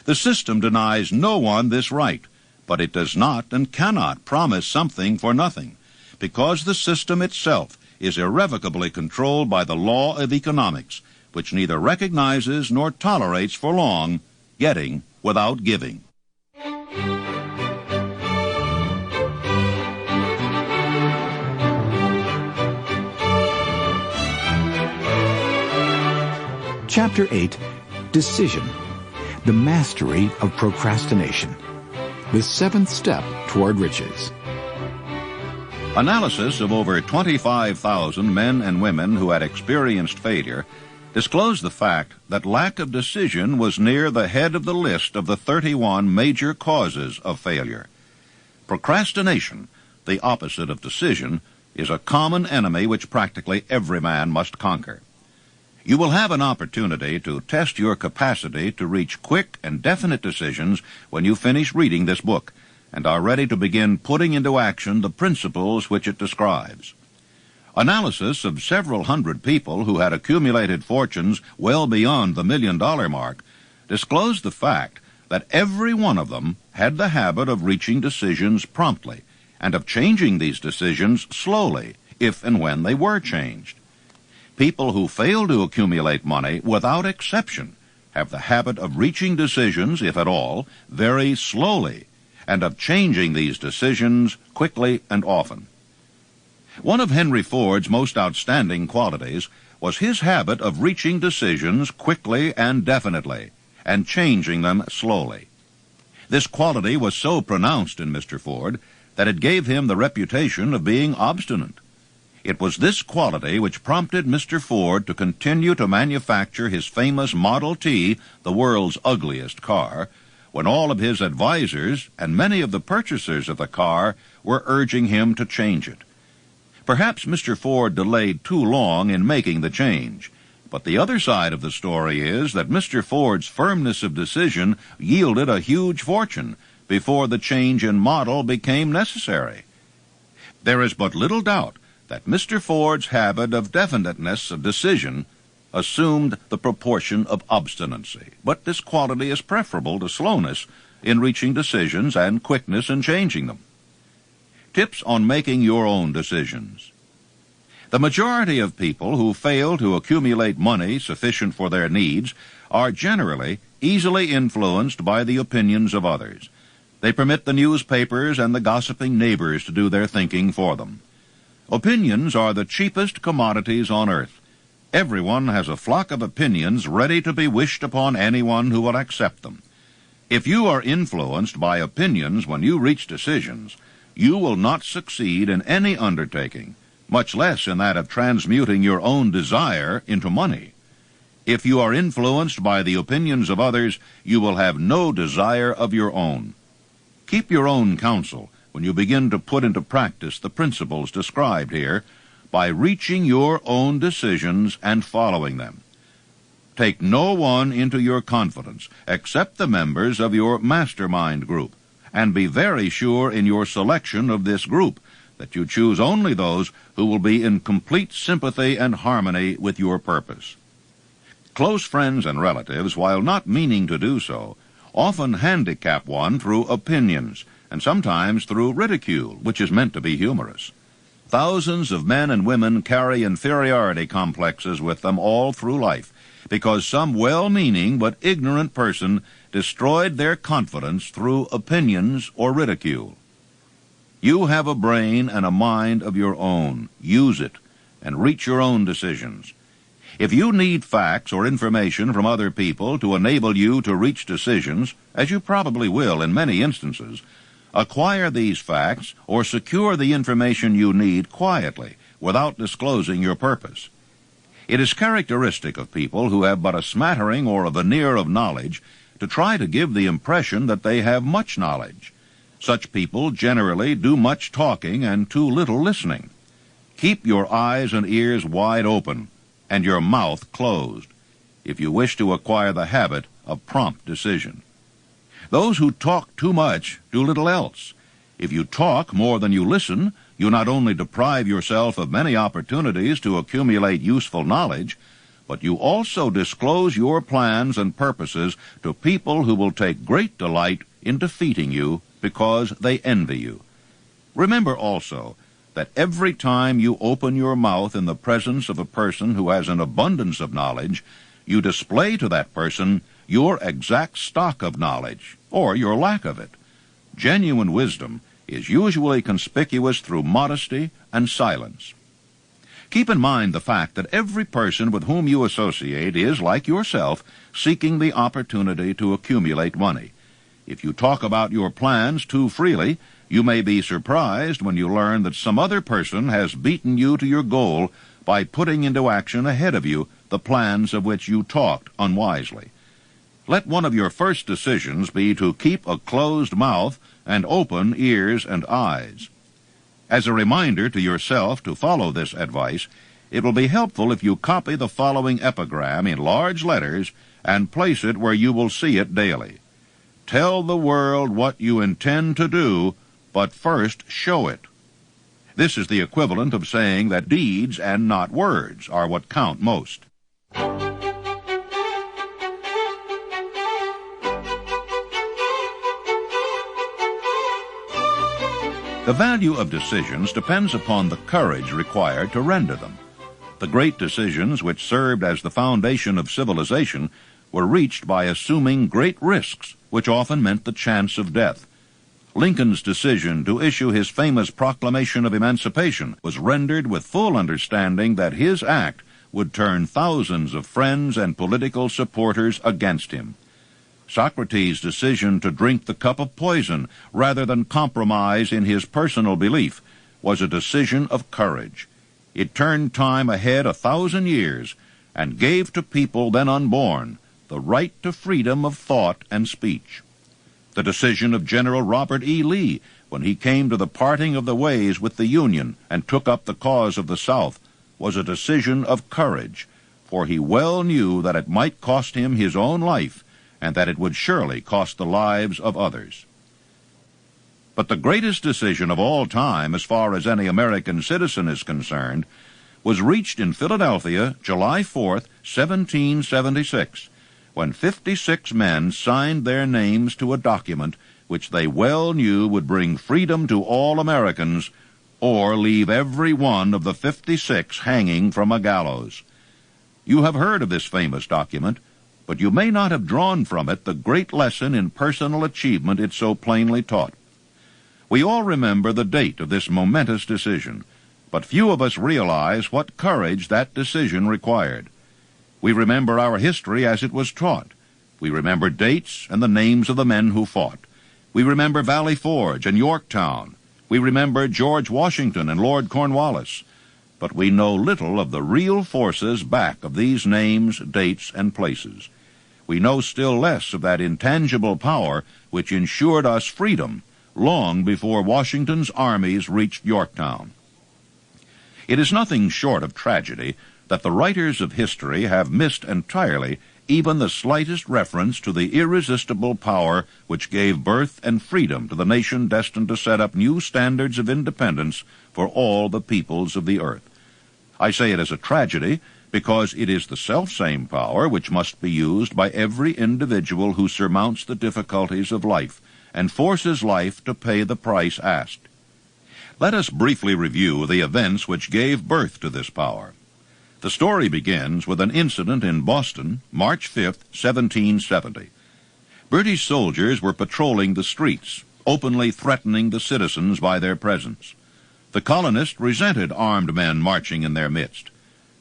[SPEAKER 4] The system denies no one this right, but it does not and cannot promise something for nothing, because the system itself is irrevocably controlled by the law of economics, which neither recognizes nor tolerates for long getting without giving.
[SPEAKER 2] Chapter 8, Decision, the Mastery of Procrastination, the seventh step toward riches.
[SPEAKER 4] Analysis of over 25,000 men and women who had experienced failure disclosed the fact that lack of decision was near the head of the list of the 31 major causes of failure. Procrastination, the opposite of decision, is a common enemy which practically every man must conquer. You will have an opportunity to test your capacity to reach quick and definite decisions when you finish reading this book and are ready to begin putting into action the principles which it describes. Analysis of several hundred people who had accumulated fortunes well beyond the $1 million mark disclosed the fact that every one of them had the habit of reaching decisions promptly and of changing these decisions slowly, if and when they were changed. People who fail to accumulate money, without exception, have the habit of reaching decisions, if at all, very slowly, and of changing these decisions quickly and often. One of Henry Ford's most outstanding qualities was his habit of reaching decisions quickly and definitely, and changing them slowly. This quality was so pronounced in Mr. Ford that it gave him the reputation of being obstinate. It was this quality which prompted Mr. Ford to continue to manufacture his famous Model T, the world's ugliest car, when all of his advisers and many of the purchasers of the car were urging him to change it. Perhaps Mr. Ford delayed too long in making the change, but the other side of the story is that Mr. Ford's firmness of decision yielded a huge fortune before the change in model became necessary. There is but little doubt that Mr. Ford's habit of definiteness of decision assumed the proportion of obstinacy, but this quality is preferable to slowness in reaching decisions and quickness in changing them. Tips on making your own decisions. The majority of people who fail to accumulate money sufficient for their needs are generally easily influenced by the opinions of others. They permit the newspapers and the gossiping neighbors to do their thinking for them. Opinions are the cheapest commodities on earth. Everyone has a flock of opinions ready to be wished upon anyone who will accept them. If you are influenced by opinions when you reach decisions, you will not succeed in any undertaking, much less in that of transmuting your own desire into money. If you are influenced by the opinions of others, you will have no desire of your own. Keep your own counsel when you begin to put into practice the principles described here by reaching your own decisions and following them. Take no one into your confidence except the members of your mastermind group, and be very sure in your selection of this group that you choose only those who will be in complete sympathy and harmony with your purpose. Close friends and relatives, while not meaning to do so, often handicap one through opinions, and sometimes through ridicule, which is meant to be humorous. Thousands of men and women carry inferiority complexes with them all through life, because some well-meaning but ignorant person destroyed their confidence through opinions or ridicule. You have a brain and a mind of your own. Use it, and reach your own decisions. If you need facts or information from other people to enable you to reach decisions, as you probably will in many instances, acquire these facts or secure the information you need quietly, without disclosing your purpose. It is characteristic of people who have but a smattering or a veneer of knowledge to try to give the impression that they have much knowledge. Such people generally do much talking and too little listening. Keep your eyes and ears wide open and your mouth closed if you wish to acquire the habit of prompt decision. Those who talk too much do little else. If you talk more than you listen, you not only deprive yourself of many opportunities to accumulate useful knowledge, but you also disclose your plans and purposes to people who will take great delight in defeating you because they envy you. Remember also that every time you open your mouth in the presence of a person who has an abundance of knowledge, you display to that person your exact stock of knowledge, or your lack of it. Genuine wisdom is usually conspicuous through modesty and silence. Keep in mind the fact that every person with whom you associate is, like yourself, seeking the opportunity to accumulate money. If you talk about your plans too freely, you may be surprised when you learn that some other person has beaten you to your goal by putting into action ahead of you the plans of which you talked unwisely. Let one of your first decisions be to keep a closed mouth and open ears and eyes. As a reminder to yourself to follow this advice, it will be helpful if you copy the following epigram in large letters and place it where you will see it daily. Tell the world what you intend to do, but first show it. This is the equivalent of saying that deeds and not words are what count most. The value of decisions depends upon the courage required to render them. The great decisions which served as the foundation of civilization were reached by assuming great risks, which often meant the chance of death. Lincoln's decision to issue his famous Proclamation of Emancipation was rendered with full understanding that his act would turn thousands of friends and political supporters against him. Socrates' decision to drink the cup of poison rather than compromise in his personal belief was a decision of courage. It turned time ahead 1,000 years and gave to people then unborn the right to freedom of thought and speech. The decision of General Robert E. Lee, when he came to the parting of the ways with the Union and took up the cause of the South, was a decision of courage, for he well knew that it might cost him his own life and that it would surely cost the lives of others. But the greatest decision of all time, as far as any American citizen is concerned, was reached in Philadelphia, July 4th, 1776, when 56 men signed their names to a document which they well knew would bring freedom to all Americans or leave every one of the 56 hanging from a gallows. You have heard of this famous document, but you may not have drawn from it the great lesson in personal achievement it so plainly taught. We all remember the date of this momentous decision, but few of us realize what courage that decision required. We remember our history as it was taught. We remember dates and the names of the men who fought. We remember Valley Forge and Yorktown. We remember George Washington and Lord Cornwallis. But we know little of the real forces back of these names, dates, and places. We know still less of that intangible power which ensured us freedom long before Washington's armies reached Yorktown. It is nothing short of tragedy that the writers of history have missed entirely even the slightest reference to the irresistible power which gave birth and freedom to the nation destined to set up new standards of independence for all the peoples of the earth. I say it as a tragedy because it is the selfsame power which must be used by every individual who surmounts the difficulties of life and forces life to pay the price asked. Let us briefly review the events which gave birth to this power. The story begins with an incident in Boston, March 5, 1770. British soldiers were patrolling the streets, openly threatening the citizens by their presence. The colonists resented armed men marching in their midst.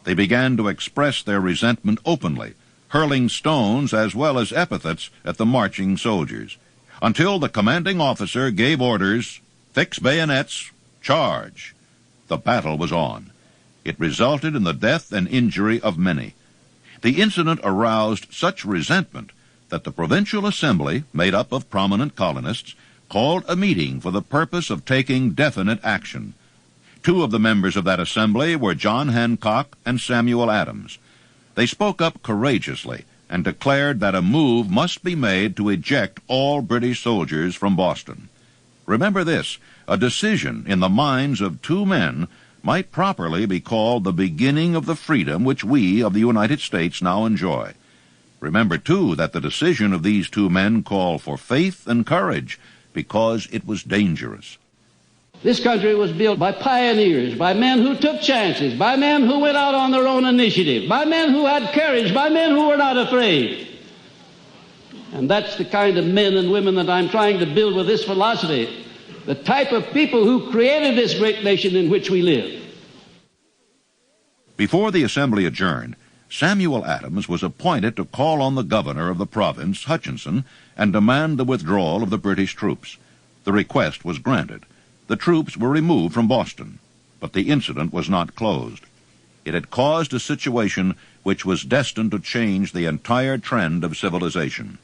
[SPEAKER 4] They began to express their resentment openly, hurling stones as well as epithets at the marching soldiers, until the commanding officer gave orders, "Fix bayonets, charge." The battle was on. It resulted in the death and injury of many. The incident aroused such resentment that the Provincial Assembly, made up of prominent colonists, called a meeting for the purpose of taking definite action. Two of the members of that assembly were John Hancock and Samuel Adams. They spoke up courageously and declared that a move must be made to eject all British soldiers from Boston. Remember this, a decision in the minds of two men might properly be called the beginning of the freedom which we of the United States now enjoy. Remember, too, that the decision of these two men called for faith and courage because it was dangerous.
[SPEAKER 3] This country was built by pioneers, by men who took chances, by men who went out on their own initiative, by men who had courage, by men who were not afraid. And that's the kind of men and women that I'm trying to build with this philosophy, the type of people who created this great nation in which we live.
[SPEAKER 4] Before the assembly adjourned, Samuel Adams was appointed to call on the governor of the province, Hutchinson, and demand the withdrawal of the British troops. The request was granted. The troops were removed from Boston, but the incident was not closed. It had caused a situation which was destined to change the entire trend of civilization.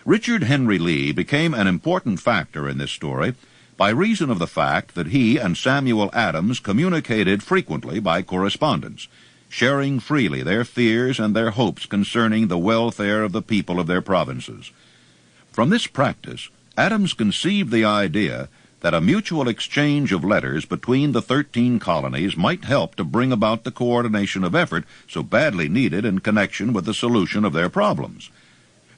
[SPEAKER 4] Richard Henry Lee became an important factor in this story by reason of the fact that he and Samuel Adams communicated frequently by correspondence, sharing freely their fears and their hopes concerning the welfare of the people of their provinces. From this practice, Adams conceived the idea that a mutual exchange of letters between the 13 colonies might help to bring about the coordination of effort so badly needed in connection with the solution of their problems.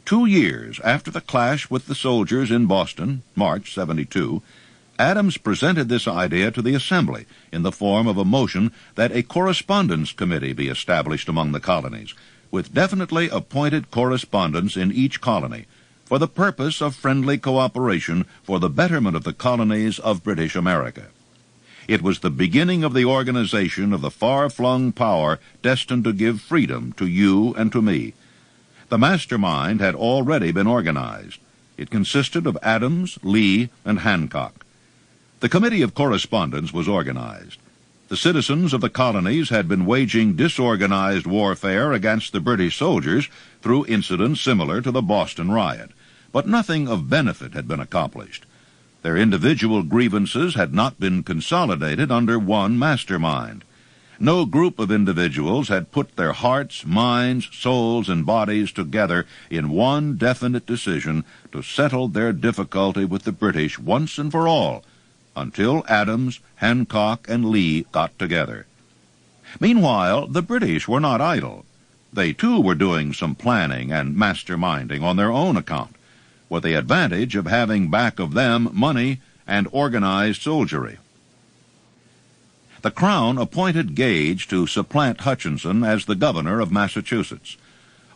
[SPEAKER 4] 2 years after the clash with the soldiers in Boston, March 72, Adams presented this idea to the Assembly in the form of a motion that a correspondence committee be established among the colonies, with definitely appointed correspondents in each colony, for the purpose of friendly cooperation for the betterment of the colonies of British America. It was the beginning of the organization of the far-flung power destined to give freedom to you and to me. The mastermind had already been organized. It consisted of Adams, Lee, and Hancock. The Committee of Correspondence was organized. The citizens of the colonies had been waging disorganized warfare against the British soldiers through incidents similar to the Boston riot, but nothing of benefit had been accomplished. Their individual grievances had not been consolidated under one mastermind. No group of individuals had put their hearts, minds, souls, and bodies together in one definite decision to settle their difficulty with the British once and for all, until Adams, Hancock, and Lee got together. Meanwhile, the British were not idle. They, too, were doing some planning and masterminding on their own account, with the advantage of having back of them money and organized soldiery. The Crown appointed Gage to supplant Hutchinson as the governor of Massachusetts.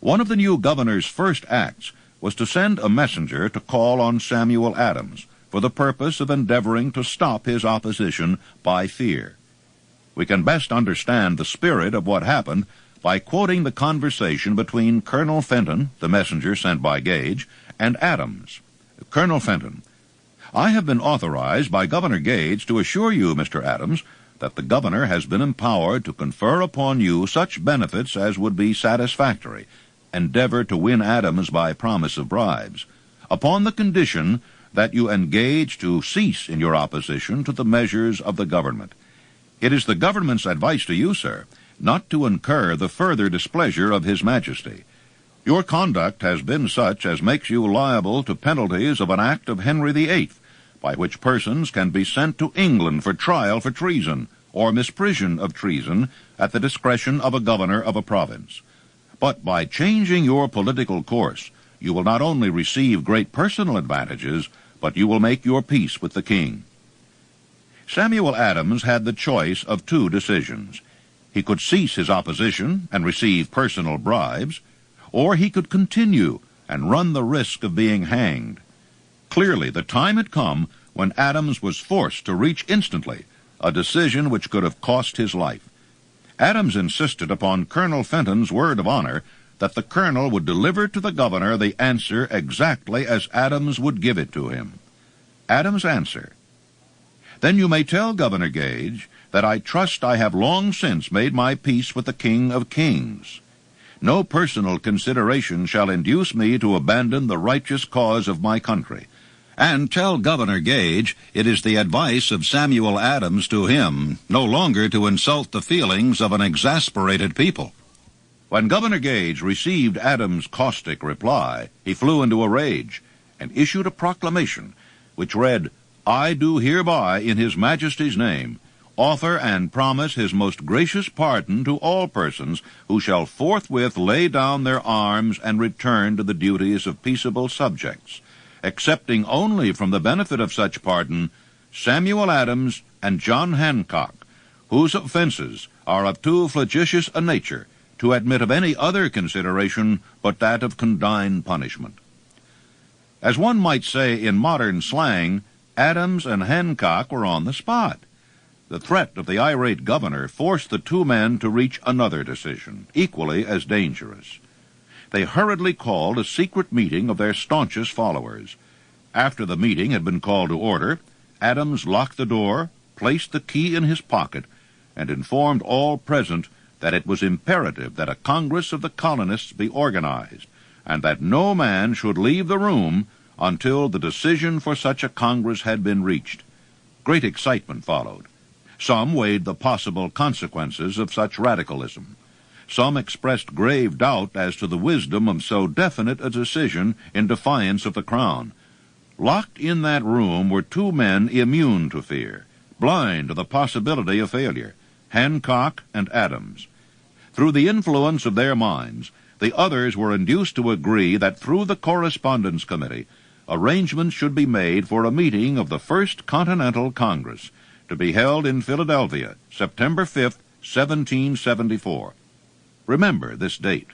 [SPEAKER 4] One of the new governor's first acts was to send a messenger to call on Samuel Adams for the purpose of endeavoring to stop his opposition by fear. We can best understand the spirit of what happened by quoting the conversation between Colonel Fenton, the messenger sent by Gage, and Adams. Colonel Fenton: I have been authorized by Governor Gage to assure you, Mr. Adams, that the governor has been empowered to confer upon you such benefits as would be satisfactory. Endeavor to win Adams by promise of bribes, upon the condition that you engage to cease in your opposition to the measures of the government. It is the government's advice to you, sir, not to incur the further displeasure of His Majesty. Your conduct has been such as makes you liable to penalties of an act of Henry VIII, by which persons can be sent to England for trial for treason, or misprision of treason, at the discretion of a governor of a province. But by changing your political course, you will not only receive great personal advantages, but you will make your peace with the king. Samuel Adams had the choice of two decisions. He could cease his opposition and receive personal bribes, or he could continue and run the risk of being hanged. Clearly, the time had come when Adams was forced to reach instantly a decision which could have cost his life. Adams insisted upon Colonel Fenton's word of honor that the colonel would deliver to the governor the answer exactly as Adams would give it to him. Adams' answer: Then you may tell Governor Gage that I trust I have long since made my peace with the King of Kings. No personal consideration shall induce me to abandon the righteous cause of my country. And tell Governor Gage it is the advice of Samuel Adams to him no longer to insult the feelings of an exasperated people. When Governor Gage received Adams' caustic reply, he flew into a rage and issued a proclamation which read, I do hereby, in His Majesty's name, offer and promise His most gracious pardon to all persons who shall forthwith lay down their arms and return to the duties of peaceable subjects, excepting only from the benefit of such pardon Samuel Adams and John Hancock, whose offenses are of too flagitious a nature to admit of any other consideration but that of condign punishment. As one might say in modern slang, Adams and Hancock were on the spot. The threat of the irate governor forced the two men to reach another decision, equally as dangerous. They hurriedly called a secret meeting of their staunchest followers. After the meeting had been called to order, Adams locked the door, placed the key in his pocket, and informed all present that it was imperative that a Congress of the colonists be organized, and that no man should leave the room until the decision for such a Congress had been reached. Great excitement followed. Some weighed the possible consequences of such radicalism. Some expressed grave doubt as to the wisdom of so definite a decision in defiance of the Crown. Locked in that room were two men immune to fear, blind to the possibility of failure, Hancock and Adams. Through the influence of their minds, the others were induced to agree that through the Correspondence Committee, arrangements should be made for a meeting of the First Continental Congress to be held in Philadelphia, September 5th, 1774. Remember this date.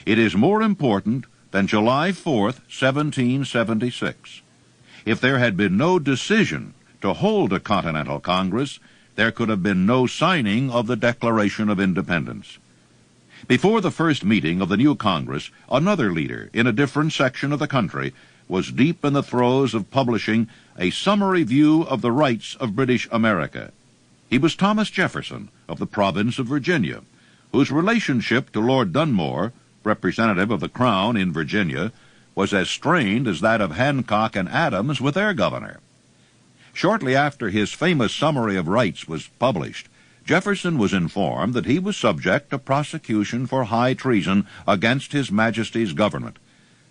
[SPEAKER 4] It is more important than July 4th, 1776. If there had been no decision to hold a Continental Congress, there could have been no signing of the Declaration of Independence. Before the first meeting of the new Congress, another leader in a different section of the country was deep in the throes of publishing a summary view of the rights of British America. He was Thomas Jefferson of the province of Virginia, whose relationship to Lord Dunmore, representative of the Crown in Virginia, was as strained as that of Hancock and Adams with their governor. Shortly after his famous Summary of Rights was published, Jefferson was informed that he was subject to prosecution for high treason against His Majesty's government.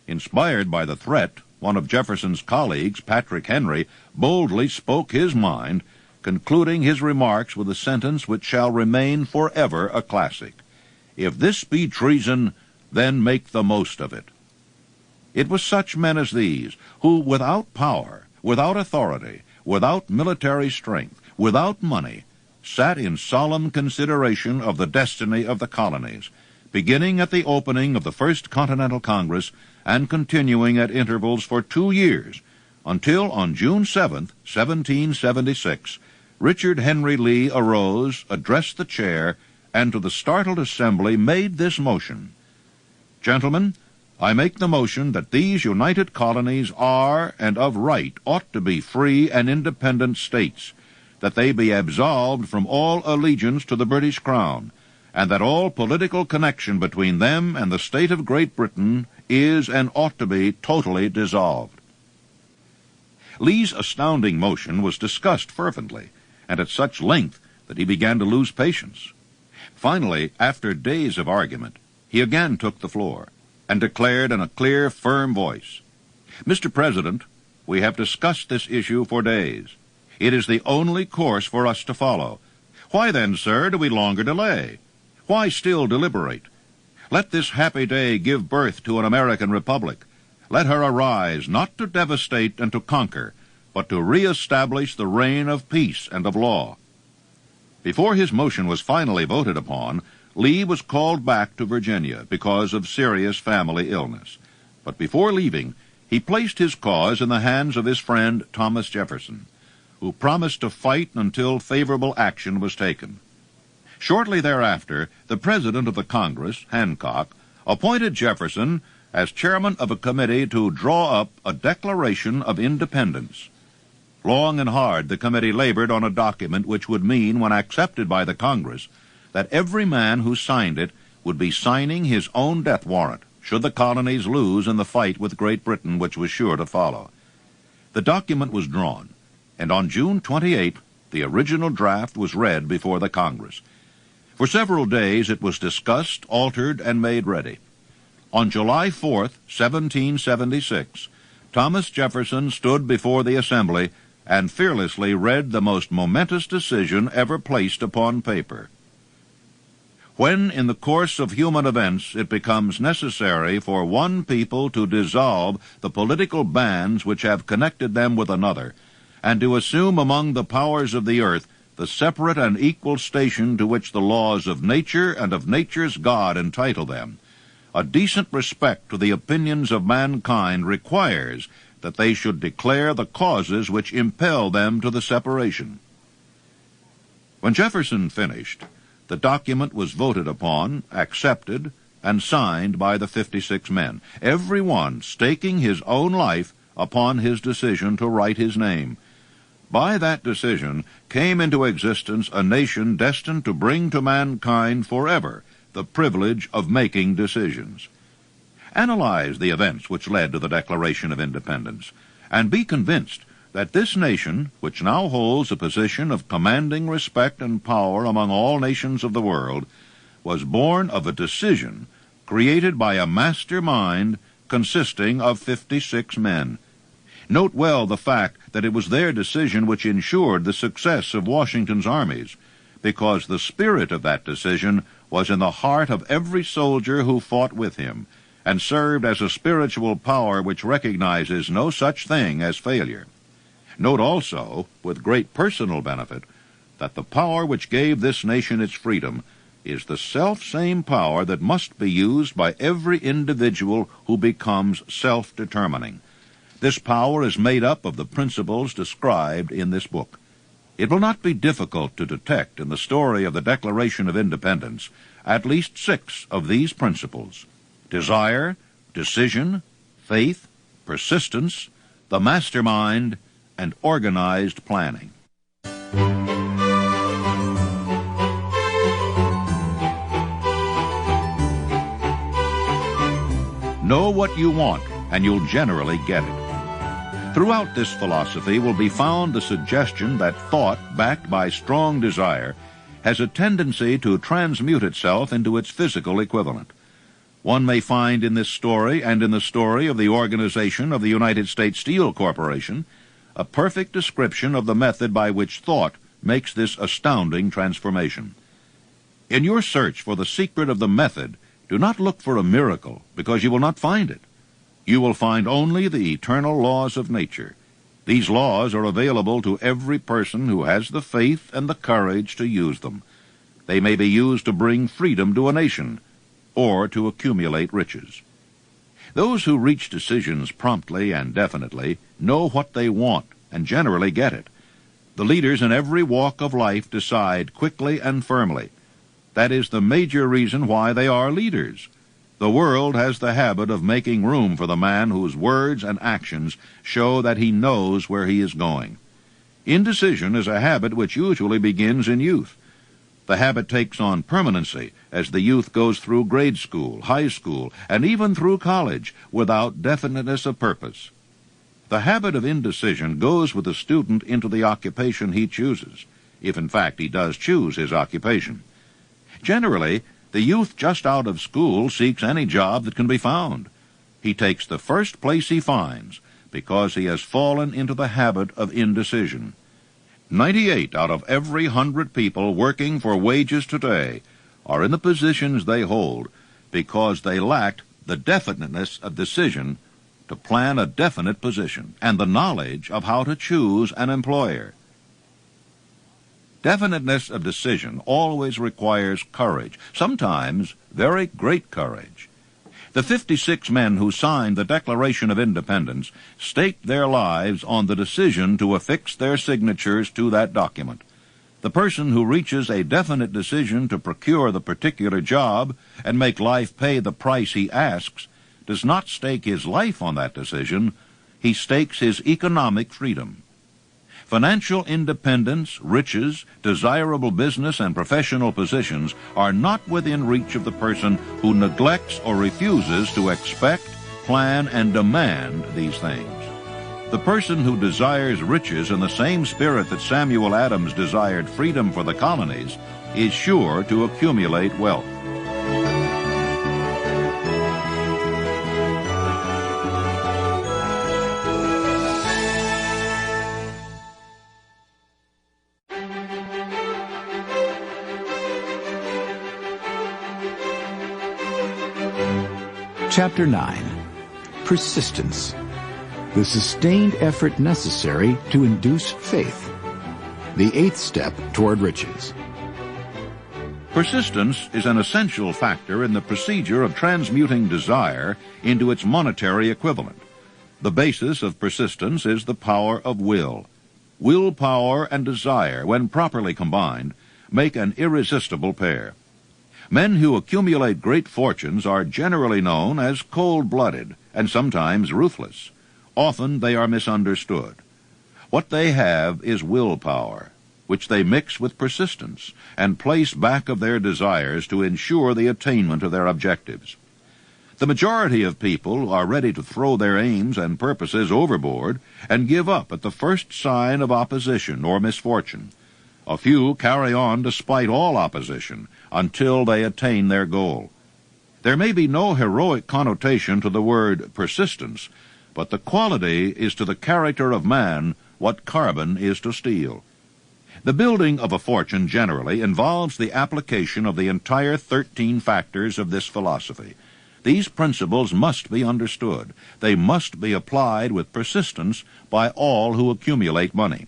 [SPEAKER 4] Inspired by the threat, one of Jefferson's colleagues, Patrick Henry, boldly spoke his mind, concluding his remarks with a sentence which shall remain forever a classic: "If this be treason, then make the most of it." It was such men as these who, without power, without authority, without military strength, without money, sat in solemn consideration of the destiny of the colonies, beginning at the opening of the First Continental Congress and continuing at intervals for 2 years, until on June 7th, 1776, Richard Henry Lee arose, addressed the chair, and to the startled assembly made this motion: "Gentlemen, I make the motion that these united colonies are, and of right ought to be free and independent states, that they be absolved from all allegiance to the British Crown, and that all political connection between them and the state of Great Britain is and ought to be totally dissolved." Lee's astounding motion was discussed fervently, and at such length that he began to lose patience. Finally, after days of argument, he again took the floor, and declared in a clear, firm voice, "Mr. President, we have discussed this issue for days. It is the only course for us to follow. Why then, sir, do we longer delay? Why still deliberate? Let this happy day give birth to an American republic. Let her arise, not to devastate and to conquer, but to re-establish the reign of peace and of law." Before his motion was finally voted upon, Lee was called back to Virginia because of serious family illness. But before leaving, he placed his cause in the hands of his friend Thomas Jefferson, who promised to fight until favorable action was taken. Shortly thereafter, the President of the Congress, Hancock, appointed Jefferson as chairman of a committee to draw up a Declaration of Independence. Long and hard the committee labored on a document which would mean, when accepted by the Congress, that every man who signed it would be signing his own death warrant should the colonies lose in the fight with Great Britain which was sure to follow. The document was drawn, and on June 28th, the original draft was read before the Congress. For several days it was discussed, altered, and made ready. On July 4th, 1776, Thomas Jefferson stood before the Assembly and fearlessly read the most momentous decision ever placed upon paper. When in the course of human events it becomes necessary for one people to dissolve the political bands which have connected them with another, and to assume among the powers of the earth the separate and equal station to which the laws of nature and of nature's God entitle them, a decent respect to the opinions of mankind requires that they should declare the causes which impel them to the separation. When Jefferson finished, the document was voted upon, accepted, and signed by the 56 men, every one staking his own life upon his decision to write his name. By that decision came into existence a nation destined to bring to mankind forever the privilege of making decisions. Analyze the events which led to the Declaration of Independence, and be convinced that this nation, which now holds a position of commanding respect and power among all nations of the world, was born of a decision created by a master mind consisting of 56 men. Note well the fact that it was their decision which ensured the success of Washington's armies, because the spirit of that decision was in the heart of every soldier who fought with him, and served as a spiritual power which recognizes no such thing as failure. Note also, with great personal benefit, that the power which gave this nation its freedom is the self-same power that must be used by every individual who becomes self-determining. This power is made up of the principles described in this book. It will not be difficult to detect in the story of the Declaration of Independence at least 6 of these principles: desire, decision, faith, persistence, the mastermind, and organized planning. Know what you want, and you'll generally get it. Throughout this philosophy will be found the suggestion that thought, backed by strong desire, has a tendency to transmute itself into its physical equivalent. One may find in this story, and in the story of the organization of the United States Steel Corporation, a perfect description of the method by which thought makes this astounding transformation. In your search for the secret of the method, do not look for a miracle, because you will not find it. You will find only the eternal laws of nature. These laws are available to every person who has the faith and the courage to use them. They may be used to bring freedom to a nation, or to accumulate riches. Those who reach decisions promptly and definitely know what they want and generally get it. The leaders in every walk of life decide quickly and firmly. That is the major reason why they are leaders. The world has the habit of making room for the man whose words and actions show that he knows where he is going. Indecision is a habit which usually begins in youth. The habit takes on permanency as the youth goes through grade school, high school, and even through college without definiteness of purpose. The habit of indecision goes with the student into the occupation he chooses, if in fact he does choose his occupation. Generally, the youth just out of school seeks any job that can be found. He takes the first place he finds because he has fallen into the habit of indecision. 98 out of every 100 people working for wages today are in the positions they hold because they lacked the definiteness of decision to plan a definite position and the knowledge of how to choose an employer. Definiteness of decision always requires courage, sometimes very great courage. The 56 men who signed the Declaration of Independence staked their lives on the decision to affix their signatures to that document. The person who reaches a definite decision to procure the particular job and make life pay the price he asks does not stake his life on that decision, he stakes his economic freedom. Financial independence, riches, desirable business, and professional positions are not within reach of the person who neglects or refuses to expect, plan, and demand these things. The person who desires riches in the same spirit that Samuel Adams desired freedom for the colonies is sure to accumulate wealth.
[SPEAKER 2] Chapter 9. Persistence. The sustained effort necessary to induce faith. The 8th step toward riches.
[SPEAKER 4] Persistence is an essential factor in the procedure of transmuting desire into its monetary equivalent. The basis of persistence is the power of will. Willpower and desire, when properly combined, make an irresistible pair. Men who accumulate great fortunes are generally known as cold-blooded and sometimes ruthless. Often they are misunderstood. What they have is willpower, which they mix with persistence and place back of their desires to ensure the attainment of their objectives. The majority of people are ready to throw their aims and purposes overboard and give up at the first sign of opposition or misfortune. A few carry on despite all opposition until they attain their goal. There may be no heroic connotation to the word persistence, but the quality is to the character of man what carbon is to steel. The building of a fortune generally involves the application of the entire 13 factors of this philosophy. These principles must be understood. They must be applied with persistence by all who accumulate money.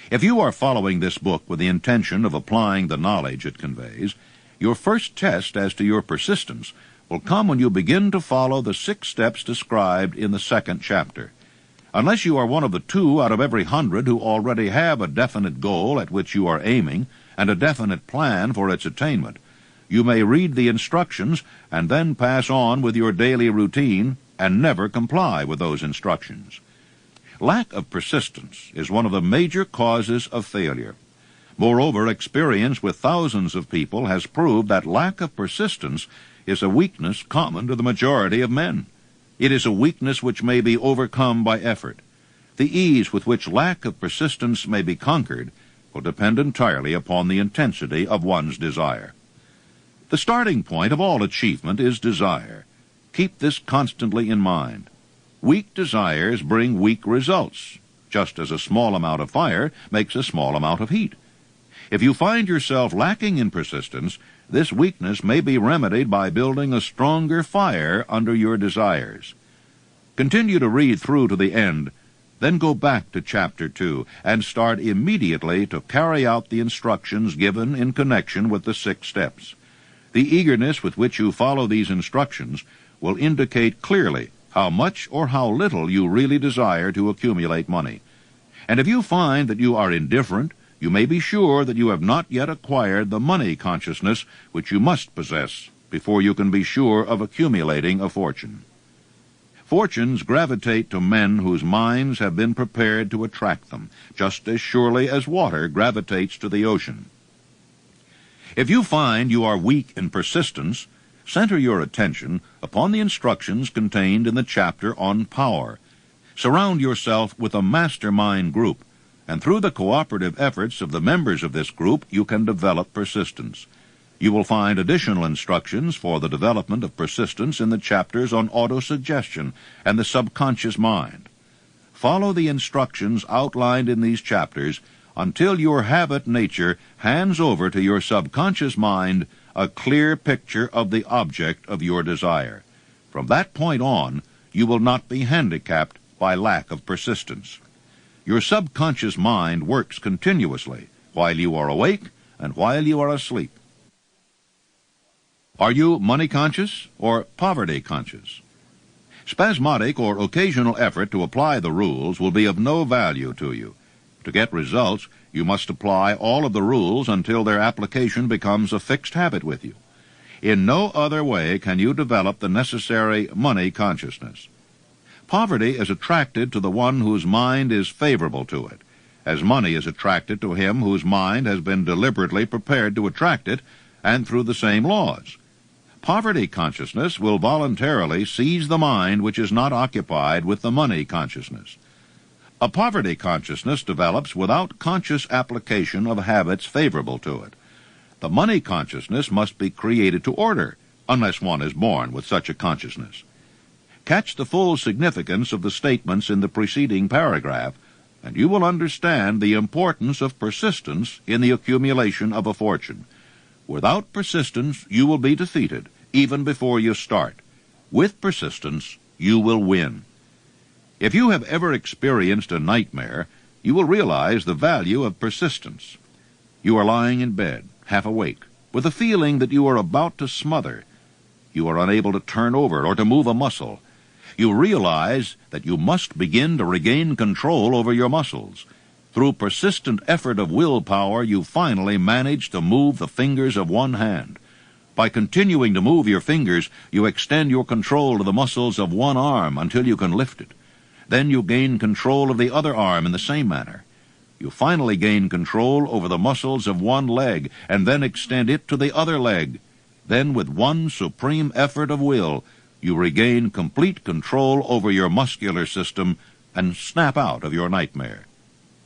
[SPEAKER 4] If you are following this book with the intention of applying the knowledge it conveys, your first test as to your persistence will come when you begin to follow the 6 steps described in the 2nd chapter. Unless you are one of the 2 out of every 100 who already have a definite goal at which you are aiming and a definite plan for its attainment, you may read the instructions and then pass on with your daily routine and never comply with those instructions. Lack of persistence is one of the major causes of failure. Moreover, experience with thousands of people has proved that lack of persistence is a weakness common to the majority of men. It is a weakness which may be overcome by effort. The ease with which lack of persistence may be conquered will depend entirely upon the intensity of one's desire. The starting point of all achievement is desire. Keep this constantly in mind. Weak desires bring weak results, just as a small amount of fire makes a small amount of heat. If you find yourself lacking in persistence, this weakness may be remedied by building a stronger fire under your desires. Continue to read through to the end, then go back to chapter 2 and start immediately to carry out the instructions given in connection with the 6 steps. The eagerness with which you follow these instructions will indicate clearly how much or how little you really desire to accumulate money. And if you find that you are indifferent, you may be sure that you have not yet acquired the money consciousness which you must possess before you can be sure of accumulating a fortune. Fortunes gravitate to men whose minds have been prepared to attract them, just as surely as water gravitates to the ocean. If you find you are weak in persistence, center your attention upon the instructions contained in the chapter on power. Surround yourself with a mastermind group, and through the cooperative efforts of the members of this group, you can develop persistence. You will find additional instructions for the development of persistence in the chapters on autosuggestion and the subconscious mind. Follow the instructions outlined in these chapters until your habit nature hands over to your subconscious mind a clear picture of the object of your desire. From that point on, you will not be handicapped by lack of persistence. Your subconscious mind works continuously while you are awake and while you are asleep. Are you money conscious or poverty conscious? Spasmodic or occasional effort to apply the rules will be of no value to you. To get results, you must apply all of the rules until their application becomes a fixed habit with you. In no other way can you develop the necessary money consciousness. Poverty is attracted to the one whose mind is favorable to it, as money is attracted to him whose mind has been deliberately prepared to attract it, and through the same laws. Poverty consciousness will voluntarily seize the mind which is not occupied with the money consciousness. A poverty consciousness develops without conscious application of habits favorable to it. The money consciousness must be created to order, unless one is born with such a consciousness. Catch the full significance of the statements in the preceding paragraph, and you will understand the importance of persistence in the accumulation of a fortune. Without persistence, you will be defeated, even before you start. With persistence, you will win. If you have ever experienced a nightmare, you will realize the value of persistence. You are lying in bed, half awake, with a feeling that you are about to smother. You are unable to turn over or to move a muscle. You realize that you must begin to regain control over your muscles. Through persistent effort of willpower, you finally manage to move the fingers of one hand. By continuing to move your fingers, you extend your control to the muscles of one arm until you can lift it. Then you gain control of the other arm in the same manner. You finally gain control over the muscles of one leg, and then extend it to the other leg. Then, with one supreme effort of will, you regain complete control over your muscular system and snap out of your nightmare.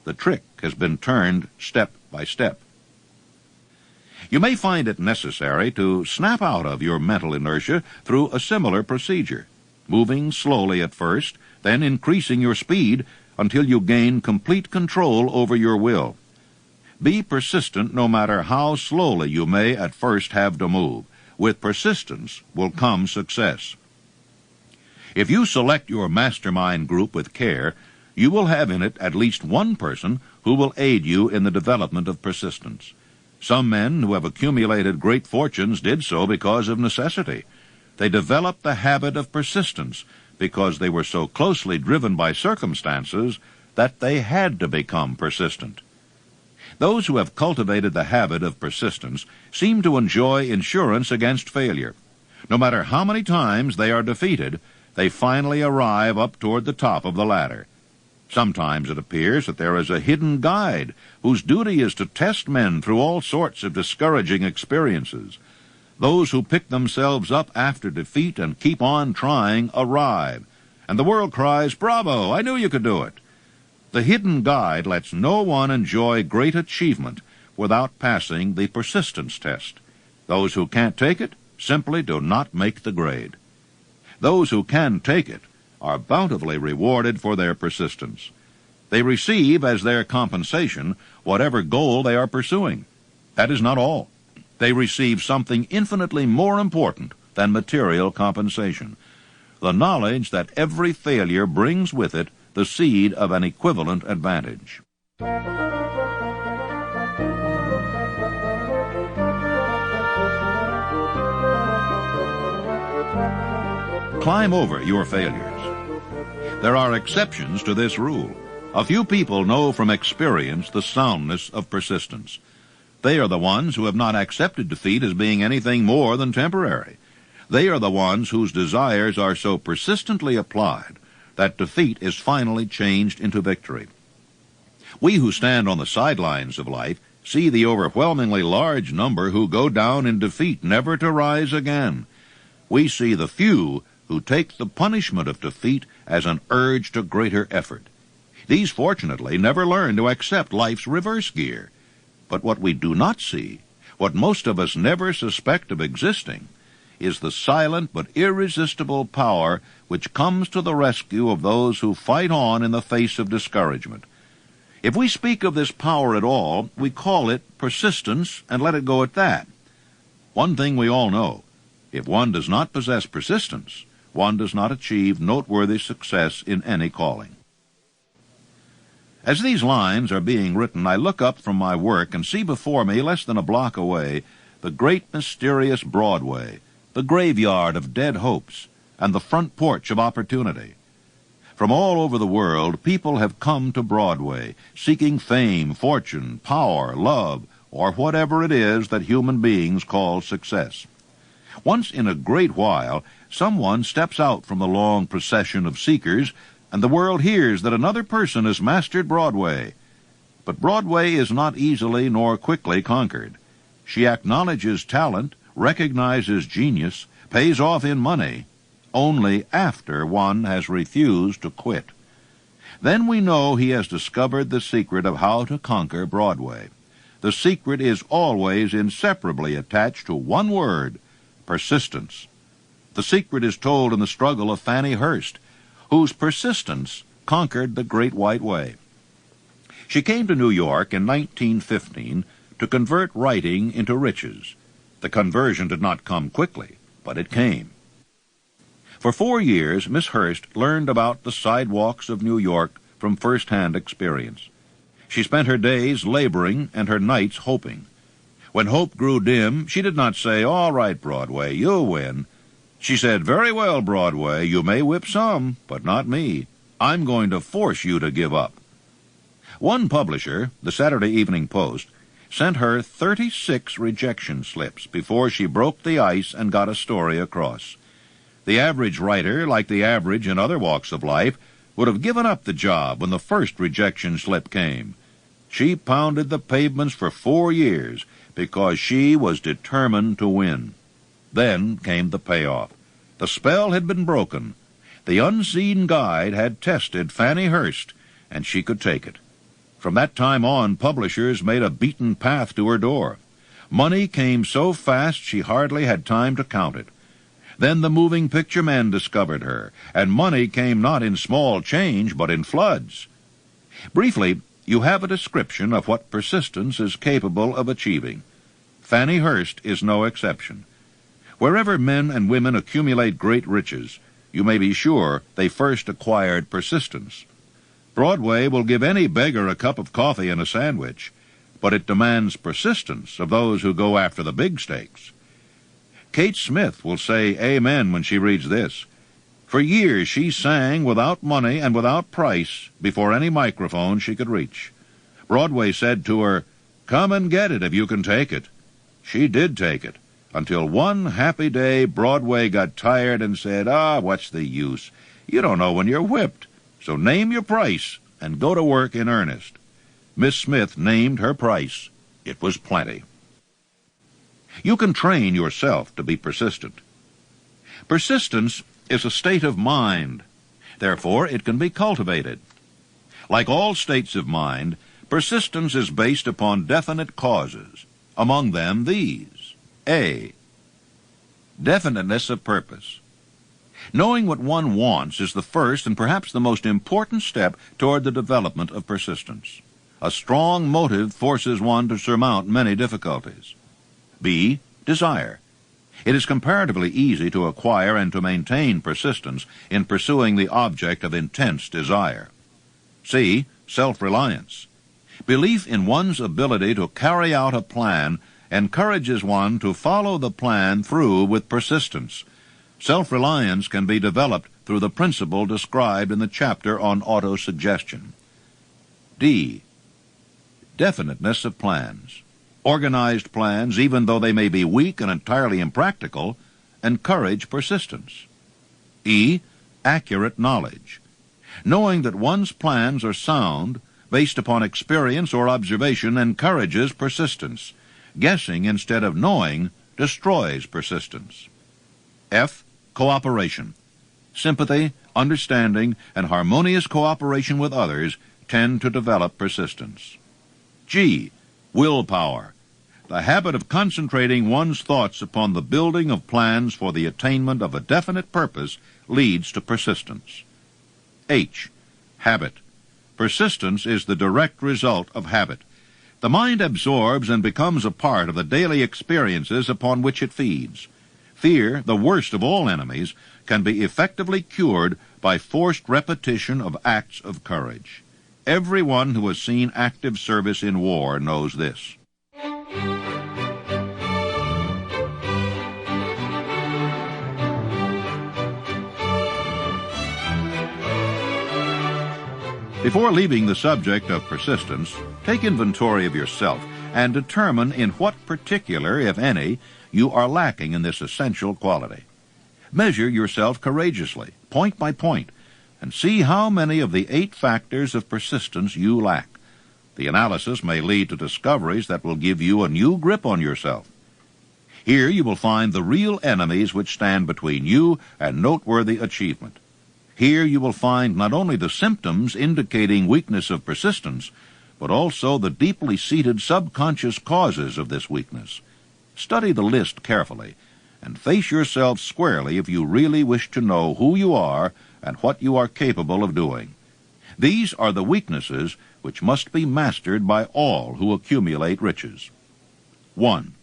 [SPEAKER 4] The trick has been turned step by step. You may find it necessary to snap out of your mental inertia through a similar procedure, moving slowly at first, then increasing your speed until you gain complete control over your will. Be persistent no matter how slowly you may at first have to move. With persistence will come success. If you select your mastermind group with care, you will have in it at least one person who will aid you in the development of persistence. Some men who have accumulated great fortunes did so because of necessity. They developed the habit of persistence because they were so closely driven by circumstances that they had to become persistent. Those who have cultivated the habit of persistence seem to enjoy insurance against failure. No matter how many times they are defeated, they finally arrive up toward the top of the ladder. Sometimes it appears that there is a hidden guide whose duty is to test men through all sorts of discouraging experiences. Those who pick themselves up after defeat and keep on trying arrive, and the world cries, "Bravo, I knew you could do it." The hidden guide lets no one enjoy great achievement without passing the persistence test. Those who can't take it simply do not make the grade. Those who can take it are bountifully rewarded for their persistence. They receive as their compensation whatever goal they are pursuing. That is not all. They receive something infinitely more important than material compensation: the knowledge that every failure brings with it the seed of an equivalent advantage. Climb over your failures. There are exceptions to this rule. A few people know from experience the soundness of persistence. They are the ones who have not accepted defeat as being anything more than temporary. They are the ones whose desires are so persistently applied that defeat is finally changed into victory. We who stand on the sidelines of life see the overwhelmingly large number who go down in defeat, never to rise again. We see the few who take the punishment of defeat as an urge to greater effort. These, fortunately, never learn to accept life's reverse gear. But what we do not see, what most of us never suspect of existing, is the silent but irresistible power which comes to the rescue of those who fight on in the face of discouragement. If we speak of this power at all, we call it persistence and let it go at that. One thing we all know: if one does not possess persistence, one does not achieve noteworthy success in any calling. As these lines are being written, I look up from my work and see before me, less than a block away, the great mysterious Broadway, the graveyard of dead hopes, and the front porch of opportunity. From all over the world, people have come to Broadway, seeking fame, fortune, power, love, or whatever it is that human beings call success. Once in a great while, someone steps out from the long procession of seekers, and the world hears that another person has mastered Broadway. But Broadway is not easily nor quickly conquered. She acknowledges talent, recognizes genius, pays off in money, only after one has refused to quit. Then we know he has discovered the secret of how to conquer Broadway. The secret is always inseparably attached to one word: persistence. The secret is told in the struggle of Fannie Hurst, whose persistence conquered the Great White Way. She came to New York in 1915 to convert writing into riches. The conversion did not come quickly, but it came. For 4 years, Miss Hurst learned about the sidewalks of New York from first-hand experience. She spent her days laboring and her nights hoping. When hope grew dim, she did not say, "All right, Broadway, you'll win." She said, "Very well, Broadway, you may whip some, but not me. I'm going to force you to give up." One publisher, the Saturday Evening Post, sent her 36 rejection slips before she broke the ice and got a story across. The average writer, like the average in other walks of life, would have given up the job when the first rejection slip came. She pounded the pavements for 4 years because she was determined to win. Then came the payoff. The spell had been broken. The unseen guide had tested Fannie Hurst, and she could take it. From that time on, publishers made a beaten path to her door. Money came so fast she hardly had time to count it. Then the moving picture men discovered her, and money came not in small change, but in floods. Briefly, you have a description of what persistence is capable of achieving. Fannie Hurst is no exception. Wherever men and women accumulate great riches, you may be sure they first acquired persistence. Broadway will give any beggar a cup of coffee and a sandwich, but it demands persistence of those who go after the big stakes. Kate Smith will say amen when she reads this. For years she sang without money and without price before any microphone she could reach. Broadway said to her, "Come and get it if you can take it." She did take it, until one happy day Broadway got tired and said, "What's the use? You don't know when you're whipped, so name your price and go to work in earnest." Miss Smith named her price. It was plenty. You can train yourself to be persistent. Persistence is a state of mind. Therefore, it can be cultivated. Like all states of mind, persistence is based upon definite causes. Among them, these. A. Definiteness of purpose. Knowing what one wants is the first and perhaps the most important step toward the development of persistence. A strong motive forces one to surmount many difficulties. B. Desire. It is comparatively easy to acquire and to maintain persistence in pursuing the object of intense desire. C. Self-reliance. Belief in one's ability to carry out a plan encourages one to follow the plan through with persistence. Self-reliance can be developed through the principle described in the chapter on autosuggestion. D. Definiteness of plans. Organized plans, even though they may be weak and entirely impractical, encourage persistence. E. Accurate knowledge. Knowing that one's plans are sound, based upon experience or observation, encourages persistence. Guessing instead of knowing destroys persistence. F. Cooperation. Sympathy, understanding, and harmonious cooperation with others tend to develop persistence. G. Willpower. The habit of concentrating one's thoughts upon the building of plans for the attainment of a definite purpose leads to persistence. H. Habit. Persistence is the direct result of habit. The mind absorbs and becomes a part of the daily experiences upon which it feeds. Fear, the worst of all enemies, can be effectively cured by forced repetition of acts of courage. Everyone who has seen active service in war knows this. Before leaving the subject of persistence, take inventory of yourself and determine in what particular, if any, you are lacking in this essential quality. Measure yourself courageously, point by point, and see how many of the 8 factors of persistence you lack. The analysis may lead to discoveries that will give you a new grip on yourself. Here you will find the real enemies which stand between you and noteworthy achievement. Here you will find not only the symptoms indicating weakness of persistence, but also the deeply seated subconscious causes of this weakness. Study the list carefully, and face yourself squarely if you really wish to know who you are and what you are capable of doing. These are the weaknesses which must be mastered by all who accumulate riches. 1.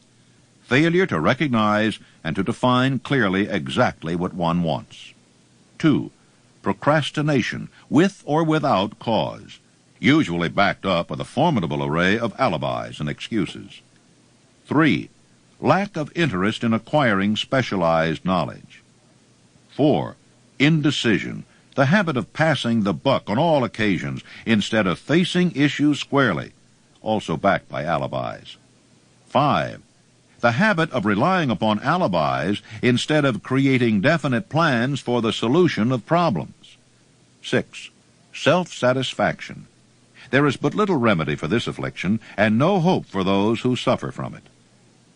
[SPEAKER 4] Failure to recognize and to define clearly exactly what one wants. 2. Procrastination, with or without cause, usually backed up with a formidable array of alibis and excuses. 3. Lack of interest in acquiring specialized knowledge. 4. Indecision, the habit of passing the buck on all occasions instead of facing issues squarely, also backed by alibis. 5. The habit of relying upon alibis instead of creating definite plans for the solution of problems. 6. Self-satisfaction. There is but little remedy for this affliction, and no hope for those who suffer from it.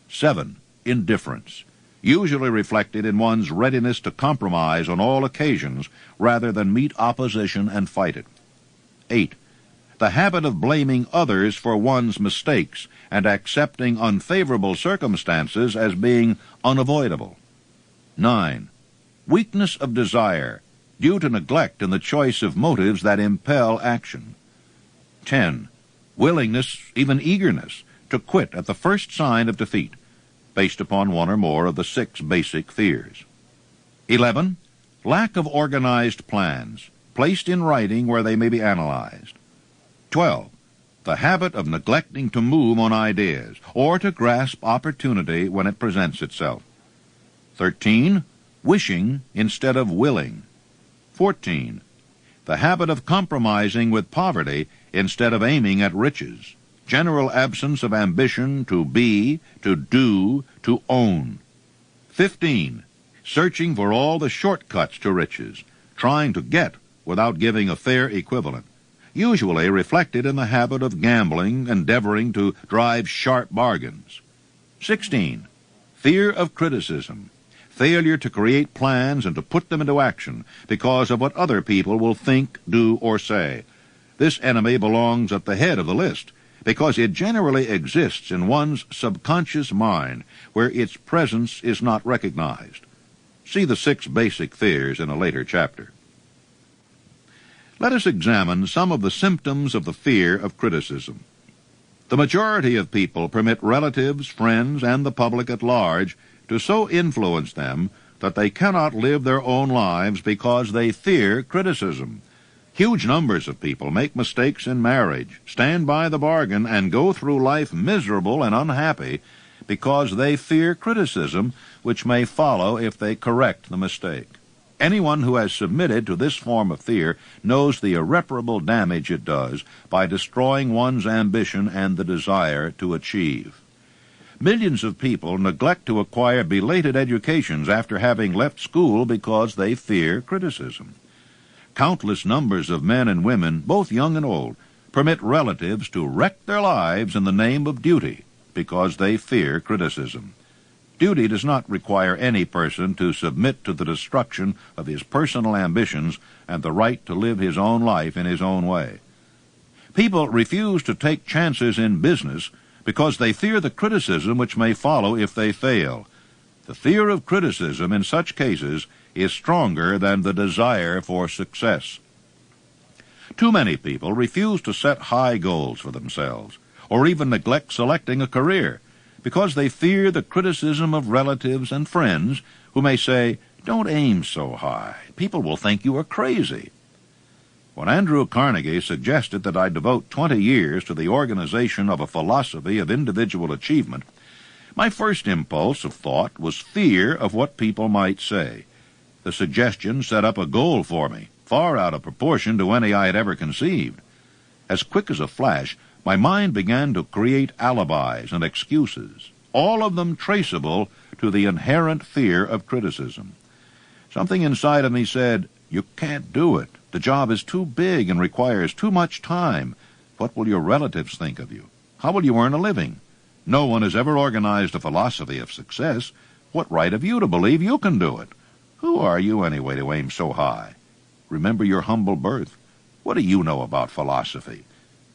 [SPEAKER 4] 7. Indifference, usually reflected in one's readiness to compromise on all occasions rather than meet opposition and fight it. 8. The habit of blaming others for one's mistakes and accepting unfavorable circumstances as being unavoidable. 9. Weakness of desire, due to neglect in the choice of motives that impel action. 10. Willingness, even eagerness, to quit at the first sign of defeat. based upon one or more of the 6 basic fears. 11. Lack of organized plans, placed in writing where they may be analyzed. 12. The habit of neglecting to move on ideas or to grasp opportunity when it presents itself. 13. Wishing instead of willing. 14. The habit of compromising with poverty instead of aiming at riches. General absence of ambition to be, to do, to own. 15. Searching for all the shortcuts to riches, trying to get without giving a fair equivalent, usually reflected in the habit of gambling, endeavoring to drive sharp bargains. 16. Fear of criticism, failure to create plans and to put them into action because of what other people will think, do, or say. This enemy belongs at the head of the list because it generally exists in one's subconscious mind where its presence is not recognized. See the 6 basic fears in a later chapter. Let us examine some of the symptoms of the fear of criticism. The majority of people permit relatives, friends, and the public at large to so influence them that they cannot live their own lives because they fear criticism. Huge numbers of people make mistakes in marriage, stand by the bargain, and go through life miserable and unhappy because they fear criticism, which may follow if they correct the mistake. Anyone who has submitted to this form of fear knows the irreparable damage it does by destroying one's ambition and the desire to achieve. Millions of people neglect to acquire belated educations after having left school because they fear criticism. Countless numbers of men and women, both young and old, permit relatives to wreck their lives in the name of duty because they fear criticism. Duty does not require any person to submit to the destruction of his personal ambitions and the right to live his own life in his own way. People refuse to take chances in business because they fear the criticism which may follow if they fail. The fear of criticism in such cases is stronger than the desire for success. Too many people refuse to set high goals for themselves, or even neglect selecting a career, because they fear the criticism of relatives and friends who may say, "Don't aim so high. People will think you are crazy." When Andrew Carnegie suggested that I devote 20 years to the organization of a philosophy of individual achievement, my first impulse of thought was fear of what people might say. The suggestion set up a goal for me, far out of proportion to any I had ever conceived. As quick as a flash, my mind began to create alibis and excuses, all of them traceable to the inherent fear of criticism. Something inside of me said, "You can't do it. The job is too big and requires too much time. What will your relatives think of you? How will you earn a living? No one has ever organized a philosophy of success. What right have you to believe you can do it? Who are you anyway to aim so high? Remember your humble birth. What do you know about philosophy?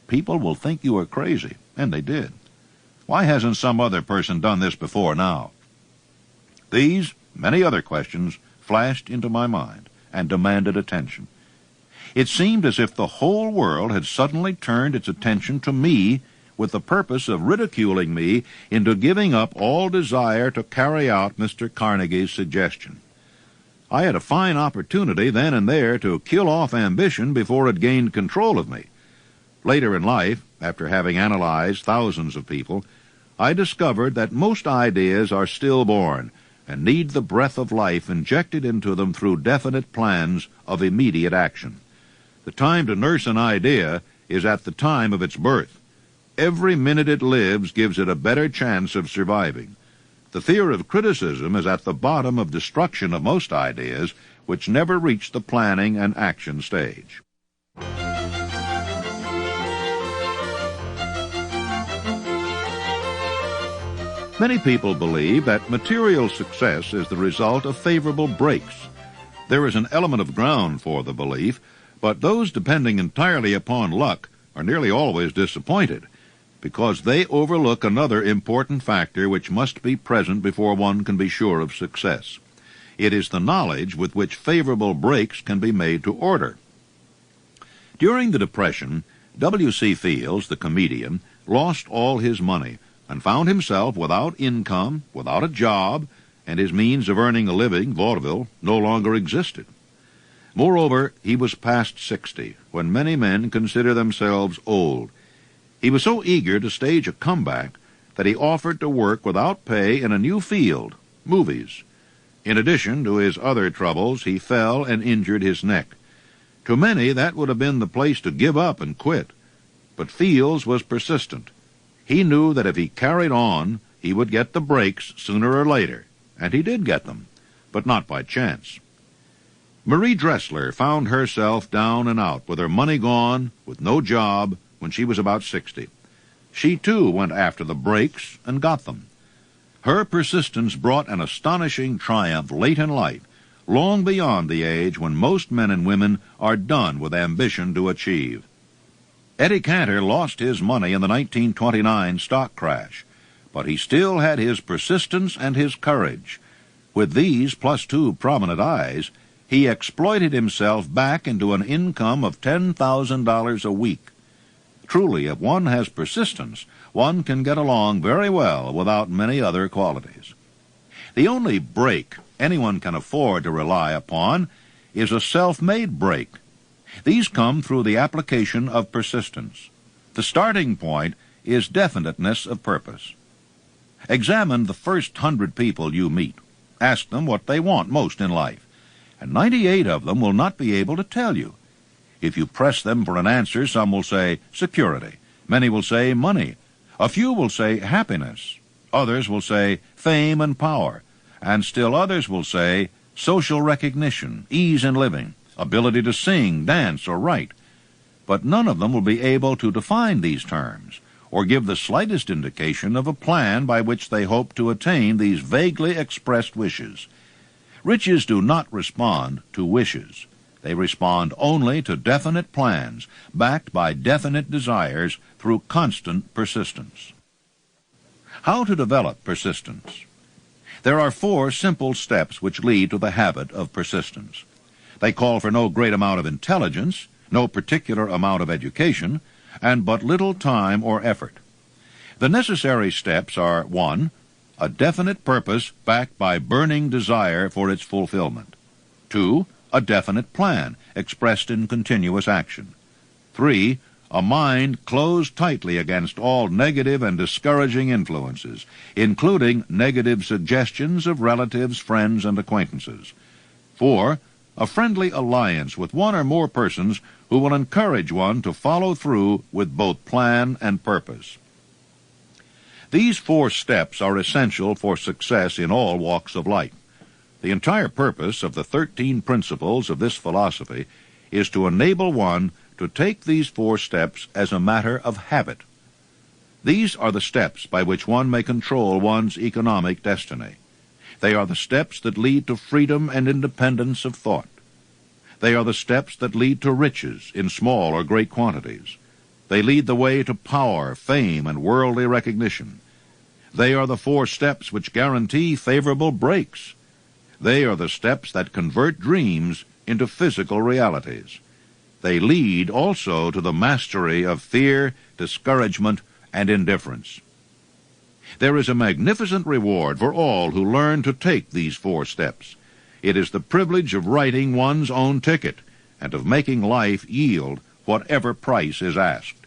[SPEAKER 4] People will think you are crazy," and they did. Why hasn't some other person done this before now? These, many other questions, flashed into my mind and demanded attention. It seemed as if the whole world had suddenly turned its attention to me with the purpose of ridiculing me into giving up all desire to carry out Mr. Carnegie's suggestion. I had a fine opportunity then and there to kill off ambition before it gained control of me. Later in life, after having analyzed thousands of people, I discovered that most ideas are stillborn and need the breath of life injected into them through definite plans of immediate action. The time to nurse an idea is at the time of its birth. Every minute it lives gives it a better chance of surviving. The fear of criticism is at the bottom of destruction of most ideas which never reach the planning and action stage. Many people believe that material success is the result of favorable breaks. There is an element of ground for the belief, but those depending entirely upon luck are nearly always disappointed, because they overlook another important factor which must be present before one can be sure of success. It is the knowledge with which favorable breaks can be made to order. During the Depression, W.C. Fields, the comedian, lost all his money and found himself without income, without a job, and his means of earning a living, vaudeville, no longer existed. Moreover, he was past 60, when many men consider themselves old. He was so eager to stage a comeback that he offered to work without pay in a new field, movies. In addition to his other troubles, he fell and injured his neck. To many, that would have been the place to give up and quit. But Fields was persistent. He knew that if he carried on, he would get the breaks sooner or later, and he did get them, but not by chance. Marie Dressler found herself down and out, with her money gone, with no job, when she was about 60. She, too, went after the breaks and got them. Her persistence brought an astonishing triumph late in life, long beyond the age when most men and women are done with ambition to achieve. Eddie Cantor lost his money in the 1929 stock crash, but he still had his persistence and his courage. With these, plus 2 prominent eyes, he exploited himself back into an income of $10,000 a week. Truly, if one has persistence, one can get along very well without many other qualities. The only break anyone can afford to rely upon is a self-made break. These come through the application of persistence. The starting point is definiteness of purpose. Examine the first 100 people you meet. Ask them what they want most in life, and 98 of them will not be able to tell you. If you press them for an answer, some will say security. Many will say money. A few will say happiness. Others will say fame and power. And still others will say social recognition, ease in living, ability to sing, dance, or write. But none of them will be able to define these terms or give the slightest indication of a plan by which they hope to attain these vaguely expressed wishes. Riches do not respond to wishes. They respond only to definite plans, backed by definite desires through constant persistence. How to develop persistence? There are 4 simple steps which lead to the habit of persistence. They call for no great amount of intelligence, no particular amount of education, and but little time or effort. The necessary steps are 1. A definite purpose backed by burning desire for its fulfillment. 2. A definite plan expressed in continuous action. 3. A mind closed tightly against all negative and discouraging influences, including negative suggestions of relatives, friends, and acquaintances. 4. A friendly alliance with one or more persons who will encourage one to follow through with both plan and purpose. These 4 steps are essential for success in all walks of life. The entire purpose of the 13 principles of this philosophy is to enable one to take these 4 steps as a matter of habit. These are the steps by which one may control one's economic destiny. They are the steps that lead to freedom and independence of thought. They are the steps that lead to riches in small or great quantities. They lead the way to power, fame, and worldly recognition. They are the 4 steps which guarantee favorable breaks. They are the steps that convert dreams into physical realities. They lead also to the mastery of fear, discouragement, and indifference. There is a magnificent reward for all who learn to take these 4 steps. It is the privilege of writing one's own ticket and of making life yield whatever price is asked.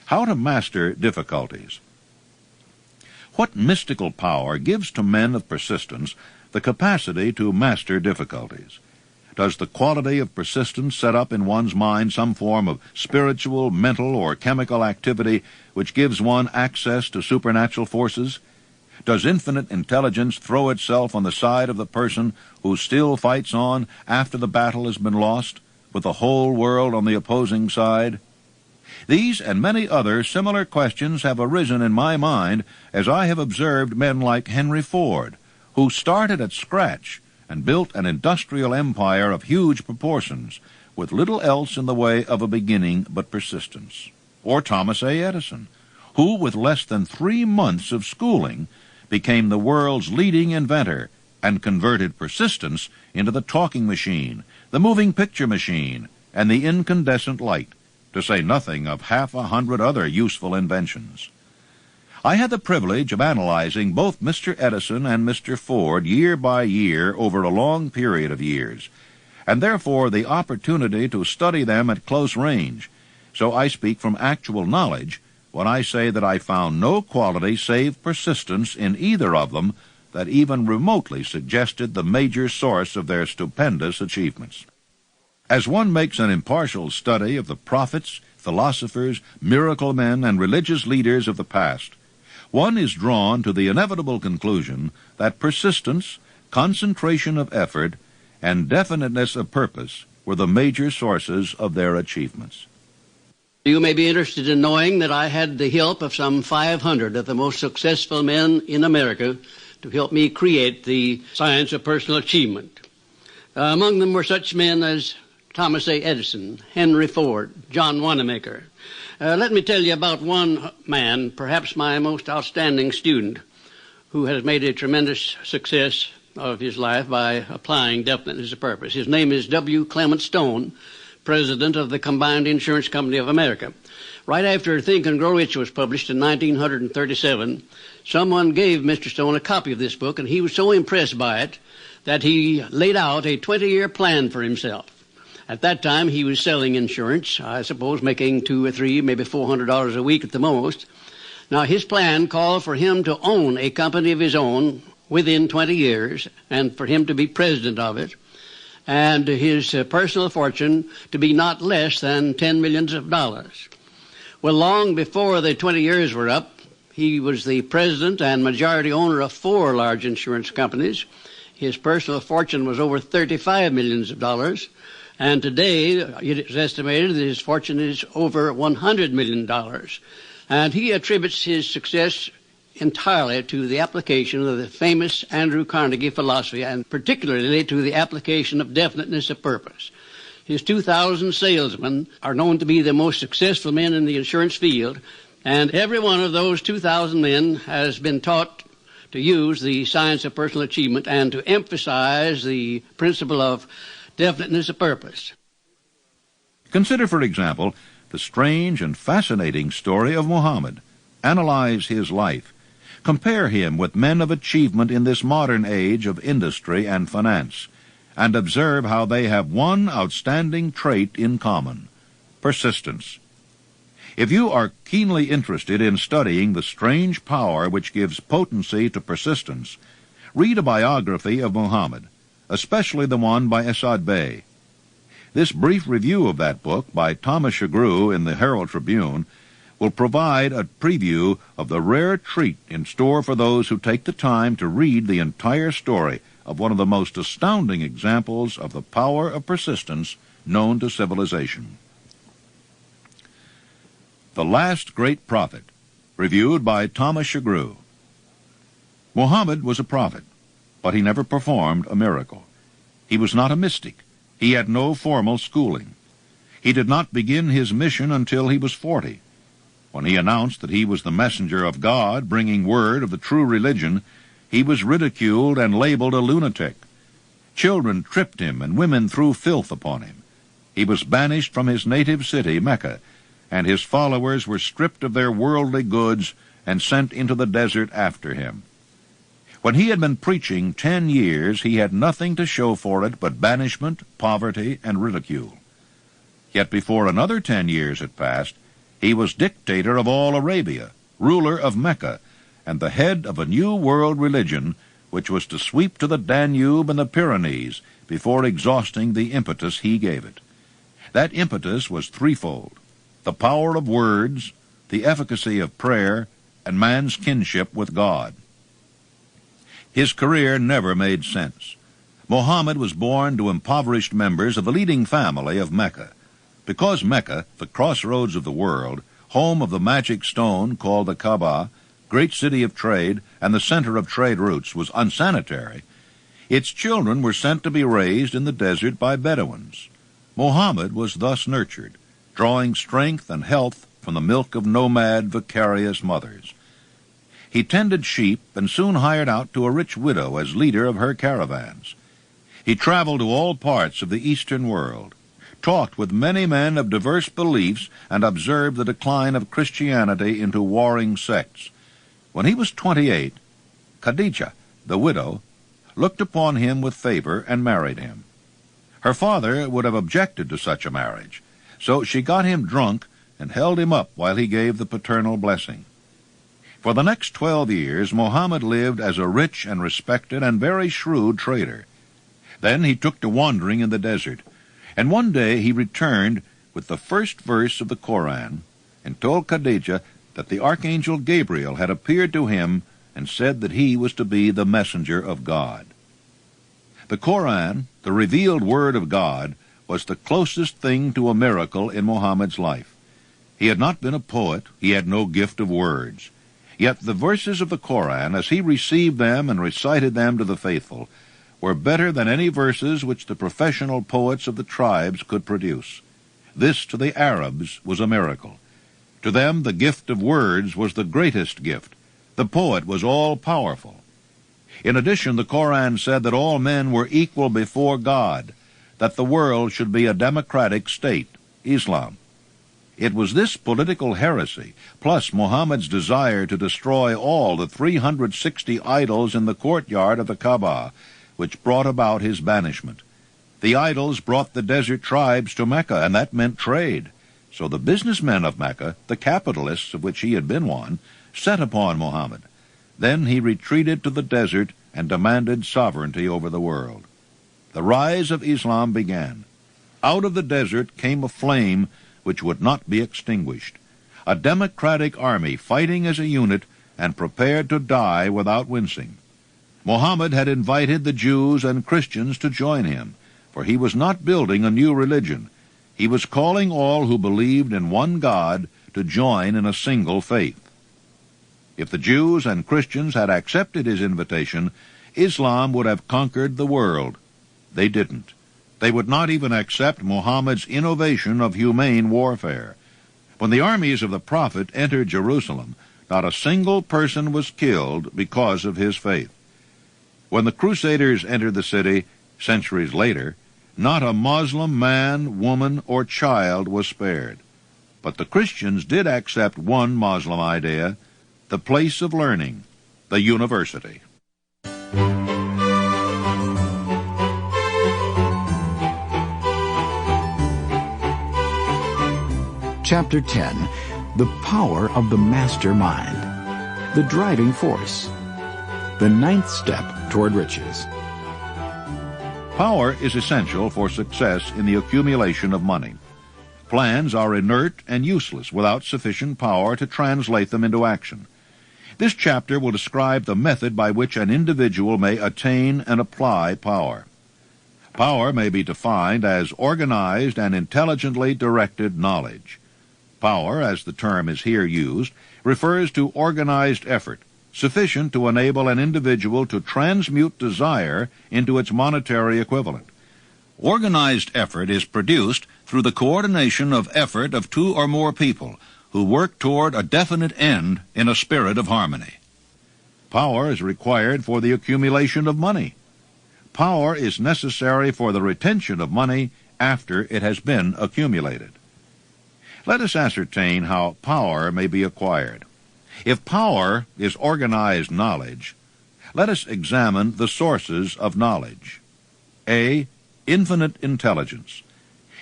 [SPEAKER 4] How to master difficulties? What mystical power gives to men of persistence the capacity to master difficulties? Does the quality of persistence set up in one's mind some form of spiritual, mental, or chemical activity which gives one access to supernatural forces? Does infinite intelligence throw itself on the side of the person who still fights on after the battle has been lost, with the whole world on the opposing side? These and many other similar questions have arisen in my mind as I have observed men like Henry Ford, who started at scratch and built an industrial empire of huge proportions, with little else in the way of a beginning but persistence. Or Thomas A. Edison, who, with less than 3 months of schooling, became the world's leading inventor and converted persistence into the talking machine, the moving picture machine, and the incandescent light, to say nothing of 100 other useful inventions. I had the privilege of analyzing both Mr. Edison and Mr. Ford year by year over a long period of years, and therefore the opportunity to study them at close range. So I speak from actual knowledge when I say that I found no quality save persistence in either of them that even remotely suggested the major source of their stupendous achievements. As one makes an impartial study of the prophets, philosophers, miracle men, and religious leaders of the past, one is drawn to the inevitable conclusion that persistence, concentration of effort, and definiteness of purpose were the major sources of their achievements.
[SPEAKER 3] You may be interested in knowing that I had the help of some 500 of the most successful men in America to help me create the science of personal achievement. Among them were such men as Thomas A. Edison, Henry Ford, John Wanamaker. Let me tell you about one man, perhaps my most outstanding student, who has made a tremendous success of his life by applying definiteness of purpose. His name is W. Clement Stone, president of the Combined Insurance Company of America. Right after Think and Grow Rich was published in 1937, someone gave Mr. Stone a copy of this book, and he was so impressed by it that he laid out a 20-year plan for himself. At that time, he was selling insurance, I suppose making $200 or $300, maybe $400 a week at the most. Now, his plan called for him to own a company of his own within 20 years and for him to be president of it, and his personal fortune to be not less than $10 million. Well, long before the 20 years were up, he was the president and majority owner of 4 large insurance companies. His personal fortune was over $35 million. And today, it is estimated that his fortune is over $100 million. And he attributes his success entirely to the application of the famous Andrew Carnegie philosophy, and particularly to the application of definiteness of purpose. His 2,000 salesmen are known to be the most successful men in the insurance field, and every one of those 2,000 men has been taught to use the science of personal achievement and to emphasize the principle of definiteness of purpose.
[SPEAKER 4] Consider, for example, the strange and fascinating story of Muhammad. Analyze his life. Compare him with men of achievement in this modern age of industry and finance, and observe how they have one outstanding trait in common: persistence. If you are keenly interested in studying the strange power which gives potency to persistence, read a biography of Muhammad, especially the one by Asad Bey. This brief review of that book by Thomas Shagru in the Herald Tribune will provide a preview of the rare treat in store for those who take the time to read the entire story of one of the most astounding examples of the power of persistence known to civilization. The Last Great Prophet, reviewed by Thomas Shagru. Muhammad was a prophet, but he never performed a miracle. He was not a mystic. He had no formal schooling. He did not begin his mission until he was 40. When he announced that he was the messenger of God bringing word of the true religion, he was ridiculed and labeled a lunatic. Children tripped him and women threw filth upon him. He was banished from his native city, Mecca, and his followers were stripped of their worldly goods and sent into the desert after him. When he had been preaching 10 years, he had nothing to show for it but banishment, poverty, and ridicule. Yet before another 10 years had passed, he was dictator of all Arabia, ruler of Mecca, and the head of a new world religion which was to sweep to the Danube and the Pyrenees before exhausting the impetus he gave it. That impetus was threefold: the power of words, the efficacy of prayer, and man's kinship with God. His career never made sense. Muhammad was born to impoverished members of the leading family of Mecca. Because Mecca, the crossroads of the world, home of the magic stone called the Kaaba, great city of trade, and the center of trade routes, was unsanitary, its children were sent to be raised in the desert by Bedouins. Muhammad was thus nurtured, drawing strength and health from the milk of nomad, vicarious mothers. He tended sheep and soon hired out to a rich widow as leader of her caravans. He traveled to all parts of the Eastern world, talked with many men of diverse beliefs, and observed the decline of Christianity into warring sects. When he was 28, Khadijah, the widow, looked upon him with favor and married him. Her father would have objected to such a marriage, so she got him drunk and held him up while he gave the paternal blessing. For the next 12 years, Muhammad lived as a rich and respected and very shrewd trader. Then he took to wandering in the desert, and one day he returned with the first verse of the Koran and told Khadijah that the archangel Gabriel had appeared to him and said that he was to be the messenger of God. The Koran, the revealed word of God, was the closest thing to a miracle in Muhammad's life. He had not been a poet, he had no gift of words. Yet the verses of the Koran, as he received them and recited them to the faithful, were better than any verses which the professional poets of the tribes could produce. This to the Arabs was a miracle. To them the gift of words was the greatest gift. The poet was all-powerful. In addition, the Koran said that all men were equal before God, that the world should be a democratic state, Islam. It was this political heresy, plus Muhammad's desire to destroy all the 360 idols in the courtyard of the Kaaba, which brought about his banishment. The idols brought the desert tribes to Mecca, and that meant trade. So the businessmen of Mecca, the capitalists of which he had been one, set upon Muhammad. Then he retreated to the desert and demanded sovereignty over the world. The rise of Islam began. Out of the desert came a flame which would not be extinguished, a democratic army fighting as a unit and prepared to die without wincing. Muhammad had invited the Jews and Christians to join him, for he was not building a new religion. He was calling all who believed in one God to join in a single faith. If the Jews and Christians had accepted his invitation, Islam would have conquered the world. They didn't. They would not even accept Muhammad's innovation of humane warfare. When the armies of the Prophet entered Jerusalem, not a single person was killed because of his faith. When the Crusaders entered the city, centuries later, not a Muslim man, woman, or child was spared. But the Christians did accept one Muslim idea, the place of learning, the university.
[SPEAKER 2] Chapter 10, The Power of the Mastermind, the Driving Force, the ninth step toward riches.
[SPEAKER 4] Power is essential for success in the accumulation of money. Plans are inert and useless without sufficient power to translate them into action. This chapter will describe the method by which an individual may attain and apply power. Power may be defined as organized and intelligently directed knowledge. Power, as the term is here used, refers to organized effort, sufficient to enable an individual to transmute desire into its monetary equivalent. Organized effort is produced through the coordination of effort of two or more people who work toward a definite end in a spirit of harmony. Power is required for the accumulation of money. Power is necessary for the retention of money after it has been accumulated. Let us ascertain how power may be acquired. If power is organized knowledge, let us examine the sources of knowledge. A. Infinite intelligence.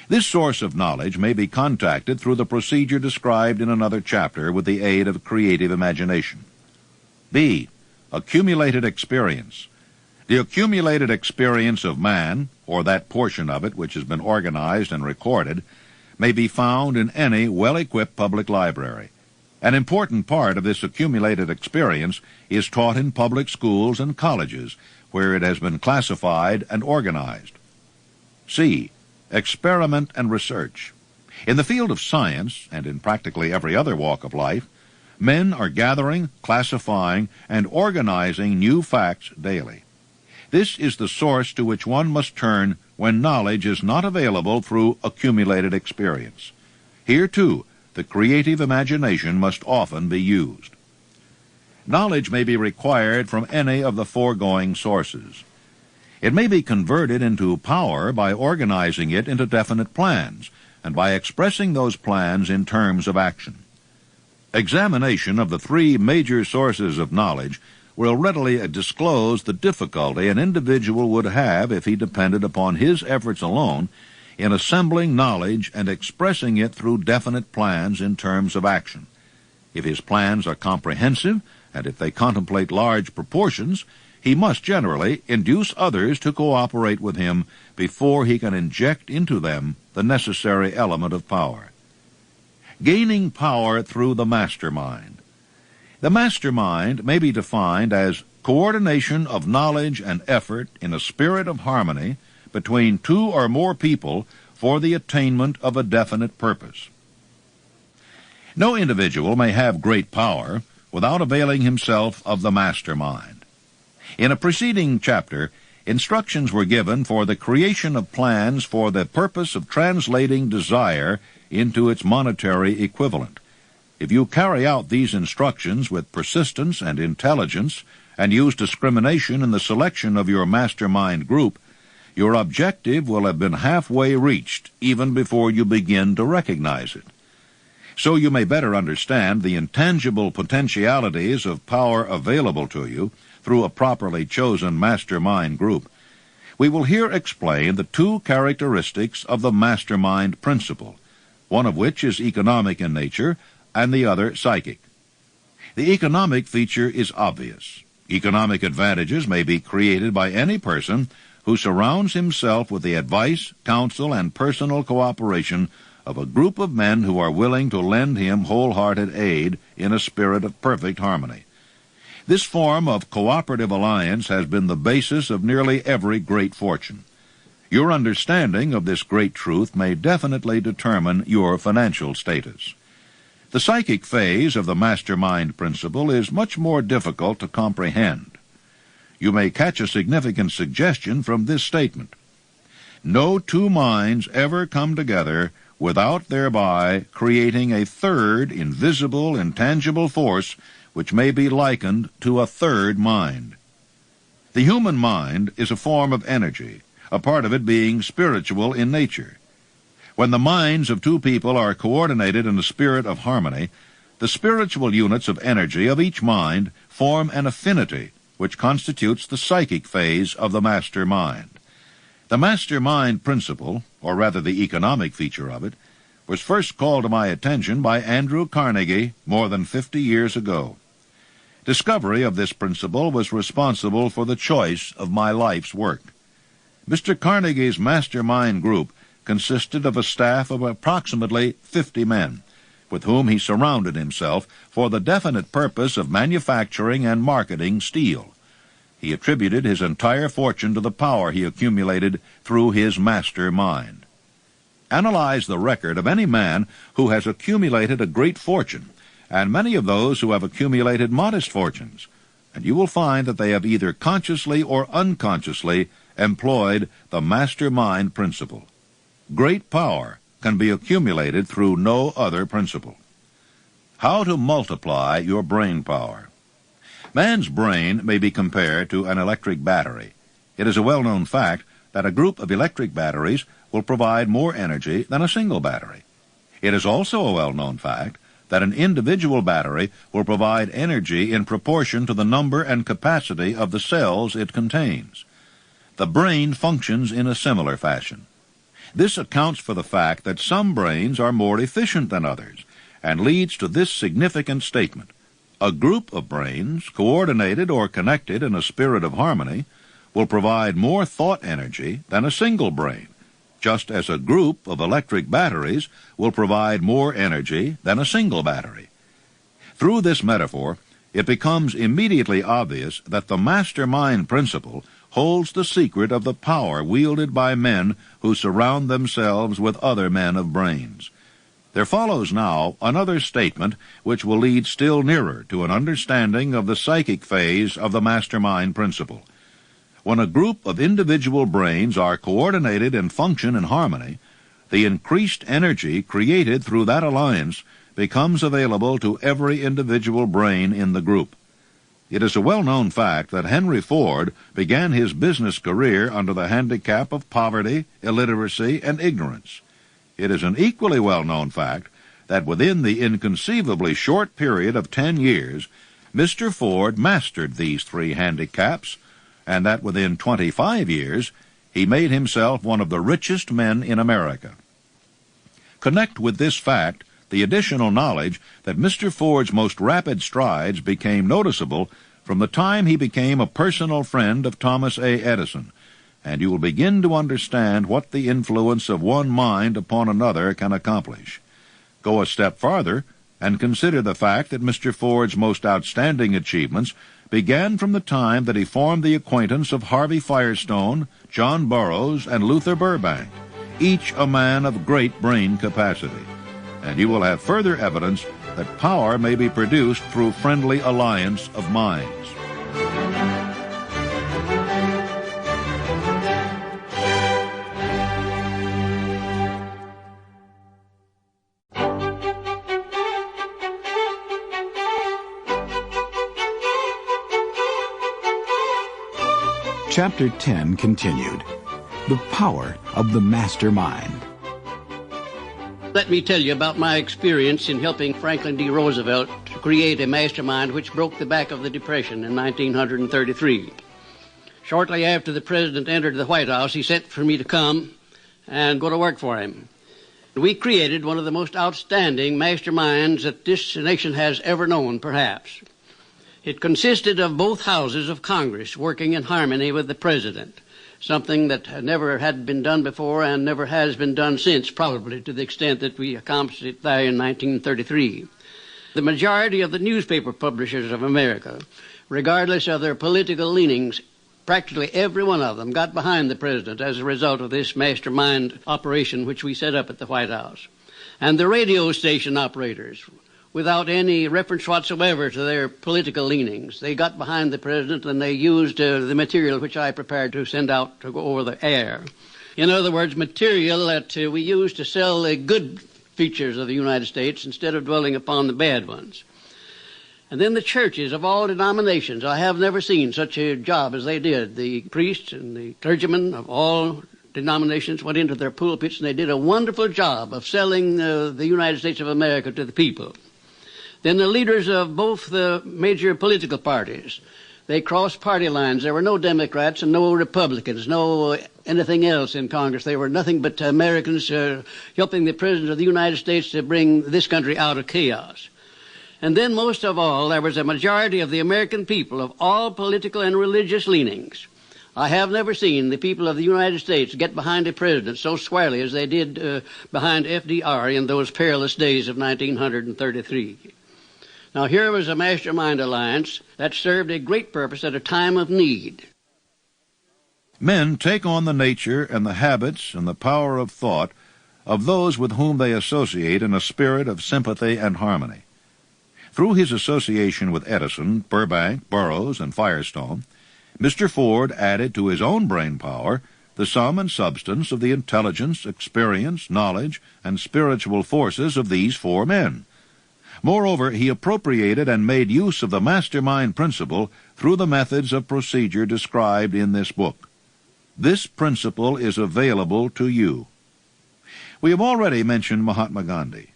[SPEAKER 4] This source of knowledge may be contacted through the procedure described in another chapter with the aid of creative imagination. B. Accumulated experience. The accumulated experience of man, or that portion of it which has been organized and recorded, may be found in any well-equipped public library. An important part of this accumulated experience is taught in public schools and colleges, where it has been classified and organized. C. Experiment and research. In the field of science, and in practically every other walk of life, men are gathering, classifying, and organizing new facts daily. This is the source to which one must turn when knowledge is not available through accumulated experience. Here, too, the creative imagination must often be used. Knowledge may be required from any of the foregoing sources. It may be converted into power by organizing it into definite plans, and by expressing those plans in terms of action. Examination of the three major sources of knowledge will readily disclose the difficulty an individual would have if he depended upon his efforts alone in assembling knowledge and expressing it through definite plans in terms of action. If his plans are comprehensive, and if they contemplate large proportions, he must generally induce others to cooperate with him before he can inject into them the necessary element of power. Gaining power through the mastermind. The mastermind may be defined as coordination of knowledge and effort in a spirit of harmony between two or more people for the attainment of a definite purpose. No individual may have great power without availing himself of the mastermind. In a preceding chapter, instructions were given for the creation of plans for the purpose of translating desire into its monetary equivalent. If you carry out these instructions with persistence and intelligence and use discrimination in the selection of your mastermind group, your objective will have been halfway reached even before you begin to recognize it. So you may better understand the intangible potentialities of power available to you through a properly chosen mastermind group, we will here explain the two characteristics of the mastermind principle, one of which is economic in nature and the other psychic. The economic feature is obvious. Economic advantages may be created by any person who surrounds himself with the advice, counsel, and personal cooperation of a group of men who are willing to lend him wholehearted aid in a spirit of perfect harmony. This form of cooperative alliance has been the basis of nearly every great fortune. Your understanding of this great truth may definitely determine your financial status. The psychic phase of the mastermind principle is much more difficult to comprehend. You may catch a significant suggestion from this statement. No two minds ever come together without thereby creating a third invisible, intangible force which may be likened to a third mind. The human mind is a form of energy, a part of it being spiritual in nature. When the minds of two people are coordinated in a spirit of harmony, the spiritual units of energy of each mind form an affinity which constitutes the psychic phase of the master mind. The mastermind principle, or rather the economic feature of it, was first called to my attention by Andrew Carnegie more than 50 years ago. Discovery of this principle was responsible for the choice of my life's work. Mr. Carnegie's mastermind group consisted of a staff of approximately 50 men, with whom he surrounded himself for the definite purpose of manufacturing and marketing steel. He attributed his entire fortune to the power he accumulated through his master mind. Analyze the record of any man who has accumulated a great fortune, and many of those who have accumulated modest fortunes, and you will find that they have either consciously or unconsciously employed the master mind principle. Great power can be accumulated through no other principle. How to multiply your brain power. Man's brain may be compared to an electric battery. It is a well-known fact that a group of electric batteries will provide more energy than a single battery. It is also a well-known fact that an individual battery will provide energy in proportion to the number and capacity of the cells it contains. The brain functions in a similar fashion. This accounts for the fact that some brains are more efficient than others, and leads to this significant statement. A group of brains, coordinated or connected in a spirit of harmony, will provide more thought energy than a single brain, just as a group of electric batteries will provide more energy than a single battery. Through this metaphor, it becomes immediately obvious that the mastermind principle holds the secret of the power wielded by men who surround themselves with other men of brains. There follows now another statement which will lead still nearer to an understanding of the psychic phase of the mastermind principle. When a group of individual brains are coordinated and function in harmony, the increased energy created through that alliance becomes available to every individual brain in the group. It is a well-known fact that Henry Ford began his business career under the handicap of poverty, illiteracy, and ignorance. It is an equally well-known fact that within the inconceivably short period of 10 years, Mr. Ford mastered these three handicaps, and that within 25 years, he made himself one of the richest men in America. Connect with this fact the additional knowledge that Mr. Ford's most rapid strides became noticeable from the time he became a personal friend of Thomas A. Edison, and you will begin to understand what the influence of one mind upon another can accomplish. Go a step farther and consider the fact that Mr. Ford's most outstanding achievements began from the time that he formed the acquaintance of Harvey Firestone, John Burroughs, and Luther Burbank, each a man of great brain capacity. And you will have further evidence that power may be produced through friendly alliance of minds.
[SPEAKER 2] Chapter 10 continued. The power of the mastermind.
[SPEAKER 3] Let me tell you about my experience in helping Franklin D. Roosevelt to create a mastermind which broke the back of the Depression in 1933. Shortly after the President entered the White House, he sent for me to come and go to work for him. We created one of the most outstanding masterminds that this nation has ever known, perhaps. It consisted of both houses of Congress working in harmony with the President, something that never had been done before and never has been done since, probably to the extent that we accomplished it there in 1933. The majority of the newspaper publishers of America, regardless of their political leanings, practically every one of them got behind the President as a result of this mastermind operation which we set up at the White House. And the radio station operators, without any reference whatsoever to their political leanings, they got behind the President and they used the material which I prepared to send out to go over the air. In other words, material that we used to sell the good features of the United States instead of dwelling upon the bad ones. And then the churches of all denominations, I have never seen such a job as they did. The priests and the clergymen of all denominations went into their pulpits and they did a wonderful job of selling the United States of America to the people. Then the leaders of both the major political parties, they crossed party lines. There were no Democrats and no Republicans, no anything else in Congress. They were nothing but Americans helping the President of the United States to bring this country out of chaos. And then most of all, there was a majority of the American people of all political and religious leanings. I have never seen the people of the United States get behind a president so squarely as they did behind FDR in those perilous days of 1933. Now, here was a mastermind alliance that served a great purpose at a time of need.
[SPEAKER 4] Men take on the nature and the habits and the power of thought of those with whom they associate in a spirit of sympathy and harmony. Through his association with Edison, Burbank, Burroughs, and Firestone, Mr. Ford added to his own brain power the sum and substance of the intelligence, experience, knowledge, and spiritual forces of these four men. Moreover, he appropriated and made use of the mastermind principle through the methods of procedure described in this book. This principle is available to you. We have already mentioned Mahatma Gandhi.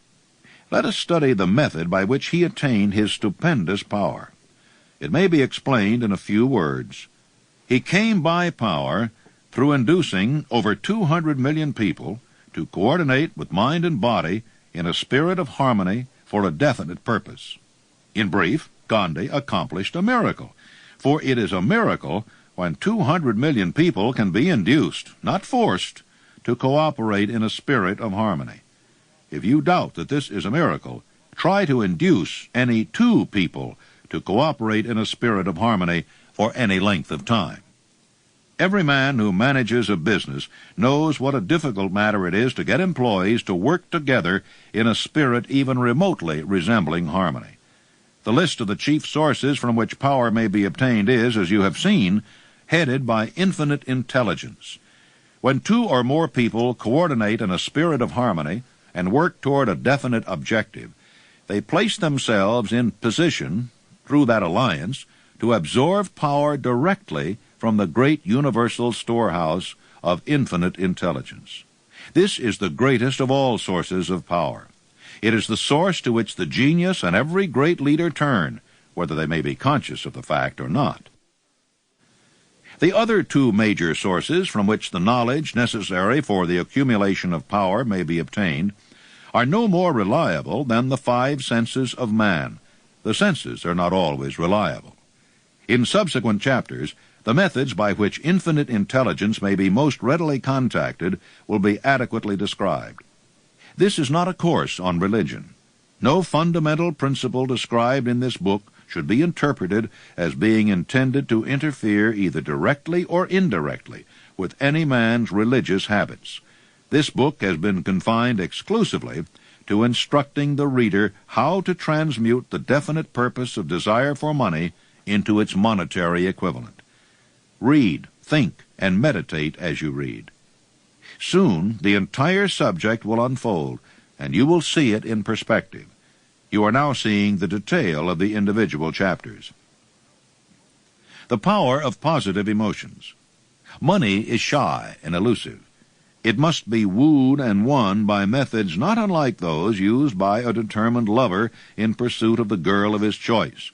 [SPEAKER 4] Let us study the method by which he attained his stupendous power. It may be explained in a few words. He came by power through inducing over 200 million people to coordinate with mind and body in a spirit of harmony for a definite purpose. In brief, Gandhi accomplished a miracle, for it is a miracle when 200 million people can be induced, not forced, to cooperate in a spirit of harmony. If you doubt that this is a miracle, try to induce any two people to cooperate in a spirit of harmony for any length of time. Every man who manages a business knows what a difficult matter it is to get employees to work together in a spirit even remotely resembling harmony. The list of the chief sources from which power may be obtained is, as you have seen, headed by infinite intelligence. When two or more people coordinate in a spirit of harmony and work toward a definite objective, they place themselves in position, through that alliance, to absorb power directly from the great universal storehouse of infinite intelligence. This is the greatest of all sources of power. It is the source to which the genius and every great leader turn, whether they may be conscious of the fact or not. The other two major sources from which the knowledge necessary for the accumulation of power may be obtained are no more reliable than the five senses of man. The senses are not always reliable. In subsequent chapters, the methods by which infinite intelligence may be most readily contacted will be adequately described. This is not a course on religion. No fundamental principle described in this book should be interpreted as being intended to interfere either directly or indirectly with any man's religious habits. This book has been confined exclusively to instructing the reader how to transmute the definite purpose of desire for money into its monetary equivalent. Read, think, and meditate as you read. Soon the entire subject will unfold, and you will see it in perspective. You are now seeing the detail of the individual chapters. The power of positive emotions. Money is shy and elusive. It must be wooed and won by methods not unlike those used by a determined lover in pursuit of the girl of his choice.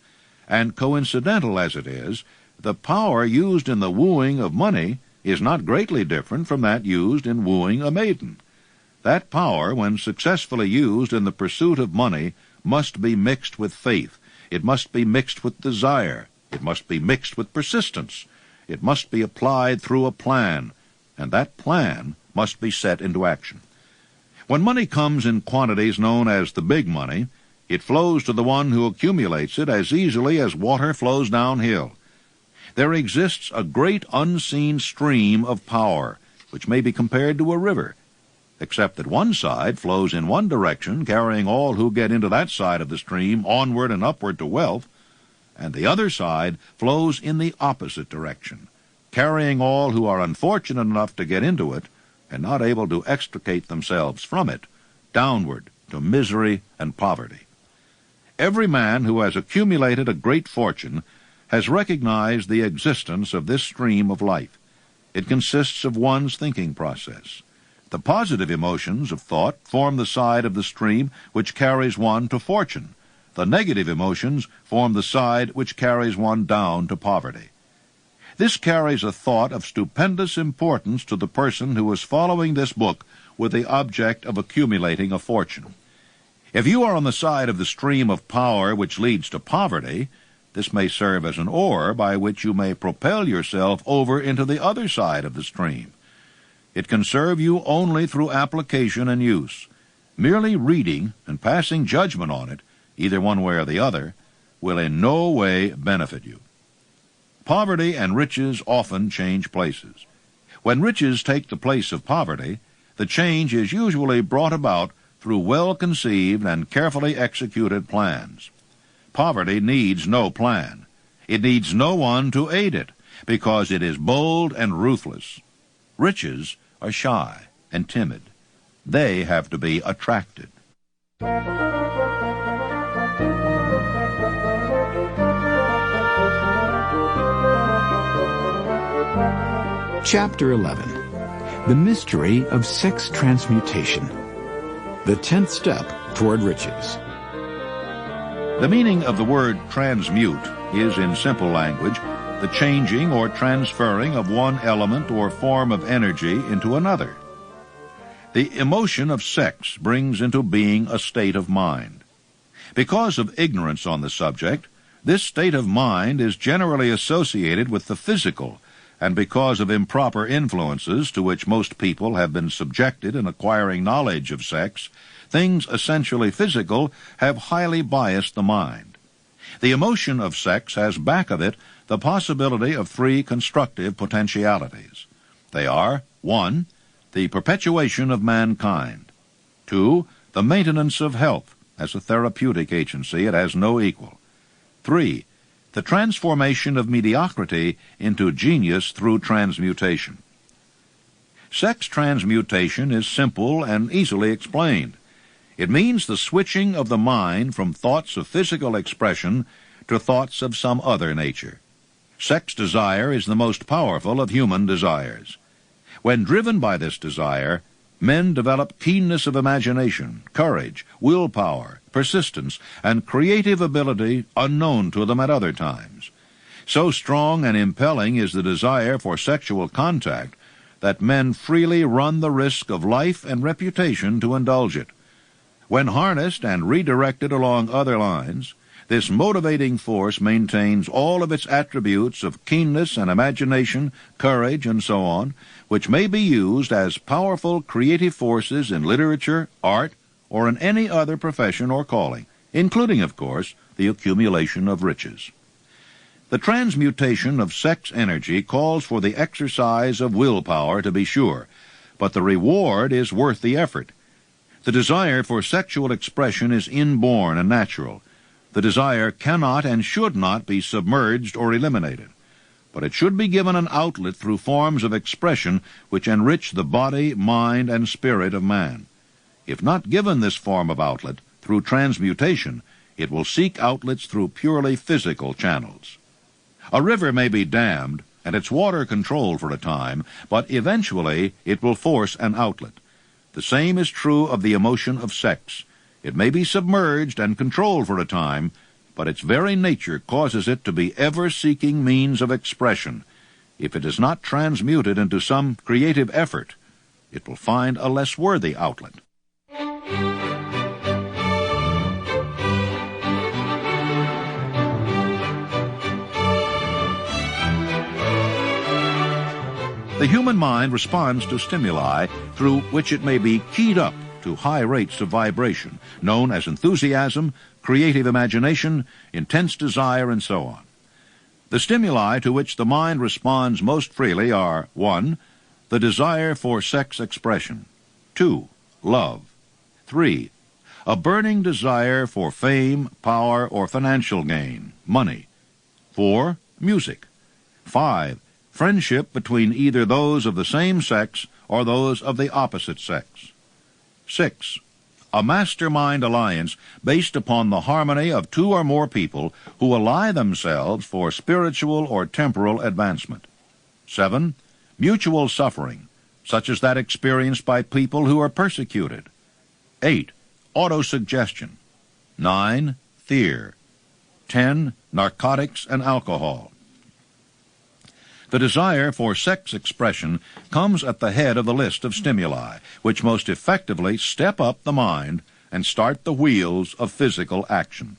[SPEAKER 4] And coincidental as it is, the power used in the wooing of money is not greatly different from that used in wooing a maiden. That power, when successfully used in the pursuit of money, must be mixed with faith. It must be mixed with desire. It must be mixed with persistence. It must be applied through a plan, and that plan must be set into action. When money comes in quantities known as the big money, it flows to the one who accumulates it as easily as water flows downhill. There exists a great unseen stream of power, which may be compared to a river, except that one side flows in one direction, carrying all who get into that side of the stream onward and upward to wealth, and the other side flows in the opposite direction, carrying all who are unfortunate enough to get into it and not able to extricate themselves from it, downward to misery and poverty. Every man who has accumulated a great fortune has recognized the existence of this stream of life. It consists of one's thinking process. The positive emotions of thought form the side of the stream which carries one to fortune. The negative emotions form the side which carries one down to poverty. This carries a thought of stupendous importance to the person who is following this book with the object of accumulating a fortune. If you are on the side of the stream of power which leads to poverty, this may serve as an oar by which you may propel yourself over into the other side of the stream. It can serve you only through application and use. Merely reading and passing judgment on it, either one way or the other, will in no way benefit you. Poverty and riches often change places. When riches take the place of poverty, the change is usually brought about through well-conceived and carefully executed plans. Poverty needs no plan. It needs no one to aid it, because it is bold and ruthless. Riches are shy and timid. They have to be attracted.
[SPEAKER 2] Chapter 11. The Mystery of Sex Transmutation. The 10th step toward riches.
[SPEAKER 4] The meaning of the word transmute is, in simple language, the changing or transferring of one element or form of energy into another. The emotion of sex brings into being a state of mind. Because of ignorance on the subject, this state of mind is generally associated with the physical, and because of improper influences to which most people have been subjected in acquiring knowledge of sex, things essentially physical have highly biased the mind. The emotion of sex has back of it the possibility of three constructive potentialities. They are, 1, the perpetuation of mankind; 2, the maintenance of health. As a therapeutic agency, it has no equal; 3, the transformation of mediocrity into genius through transmutation. Sex transmutation is simple and easily explained. It means the switching of the mind from thoughts of physical expression to thoughts of some other nature. Sex desire is the most powerful of human desires. When driven by this desire, Men develop keenness of imagination, courage, willpower, persistence, and creative ability unknown to them at other times. So strong and impelling is the desire for sexual contact that men freely run the risk of life and reputation to indulge it. When harnessed and redirected along other lines, this motivating force maintains all of its attributes of keenness and imagination, courage, and so on, which may be used as powerful creative forces in literature, art, or in any other profession or calling, including, of course, the accumulation of riches. The transmutation of sex energy calls for the exercise of willpower, to be sure, but the reward is worth the effort. The desire for sexual expression is inborn and natural. The desire cannot and should not be submerged or eliminated, but it should be given an outlet through forms of expression which enrich the body, mind, and spirit of man. If not given this form of outlet through transmutation, it will seek outlets through purely physical channels. A river may be dammed and its water controlled for a time, but eventually it will force an outlet. The same is true of the emotion of sex. It may be submerged and controlled for a time, but its very nature causes it to be ever-seeking means of expression. If it is not transmuted into some creative effort, it will find a less worthy outlet. The human mind responds to stimuli through which it may be keyed up to high rates of vibration, known as enthusiasm, creative imagination, intense desire, and so on. The stimuli to which the mind responds most freely are 1. The desire for sex expression, 2. Love, 3. A burning desire for fame, power, or financial gain, money, 4. Music, 5. Friendship between either those of the same sex or those of the opposite sex. 6. A mastermind alliance based upon the harmony of two or more people who ally themselves for spiritual or temporal advancement. 7. Mutual suffering, such as that experienced by people who are persecuted. 8. Autosuggestion. 9. Fear. 10. Narcotics and alcohol. The desire for sex expression comes at the head of the list of stimuli, which most effectively step up the mind and start the wheels of physical action.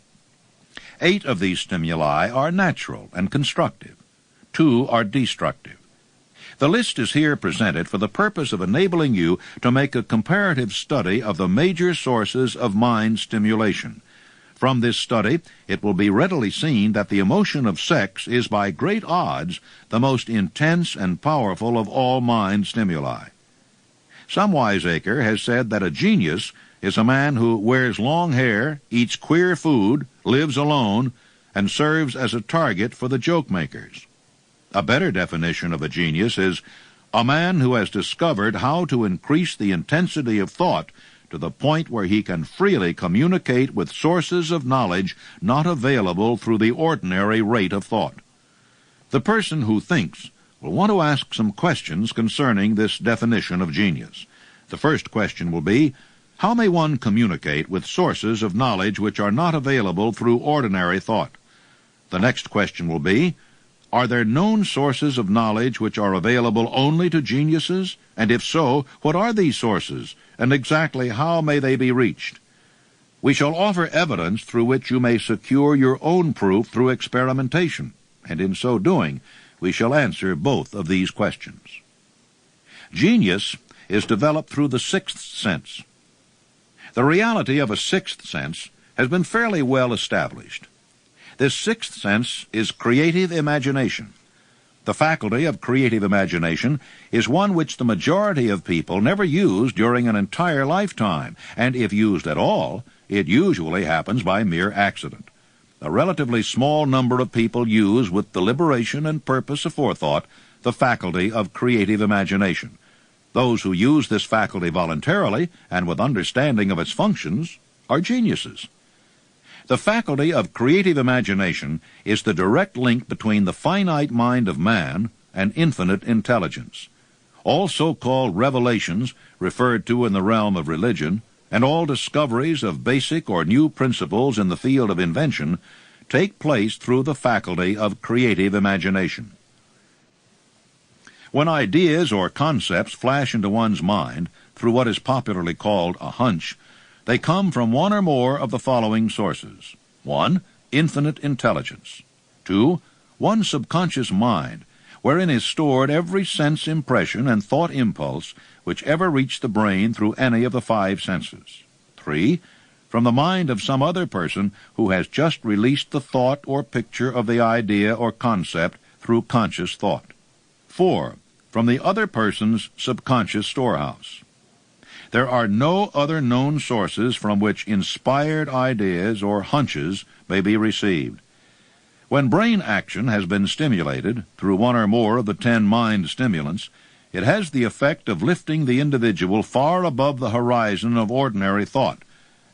[SPEAKER 4] 8 of these stimuli are natural and constructive. 2 are destructive. The list is here presented for the purpose of enabling you to make a comparative study of the major sources of mind stimulation. From this study, it will be readily seen that the emotion of sex is by great odds the most intense and powerful of all mind stimuli. Some wiseacre has said that a genius is a man who wears long hair, eats queer food, lives alone, and serves as a target for the joke-makers. A better definition of a genius is a man who has discovered how to increase the intensity of thought to the point where he can freely communicate with sources of knowledge not available through the ordinary rate of thought. The person who thinks will want to ask some questions concerning this definition of genius. The first question will be, how may one communicate with sources of knowledge which are not available through ordinary thought? The next question will be, are there known sources of knowledge which are available only to geniuses? And if so, what are these sources, and exactly how may they be reached? We shall offer evidence through which you may secure your own proof through experimentation, and in so doing, we shall answer both of these questions. Genius is developed through the sixth sense. The reality of a sixth sense has been fairly well established. This sixth sense is creative imagination. The faculty of creative imagination is one which the majority of people never use during an entire lifetime, and if used at all, it usually happens by mere accident. A relatively small number of people use with deliberation and purpose aforethought the faculty of creative imagination. Those who use this faculty voluntarily and with understanding of its functions are geniuses. The faculty of creative imagination is the direct link between the finite mind of man and infinite intelligence. All so-called revelations referred to in the realm of religion, and all discoveries of basic or new principles in the field of invention take place through the faculty of creative imagination. When ideas or concepts flash into one's mind through what is popularly called a hunch, they come from one or more of the following sources. 1. Infinite intelligence. 2. One's subconscious mind, wherein is stored every sense impression and thought impulse which ever reached the brain through any of the 5 senses. 3. From the mind of some other person who has just released the thought or picture of the idea or concept through conscious thought. 4. From the other person's subconscious storehouse. There are no other known sources from which inspired ideas or hunches may be received. When brain action has been stimulated through one or more of the 10 mind stimulants, it has the effect of lifting the individual far above the horizon of ordinary thought,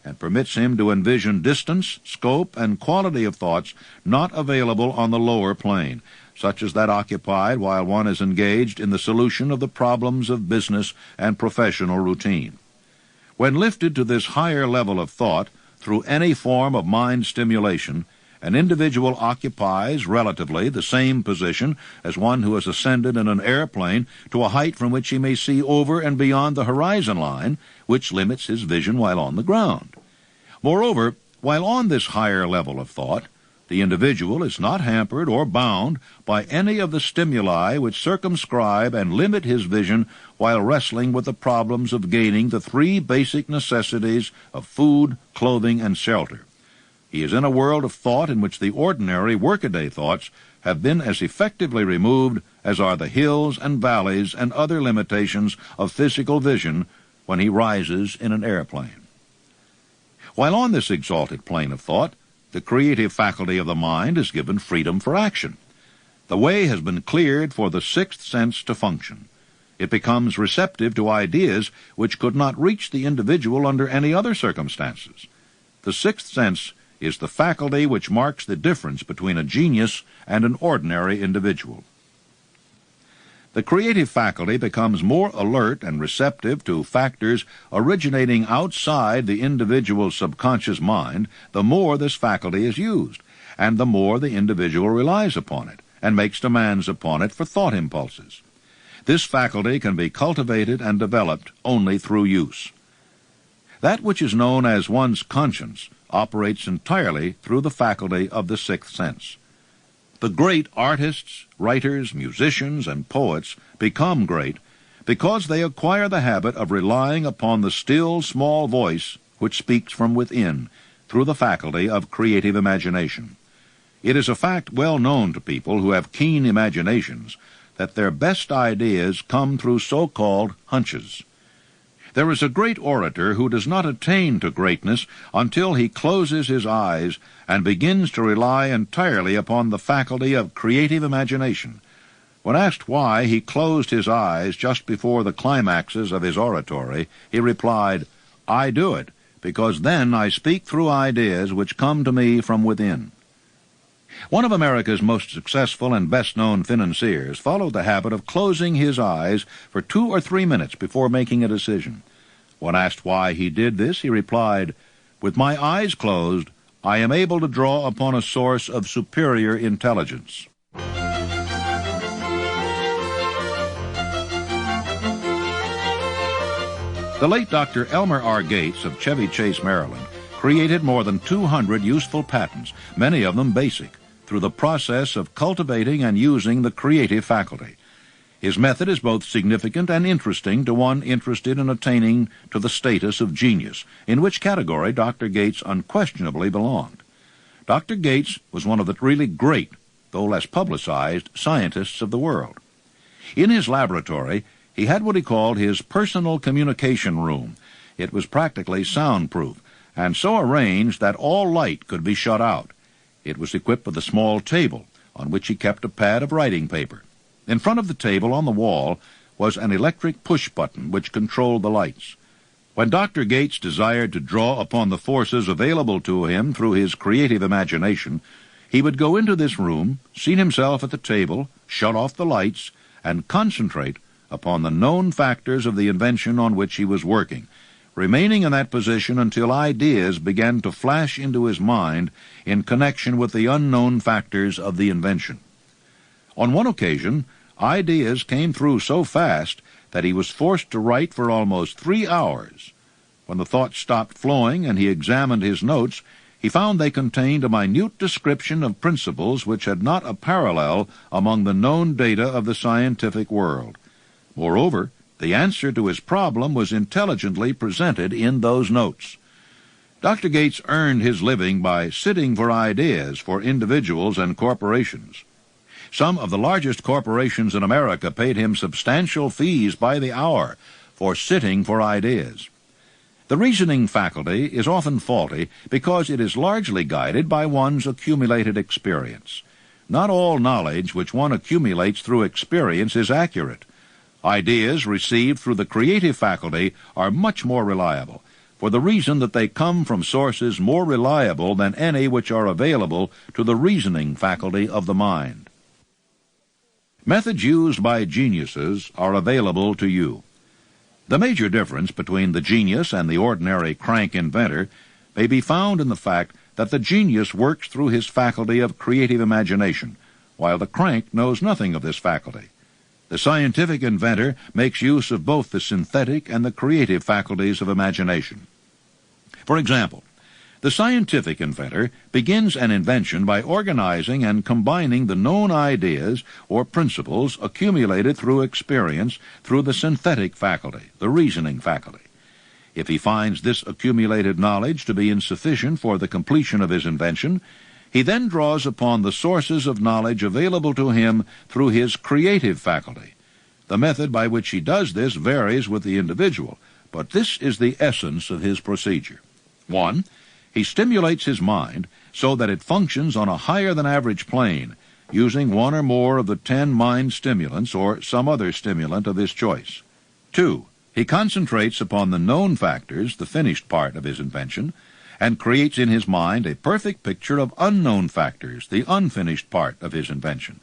[SPEAKER 4] and permits him to envision distance, scope, and quality of thoughts not available on the lower plane, such as that occupied while one is engaged in the solution of the problems of business and professional routine. When lifted to this higher level of thought through any form of mind stimulation, an individual occupies relatively the same position as one who has ascended in an airplane to a height from which he may see over and beyond the horizon line, which limits his vision while on the ground. Moreover, while on this higher level of thought, the individual is not hampered or bound by any of the stimuli which circumscribe and limit his vision while wrestling with the problems of gaining the 3 basic necessities of food, clothing, and shelter. He is in a world of thought in which the ordinary workaday thoughts have been as effectively removed as are the hills and valleys and other limitations of physical vision when he rises in an airplane. While on this exalted plane of thought, the creative faculty of the mind is given freedom for action. The way has been cleared for the 6th sense to function. It becomes receptive to ideas which could not reach the individual under any other circumstances. The 6th sense is the faculty which marks the difference between a genius and an ordinary individual. The creative faculty becomes more alert and receptive to factors originating outside the individual's subconscious mind the more this faculty is used, and the more the individual relies upon it, and makes demands upon it for thought impulses. This faculty can be cultivated and developed only through use. That which is known as one's conscience operates entirely through the faculty of the 6th sense. The great artists, writers, musicians, and poets become great because they acquire the habit of relying upon the still, small voice which speaks from within through the faculty of creative imagination. It is a fact well known to people who have keen imaginations that their best ideas come through so-called hunches. There is a great orator who does not attain to greatness until he closes his eyes and begins to rely entirely upon the faculty of creative imagination. When asked why he closed his eyes just before the climaxes of his oratory, he replied, "I do it, because then I speak through ideas which come to me from within." One of America's most successful and best-known financiers followed the habit of closing his eyes for 2 or 3 minutes before making a decision. When asked why he did this, he replied, "With my eyes closed, I am able to draw upon a source of superior intelligence." The late Dr. Elmer R. Gates of Chevy Chase, Maryland, created more than 200 useful patents, many of them basic, through the process of cultivating and using the creative faculty. His method is both significant and interesting to one interested in attaining to the status of genius, in which category Dr. Gates unquestionably belonged. Dr. Gates was one of the really great, though less publicized, scientists of the world. In his laboratory, he had what he called his personal communication room. It was practically soundproof, and so arranged that all light could be shut out. It was equipped with a small table, on which he kept a pad of writing paper. In front of the table on the wall was an electric push-button which controlled the lights. When Dr. Gates desired to draw upon the forces available to him through his creative imagination, he would go into this room, seat himself at the table, shut off the lights, and concentrate upon the known factors of the invention on which he was working, remaining in that position until ideas began to flash into his mind in connection with the unknown factors of the invention. On one occasion, ideas came through so fast that he was forced to write for almost 3 hours. When the thoughts stopped flowing and he examined his notes, he found they contained a minute description of principles which had not a parallel among the known data of the scientific world. Moreover, the answer to his problem was intelligently presented in those notes. Dr. Gates earned his living by sitting for ideas for individuals and corporations. Some of the largest corporations in America paid him substantial fees by the hour for sitting for ideas. The reasoning faculty is often faulty because it is largely guided by one's accumulated experience. Not all knowledge which one accumulates through experience is accurate. Ideas received through the creative faculty are much more reliable, for the reason that they come from sources more reliable than any which are available to the reasoning faculty of the mind. Methods used by geniuses are available to you. The major difference between the genius and the ordinary crank inventor may be found in the fact that the genius works through his faculty of creative imagination, while the crank knows nothing of this faculty. The scientific inventor makes use of both the synthetic and the creative faculties of imagination. For example, the scientific inventor begins an invention by organizing and combining the known ideas or principles accumulated through experience through the synthetic faculty, the reasoning faculty. If he finds this accumulated knowledge to be insufficient for the completion of his invention, he then draws upon the sources of knowledge available to him through his creative faculty. The method by which he does this varies with the individual, but this is the essence of his procedure. 1. He stimulates his mind so that it functions on a higher-than-average plane, using one or more of the 10 mind stimulants or some other stimulant of his choice. 2. He concentrates upon the known factors, the finished part of his invention, and creates in his mind a perfect picture of unknown factors, the unfinished part of his invention.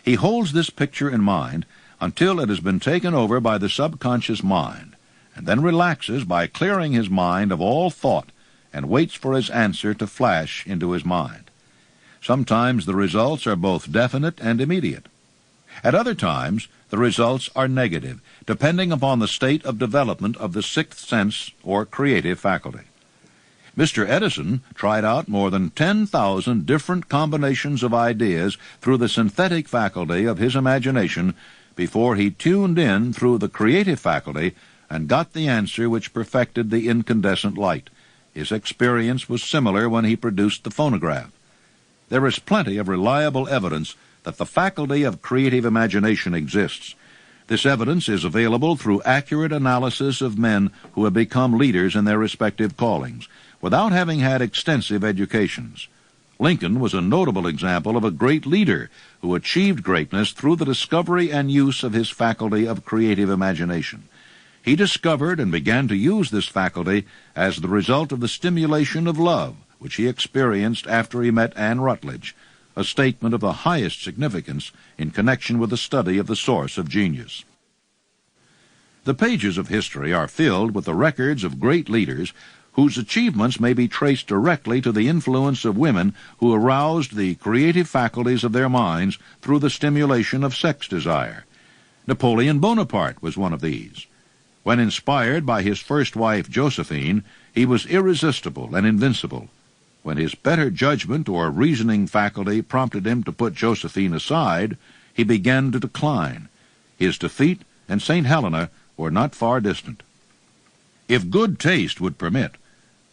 [SPEAKER 4] He holds this picture in mind until it has been taken over by the subconscious mind, and then relaxes by clearing his mind of all thought and waits for his answer to flash into his mind. Sometimes the results are both definite and immediate. At other times, the results are negative, depending upon the state of development of the sixth sense or creative faculty. Mr. Edison tried out more than 10,000 different combinations of ideas through the synthetic faculty of his imagination before he tuned in through the creative faculty and got the answer which perfected the incandescent light. His experience was similar when he produced the phonograph. There is plenty of reliable evidence that the faculty of creative imagination exists. This evidence is available through accurate analysis of men who have become leaders in their respective callings, without having had extensive educations. Lincoln was a notable example of a great leader who achieved greatness through the discovery and use of his faculty of creative imagination. He discovered and began to use this faculty as the result of the stimulation of love, which he experienced after he met Anne Rutledge, a statement of the highest significance in connection with the study of the source of genius. The pages of history are filled with the records of great leaders whose achievements may be traced directly to the influence of women who aroused the creative faculties of their minds through the stimulation of sex desire. Napoleon Bonaparte was one of these. When inspired by his first wife, Josephine, he was irresistible and invincible. When his better judgment or reasoning faculty prompted him to put Josephine aside, he began to decline. His defeat and St. Helena were not far distant. If good taste would permit,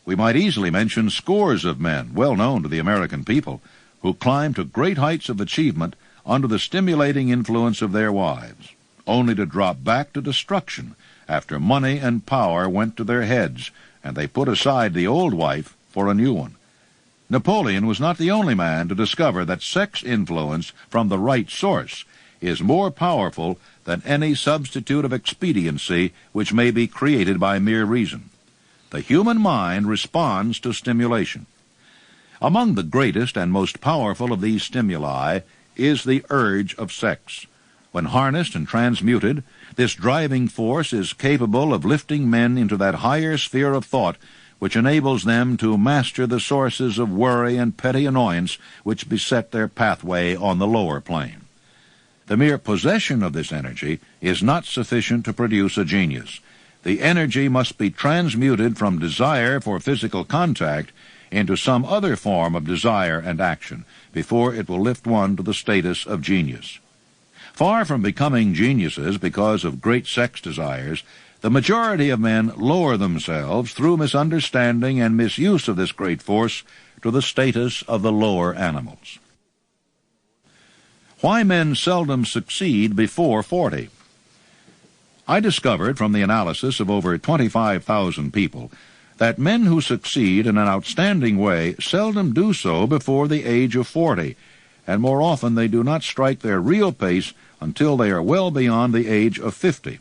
[SPEAKER 4] we might easily mention scores of men well known to the American people who climbed to great heights of achievement under the stimulating influence of their wives, only to drop back to destruction after money and power went to their heads and they put aside the old wife for a new one. Napoleon was not the only man to discover that sex influence from the right source is more powerful than any substitute of expediency which may be created by mere reason. The human mind responds to stimulation. Among the greatest and most powerful of these stimuli is the urge of sex. When harnessed and transmuted, this driving force is capable of lifting men into that higher sphere of thought which enables them to master the sources of worry and petty annoyance which beset their pathway on the lower plane. The mere possession of this energy is not sufficient to produce a genius. The energy must be transmuted from desire for physical contact into some other form of desire and action before it will lift one to the status of genius. Far from becoming geniuses because of great sex desires, the majority of men lower themselves through misunderstanding and misuse of this great force to the status of the lower animals. Why men seldom succeed before 40. I discovered from the analysis of over 25,000 people that men who succeed in an outstanding way seldom do so before the age of 40, and more often they do not strike their real pace until they are well beyond the age of 50.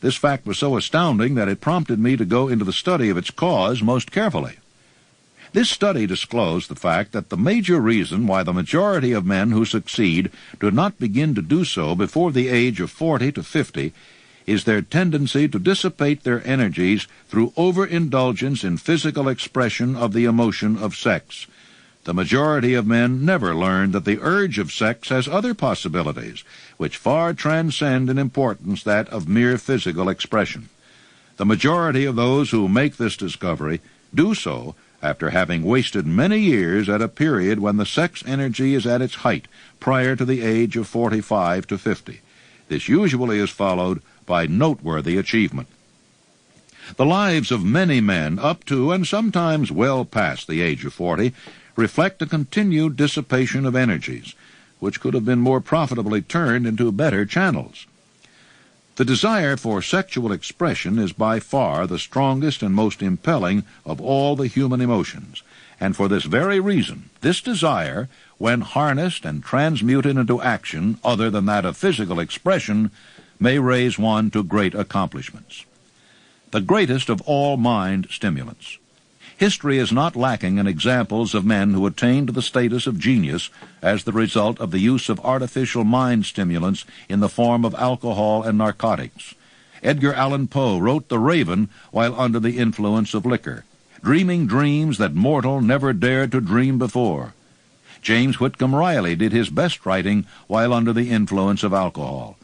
[SPEAKER 4] This fact was so astounding that it prompted me to go into the study of its cause most carefully. This study disclosed the fact that the major reason why the majority of men who succeed do not begin to do so before the age of 40 to 50 is their tendency to dissipate their energies through overindulgence in physical expression of the emotion of sex. The majority of men never learn that the urge of sex has other possibilities, which far transcend in importance that of mere physical expression. The majority of those who make this discovery do so after having wasted many years at a period when the sex energy is at its height, prior to the age of 45 to 50. This usually is followed by noteworthy achievement. The lives of many men up to and sometimes well past the age of 40 reflect a continued dissipation of energies, which could have been more profitably turned into better channels. The desire for sexual expression is by far the strongest and most impelling of all the human emotions, and for this very reason, this desire, when harnessed and transmuted into action other than that of physical expression, may raise one to great accomplishments. The greatest of all mind stimulants. History is not lacking in examples of men who attained to the status of genius as the result of the use of artificial mind stimulants in the form of alcohol and narcotics. Edgar Allan Poe wrote The Raven while under the influence of liquor, dreaming dreams that mortal never dared to dream before. James Whitcomb Riley did his best writing while under the influence of alcohol.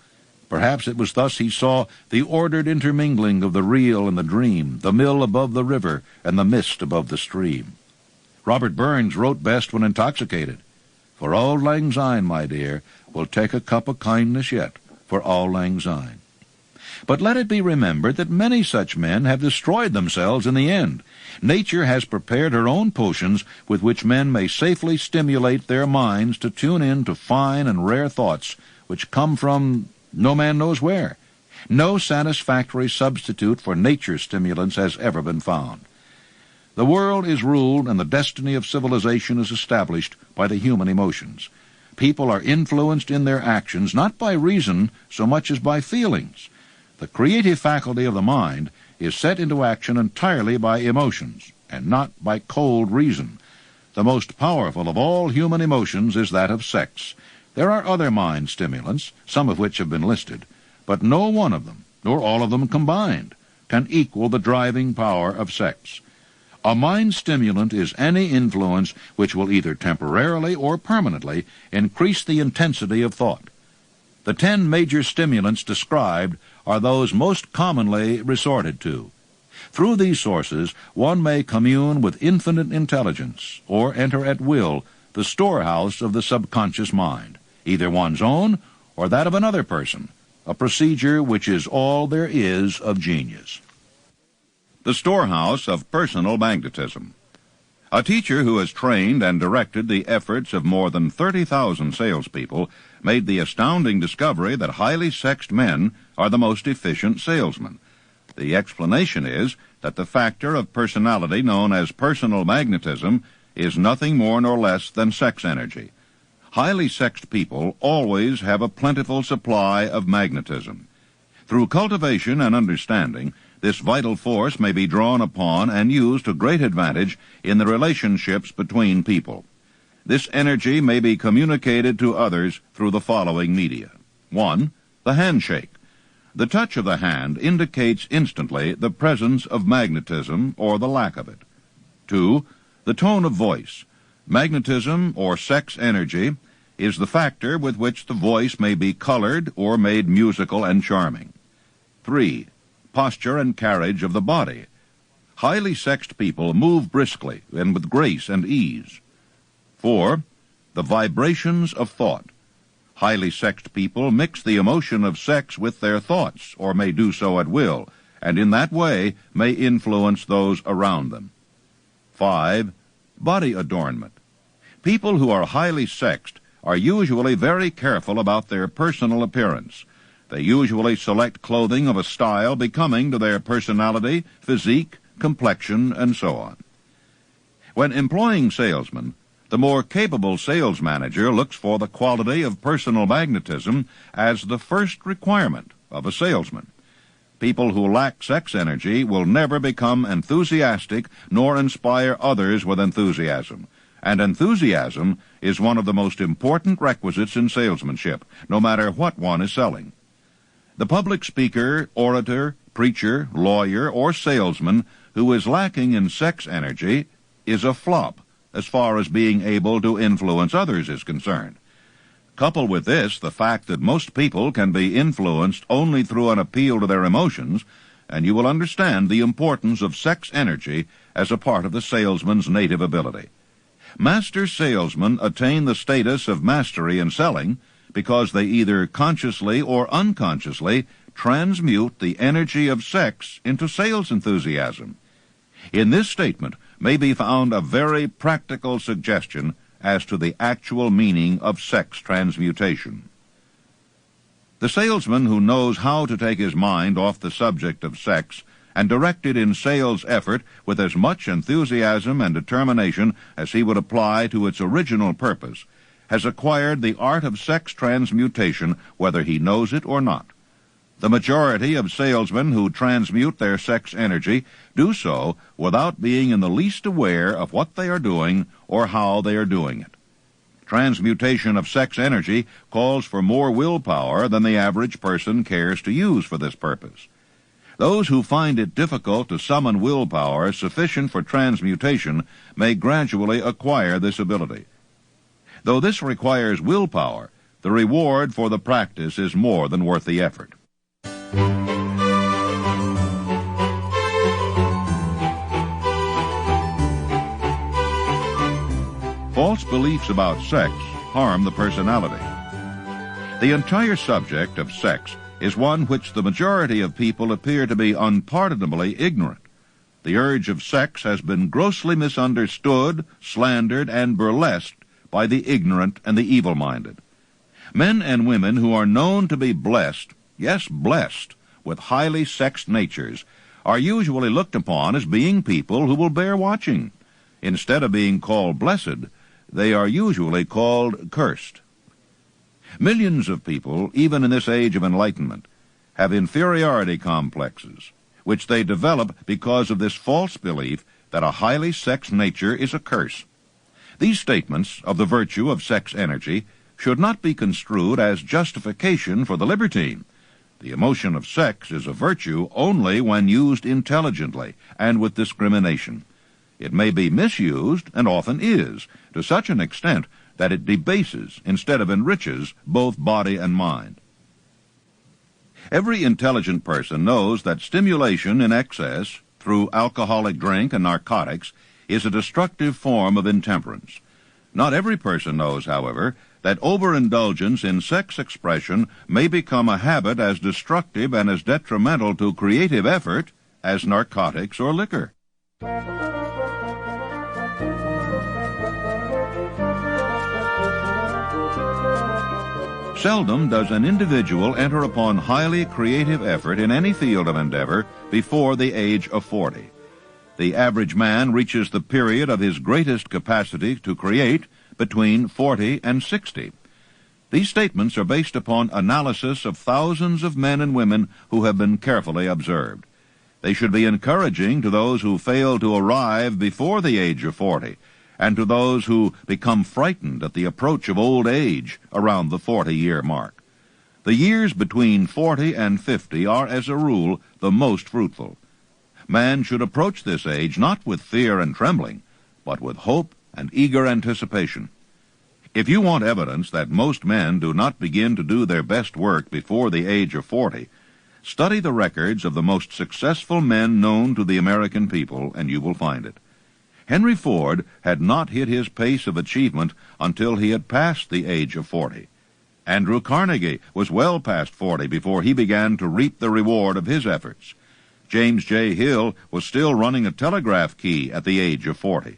[SPEAKER 4] Perhaps it was thus he saw the ordered intermingling of the real and the dream, the mill above the river and the mist above the stream. Robert Burns wrote best when intoxicated. For auld lang syne, my dear, we'll take a cup of kindness yet, for auld lang syne. But let it be remembered that many such men have destroyed themselves in the end. Nature has prepared her own potions with which men may safely stimulate their minds to tune in to fine and rare thoughts which come from no man knows where. No satisfactory substitute for nature's stimulants has ever been found. The world is ruled and the destiny of civilization is established by the human emotions. People are influenced in their actions not by reason so much as by feelings. The creative faculty of the mind is set into action entirely by emotions and not by cold reason. The most powerful of all human emotions is that of sex. There are other mind stimulants, some of which have been listed, but no one of them, nor all of them combined, can equal the driving power of sex. A mind stimulant is any influence which will either temporarily or permanently increase the intensity of thought. The 10 major stimulants described are those most commonly resorted to. Through these sources, one may commune with infinite intelligence, or enter at will the storehouse of the subconscious mind, either one's own or that of another person, a procedure which is all there is of genius. The storehouse of personal magnetism. A teacher who has trained and directed the efforts of more than 30,000 salespeople made the astounding discovery that highly sexed men are the most efficient salesmen. The explanation is that the factor of personality known as personal magnetism is nothing more nor less than sex energy. Highly sexed people always have a plentiful supply of magnetism. Through cultivation and understanding, this vital force may be drawn upon and used to great advantage in the relationships between people. This energy may be communicated to others through the following media. 1. The handshake. The touch of the hand indicates instantly the presence of magnetism or the lack of it. 2. The tone of voice. Magnetism or sex energy is the factor with which the voice may be colored or made musical and charming. 3. Posture and carriage of the body. Highly sexed people move briskly and with grace and ease. 4. The vibrations of thought. Highly sexed people mix the emotion of sex with their thoughts, or may do so at will, and in that way may influence those around them. 5. Body adornment. People who are highly sexed are usually very careful about their personal appearance. They usually select clothing of a style becoming to their personality, physique, complexion, and so on. When employing salesmen, the more capable sales manager looks for the quality of personal magnetism as the first requirement of a salesman. People who lack sex energy will never become enthusiastic nor inspire others with enthusiasm. And enthusiasm is one of the most important requisites in salesmanship, no matter what one is selling. The public speaker, orator, preacher, lawyer, or salesman who is lacking in sex energy is a flop as far as being able to influence others is concerned. Couple with this the fact that most people can be influenced only through an appeal to their emotions, and you will understand the importance of sex energy as a part of the salesman's native ability. Master salesmen attain the status of mastery in selling because they either consciously or unconsciously transmute the energy of sex into sales enthusiasm. In this statement may be found a very practical suggestion as to the actual meaning of sex transmutation. The salesman who knows how to take his mind off the subject of sex and direct it in sales effort with as much enthusiasm and determination as he would apply to its original purpose has acquired the art of sex transmutation whether he knows it or not. The majority of salesmen who transmute their sex energy do so without being in the least aware of what they are doing or how they are doing it. Transmutation of sex energy calls for more willpower than the average person cares to use for this purpose. Those who find it difficult to summon willpower sufficient for transmutation may gradually acquire this ability. Though this requires willpower, the reward for the practice is more than worth the effort. False beliefs about sex harm the personality. The entire subject of sex is one which the majority of people appear to be unpardonably ignorant. The urge of sex has been grossly misunderstood, slandered, and burlesqued by the ignorant and the evil-minded. Men and women who are known to be blessed, yes, blessed, with highly sexed natures, are usually looked upon as being people who will bear watching. Instead of being called blessed, they are usually called cursed. Millions of people, even in this age of enlightenment, have inferiority complexes, which they develop because of this false belief that a highly sexed nature is a curse. These statements of the virtue of sex energy should not be construed as justification for the libertine. The emotion of sex is a virtue only when used intelligently and with discrimination. It may be misused, and often is, to such an extent that it debases instead of enriches both body and mind. Every intelligent person knows that stimulation in excess through alcoholic drink and narcotics is a destructive form of intemperance. Not every person knows, however, that overindulgence in sex expression may become a habit as destructive and as detrimental to creative effort as narcotics or liquor. Seldom does an individual enter upon highly creative effort in any field of endeavor before the age of 40. The average man reaches the period of his greatest capacity to create between 40 and 60. These statements are based upon analysis of thousands of men and women who have been carefully observed. They should be encouraging to those who fail to arrive before the age of 40, and to those who become frightened at the approach of old age around the 40-year mark. The years between 40 and 50 are, as a rule, the most fruitful. Man should approach this age not with fear and trembling, but with hope and eager anticipation. If you want evidence that most men do not begin to do their best work before the age of 40, study the records of the most successful men known to the American people, and you will find it. Henry Ford had not hit his pace of achievement until he had passed the age of 40. Andrew Carnegie was well past 40 before he began to reap the reward of his efforts. James J. Hill was still running a telegraph key at the age of 40.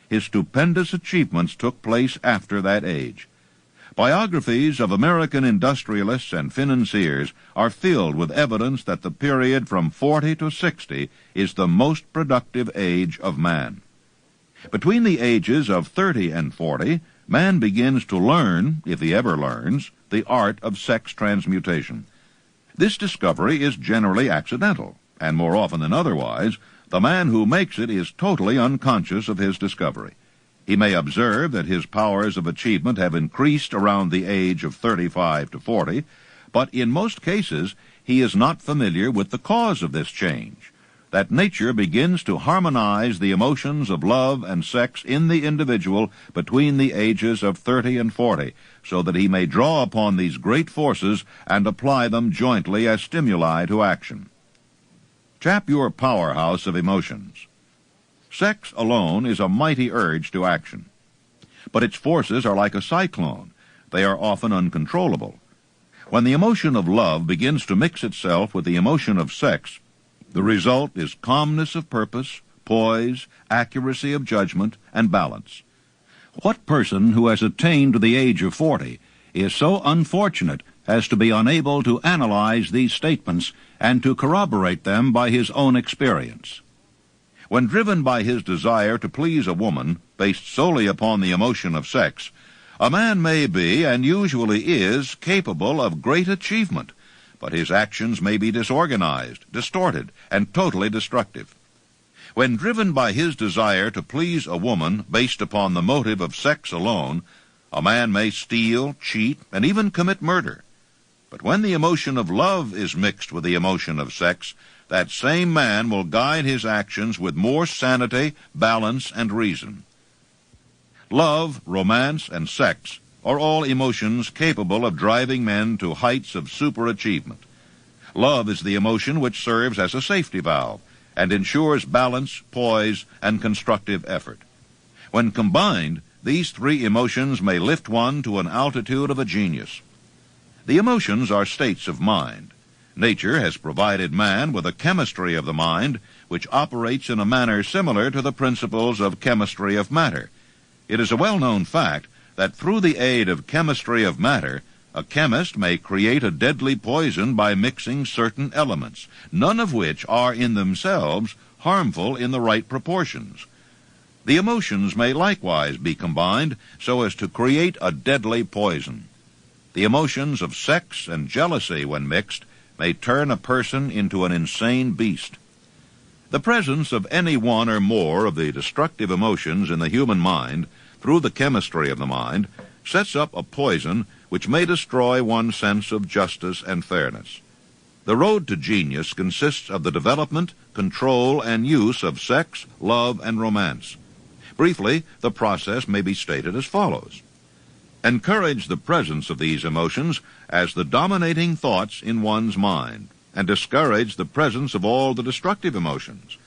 [SPEAKER 4] His stupendous achievements took place after that age. Biographies of American industrialists and financiers are filled with evidence that the period from 40 to 60 is the most productive age of man. Between the ages of 30 and 40, man begins to learn, if he ever learns, the art of sex transmutation. This discovery is generally accidental, and more often than otherwise, the man who makes it is totally unconscious of his discovery. He may observe that his powers of achievement have increased around the age of 35 to 40, but in most cases he is not familiar with the cause of this change, that nature begins to harmonize the emotions of love and sex in the individual between the ages of 30 and 40, so that he may draw upon these great forces and apply them jointly as stimuli to action. Tap your powerhouse of emotions. Sex alone is a mighty urge to action, but its forces are like a cyclone. They are often uncontrollable. When the emotion of love begins to mix itself with the emotion of sex, the result is calmness of purpose, poise, accuracy of judgment, and balance. What person who has attained to the age of 40 is so unfortunate as to be unable to analyze these statements and to corroborate them by his own experience? When driven by his desire to please a woman, based solely upon the emotion of sex, a man may be, and usually is, capable of great achievement, but his actions may be disorganized, distorted, and totally destructive. When driven by his desire to please a woman based upon the motive of sex alone, a man may steal, cheat, and even commit murder. But when the emotion of love is mixed with the emotion of sex, that same man will guide his actions with more sanity, balance, and reason. Love, romance, and sex are all emotions capable of driving men to heights of superachievement. Love is the emotion which serves as a safety valve and ensures balance, poise, and constructive effort. When combined, these three emotions may lift one to an altitude of a genius. The emotions are states of mind. Nature has provided man with a chemistry of the mind which operates in a manner similar to the principles of chemistry of matter. It is a well-known fact that through the aid of chemistry of matter, a chemist may create a deadly poison by mixing certain elements, none of which are in themselves harmful in the right proportions. The emotions may likewise be combined so as to create a deadly poison. The emotions of sex and jealousy, when mixed, may turn a person into an insane beast. The presence of any one or more of the destructive emotions in the human mind, through the chemistry of the mind, sets up a poison which may destroy one's sense of justice and fairness. The road to genius consists of the development, control, and use of sex, love, and romance. Briefly, the process may be stated as follows. Encourage the presence of these emotions as the dominating thoughts in one's mind, and discourage the presence of all the destructive emotions.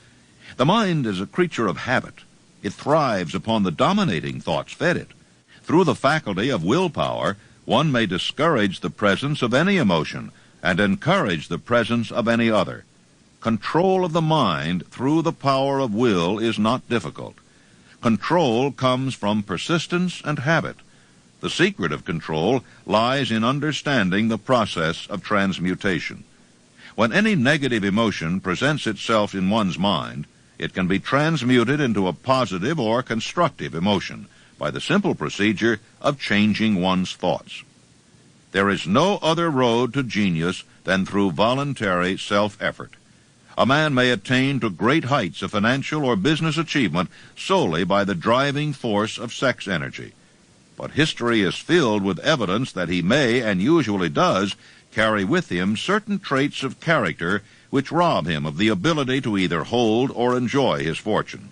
[SPEAKER 4] The mind is a creature of habit. It thrives upon the dominating thoughts fed it. Through the faculty of willpower, one may discourage the presence of any emotion and encourage the presence of any other. Control of the mind through the power of will is not difficult. Control comes from persistence and habit. The secret of control lies in understanding the process of transmutation. When any negative emotion presents itself in one's mind, it can be transmuted into a positive or constructive emotion by the simple procedure of changing one's thoughts. There is no other road to genius than through voluntary self-effort. A man may attain to great heights of financial or business achievement solely by the driving force of sex energy. But history is filled with evidence that he may, and usually does, carry with him certain traits of character which rob him of the ability to either hold or enjoy his fortune.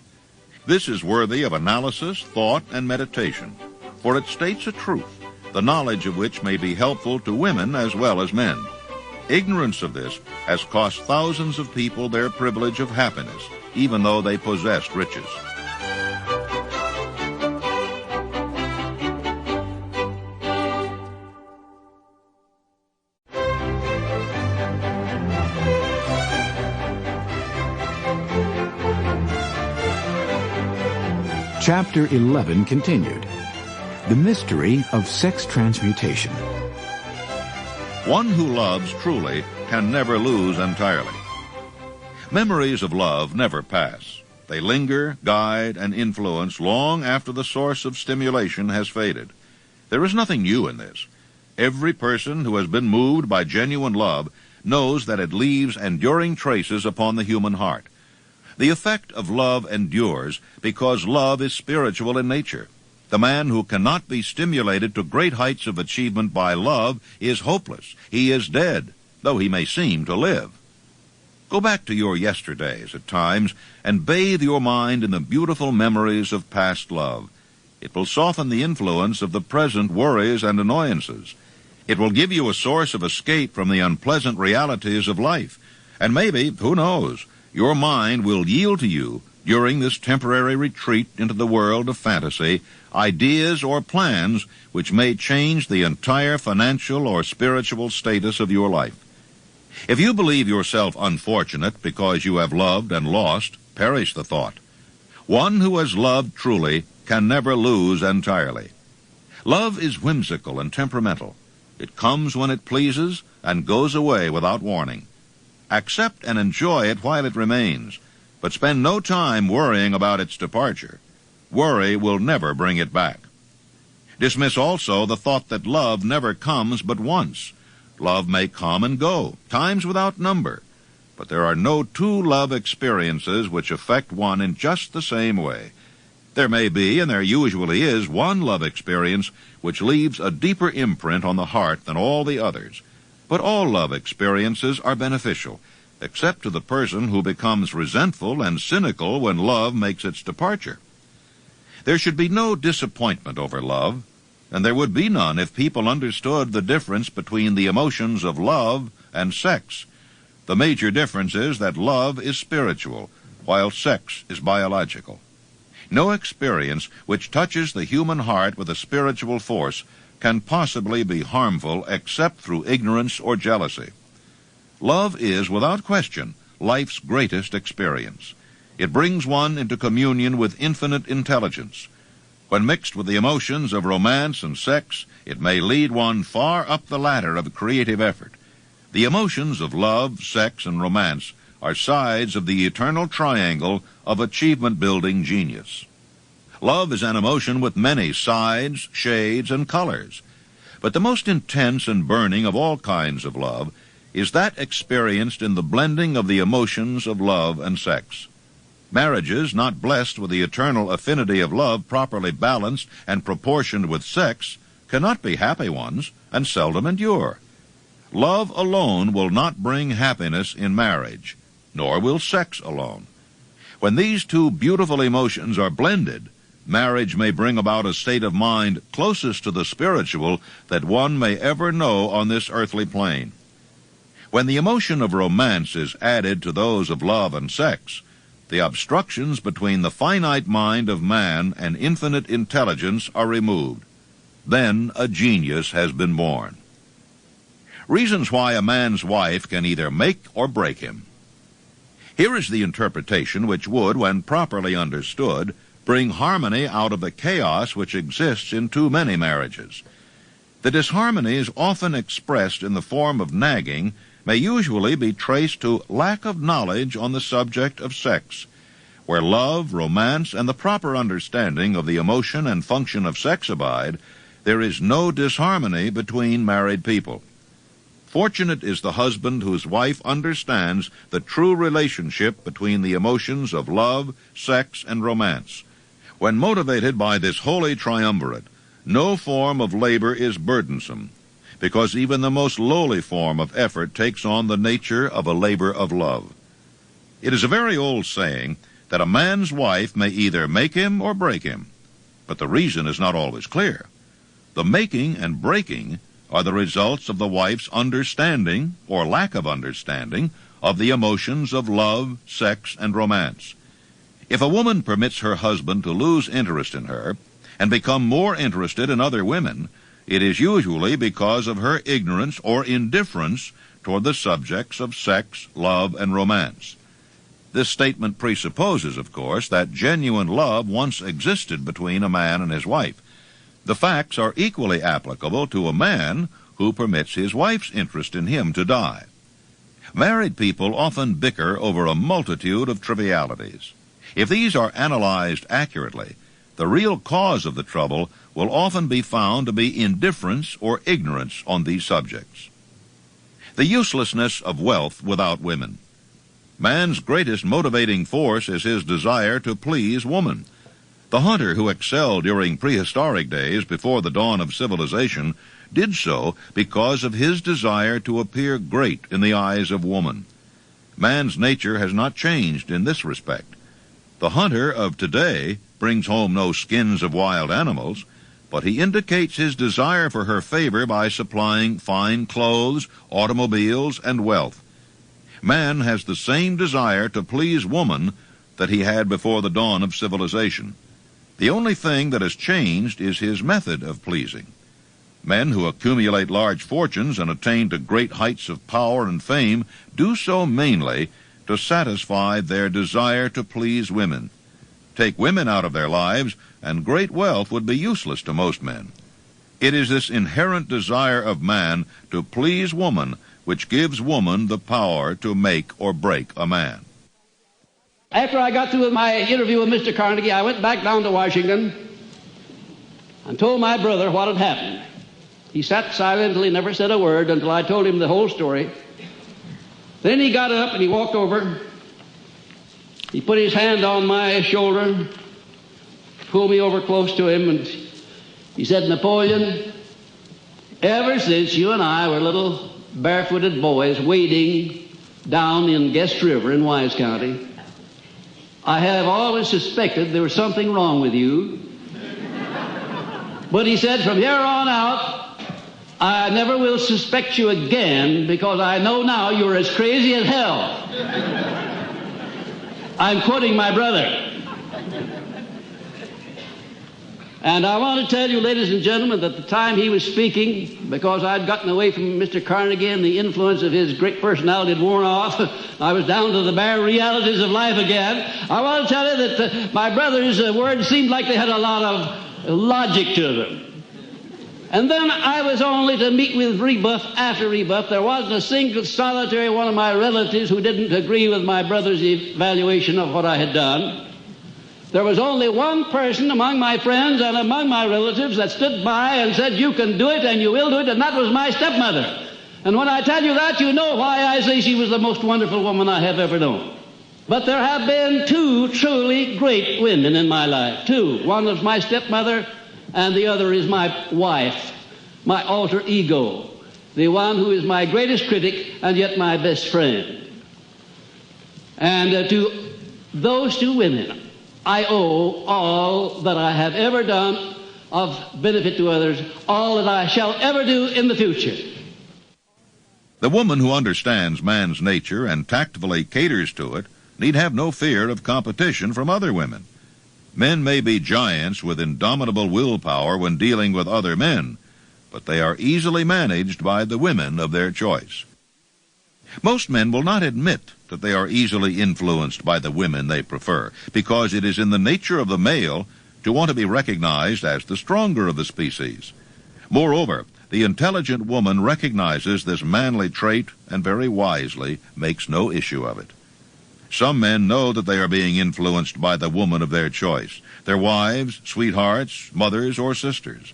[SPEAKER 4] This is worthy of analysis, thought, and meditation, for it states a truth, the knowledge of which may be helpful to women as well as men. Ignorance of this has cost thousands of people their privilege of happiness, even though they possessed riches.
[SPEAKER 2] Chapter 11 continued. The mystery of sex transmutation.
[SPEAKER 4] One who loves truly can never lose entirely. Memories of love never pass. They linger, guide, and influence long after the source of stimulation has faded. There is nothing new in this. Every person who has been moved by genuine love knows that it leaves enduring traces upon the human heart. The effect of love endures because love is spiritual in nature. The man who cannot be stimulated to great heights of achievement by love is hopeless. He is dead, though he may seem to live. Go back to your yesterdays at times and bathe your mind in the beautiful memories of past love. It will soften the influence of the present worries and annoyances. It will give you a source of escape from the unpleasant realities of life. And maybe, who knows, your mind will yield to you, during this temporary retreat into the world of fantasy, ideas or plans which may change the entire financial or spiritual status of your life. If you believe yourself unfortunate because you have loved and lost, perish the thought. One who has loved truly can never lose entirely. Love is whimsical and temperamental. It comes when it pleases and goes away without warning. Accept and enjoy it while it remains, but spend no time worrying about its departure. Worry will never bring it back. Dismiss also the thought that love never comes but once. Love may come and go, times without number, but there are no two love experiences which affect one in just the same way. There may be, and there usually is, one love experience which leaves a deeper imprint on the heart than all the others. But all love experiences are beneficial, except to the person who becomes resentful and cynical when love makes its departure. There should be no disappointment over love, and there would be none if people understood the difference between the emotions of love and sex. The major difference is that love is spiritual, while sex is biological. No experience which touches the human heart with a spiritual force can possibly be harmful except through ignorance or jealousy. Love is, without question, life's greatest experience. It brings one into communion with infinite intelligence. When mixed with the emotions of romance and sex, it may lead one far up the ladder of creative effort. The emotions of love, sex, and romance are sides of the eternal triangle of achievement-building genius. Love is an emotion with many sides, shades, and colors. But the most intense and burning of all kinds of love is that experienced in the blending of the emotions of love and sex. Marriages not blessed with the eternal affinity of love properly balanced and proportioned with sex cannot be happy ones and seldom endure. Love alone will not bring happiness in marriage, nor will sex alone. When these two beautiful emotions are blended, marriage may bring about a state of mind closest to the spiritual that one may ever know on this earthly plane. When the emotion of romance is added to those of love and sex, the obstructions between the finite mind of man and infinite intelligence are removed. Then a genius has been born. Reasons why a man's wife can either make or break him. Here is the interpretation which would, when properly understood, bring harmony out of the chaos which exists in too many marriages. The disharmony is often expressed in the form of nagging, may usually be traced to lack of knowledge on the subject of sex. Where love, romance, and the proper understanding of the emotion and function of sex abide, there is no disharmony between married people. Fortunate is the husband whose wife understands the true relationship between the emotions of love, sex, and romance. When motivated by this holy triumvirate, no form of labor is burdensome. because even the most lowly form of effort takes on the nature of a labor of love. It is a very old saying that a man's wife may either make him or break him, but the reason is not always clear. The making and breaking are the results of the wife's understanding, or lack of understanding, of the emotions of love, sex, and romance. If a woman permits her husband to lose interest in her and become more interested in other women, it is usually because of her ignorance or indifference toward the subjects of sex, love, and romance. This statement presupposes, of course, that genuine love once existed between a man and his wife. The facts are equally applicable to a man who permits his wife's interest in him to die. Married people often bicker over a multitude of trivialities. If these are analyzed accurately, the real cause of the trouble will often be found to be indifference or ignorance on these subjects. The uselessness of wealth without women. Man's greatest motivating force is his desire to please woman. The hunter who excelled during prehistoric days before the dawn of civilization did so because of his desire to appear great in the eyes of woman. Man's nature has not changed in this respect. The hunter of today brings home no skins of wild animals, but he indicates his desire for her favor by supplying fine clothes, automobiles, and wealth. Man has the same desire to please woman that he had before the dawn of civilization. The only thing that has changed is his method of pleasing. Men who accumulate large fortunes and attain to great heights of power and fame do so mainly to satisfy their desire to please women. Take women out of their lives, and great wealth would be useless to most men. It is this inherent desire of man to please woman which gives woman the power to make or break a man.
[SPEAKER 3] After I got through with my interview with Mr. Carnegie, I went back down to Washington and told my brother what had happened. He sat silently, never said a word until I told him the whole story. Then he got up and he walked over. He put his hand on my shoulder, pulled me over close to him, and he said, "Napoleon, ever since you and I were little barefooted boys wading down in Guest River in Wise County, I have always suspected there was something wrong with you. But," he said, "from here on out, I never will suspect you again because I know now you're as crazy as hell." I'm quoting my brother. And I want to tell you, ladies and gentlemen, that the time he was speaking, because I'd gotten away from Mr. Carnegie and the influence of his great personality had worn off, I was down to the bare realities of life again. I want to tell you that my brother's words seemed like they had a lot of logic to them. And then I was only to meet with rebuff after rebuff. There wasn't a single solitary one of my relatives who didn't agree with my brother's evaluation of what I had done. There was only one person among my friends and among my relatives that stood by and said, "You can do it and you will do it," and that was my stepmother. And when I tell you that, you know why I say she was the most wonderful woman I have ever known. But there have been two truly great women in my life. Two. One was my stepmother, and the other is my wife, my alter ego, the one who is my greatest critic and yet my best friend. And to those two women, I owe all that I have ever done of benefit to others, all that I shall ever do in the future.
[SPEAKER 4] The woman who understands man's nature and tactfully caters to it need have no fear of competition from other women. Men may be giants with indomitable willpower when dealing with other men, but they are easily managed by the women of their choice. Most men will not admit that they are easily influenced by the women they prefer, because it is in the nature of the male to want to be recognized as the stronger of the species. Moreover, the intelligent woman recognizes this manly trait and very wisely makes no issue of it. Some men know that they are being influenced by the woman of their choice, their wives, sweethearts, mothers, or sisters.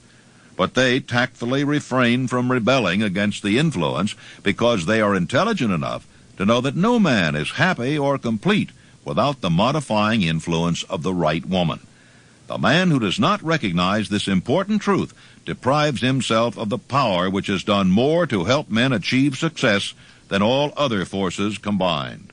[SPEAKER 4] But they tactfully refrain from rebelling against the influence because they are intelligent enough to know that no man is happy or complete without the modifying influence of the right woman. The man who does not recognize this important truth deprives himself of the power which has done more to help men achieve success than all other forces combined.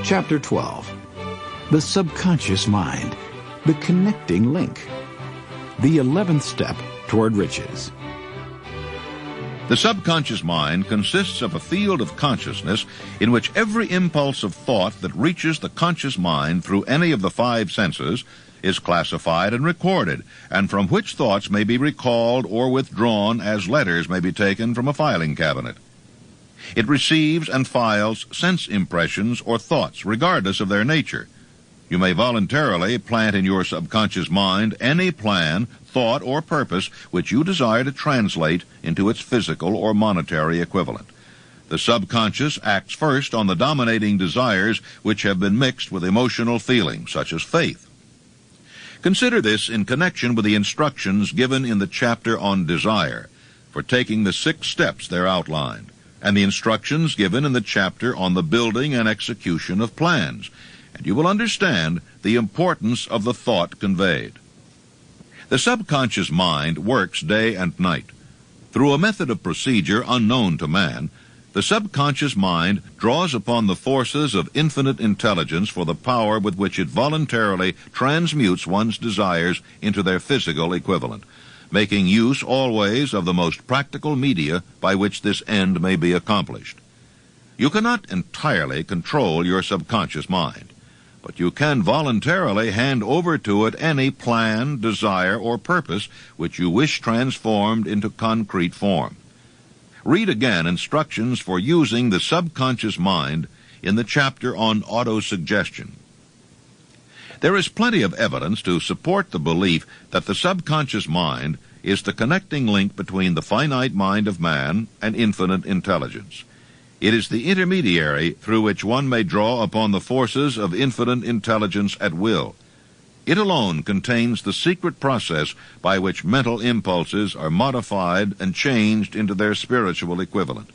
[SPEAKER 2] Chapter 12. The Subconscious Mind, the Connecting Link. The 11th Step Toward Riches.
[SPEAKER 4] The subconscious mind consists of a field of consciousness in which every impulse of thought that reaches the conscious mind through any of the 5 senses is classified and recorded, and from which thoughts may be recalled or withdrawn as letters may be taken from a filing cabinet. It receives and files sense impressions or thoughts, regardless of their nature. You may voluntarily plant in your subconscious mind any plan, thought, or purpose which you desire to translate into its physical or monetary equivalent. The subconscious acts first on the dominating desires which have been mixed with emotional feelings, such as faith. Consider this in connection with the instructions given in the chapter on desire for taking the 6 steps there outlined, and the instructions given in the chapter on the building and execution of plans, and you will understand the importance of the thought conveyed. The subconscious mind works day and night. Through a method of procedure unknown to man, the subconscious mind draws upon the forces of infinite intelligence for the power with which it voluntarily transmutes one's desires into their physical equivalent, making use always of the most practical media by which this end may be accomplished. You cannot entirely control your subconscious mind, but you can voluntarily hand over to it any plan, desire, or purpose which you wish transformed into concrete form. Read again instructions for using the subconscious mind in the chapter on autosuggestion. There is plenty of evidence to support the belief that the subconscious mind is the connecting link between the finite mind of man and infinite intelligence. It is the intermediary through which one may draw upon the forces of infinite intelligence at will. It alone contains the secret process by which mental impulses are modified and changed into their spiritual equivalent.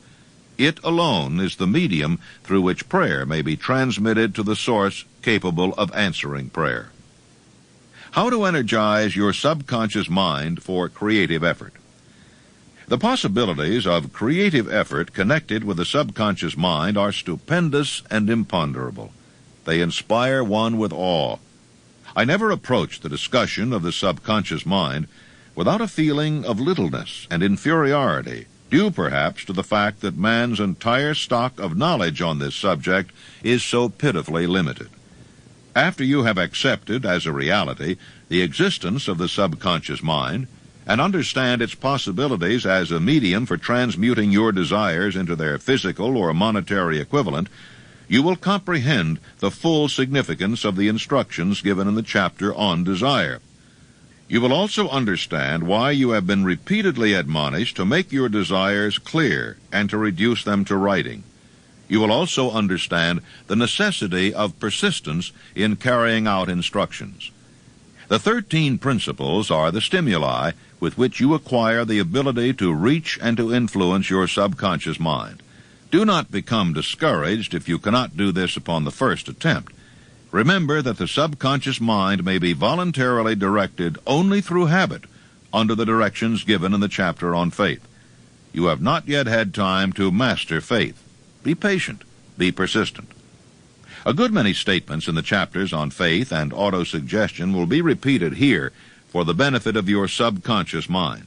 [SPEAKER 4] It alone is the medium through which prayer may be transmitted to the source capable of answering prayer. How to energize your subconscious mind for creative effort. The possibilities of creative effort connected with the subconscious mind are stupendous and imponderable. They inspire one with awe. I never approach the discussion of the subconscious mind without a feeling of littleness and inferiority, due perhaps to the fact that man's entire stock of knowledge on this subject is so pitifully limited. After you have accepted as a reality the existence of the subconscious mind, and understand its possibilities as a medium for transmuting your desires into their physical or monetary equivalent, you will comprehend the full significance of the instructions given in the chapter on desire. You will also understand why you have been repeatedly admonished to make your desires clear and to reduce them to writing. You will also understand the necessity of persistence in carrying out instructions. The 13 principles are the stimuli with which you acquire the ability to reach and to influence your subconscious mind. Do not become discouraged if you cannot do this upon the first attempt. Remember that the subconscious mind may be voluntarily directed only through habit, under the directions given in the chapter on faith. You have not yet had time to master faith. Be patient. Be persistent. A good many statements in the chapters on faith and autosuggestion will be repeated here for the benefit of your subconscious mind.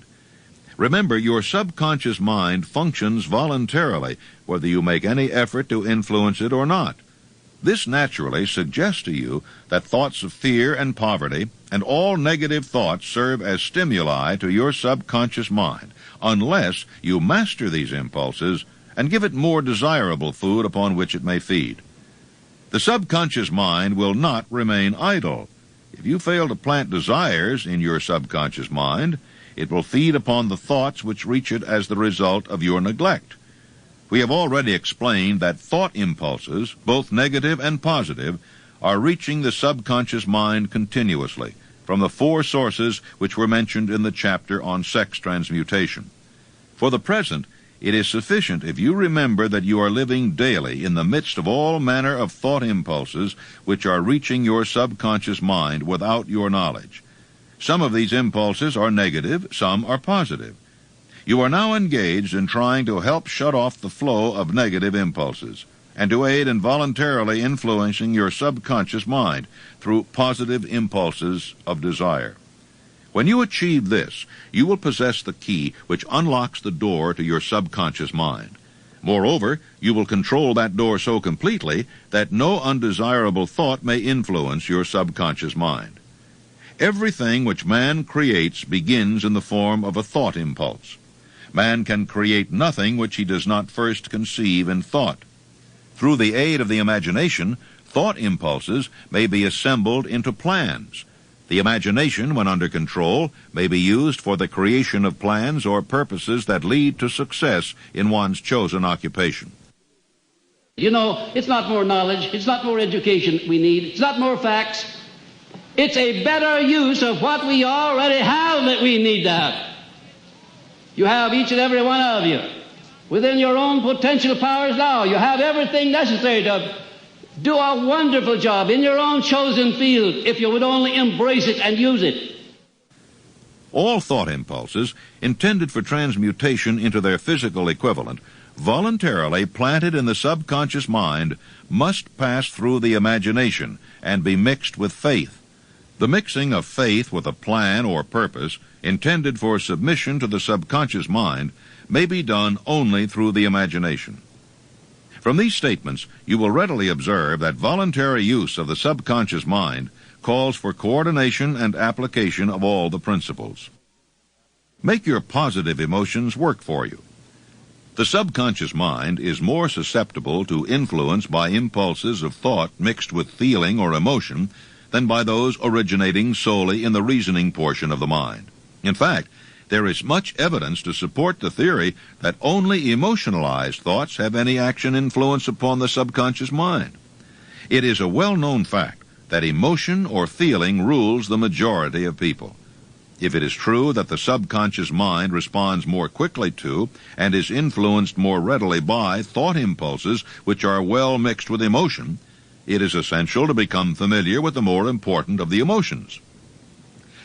[SPEAKER 4] Remember, your subconscious mind functions voluntarily, whether you make any effort to influence it or not. This naturally suggests to you that thoughts of fear and poverty and all negative thoughts serve as stimuli to your subconscious mind, unless you master these impulses and give it more desirable food upon which it may feed. The subconscious mind will not remain idle. If you fail to plant desires in your subconscious mind, it will feed upon the thoughts which reach it as the result of your neglect. We have already explained that thought impulses, both negative and positive, are reaching the subconscious mind continuously from the 4 sources which were mentioned in the chapter on sex transmutation. For the present, It is sufficient if you remember that you are living daily in the midst of all manner of thought impulses which are reaching your subconscious mind without your knowledge. Some of these impulses are negative, some are positive. You are now engaged in trying to help shut off the flow of negative impulses and to aid in voluntarily influencing your subconscious mind through positive impulses of desire. When you achieve this, you will possess the key which unlocks the door to your subconscious mind. Moreover, you will control that door so completely that no undesirable thought may influence your subconscious mind. Everything which man creates begins in the form of a thought impulse. Man can create nothing which he does not first conceive in thought. Through the aid of the imagination, thought impulses may be assembled into plans. The imagination, when under control, may be used for the creation of plans or purposes that lead to success in one's chosen occupation.
[SPEAKER 3] You know, it's not more knowledge, it's not more education we need, it's not more facts. It's a better use of what we already have that we need to have. You have, each and every one of you, within your own potential powers now, you have everything necessary to do a wonderful job in your own chosen field if you would only embrace it and use it.
[SPEAKER 4] All thought impulses, intended for transmutation into their physical equivalent, voluntarily planted in the subconscious mind, must pass through the imagination and be mixed with faith. The mixing of faith with a plan or purpose intended for submission to the subconscious mind may be done only through the imagination. From these statements, you will readily observe that voluntary use of the subconscious mind calls for coordination and application of all the principles. Make your positive emotions work for you. The subconscious mind is more susceptible to influence by impulses of thought mixed with feeling or emotion than by those originating solely in the reasoning portion of the mind. In fact, there is much evidence to support the theory that only emotionalized thoughts have any action influence upon the subconscious mind. It is a well-known fact that emotion or feeling rules the majority of people. If it is true that the subconscious mind responds more quickly to and is influenced more readily by thought impulses which are well mixed with emotion, it is essential to become familiar with the more important of the emotions.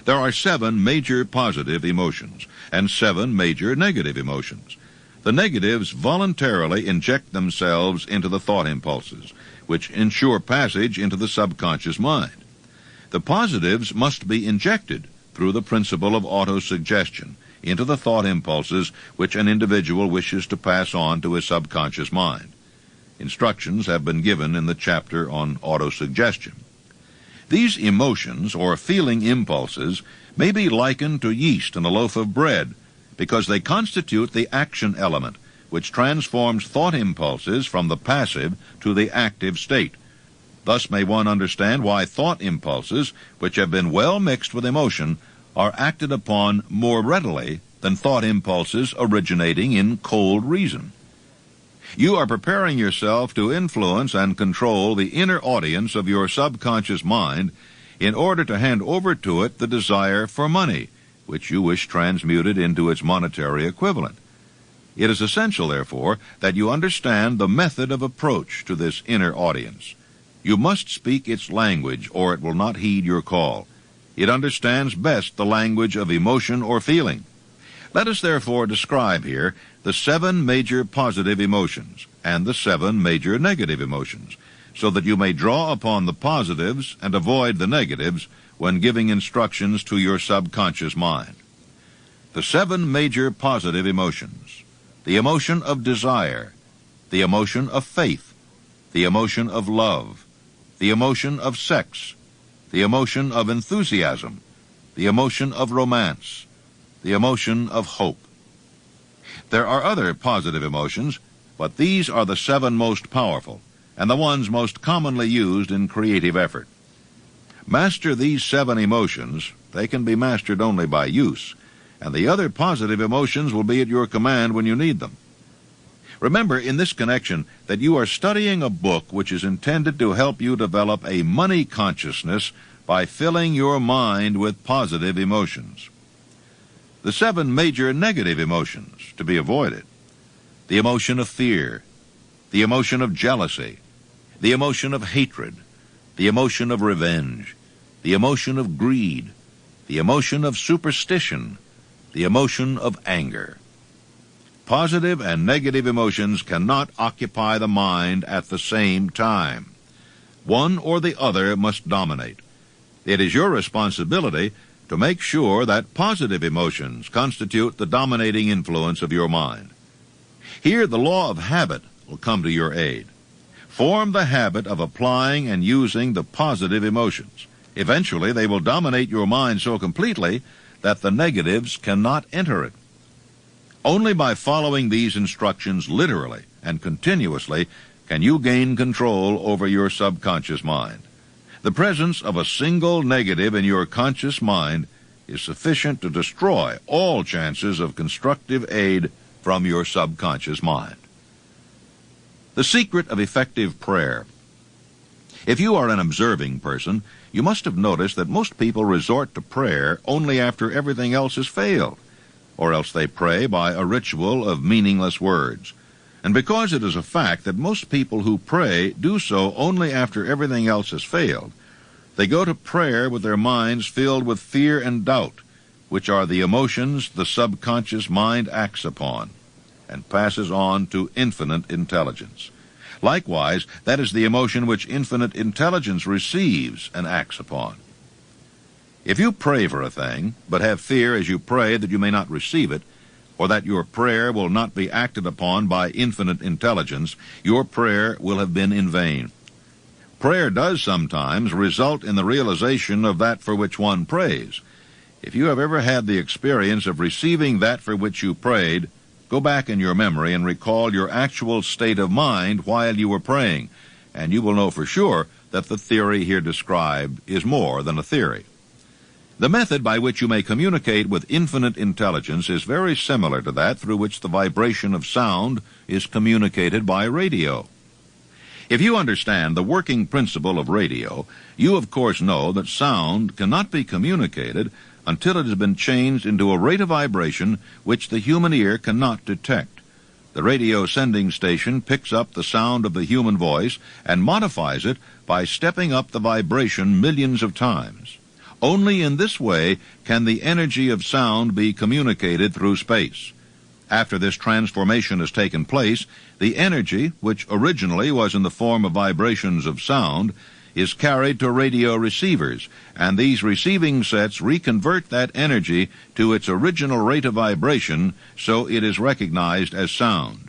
[SPEAKER 4] There are 7 major positive emotions and 7 major negative emotions. The negatives voluntarily inject themselves into the thought impulses, which ensure passage into the subconscious mind. The positives must be injected through the principle of autosuggestion into the thought impulses which an individual wishes to pass on to his subconscious mind. Instructions have been given in the chapter on autosuggestion. These emotions or feeling impulses may be likened to yeast in a loaf of bread because they constitute the action element which transforms thought impulses from the passive to the active state. Thus may one understand why thought impulses, which have been well mixed with emotion, are acted upon more readily than thought impulses originating in cold reason. You are preparing yourself to influence and control the inner audience of your subconscious mind in order to hand over to it the desire for money, which you wish transmuted into its monetary equivalent. It is essential, therefore, that you understand the method of approach to this inner audience. You must speak its language, or it will not heed your call. It understands best the language of emotion or feeling. Let us therefore describe here the 7 major positive emotions and the 7 major negative emotions, so that you may draw upon the positives and avoid the negatives when giving instructions to your subconscious mind. The 7 major positive emotions: the emotion of desire, the emotion of faith, the emotion of love, the emotion of sex, the emotion of enthusiasm, the emotion of romance, the emotion of hope. There are other positive emotions, but these are the 7 most powerful and the ones most commonly used in creative effort. Master these 7 emotions. They can be mastered only by use, and the other positive emotions will be at your command when you need them. Remember in this connection that you are studying a book which is intended to help you develop a money consciousness by filling your mind with positive emotions. The 7 major negative emotions to be avoided: the emotion of fear, the emotion of jealousy, the emotion of hatred, the emotion of revenge, the emotion of greed, the emotion of superstition, the emotion of anger. Positive and negative emotions cannot occupy the mind at the same time. One or the other must dominate. It is your responsibility to make sure that positive emotions constitute the dominating influence of your mind. Here, the law of habit will come to your aid. Form the habit of applying and using the positive emotions. Eventually, they will dominate your mind so completely that the negatives cannot enter it. Only by following these instructions literally and continuously can you gain control over your subconscious mind. The presence of a single negative in your conscious mind is sufficient to destroy all chances of constructive aid from your subconscious mind. The secret of effective prayer. If you are an observing person, you must have noticed that most people resort to prayer only after everything else has failed, or else they pray by a ritual of meaningless words. And because it is a fact that most people who pray do so only after everything else has failed, they go to prayer with their minds filled with fear and doubt, which are the emotions the subconscious mind acts upon and passes on to infinite intelligence. Likewise, that is the emotion which infinite intelligence receives and acts upon. If you pray for a thing, but have fear as you pray that you may not receive it, or that your prayer will not be acted upon by infinite intelligence, your prayer will have been in vain. Prayer does sometimes result in the realization of that for which one prays. If you have ever had the experience of receiving that for which you prayed, go back in your memory and recall your actual state of mind while you were praying, and you will know for sure that the theory here described is more than a theory. The method by which you may communicate with infinite intelligence is very similar to that through which the vibration of sound is communicated by radio. If you understand the working principle of radio, you of course know that sound cannot be communicated until it has been changed into a rate of vibration which the human ear cannot detect. The radio sending station picks up the sound of the human voice and modifies it by stepping up the vibration millions of times. Only in this way can the energy of sound be communicated through space. After this transformation has taken place, the energy, which originally was in the form of vibrations of sound, is carried to radio receivers, and these receiving sets reconvert that energy to its original rate of vibration, so it is recognized as sound.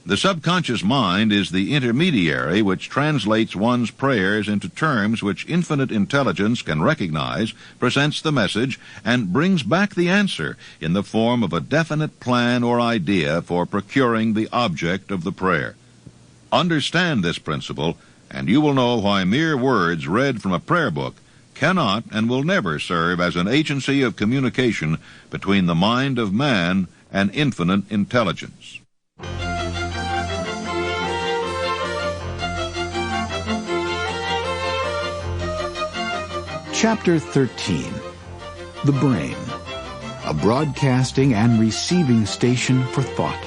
[SPEAKER 4] The subconscious mind is the intermediary which translates one's prayers into terms which infinite intelligence can recognize, presents the message, and brings back the answer in the form of a definite plan or idea for procuring the object of the prayer. Understand this principle, and you will know why mere words read from a prayer book cannot and will never serve as an agency of communication between the mind of man and infinite intelligence.
[SPEAKER 2] Chapter 13. The Brain, a broadcasting and receiving station for thought.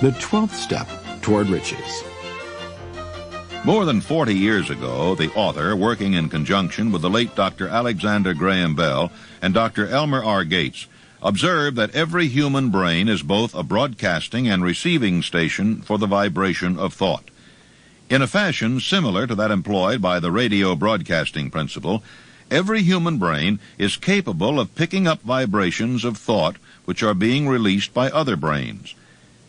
[SPEAKER 2] The 12th step toward riches.
[SPEAKER 4] More than 40 years ago, the author, working in conjunction with the late Dr. Alexander Graham Bell and Dr. Elmer R. Gates, observed that every human brain is both a broadcasting and receiving station for the vibration of thought. In a fashion similar to that employed by the radio broadcasting principle, every human brain is capable of picking up vibrations of thought which are being released by other brains.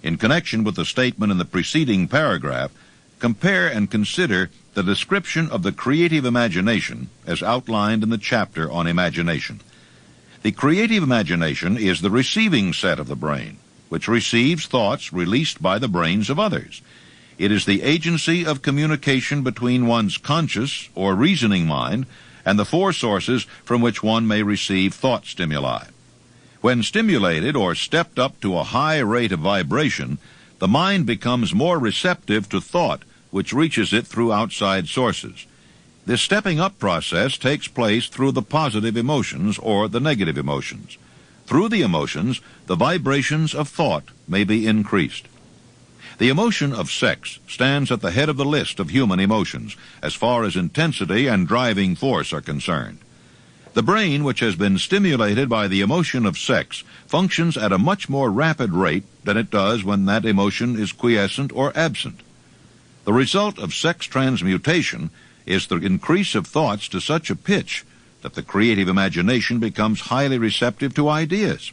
[SPEAKER 4] In connection with the statement in the preceding paragraph, compare and consider the description of the creative imagination as outlined in the chapter on imagination. The creative imagination is the receiving set of the brain, which receives thoughts released by the brains of others. It is the agency of communication between one's conscious or reasoning mind and the four sources from which one may receive thought stimuli. When stimulated or stepped up to a high rate of vibration, the mind becomes more receptive to thought, which reaches it through outside sources. This stepping up process takes place through the positive emotions or the negative emotions. Through the emotions, the vibrations of thought may be increased. The emotion of sex stands at the head of the list of human emotions as far as intensity and driving force are concerned. The brain, which has been stimulated by the emotion of sex, functions at a much more rapid rate than it does when that emotion is quiescent or absent. The result of sex transmutation is the increase of thoughts to such a pitch that the creative imagination becomes highly receptive to ideas.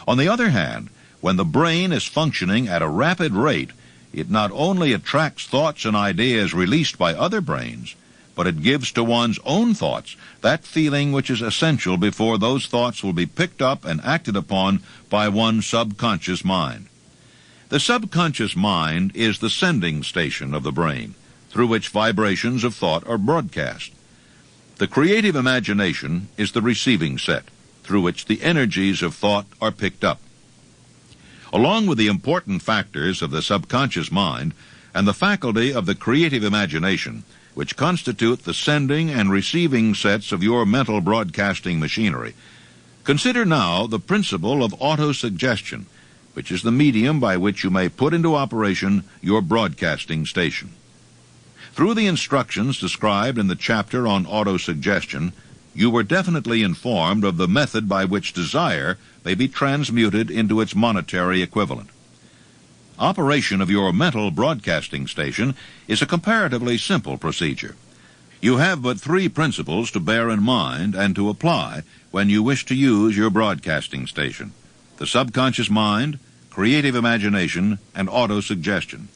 [SPEAKER 4] On the other hand, when the brain is functioning at a rapid rate, it not only attracts thoughts and ideas released by other brains, but it gives to one's own thoughts that feeling which is essential before those thoughts will be picked up and acted upon by one's subconscious mind. The subconscious mind is the sending station of the brain, through which vibrations of thought are broadcast. The creative imagination is the receiving set, through which the energies of thought are picked up. Along with the important factors of the subconscious mind and the faculty of the creative imagination, which constitute the sending and receiving sets of your mental broadcasting machinery, consider now the principle of autosuggestion, which is the medium by which you may put into operation your broadcasting station. Through the instructions described in the chapter on autosuggestion, you were definitely informed of the method by which desire may be transmuted into its monetary equivalent. Operation of your mental broadcasting station is a comparatively simple procedure. You have but three principles to bear in mind and to apply when you wish to use your broadcasting station: the subconscious mind, creative imagination, and autosuggestion.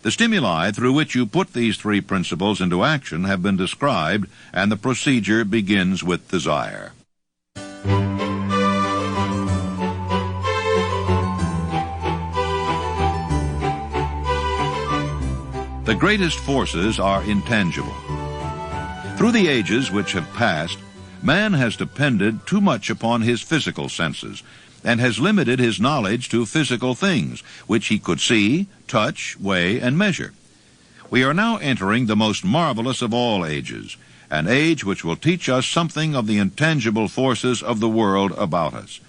[SPEAKER 4] The stimuli through which you put these three principles into action have been described, and the procedure begins with desire. The greatest forces are intangible. Through the ages which have passed, man has depended too much upon his physical senses, and has limited his knowledge to physical things, which he could see, touch, weigh, and measure. We are now entering the most marvelous of all ages, an age which will teach us something of the intangible forces of the world about us.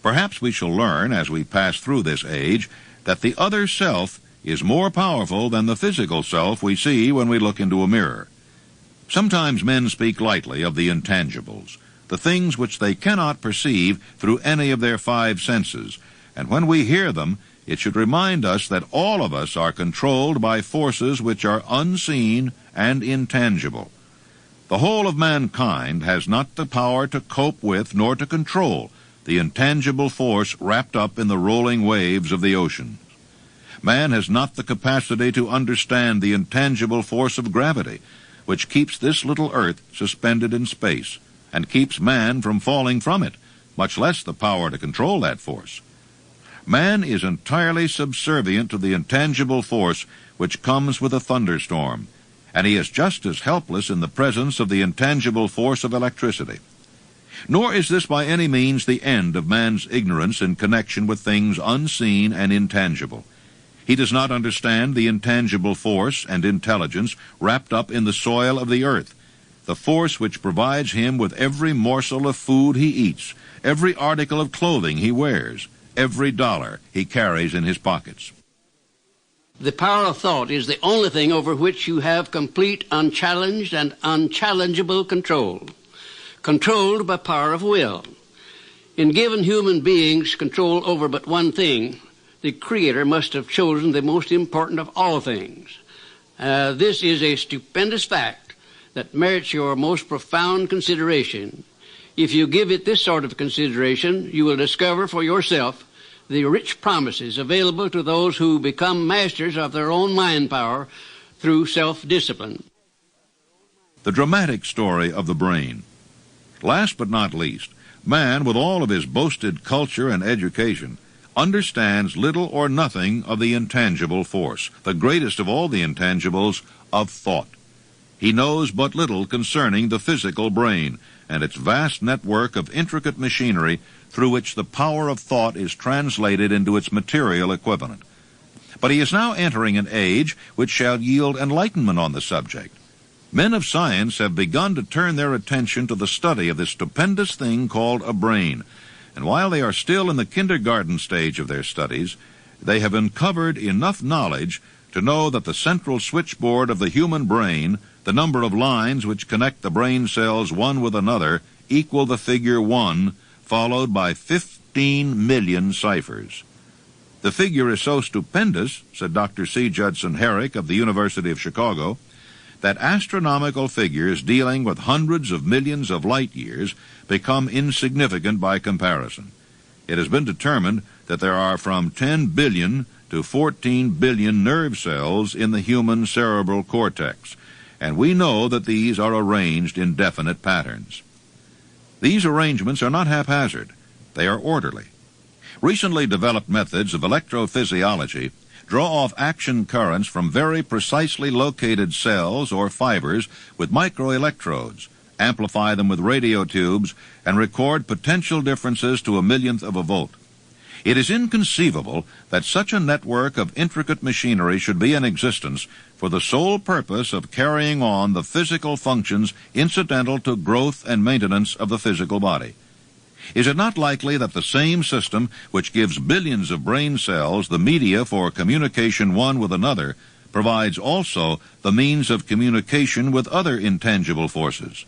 [SPEAKER 4] Perhaps we shall learn, as we pass through this age, that the other self is more powerful than the physical self we see when we look into a mirror. Sometimes men speak lightly of the intangibles, the things which they cannot perceive through any of their five senses, and when we hear them, it should remind us that all of us are controlled by forces which are unseen and intangible. The whole of mankind has not the power to cope with nor to control the intangible force wrapped up in the rolling waves of the ocean. Man has not the capacity to understand the intangible force of gravity, which keeps this little earth suspended in space, and keeps man from falling from it, much less the power to control that force. Man is entirely subservient to the intangible force which comes with a thunderstorm, and he is just as helpless in the presence of the intangible force of electricity. Nor is this by any means the end of man's ignorance in connection with things unseen and intangible. He does not understand the intangible force and intelligence wrapped up in the soil of the earth, the force which provides him with every morsel of food he eats, every article of clothing he wears, every dollar he carries in his pockets.
[SPEAKER 3] The power of thought is the only thing over which you have complete, unchallenged, and unchallengeable control. Controlled by power of will. In giving human beings control over but one thing, the Creator must have chosen the most important of all things. This is a stupendous fact that merits your most profound consideration. If you give it this sort of consideration, you will discover for yourself the rich promises available to those who become masters of their own mind power through self-discipline.
[SPEAKER 4] The dramatic story of the brain. Last but not least, man, with all of his boasted culture and education, understands little or nothing of the intangible force, the greatest of all the intangibles, of thought. He knows but little concerning the physical brain and its vast network of intricate machinery through which the power of thought is translated into its material equivalent. But he is now entering an age which shall yield enlightenment on the subject. Men of science have begun to turn their attention to the study of this stupendous thing called a brain, and while they are still in the kindergarten stage of their studies, they have uncovered enough knowledge to know that the central switchboard of the human brain, the number of lines which connect the brain cells one with another, equal the figure 1, followed by 15 million ciphers. The figure is so stupendous, said Dr. C. Judson Herrick of the University of Chicago, that astronomical figures dealing with hundreds of millions of light years become insignificant by comparison. It has been determined that there are from 10 billion to 14 billion nerve cells in the human cerebral cortex, and we know that these are arranged in definite patterns. These arrangements are not haphazard. They are orderly. Recently developed methods of electrophysiology draw off action currents from very precisely located cells or fibers with microelectrodes, amplify them with radio tubes, and record potential differences to a millionth of a volt. It is inconceivable that such a network of intricate machinery should be in existence for the sole purpose of carrying on the physical functions incidental to growth and maintenance of the physical body. Is it not likely that the same system which gives billions of brain cells the media for communication one with another provides also the means of communication with other intangible forces?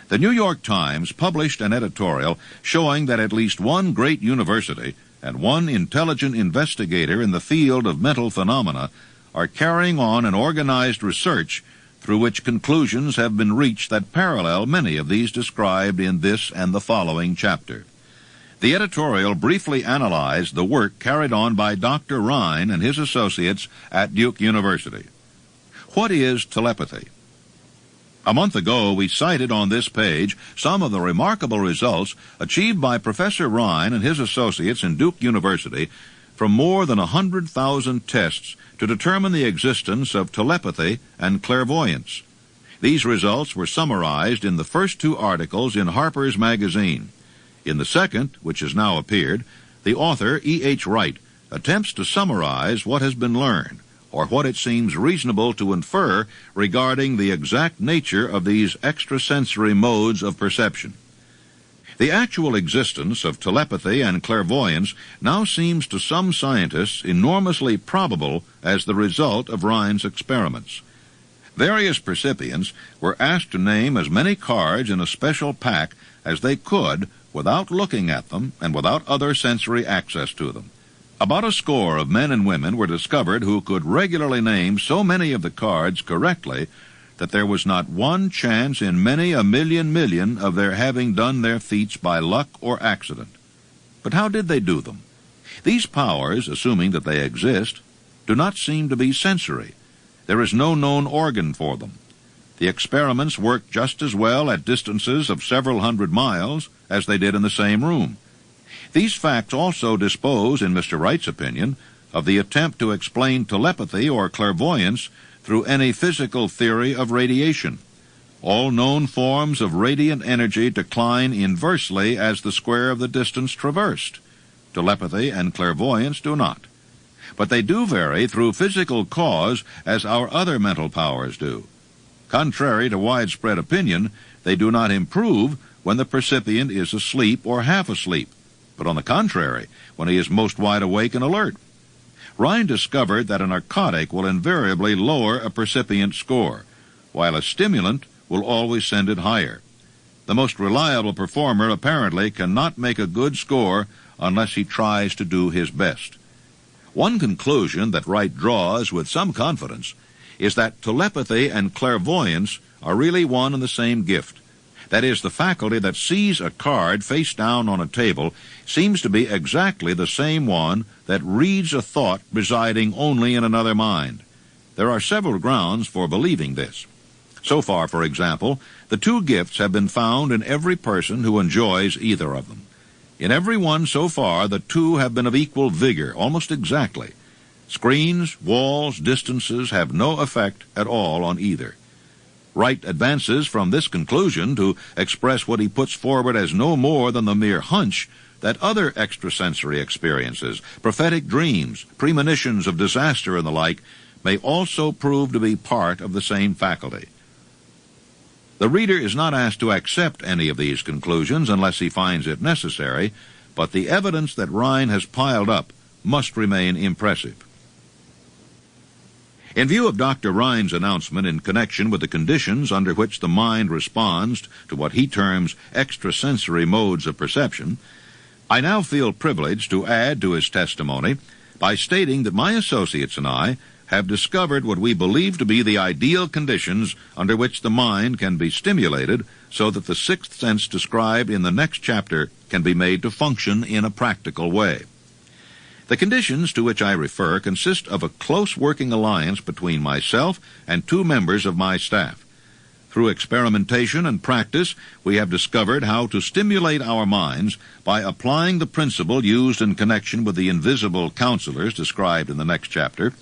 [SPEAKER 4] The New York Times published an editorial showing that at least one great university and one intelligent investigator in the field of mental phenomena are carrying on an organized research through which conclusions have been reached that parallel many of these described in this and the following chapter. The editorial briefly analyzed the work carried on by Dr. Rhine and his associates at Duke University. What is telepathy? A month ago, we cited on this page some of the remarkable results achieved by Professor Rhine and his associates in Duke University from more than 100,000 tests to determine the existence of telepathy and clairvoyance. These results were summarized in the first two articles in Harper's Magazine. In the second, which has now appeared, the author, E.H. Wright, attempts to summarize what has been learned, or what it seems reasonable to infer regarding the exact nature of these extrasensory modes of perception. The actual existence of telepathy and clairvoyance now seems to some scientists enormously probable as the result of Rhine's experiments. Various percipients were asked to name as many cards in a special pack as they could without looking at them and without other sensory access to them. About a score of men and women were discovered who could regularly name so many of the cards correctly that there was not one chance in many a million of their having done their feats by luck or accident. But how did they do them? These powers, assuming that they exist, do not seem to be sensory. There is no known organ for them. The experiments work just as well at distances of several hundred miles as they did in the same room. These facts also dispose, in Mr. Wright's opinion, of the attempt to explain telepathy or clairvoyance through any physical theory of radiation. All known forms of radiant energy decline inversely as the square of the distance traversed. Telepathy and clairvoyance do not. But they do vary through physical cause as our other mental powers do. Contrary to widespread opinion, they do not improve when the percipient is asleep or half asleep, but on the contrary, when he is most wide awake and alert. Rhine discovered that a narcotic will invariably lower a percipient score, while a stimulant will always send it higher. The most reliable performer apparently cannot make a good score unless he tries to do his best. One conclusion that Wright draws with some confidence is that telepathy and clairvoyance are really one and the same gift. That is, the faculty that sees a card face down on a table seems to be exactly the same one that reads a thought residing only in another mind. There are several grounds for believing this. So far, for example, the two gifts have been found in every person who enjoys either of them. In every one so far, the two have been of equal vigor, almost exactly. Screens, walls, distances have no effect at all on either. Wright advances from this conclusion to express what he puts forward as no more than the mere hunch that other extrasensory experiences, prophetic dreams, premonitions of disaster and the like, may also prove to be part of the same faculty. The reader is not asked to accept any of these conclusions unless he finds it necessary, but the evidence that Rhine has piled up must remain impressive. In view of Dr. Rhine's announcement in connection with the conditions under which the mind responds to what he terms extrasensory modes of perception, I now feel privileged to add to his testimony by stating that my associates and I have discovered what we believe to be the ideal conditions under which the mind can be stimulated so that the sixth sense described in the next chapter can be made to function in a practical way. The conditions to which I refer consist of a close working alliance between myself and two members of my staff. Through experimentation and practice, we have discovered how to stimulate our minds by applying the principle used in connection with the invisible counselors described in the next chapter,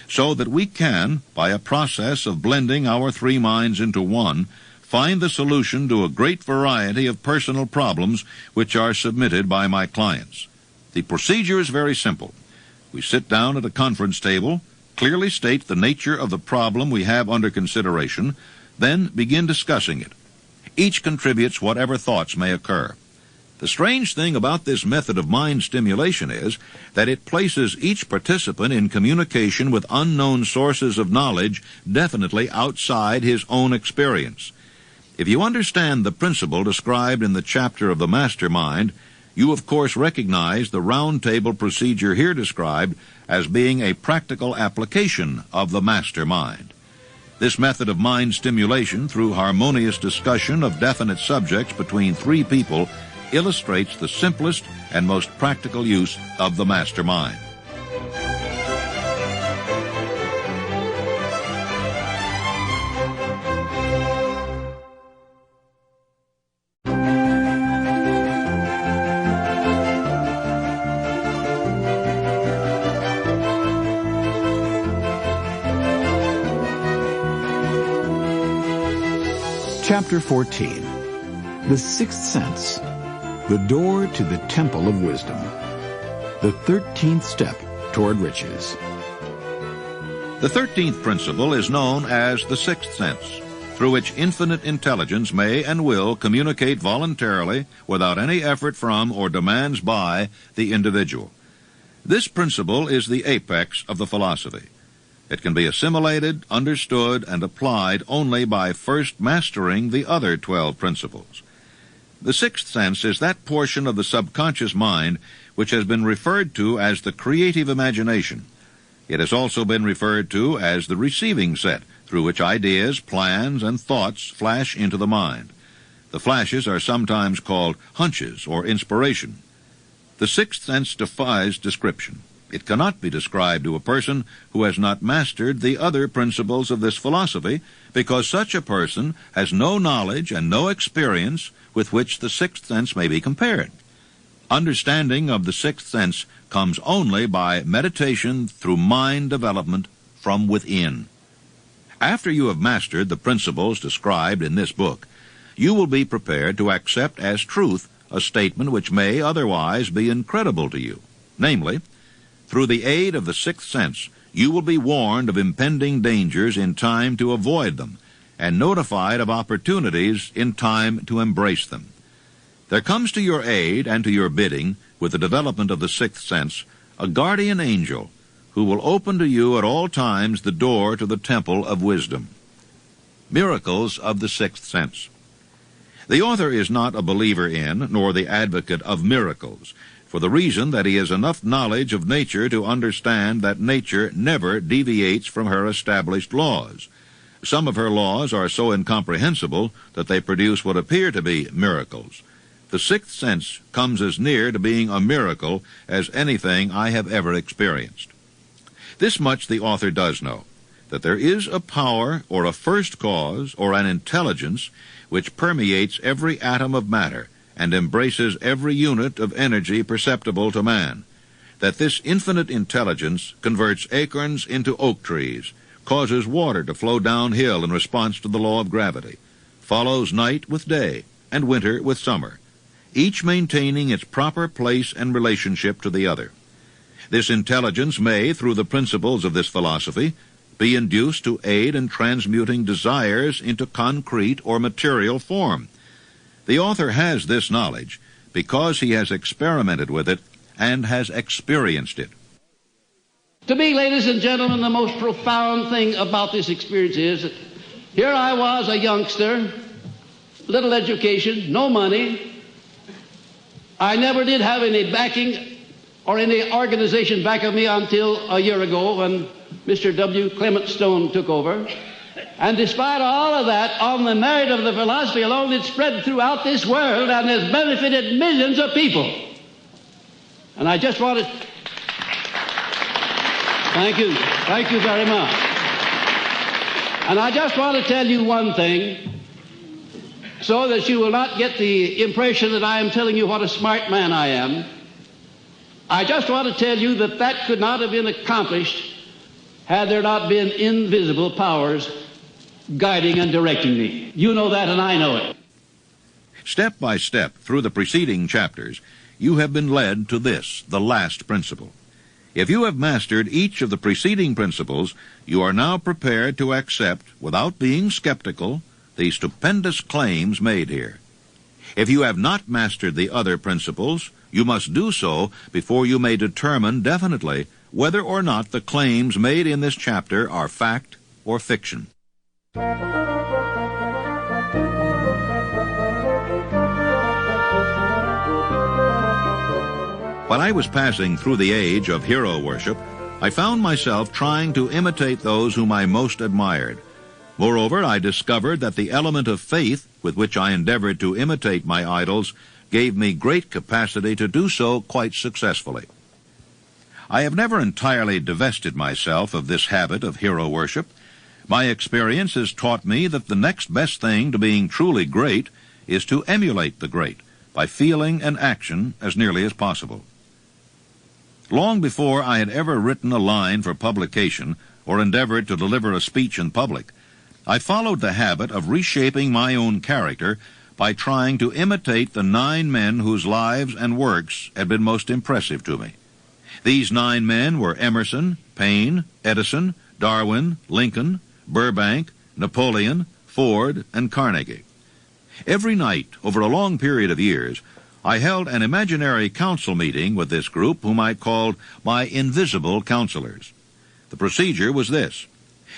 [SPEAKER 4] so that we can, by a process of blending our three minds into one, find the solution to a great variety of personal problems which are submitted by my clients. The procedure is very simple. We sit down at a conference table, clearly state the nature of the problem we have under consideration, then begin discussing it. Each contributes whatever thoughts may occur. The strange thing about this method of mind stimulation is that it places each participant in communication with unknown sources of knowledge definitely outside his own experience. If you understand the principle described in the chapter of the mastermind, you of course recognize the round table procedure here described as being a practical application of the mastermind. This method of mind stimulation through harmonious discussion of definite subjects between three people illustrates the simplest and most practical use of the mastermind.
[SPEAKER 2] Chapter 14. The Sixth Sense. The Door to the Temple of Wisdom. The 13th Step Toward Riches.
[SPEAKER 4] The 13th principle is known as the sixth sense, through which infinite intelligence may and will communicate voluntarily without any effort from or demands by the individual. This principle is the apex of the philosophy. It can be assimilated, understood, and applied only by first mastering the other 12 principles. The sixth sense is that portion of the subconscious mind which has been referred to as the creative imagination. It has also been referred to as the receiving set, through which ideas, plans, and thoughts flash into the mind. The flashes are sometimes called hunches or inspiration. The sixth sense defies description. It cannot be described to a person who has not mastered the other principles of this philosophy, because such a person has no knowledge and no experience with which the sixth sense may be compared. Understanding of the sixth sense comes only by meditation through mind development from within. After you have mastered the principles described in this book, you will be prepared to accept as truth a statement which may otherwise be incredible to you, namely, through the aid of the sixth sense, you will be warned of impending dangers in time to avoid them, and notified of opportunities in time to embrace them. There comes to your aid and to your bidding, with the development of the sixth sense, a guardian angel, who will open to you at all times the door to the temple of wisdom. Miracles of the sixth sense. The author is not a believer in, nor the advocate of miracles, for the reason that he has enough knowledge of nature to understand that nature never deviates from her established laws. Some of her laws are so incomprehensible that they produce what appear to be miracles. The sixth sense comes as near to being a miracle as anything I have ever experienced. This much the author does know, that there is a power or a first cause or an intelligence which permeates every atom of matter and embraces every unit of energy perceptible to man, that this infinite intelligence converts acorns into oak trees, causes water to flow downhill in response to the law of gravity, follows night with day, and winter with summer, each maintaining its proper place and relationship to the other. This intelligence may, through the principles of this philosophy, be induced to aid in transmuting desires into concrete or material form. The author has this knowledge because he has experimented with it and has experienced it.
[SPEAKER 3] To me, ladies and gentlemen, the most profound thing about this experience is that here I was, a youngster, little education, no money. I never did have any backing or any organization back of me until a year ago when Mr. W. Clement Stone took over. And despite all of that, on the merit of the philosophy alone, it's spread throughout this world and has benefited millions of people. And I just want to... Thank you very much. And I just want to tell you one thing, so that you will not get the impression that I am telling you what a smart man I am. I just want to tell you that that could not have been accomplished had there not been invisible powers guiding and directing me. You know that, and I know it.
[SPEAKER 4] Step by step through the preceding chapters, you have been led to this, the last principle. If you have mastered each of the preceding principles, you are now prepared to accept, without being skeptical, the stupendous claims made here. If you have not mastered the other principles, you must do so before you may determine definitely whether or not the claims made in this chapter are fact or fiction. While I was passing through the age of hero worship, I found myself trying to imitate those whom I most admired. Moreover, I discovered that the element of faith with which I endeavored to imitate my idols gave me great capacity to do so quite successfully. I have never entirely divested myself of this habit of hero worship. My experience has taught me that the next best thing to being truly great is to emulate the great by feeling and action as nearly as possible. Long before I had ever written a line for publication or endeavored to deliver a speech in public, I followed the habit of reshaping my own character by trying to imitate the 9 men whose lives and works had been most impressive to me. These 9 men were Emerson, Paine, Edison, Darwin, Lincoln, Burbank, Napoleon, Ford, and Carnegie. Every night, over a long period of years, I held an imaginary council meeting with this group whom I called my invisible counselors. The procedure was this.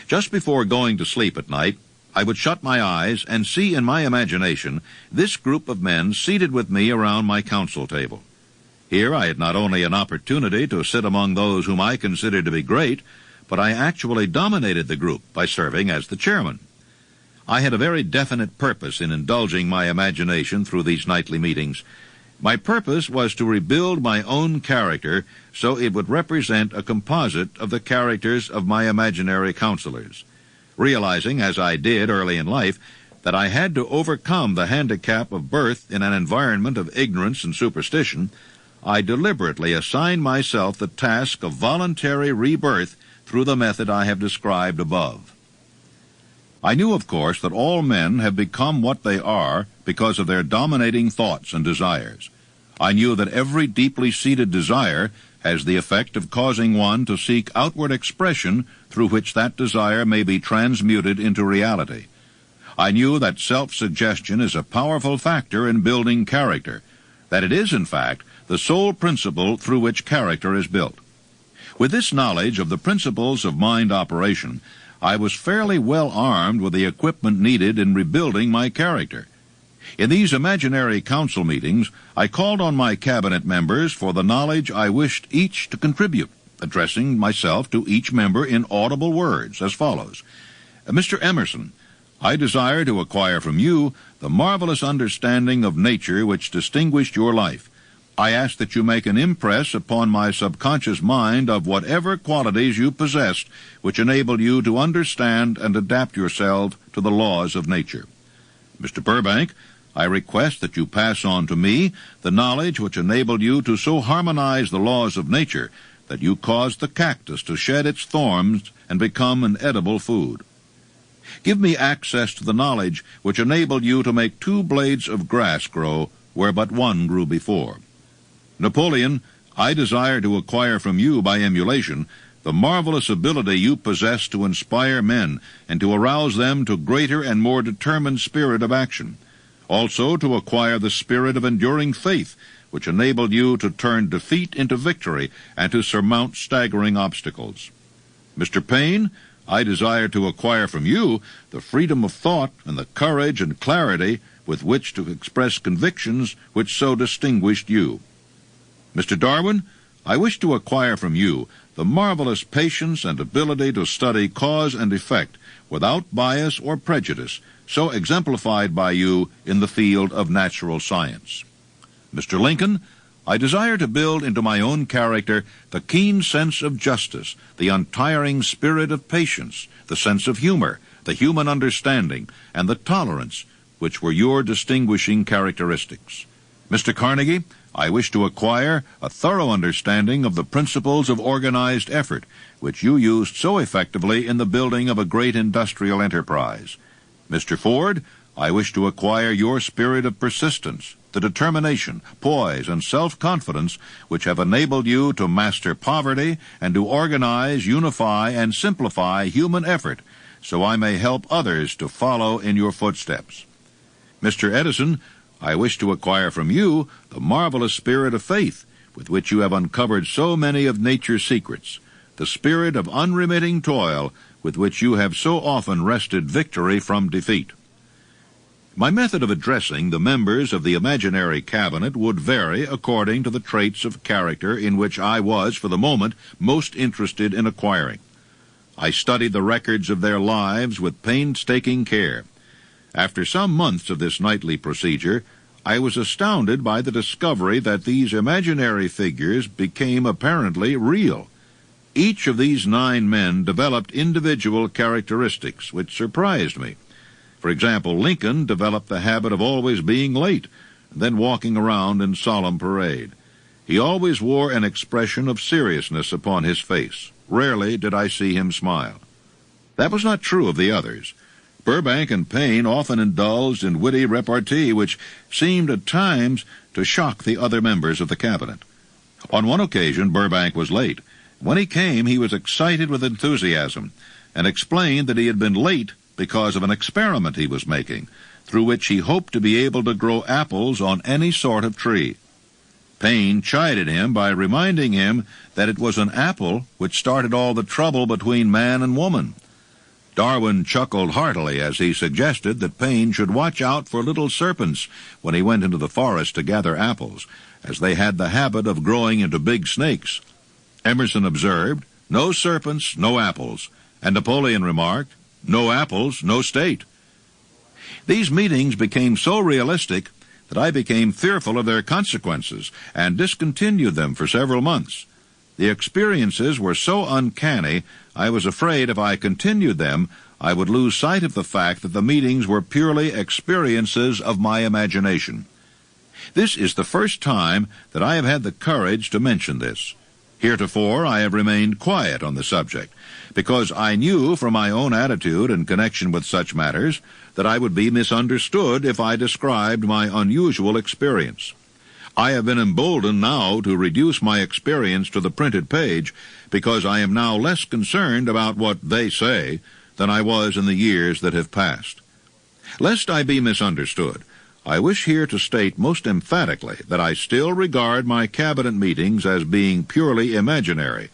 [SPEAKER 4] Just before going to sleep at night, I would shut my eyes and see in my imagination this group of men seated with me around my council table. Here I had not only an opportunity to sit among those whom I considered to be great, but I actually dominated the group by serving as the chairman. I had a very definite purpose in indulging my imagination through these nightly meetings. My purpose was to rebuild my own character so it would represent a composite of the characters of my imaginary counselors. Realizing, as I did early in life, that I had to overcome the handicap of birth in an environment of ignorance and superstition, I deliberately assigned myself the task of voluntary rebirth through the method I have described above. I knew, of course, that all men have become what they are because of their dominating thoughts and desires. I knew that every deeply seated desire has the effect of causing one to seek outward expression through which that desire may be transmuted into reality. I knew that self-suggestion is a powerful factor in building character, that it is, in fact, the sole principle through which character is built. With this knowledge of the principles of mind operation, I was fairly well armed with the equipment needed in rebuilding my character. In these imaginary council meetings, I called on my cabinet members for the knowledge I wished each to contribute, addressing myself to each member in audible words as follows. Mr. Emerson, I desire to acquire from you the marvelous understanding of nature which distinguished your life. I ask that you make an impress upon my subconscious mind of whatever qualities you possessed which enable you to understand and adapt yourself to the laws of nature. Mr. Burbank, I request that you pass on to me the knowledge which enabled you to so harmonize the laws of nature that you caused the cactus to shed its thorns and become an edible food. Give me access to the knowledge which enabled you to make 2 blades of grass grow where but 1 grew before. Napoleon, I desire to acquire from you by emulation the marvelous ability you possess to inspire men and to arouse them to greater and more determined spirit of action. Also to acquire the spirit of enduring faith, which enabled you to turn defeat into victory and to surmount staggering obstacles. Mr. Payne, I desire to acquire from you the freedom of thought and the courage and clarity with which to express convictions which so distinguished you. Mr. Darwin, I wish to acquire from you the marvelous patience and ability to study cause and effect without bias or prejudice, so exemplified by you in the field of natural science. Mr. Lincoln, I desire to build into my own character the keen sense of justice, the untiring spirit of patience, the sense of humor, the human understanding, and the tolerance which were your distinguishing characteristics. Mr. Carnegie, I wish to acquire a thorough understanding of the principles of organized effort, which you used so effectively in the building of a great industrial enterprise. Mr. Ford, I wish to acquire your spirit of persistence, the determination, poise, and self-confidence which have enabled you to master poverty and to organize, unify, and simplify human effort, so I may help others to follow in your footsteps. Mr. Edison, I wish to acquire from you the marvelous spirit of faith with which you have uncovered so many of nature's secrets, the spirit of unremitting toil with which you have so often wrested victory from defeat. My method of addressing the members of the imaginary cabinet would vary according to the traits of character in which I was, for the moment, most interested in acquiring. I studied the records of their lives with painstaking care. After some months of this nightly procedure, I was astounded by the discovery that these imaginary figures became apparently real. Each of these 9 men developed individual characteristics which surprised me. For example, Lincoln developed the habit of always being late, and then walking around in solemn parade. He always wore an expression of seriousness upon his face. Rarely did I see him smile. That was not true of the others. Burbank and Payne often indulged in witty repartee which seemed at times to shock the other members of the cabinet. On one occasion, Burbank was late. When he came, he was excited with enthusiasm and explained that he had been late because of an experiment he was making, through which he hoped to be able to grow apples on any sort of tree. Payne chided him by reminding him that it was an apple which started all the trouble between man and woman. Darwin chuckled heartily as he suggested that Payne should watch out for little serpents when he went into the forest to gather apples, as they had the habit of growing into big snakes. Emerson observed, "No serpents, no apples," and Napoleon remarked, "No apples, no state." These meetings became so realistic that I became fearful of their consequences and discontinued them for several months. The experiences were so uncanny, I was afraid if I continued them, I would lose sight of the fact that the meetings were purely experiences of my imagination. This is the first time that I have had the courage to mention this. Heretofore, I have remained quiet on the subject, because I knew from my own attitude in connection with such matters that I would be misunderstood if I described my unusual experience. I have been emboldened now to reduce my experience to the printed page, because I am now less concerned about what they say than I was in the years that have passed. Lest I be misunderstood, I wish here to state most emphatically that I still regard my cabinet meetings as being purely imaginary,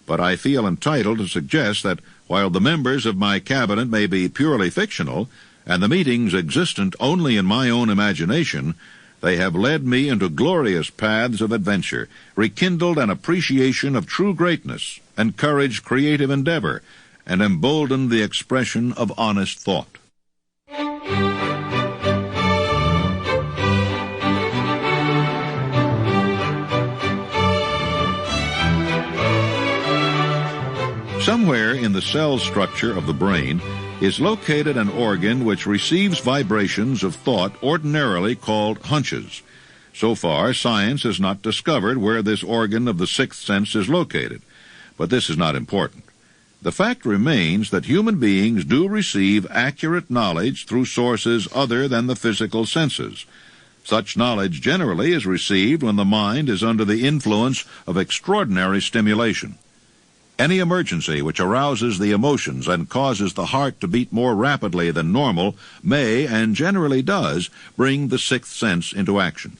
[SPEAKER 4] but I feel entitled to suggest that while the members of my cabinet may be purely fictional, and the meetings existent only in my own imagination, they have led me into glorious paths of adventure, rekindled an appreciation of true greatness, encouraged creative endeavor, and emboldened the expression of honest thought. Somewhere in the cell structure of the brain is located an organ which receives vibrations of thought ordinarily called hunches. So far, science has not discovered where this organ of the sixth sense is located, but this is not important. The fact remains that human beings do receive accurate knowledge through sources other than the physical senses. Such knowledge generally is received when the mind is under the influence of extraordinary stimulation. Any emergency which arouses the emotions and causes the heart to beat more rapidly than normal may, and generally does, bring the sixth sense into action.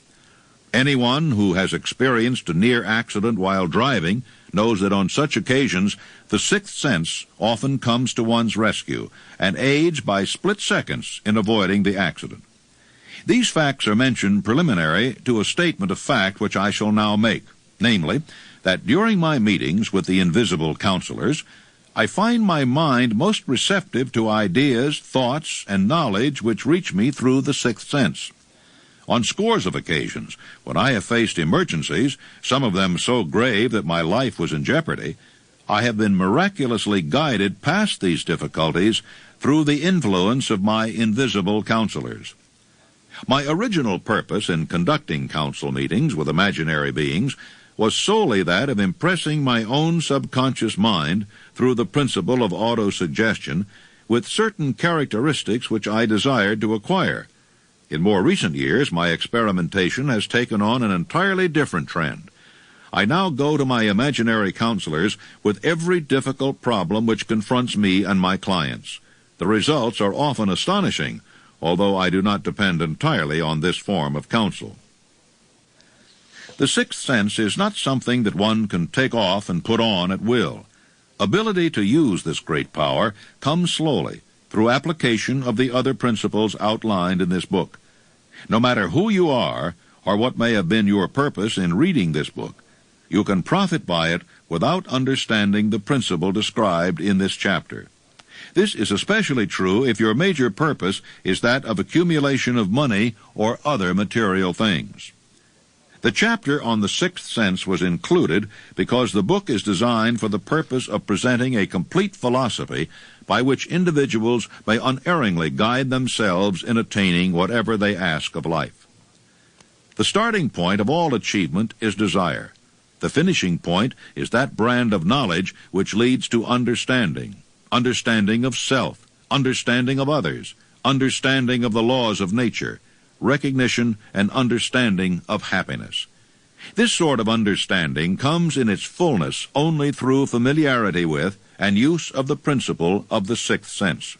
[SPEAKER 4] Anyone who has experienced a near accident while driving knows that on such occasions the sixth sense often comes to one's rescue and aids by split seconds in avoiding the accident. These facts are mentioned preliminary to a statement of fact which I shall now make, namely, that during my meetings with the invisible counselors, I find my mind most receptive to ideas, thoughts, and knowledge which reach me through the sixth sense. On scores of occasions, when I have faced emergencies, some of them so grave that my life was in jeopardy, I have been miraculously guided past these difficulties through the influence of my invisible counselors. My original purpose in conducting council meetings with imaginary beings was solely that of impressing my own subconscious mind through the principle of autosuggestion with certain characteristics which I desired to acquire. In more recent years, my experimentation has taken on an entirely different trend. I now go to my imaginary counselors with every difficult problem which confronts me and my clients. The results are often astonishing, although I do not depend entirely on this form of counsel. The sixth sense is not something that one can take off and put on at will. Ability to use this great power comes slowly, through application of the other principles outlined in this book. No matter who you are, or what may have been your purpose in reading this book, you can profit by it without understanding the principle described in this chapter. This is especially true if your major purpose is that of accumulation of money or other material things. The chapter on the sixth sense was included because the book is designed for the purpose of presenting a complete philosophy by which individuals may unerringly guide themselves in attaining whatever they ask of life. The starting point of all achievement is desire. The finishing point is that brand of knowledge which leads to understanding, understanding of self, understanding of others, understanding of the laws of nature, recognition and understanding of happiness. This sort of understanding comes in its fullness only through familiarity with and use of the principle of the sixth sense.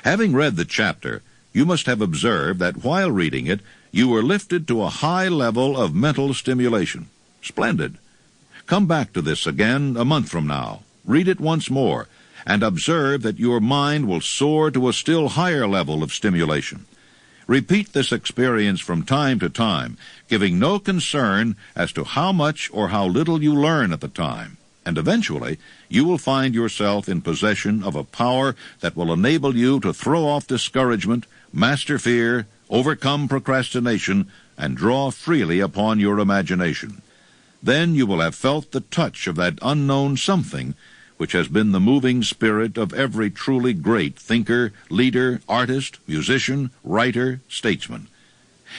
[SPEAKER 4] Having read the chapter, you must have observed that while reading it, you were lifted to a high level of mental stimulation. Splendid. Come back to this again a month from now. Read it once more, and observe that your mind will soar to a still higher level of stimulation. Repeat this experience from time to time, giving no concern as to how much or how little you learn at the time, and eventually you will find yourself in possession of a power that will enable you to throw off discouragement, master fear, overcome procrastination, and draw freely upon your imagination. Then you will have felt the touch of that unknown something which has been the moving spirit of every truly great thinker, leader, artist, musician, writer, statesman.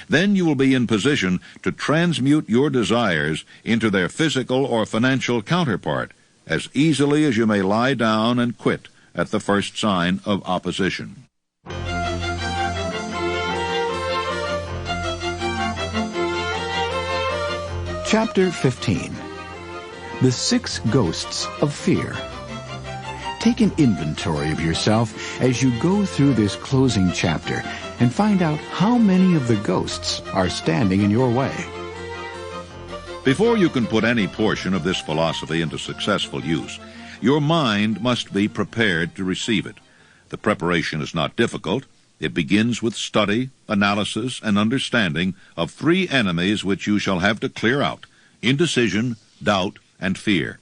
[SPEAKER 4] Then you will be in position to transmute your desires into their physical or financial counterpart as easily as you may lie down and quit at the first sign of opposition.
[SPEAKER 2] Chapter 15. The 6 Ghosts of Fear. Take an inventory of yourself as you go through this closing chapter and find out how many of the ghosts are standing in your way.
[SPEAKER 4] Before you can put any portion of this philosophy into successful use, your mind must be prepared to receive it. The preparation is not difficult. It begins with study, analysis, and understanding of 3 enemies which you shall have to clear out: indecision, doubt, and fear.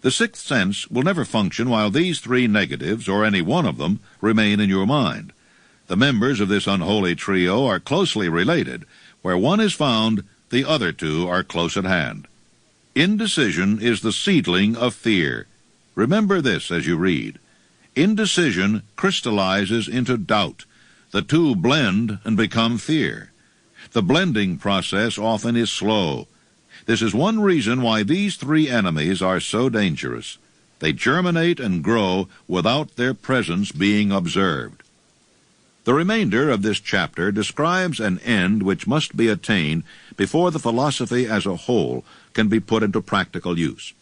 [SPEAKER 4] The sixth sense will never function while these 3 negatives, or any one of them, remain in your mind. The members of this unholy trio are closely related. Where one is found, the other 2 are close at hand. Indecision is the seedling of fear. Remember this as you read. Indecision crystallizes into doubt. The 2 blend and become fear. The blending process often is slow. This is one reason why these 3 enemies are so dangerous. They germinate and grow without their presence being observed. The remainder of this chapter describes an end which must be attained before the philosophy as a whole can be put into practical use.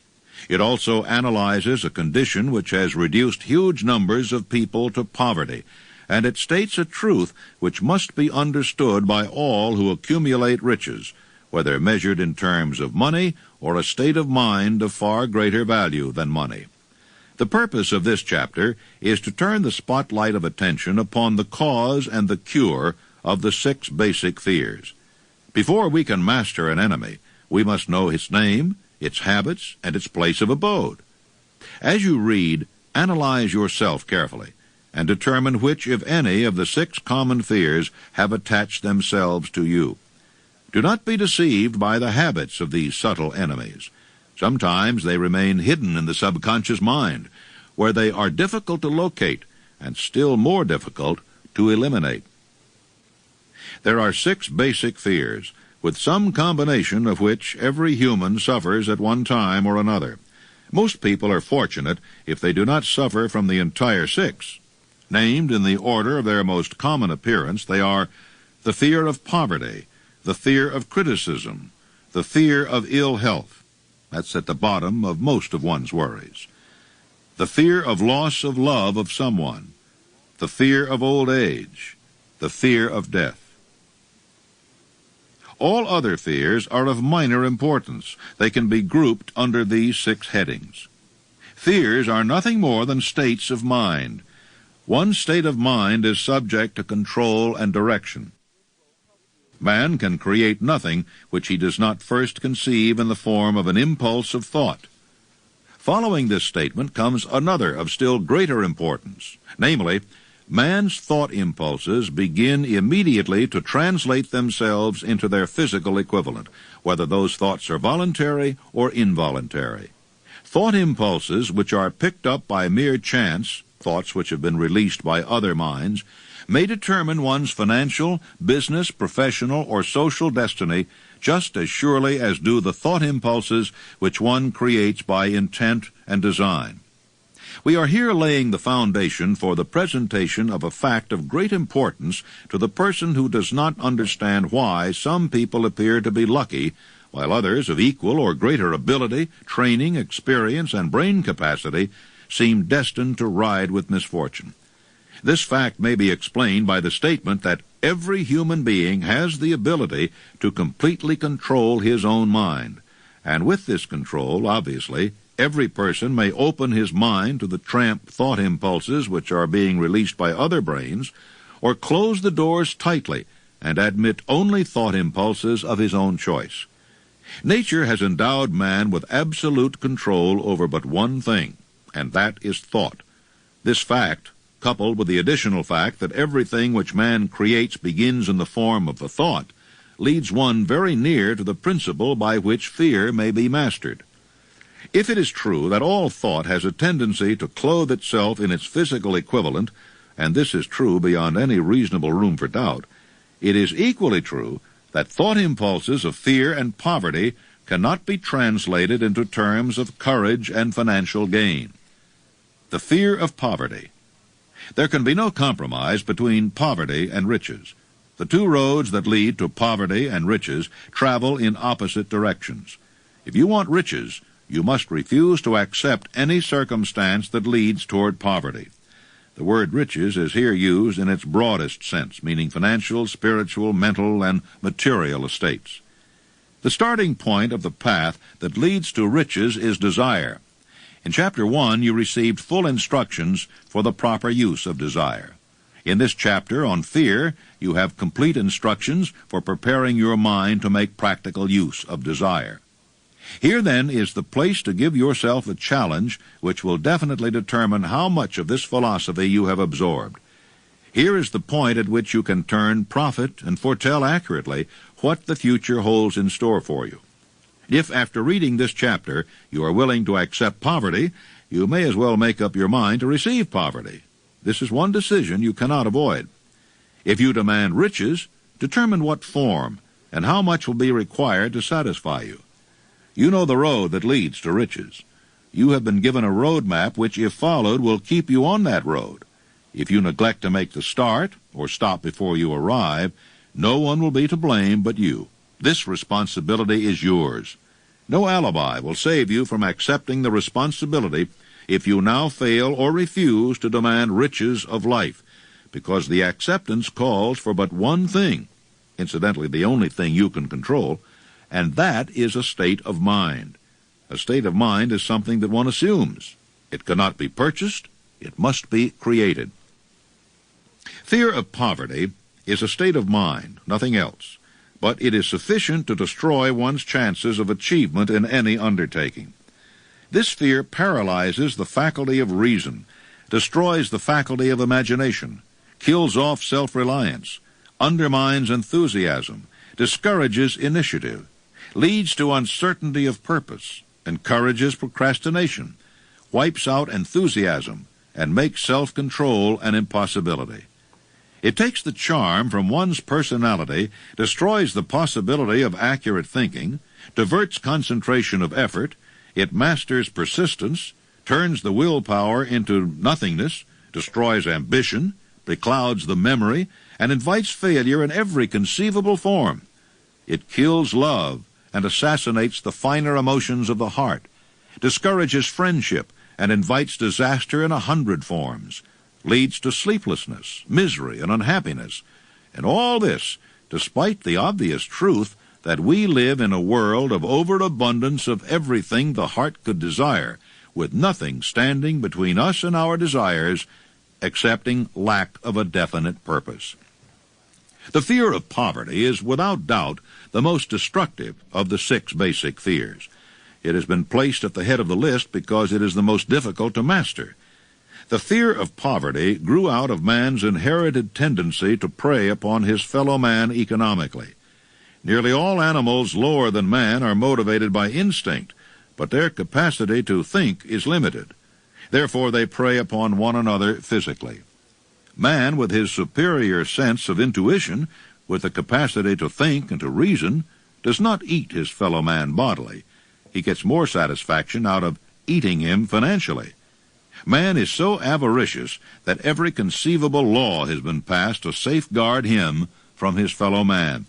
[SPEAKER 4] It also analyzes a condition which has reduced huge numbers of people to poverty, and it states a truth which must be understood by all who accumulate riches, whether measured in terms of money or a state of mind of far greater value than money. The purpose of this chapter is to turn the spotlight of attention upon the cause and the cure of the 6 basic fears. Before we can master an enemy, we must know its name, its habits, and its place of abode. As you read, analyze yourself carefully and determine which, if any, of the 6 common fears have attached themselves to you. Do not be deceived by the habits of these subtle enemies. Sometimes they remain hidden in the subconscious mind, where they are difficult to locate and still more difficult to eliminate. There are 6 basic fears, with some combination of which every human suffers at one time or another. Most people are fortunate if they do not suffer from the entire 6. Named in the order of their most common appearance, they are the fear of poverty, the fear of criticism, the fear of ill health. That's at the bottom of most of one's worries. The fear of loss of love of someone, the fear of old age, the fear of death. All other fears are of minor importance. They can be grouped under these 6 headings. Fears are nothing more than states of mind. One state of mind is subject to control and direction. Man can create nothing which he does not first conceive in the form of an impulse of thought. Following this statement comes another of still greater importance, namely, man's thought impulses begin immediately to translate themselves into their physical equivalent, whether those thoughts are voluntary or involuntary. Thought impulses which are picked up by mere chance, thoughts which have been released by other minds, may determine one's financial, business, professional, or social destiny just as surely as do the thought impulses which one creates by intent and design. We are here laying the foundation for the presentation of a fact of great importance to the person who does not understand why some people appear to be lucky, while others of equal or greater ability, training, experience, and brain capacity seem destined to ride with misfortune. This fact may be explained by the statement that every human being has the ability to completely control his own mind, and with this control, obviously, every person may open his mind to the tramp thought impulses which are being released by other brains, or close the doors tightly and admit only thought impulses of his own choice. Nature has endowed man with absolute control over but one thing, and that is thought. This fact, coupled with the additional fact that everything which man creates begins in the form of a thought, leads one very near to the principle by which fear may be mastered. If it is true that all thought has a tendency to clothe itself in its physical equivalent, and this is true beyond any reasonable room for doubt, it is equally true that thought impulses of fear and poverty cannot be translated into terms of courage and financial gain. The fear of poverty. There can be no compromise between poverty and riches. The 2 roads that lead to poverty and riches travel in opposite directions. If you want riches, you must refuse to accept any circumstance that leads toward poverty. The word riches is here used in its broadest sense, meaning financial, spiritual, mental, and material estates. The starting point of the path that leads to riches is desire. In Chapter 1, you received full instructions for the proper use of desire. In this chapter on fear, you have complete instructions for preparing your mind to make practical use of desire. Here, then, is the place to give yourself a challenge which will definitely determine how much of this philosophy you have absorbed. Here is the point at which you can turn prophet and foretell accurately what the future holds in store for you. If, after reading this chapter, you are willing to accept poverty, you may as well make up your mind to receive poverty. This is one decision you cannot avoid. If you demand riches, determine what form and how much will be required to satisfy you. You know the road that leads to riches. You have been given a road map which, if followed, will keep you on that road. If you neglect to make the start, or stop before you arrive, no one will be to blame but you. This responsibility is yours. No alibi will save you from accepting the responsibility if you now fail or refuse to demand riches of life, because the acceptance calls for but one thing, incidentally the only thing you can control, and that is a state of mind. A state of mind is something that one assumes. It cannot be purchased. It must be created. Fear of poverty is a state of mind, nothing else, but it is sufficient to destroy one's chances of achievement in any undertaking. This fear paralyzes the faculty of reason, destroys the faculty of imagination, kills off self-reliance, undermines enthusiasm, discourages initiative, leads to uncertainty of purpose, encourages procrastination, wipes out enthusiasm, and makes self-control an impossibility. It takes the charm from one's personality, destroys the possibility of accurate thinking, diverts concentration of effort, it masters persistence, turns the willpower into nothingness, destroys ambition, beclouds the memory, and invites failure in every conceivable form. It kills love and assassinates the finer emotions of the heart, discourages friendship, and invites disaster in 100 forms, leads to sleeplessness, misery, and unhappiness. And all this, despite the obvious truth that we live in a world of overabundance of everything the heart could desire, with nothing standing between us and our desires, excepting lack of a definite purpose. The fear of poverty is without doubt the most destructive of the 6 basic fears. It has been placed at the head of the list because it is the most difficult to master. The fear of poverty grew out of man's inherited tendency to prey upon his fellow man economically. Nearly all animals lower than man are motivated by instinct, but their capacity to think is limited. Therefore they prey upon one another physically. Man, with his superior sense of intuition, with the capacity to think and to reason, does not eat his fellow man bodily. He gets more satisfaction out of eating him financially. Man is so avaricious that every conceivable law has been passed to safeguard him from his fellow man.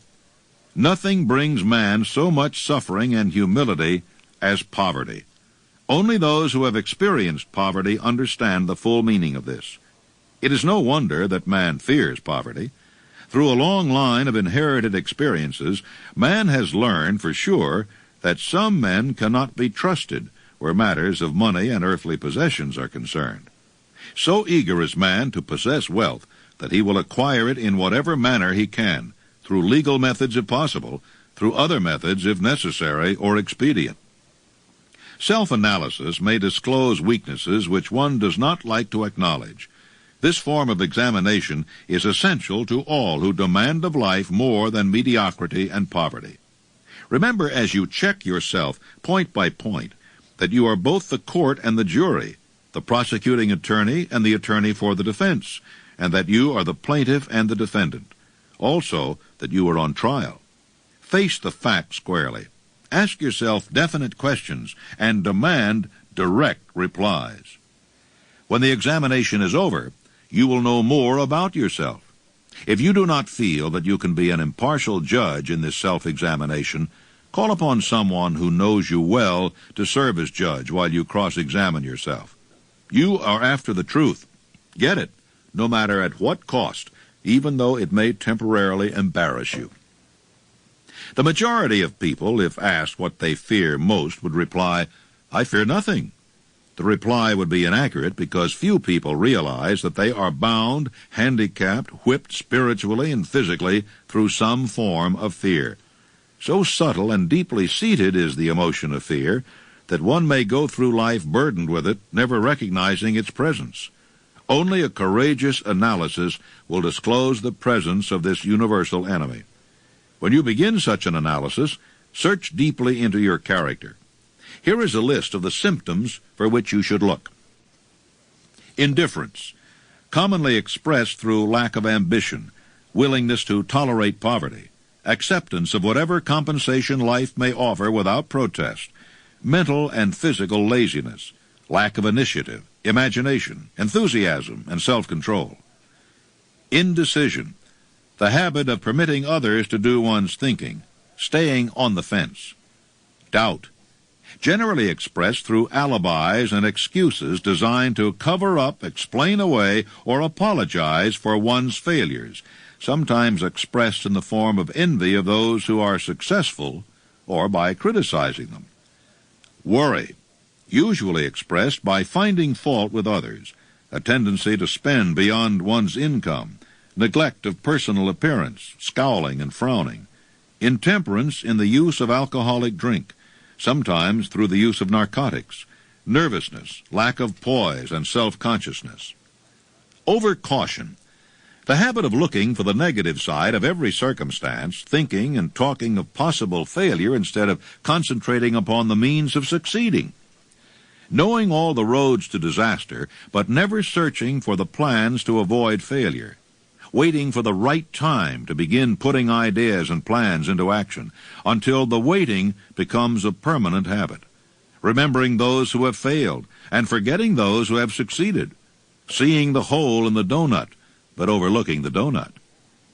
[SPEAKER 4] Nothing brings man so much suffering and humility as poverty. Only those who have experienced poverty understand the full meaning of this. It is no wonder that man fears poverty. Through a long line of inherited experiences, man has learned for sure that some men cannot be trusted where matters of money and earthly possessions are concerned. So eager is man to possess wealth that he will acquire it in whatever manner he can, through legal methods if possible, through other methods if necessary or expedient. Self-analysis may disclose weaknesses which one does not like to acknowledge. This form of examination is essential to all who demand of life more than mediocrity and poverty. Remember, as you check yourself point by point, that you are both the court and the jury, the prosecuting attorney and the attorney for the defense, and that you are the plaintiff and the defendant. Also, that you are on trial. Face the facts squarely. Ask yourself definite questions and demand direct replies. When the examination is over, you will know more about yourself. If you do not feel that you can be an impartial judge in this self-examination, call upon someone who knows you well to serve as judge while you cross-examine yourself. You are after the truth. Get it, no matter at what cost, even though it may temporarily embarrass you. The majority of people, if asked what they fear most, would reply, "I fear nothing." The reply would be inaccurate because few people realize that they are bound, handicapped, whipped spiritually and physically through some form of fear. So subtle and deeply seated is the emotion of fear that one may go through life burdened with it, never recognizing its presence. Only a courageous analysis will disclose the presence of this universal enemy. When you begin such an analysis, search deeply into your character. Here is a list of the symptoms for which you should look. Indifference, commonly expressed through lack of ambition, willingness to tolerate poverty, acceptance of whatever compensation life may offer without protest, mental and physical laziness, lack of initiative, imagination, enthusiasm, and self-control. Indecision, the habit of permitting others to do one's thinking, staying on the fence. Doubt, generally expressed through alibis and excuses designed to cover up, explain away, or apologize for one's failures, sometimes expressed in the form of envy of those who are successful or by criticizing them. Worry, usually expressed by finding fault with others, a tendency to spend beyond one's income, neglect of personal appearance, scowling and frowning, intemperance in the use of alcoholic drink, sometimes through the use of narcotics, nervousness, lack of poise and self-consciousness. Overcaution, the habit of looking for the negative side of every circumstance, thinking and talking of possible failure instead of concentrating upon the means of succeeding. Knowing all the roads to disaster, but never searching for the plans to avoid failure. Waiting for the right time to begin putting ideas and plans into action, until the waiting becomes a permanent habit. Remembering those who have failed, and forgetting those who have succeeded. Seeing the hole in the donut, but overlooking the donut.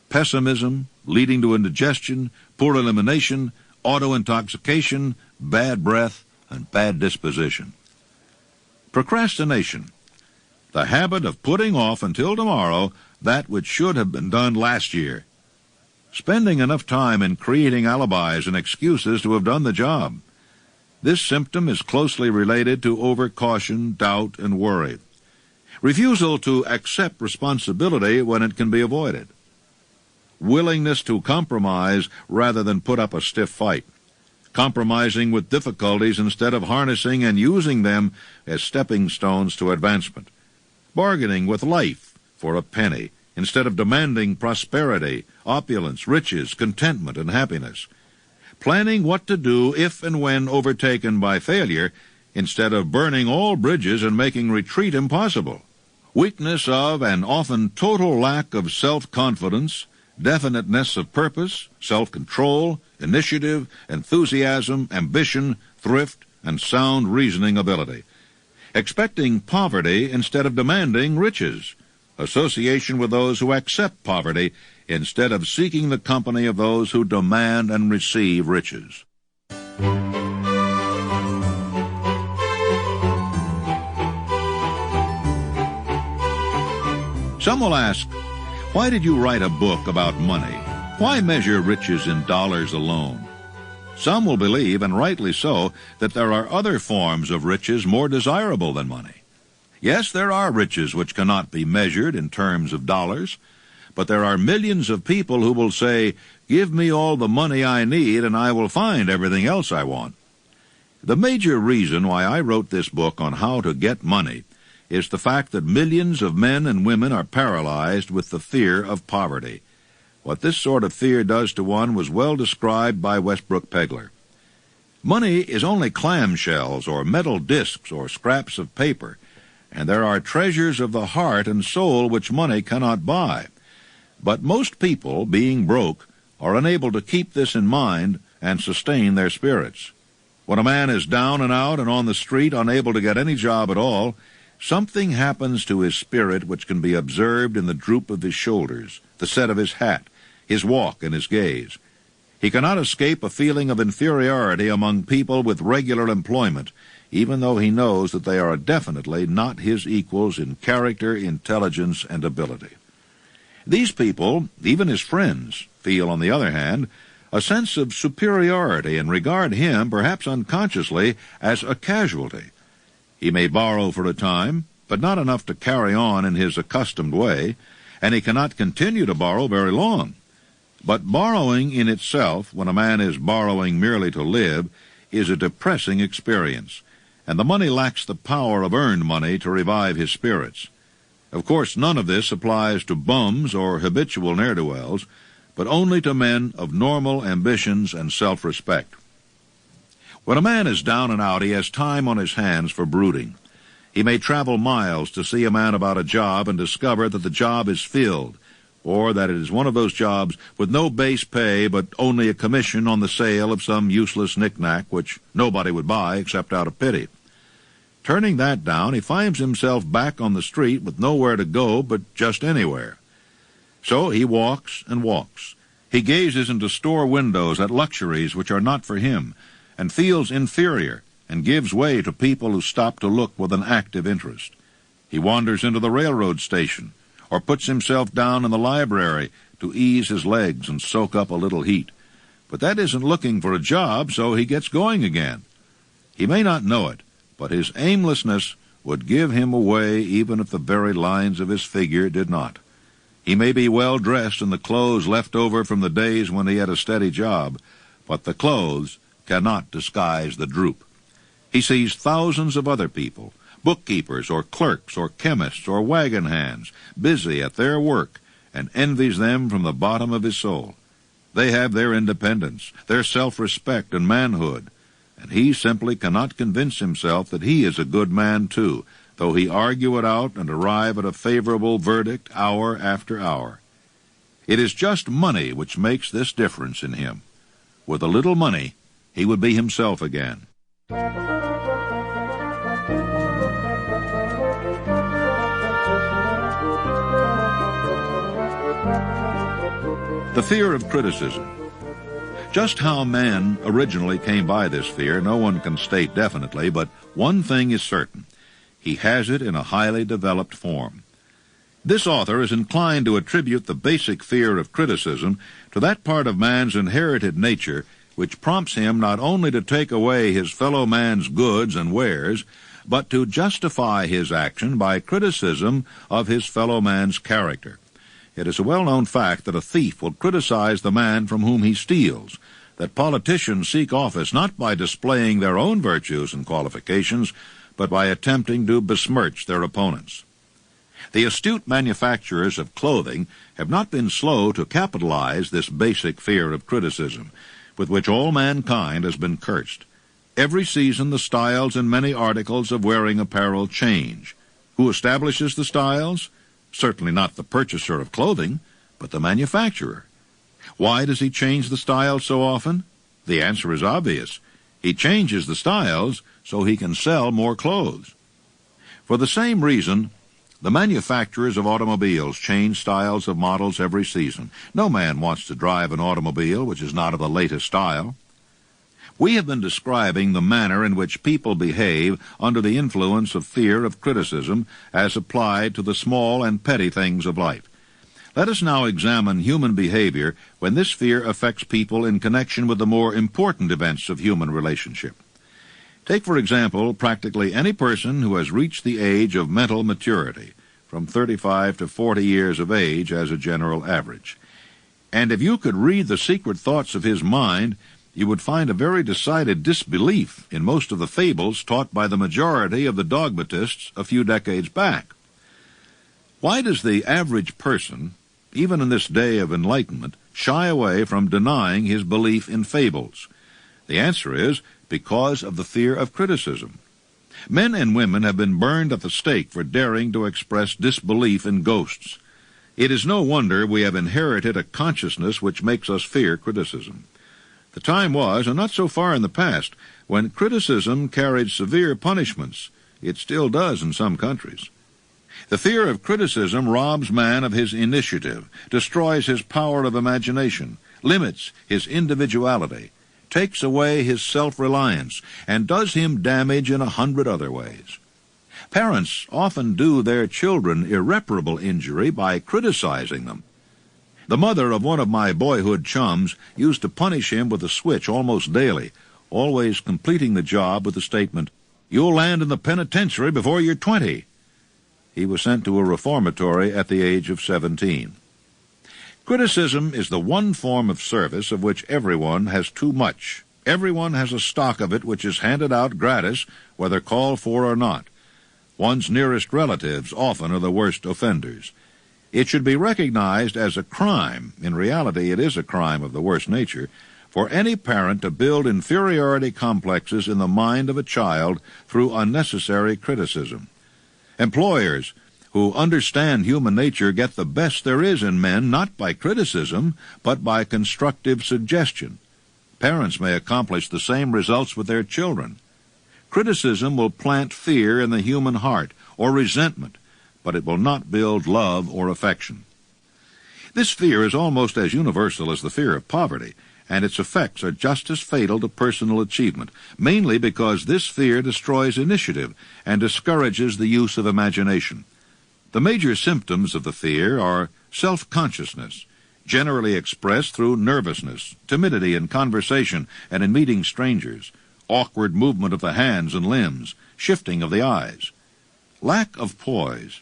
[SPEAKER 4] Pessimism, leading to indigestion, poor elimination, auto-intoxication, bad breath, and bad disposition. Procrastination, the habit of putting off until tomorrow that which should have been done last year. Spending enough time in creating alibis and excuses to have done the job. This symptom is closely related to overcaution, doubt, and worry. Refusal to accept responsibility when it can be avoided. Willingness to compromise rather than put up a stiff fight. Compromising with difficulties instead of harnessing and using them as stepping stones to advancement. Bargaining with life for a penny instead of demanding prosperity, opulence, riches, contentment, and happiness. Planning what to do if and when overtaken by failure instead of burning all bridges and making retreat impossible. Weakness of and often total lack of self-confidence, definiteness of purpose, self-control, initiative, enthusiasm, ambition, thrift, and sound reasoning ability. Expecting poverty instead of demanding riches. Association with those who accept poverty instead of seeking the company of those who demand and receive riches. Some will ask, why did you write a book about money? Why measure riches in dollars alone? Some will believe, and rightly so, that there are other forms of riches more desirable than money. Yes, there are riches which cannot be measured in terms of dollars, but there are millions of people who will say, give me all the money I need and I will find everything else I want. The major reason why I wrote this book on how to get money is the fact that millions of men and women are paralyzed with the fear of poverty. What this sort of fear does to one was well described by Westbrook Pegler. Money is only clamshells or metal discs or scraps of paper, and there are treasures of the heart and soul which money cannot buy. But most people, being broke, are unable to keep this in mind and sustain their spirits. When a man is down and out and on the street, unable to get any job at all, something happens to his spirit which can be observed in the droop of his shoulders, the set of his hat, his walk, and his gaze. He cannot escape a feeling of inferiority among people with regular employment, even though he knows that they are definitely not his equals in character, intelligence, and ability. These people, even his friends, feel, on the other hand, a sense of superiority and regard him, perhaps unconsciously, as a casualty. He may borrow for a time, but not enough to carry on in his accustomed way, and he cannot continue to borrow very long. But borrowing in itself, when a man is borrowing merely to live, is a depressing experience, and the money lacks the power of earned money to revive his spirits. Of course, none of this applies to bums or habitual ne'er-do-wells, but only to men of normal ambitions and self-respect. When a man is down and out, he has time on his hands for brooding. He may travel miles to see a man about a job and discover that the job is filled, or that it is one of those jobs with no base pay but only a commission on the sale of some useless knick-knack which nobody would buy except out of pity. Turning that down, he finds himself back on the street with nowhere to go but just anywhere. So he walks and walks. He gazes into store windows at luxuries which are not for him, and feels inferior, and gives way to people who stop to look with an active interest. He wanders into the railroad station, or puts himself down in the library to ease his legs and soak up a little heat.
[SPEAKER 1] but that isn't looking for a job, so he gets going again. He may not know it, but his aimlessness would give him away even if the very lines of his figure did not. He may be well dressed in the clothes left over from the days when he had a steady job, but the clothes cannot disguise the droop. He sees thousands of other people, bookkeepers or clerks or chemists or wagon hands, busy at their work, and envies them from the bottom of his soul. They have their independence, their self-respect and manhood, and he simply cannot convince himself that he is a good man too, though he argue it out and arrive at a favorable verdict hour after hour. It is just money which makes this difference in him. With a little money, he would be himself again. The fear of criticism. Just how man originally came by this fear, no one can state definitely, but one thing is certain. He has it in a highly developed form. This author is inclined to attribute the basic fear of criticism to that part of man's inherited nature which prompts him not only to take away his fellow man's goods and wares, but to justify his action by criticism of his fellow man's character. It is a well-known fact that a thief will criticize the man from whom he steals, that politicians seek office not by displaying their own virtues and qualifications, but by attempting to besmirch their opponents. The astute manufacturers of clothing have not been slow to capitalize this basic fear of criticism, with which all mankind has been cursed. Every season the styles in many articles of wearing apparel change. Who establishes the styles? Certainly not the purchaser of clothing, but the manufacturer. Why does he change the styles so often? The answer is obvious. He changes the styles so he can sell more clothes. For the same reason, the manufacturers of automobiles change styles of models every season. No man wants to drive an automobile which is not of the latest style. We have been describing the manner in which people behave under the influence of fear of criticism as applied to the small and petty things of life. Let us now examine human behavior when this fear affects people in connection with the more important events of human relationship. Take, for example, practically any person who has reached the age of mental maturity, from 35 to 40 years of age as a general average. And if you could read the secret thoughts of his mind, you would find a very decided disbelief in most of the fables taught by the majority of the dogmatists a few decades back. Why does the average person, even in this day of enlightenment, shy away from denying his belief in fables? The answer is because of the fear of criticism. Men and women have been burned at the stake for daring to express disbelief in ghosts. It is no wonder we have inherited a consciousness which makes us fear criticism. The time was, and not so far in the past, when criticism carried severe punishments. It still does in some countries. The fear of criticism robs man of his initiative, destroys his power of imagination, limits his individuality, takes away his self-reliance, and does him damage in 100 other ways. Parents often do their children irreparable injury by criticizing them. The mother of one of my boyhood chums used to punish him with a switch almost daily, always completing the job with the statement, "You'll land in the penitentiary before you're 20. He was sent to a reformatory at the age of 17. Criticism is the one form of service of which everyone has too much. Everyone has a stock of it which is handed out gratis, whether called for or not. One's nearest relatives often are the worst offenders. It should be recognized as a crime, in reality it is a crime of the worst nature, for any parent to build inferiority complexes in the mind of a child through unnecessary criticism. Employers who understand human nature get the best there is in men not by criticism, but by constructive suggestion. Parents may accomplish the same results with their children. Criticism will plant fear in the human heart, or resentment, but it will not build love or affection. This fear is almost as universal as the fear of poverty, and its effects are just as fatal to personal achievement, mainly because this fear destroys initiative and discourages the use of imagination. The major symptoms of the fear are self-consciousness. generally expressed through nervousness, timidity in conversation and in meeting strangers, awkward movement of the hands and limbs, shifting of the eyes. Lack of poise,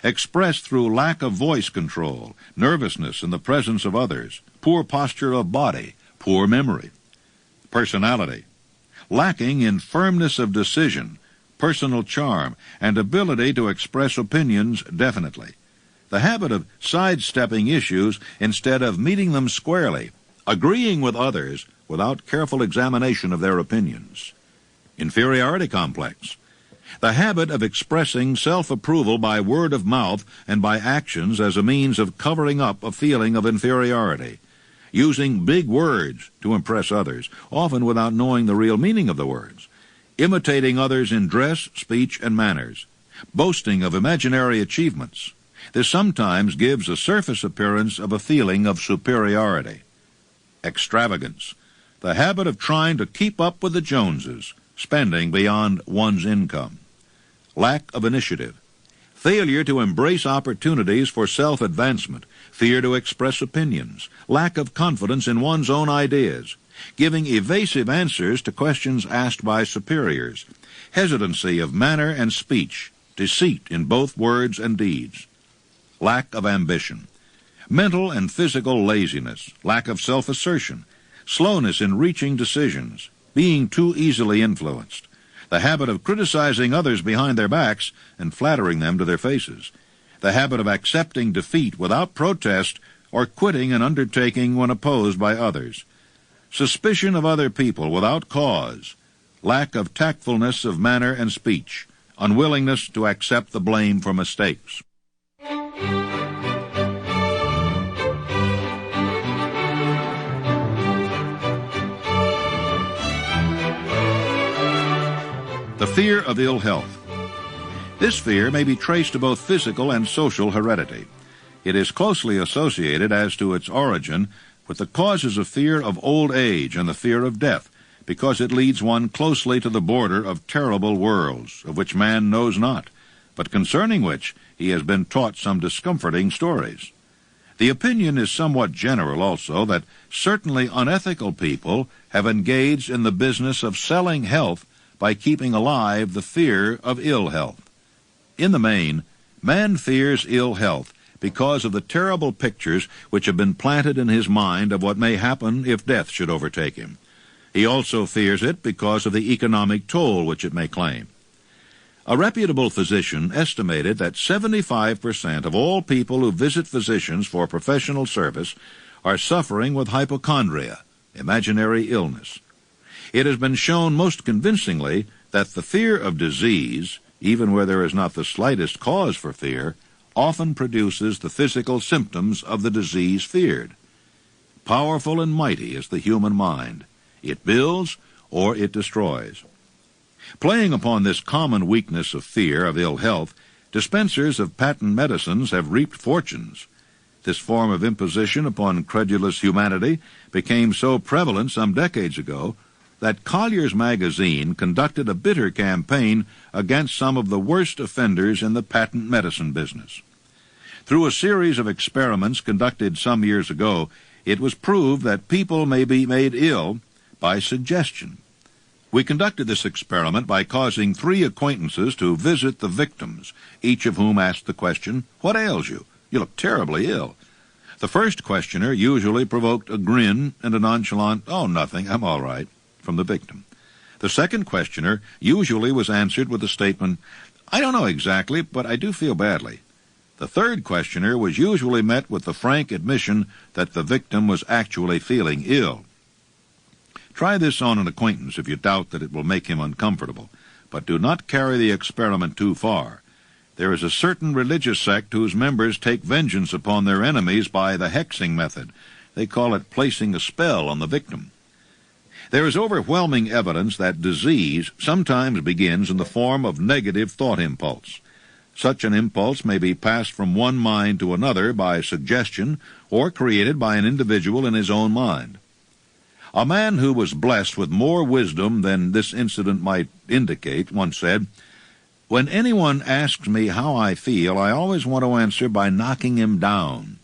[SPEAKER 1] expressed through lack of voice control, nervousness in the presence of others, poor posture of body, poor memory. Personality, lacking in firmness of decision, personal charm, and ability to express opinions definitely. The habit of sidestepping issues instead of meeting them squarely, agreeing with others without careful examination of their opinions. Inferiority complex, the habit of expressing self-approval by word of mouth and by actions as a means of covering up a feeling of inferiority, using big words to impress others, often without knowing the real meaning of the words, imitating others in dress, speech, and manners, boasting of imaginary achievements. This sometimes gives a surface appearance of a feeling of superiority. Extravagance, the habit of trying to keep up with the Joneses, spending beyond one's income. Lack of initiative, failure to embrace opportunities for self-advancement, fear to express opinions, lack of confidence in one's own ideas, giving evasive answers to questions asked by superiors, hesitancy of manner and speech, deceit in both words and deeds. Lack of ambition, mental and physical laziness, lack of self-assertion, slowness in reaching decisions, being too easily influenced, the habit of criticizing others behind their backs and flattering them to their faces, the habit of accepting defeat without protest or quitting an undertaking when opposed by others, suspicion of other people without cause, lack of tactfulness of manner and speech, unwillingness to accept the blame for mistakes. The fear of ill health. This fear may be traced to both physical and social heredity. It is closely associated as to its origin with the causes of fear of old age and the fear of death, because it leads one closely to the border of terrible worlds, of which man knows not, but concerning which he has been taught some discomforting stories. The opinion is somewhat general also that certainly unethical people have engaged in the business of selling health by keeping alive the fear of ill health. In the main, man fears ill health because of the terrible pictures which have been planted in his mind of what may happen if death should overtake him. He also fears it because of the economic toll which it may claim. A reputable physician estimated that 75% of all people who visit physicians for professional service are suffering with hypochondria, imaginary illness. It has been shown most convincingly that the fear of disease, even where there is not the slightest cause for fear, often produces the physical symptoms of the disease feared. Powerful and mighty is the human mind. It builds or it destroys. Playing upon this common weakness of fear of ill health, dispensers of patent medicines have reaped fortunes. This form of imposition upon credulous humanity became so prevalent some decades ago that Collier's magazine conducted a bitter campaign against some of the worst offenders in the patent medicine business. Through a series of experiments conducted some years ago, it was proved that people may be made ill by suggestion. We conducted this experiment by causing 3 acquaintances to visit the victims, each of whom asked the question, "What ails you? You look terribly ill." The first questioner usually provoked a grin and a nonchalant, "Oh, nothing, I'm all right," from the victim. The second questioner usually was answered with the statement, "I don't know exactly, but I do feel badly." The third questioner was usually met with the frank admission that the victim was actually feeling ill. Try this on an acquaintance if you doubt that it will make him uncomfortable, but do not carry the experiment too far. There is a certain religious sect whose members take vengeance upon their enemies by the hexing method. They call it placing a spell on the victim. There is overwhelming evidence that disease sometimes begins in the form of negative thought impulse. Such an impulse may be passed from one mind to another by suggestion or created by an individual in his own mind. A man who was blessed with more wisdom than this incident might indicate once said, "When anyone asks me how I feel, I always want to answer by knocking him down."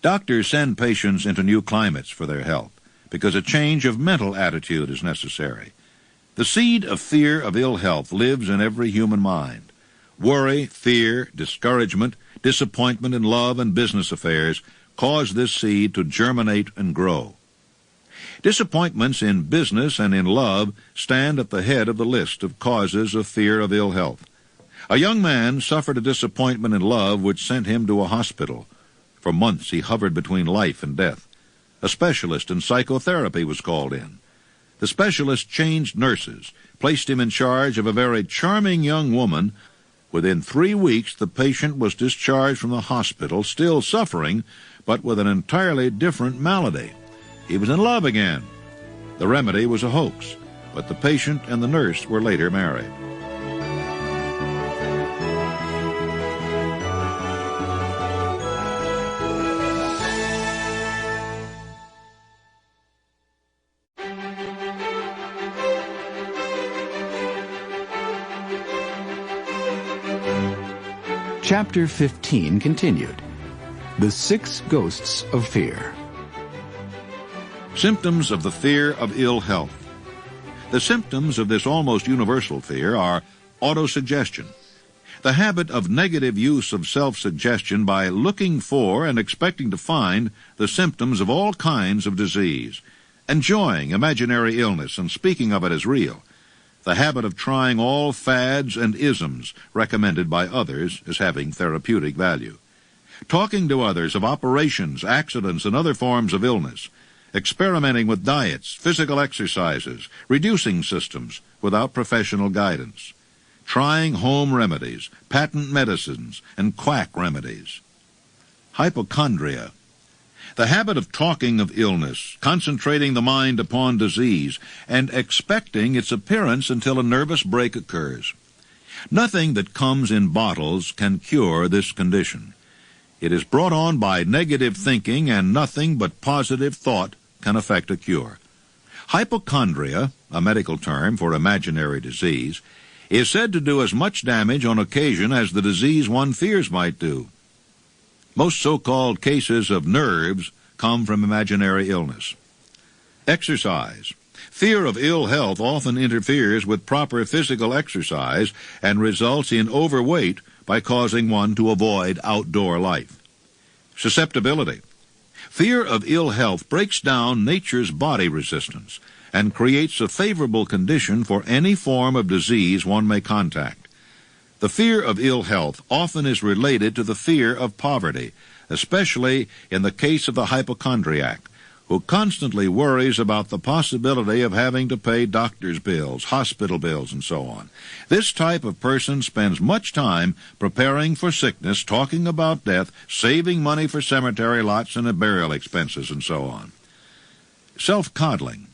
[SPEAKER 1] Doctors send patients into new climates for their health because a change of mental attitude is necessary. The seed of fear of ill health lives in every human mind. Worry, fear, discouragement, disappointment in love and business affairs cause this seed to germinate and grow. Disappointments in business and in love stand at the head of the list of causes of fear of ill health. A young man suffered a disappointment in love which sent him to a hospital. For months he hovered between life and death. A specialist in psychotherapy was called in. The specialist changed nurses, placed him in charge of a very charming young woman. Within 3 weeks, the patient was discharged from the hospital, still suffering, but with an entirely different malady. He was in love again. The remedy was a hoax, but the patient and the nurse were later married.
[SPEAKER 2] Chapter 15 continued. The 6 Ghosts of Fear.
[SPEAKER 1] Symptoms of the fear of ill health. The symptoms of this almost universal fear are autosuggestion, the habit of negative use of self-suggestion by looking for and expecting to find the symptoms of all kinds of disease, enjoying imaginary illness and speaking of it as real, the habit of trying all fads and isms recommended by others as having therapeutic value, talking to others of operations, accidents, and other forms of illness, experimenting with diets, physical exercises, reducing systems without professional guidance, trying home remedies, patent medicines, and quack remedies. Hypochondria, the habit of talking of illness, concentrating the mind upon disease, and expecting its appearance until a nervous break occurs. Nothing that comes in bottles can cure this condition. It is brought on by negative thinking, and nothing but positive thought can effect a cure. Hypochondria, a medical term for imaginary disease, is said to do as much damage on occasion as the disease one fears might do. Most so-called cases of nerves come from imaginary illness. Exercise. Fear of ill health often interferes with proper physical exercise and results in overweight by causing one to avoid outdoor life. Susceptibility. Fear of ill health breaks down nature's body resistance and creates a favorable condition for any form of disease one may contact. The fear of ill health often is related to the fear of poverty, especially in the case of the hypochondriac, who constantly worries about the possibility of having to pay doctor's bills, hospital bills, and so on. This type of person spends much time preparing for sickness, talking about death, saving money for cemetery lots and burial expenses, and so on. Self-coddling.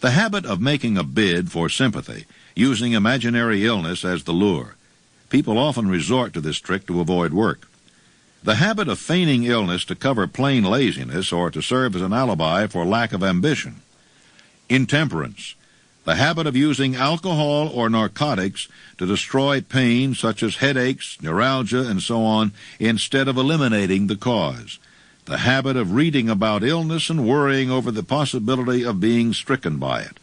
[SPEAKER 1] The habit of making a bid for sympathy, using imaginary illness as the lure. People often resort to this trick to avoid work. The habit of feigning illness to cover plain laziness or to serve as an alibi for lack of ambition. Intemperance. The habit of using alcohol or narcotics to destroy pain such as headaches, neuralgia, and so on, instead of eliminating the cause. The habit of reading about illness and worrying over the possibility of being stricken by it.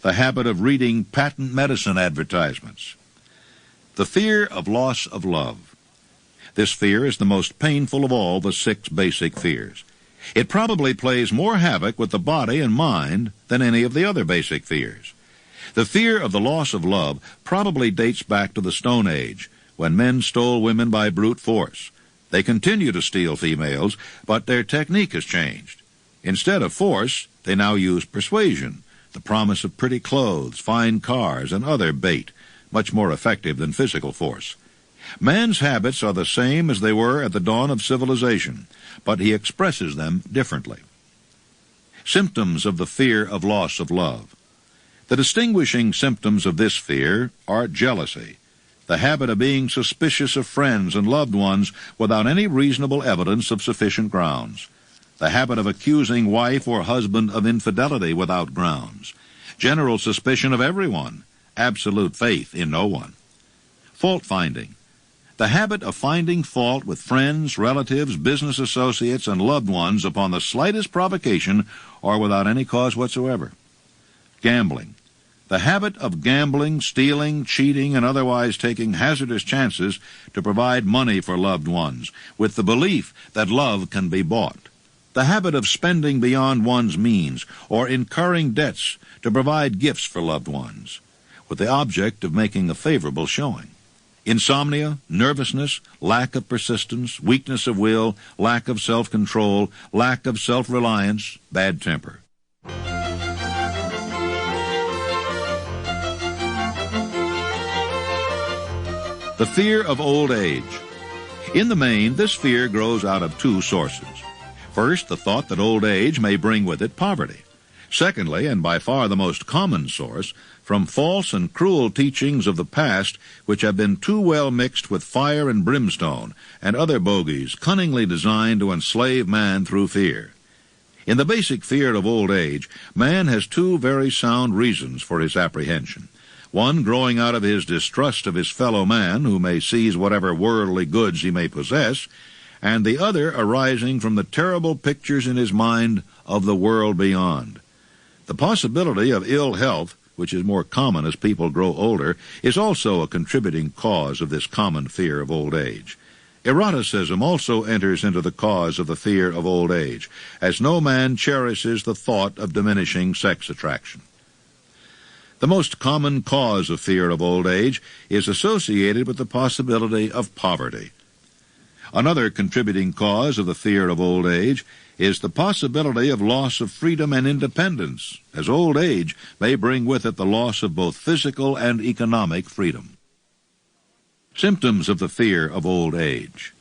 [SPEAKER 1] The habit of reading patent medicine advertisements. The fear of loss of love. This fear is the most painful of all the 6 basic fears. It probably plays more havoc with the body and mind than any of the other basic fears. The fear of the loss of love probably dates back to the Stone Age, when men stole women by brute force. They continue to steal females, but their technique has changed. Instead of force, they now use persuasion, the promise of pretty clothes, fine cars, and other bait, much more effective than physical force. Man's habits are the same as they were at the dawn of civilization, but he expresses them differently. Symptoms of the fear of loss of love. The distinguishing symptoms of this fear are jealousy, the habit of being suspicious of friends and loved ones without any reasonable evidence of sufficient grounds, the habit of accusing wife or husband of infidelity without grounds, general suspicion of everyone, absolute faith in no one. Fault-finding. The habit of finding fault with friends, relatives, business associates, and loved ones upon the slightest provocation or without any cause whatsoever. Gambling. The habit of gambling, stealing, cheating, and otherwise taking hazardous chances to provide money for loved ones, with the belief that love can be bought. The habit of spending beyond one's means or incurring debts to provide gifts for loved ones, with the object of making a favorable showing. Insomnia, nervousness, lack of persistence, weakness of will, lack of self-control, lack of self-reliance, bad temper. The fear of old age. In the main, this fear grows out of two sources. First, the thought that old age may bring with it poverty. Secondly, and by far the most common source, from false and cruel teachings of the past which have been too well mixed with fire and brimstone and other bogies cunningly designed to enslave man through fear. In the basic fear of old age, man has two very sound reasons for his apprehension. One growing out of his distrust of his fellow man, who may seize whatever worldly goods he may possess, and the other arising from the terrible pictures in his mind of the world beyond. The possibility of ill health, which is more common as people grow older, is also a contributing cause of this common fear of old age. Eroticism also enters into the cause of the fear of old age, as no man cherishes the thought of diminishing sex attraction. The most common cause of fear of old age is associated with the possibility of poverty. Another contributing cause of the fear of old age is the possibility of loss of freedom and independence, as old age may bring with it the loss of both physical and economic freedom. Symptoms of the fear of old age.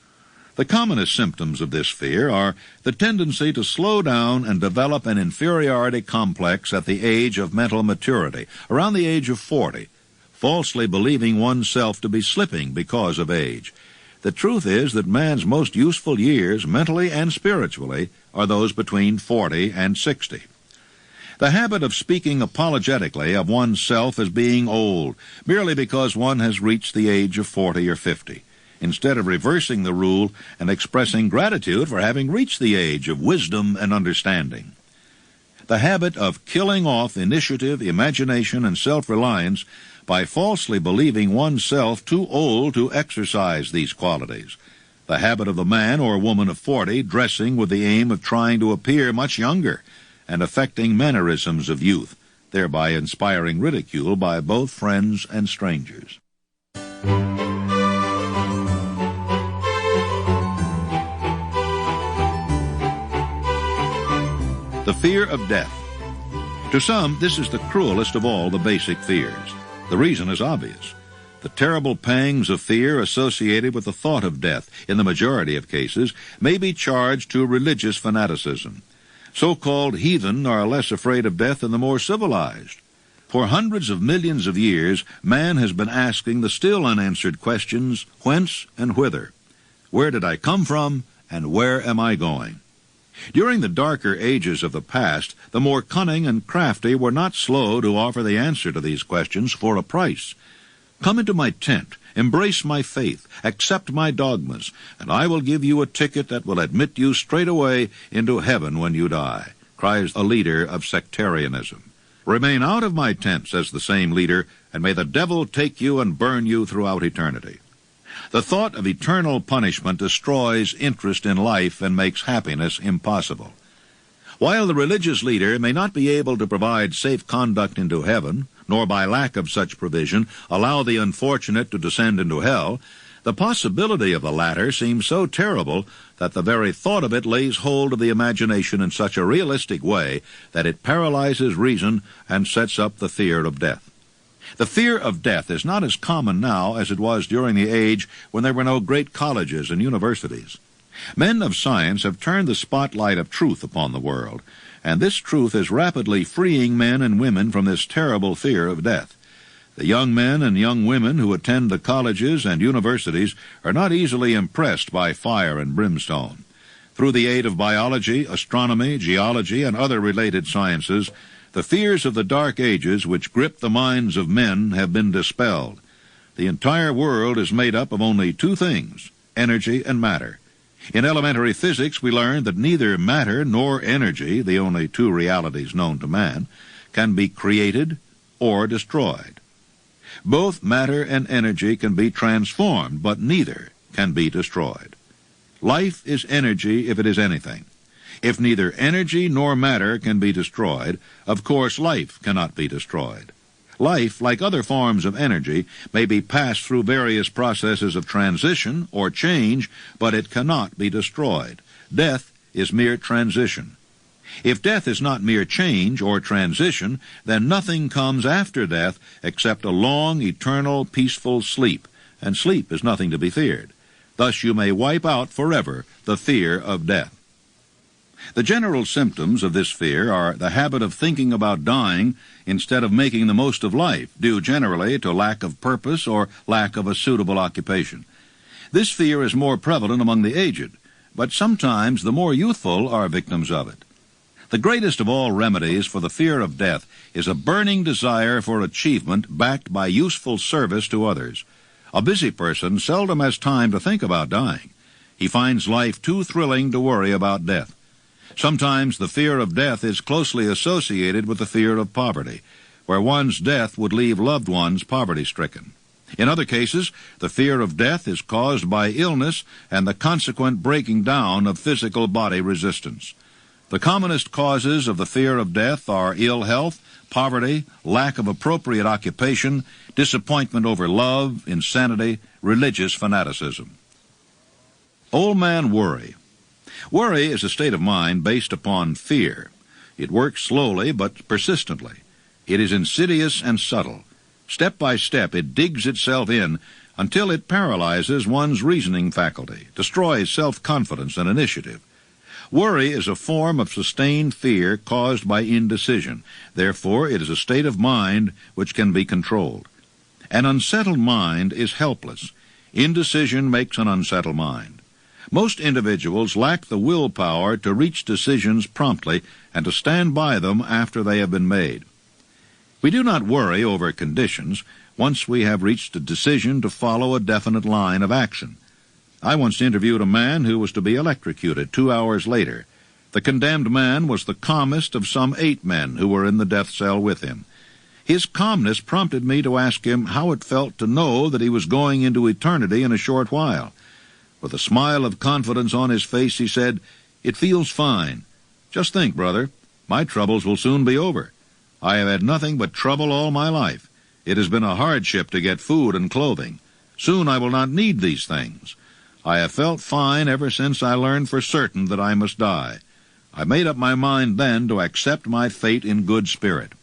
[SPEAKER 1] The commonest symptoms of this fear are the tendency to slow down and develop an inferiority complex at the age of mental maturity, around the age of 40, falsely believing oneself to be slipping because of age. The truth is that man's most useful years, mentally and spiritually, are those between 40 and 60. The habit of speaking apologetically of oneself as being old, merely because one has reached the age of 40 or 50. Instead of reversing the rule and expressing gratitude for having reached the age of wisdom and understanding. The habit of killing off initiative, imagination, and self-reliance by falsely believing oneself too old to exercise these qualities. The habit of the man or woman of 40 dressing with the aim of trying to appear much younger and affecting mannerisms of youth, thereby inspiring ridicule by both friends and strangers. The fear of death. To some, this is the cruelest of all the basic fears. The reason is obvious. The terrible pangs of fear associated with the thought of death, in the majority of cases, may be charged to religious fanaticism. So-called heathen are less afraid of death than the more civilized. For hundreds of millions of years, man has been asking the still unanswered questions, whence and whither? Where did I come from, and where am I going? During the darker ages of the past, the more cunning and crafty were not slow to offer the answer to these questions for a price. Come into my tent, embrace my faith, accept my dogmas, and I will give you a ticket that will admit you straight away into heaven when you die, cries a leader of sectarianism. Remain out of my tent, says the same leader, and may the devil take you and burn you throughout eternity. The thought of eternal punishment destroys interest in life and makes happiness impossible. While the religious leader may not be able to provide safe conduct into heaven, nor by lack of such provision allow the unfortunate to descend into hell, the possibility of the latter seems so terrible that the very thought of it lays hold of the imagination in such a realistic way that it paralyzes reason and sets up the fear of death. The fear of death is not as common now as it was during the age when there were no great colleges and universities. Men of science have turned the spotlight of truth upon the world, and this truth is rapidly freeing men and women from this terrible fear of death. The young men and young women who attend the colleges and universities are not easily impressed by fire and brimstone. Through the aid of biology, astronomy, geology, and other related sciences, the fears of the dark ages which grip the minds of men have been dispelled. The entire world is made up of only two things, energy and matter. In elementary physics, we learned that neither matter nor energy, the only two realities known to man, can be created or destroyed. Both matter and energy can be transformed, but neither can be destroyed. Life is energy if it is anything. If neither energy nor matter can be destroyed, of course life cannot be destroyed. Life, like other forms of energy, may be passed through various processes of transition or change, but it cannot be destroyed. Death is mere transition. If death is not mere change or transition, then nothing comes after death except a long, eternal, peaceful sleep, and sleep is nothing to be feared. Thus you may wipe out forever the fear of death. The general symptoms of this fear are the habit of thinking about dying instead of making the most of life, due generally to lack of purpose or lack of a suitable occupation. This fear is more prevalent among the aged, but sometimes the more youthful are victims of it. The greatest of all remedies for the fear of death is a burning desire for achievement backed by useful service to others. A busy person seldom has time to think about dying. He finds life too thrilling to worry about death. Sometimes the fear of death is closely associated with the fear of poverty, where one's death would leave loved ones poverty-stricken. In other cases, the fear of death is caused by illness and the consequent breaking down of physical body resistance. The commonest causes of the fear of death are ill health, poverty, lack of appropriate occupation, disappointment over love, insanity, religious fanaticism. Old man worry. Worry is a state of mind based upon fear. It works slowly but persistently. It is insidious and subtle. Step by step, it digs itself in until it paralyzes one's reasoning faculty, destroys self-confidence and initiative. Worry is a form of sustained fear caused by indecision. Therefore, it is a state of mind which can be controlled. An unsettled mind is helpless. Indecision makes an unsettled mind. Most individuals lack the willpower to reach decisions promptly and to stand by them after they have been made. We do not worry over conditions once we have reached a decision to follow a definite line of action. I once interviewed a man who was to be electrocuted 2 hours later. The condemned man was the calmest of some 8 men who were in the death cell with him. His calmness prompted me to ask him how it felt to know that he was going into eternity in a short while. With a smile of confidence on his face, he said, "It feels fine. Just think, brother, my troubles will soon be over. I have had nothing but trouble all my life. It has been a hardship to get food and clothing. Soon I will not need these things. I have felt fine ever since I learned for certain that I must die. I made up my mind then to accept my fate in good spirit."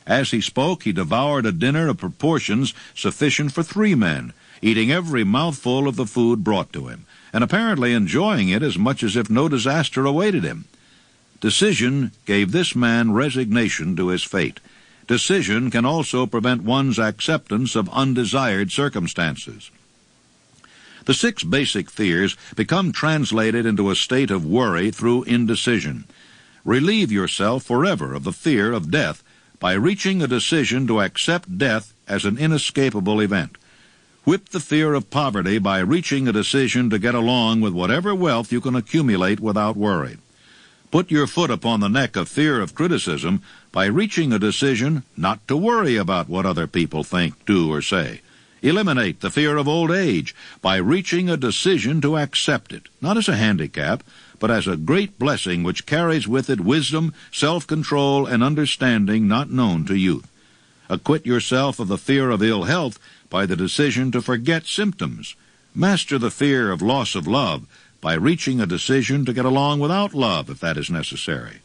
[SPEAKER 1] As he spoke, he devoured a dinner of proportions sufficient for 3 men, eating every mouthful of the food brought to him, and apparently enjoying it as much as if no disaster awaited him. Decision gave this man resignation to his fate. Decision can also prevent one's acceptance of undesired circumstances. The 6 basic fears become translated into a state of worry through indecision. Relieve yourself forever of the fear of death by reaching a decision to accept death as an inescapable event. Whip the fear of poverty by reaching a decision to get along with whatever wealth you can accumulate without worry. Put your foot upon the neck of fear of criticism by reaching a decision not to worry about what other people think, do, or say. Eliminate the fear of old age by reaching a decision to accept it, not as a handicap, but as a great blessing which carries with it wisdom, self-control, and understanding not known to youth. Acquit yourself of the fear of ill health by the decision to forget symptoms. Master the fear of loss of love by reaching a decision to get along without love if that is necessary.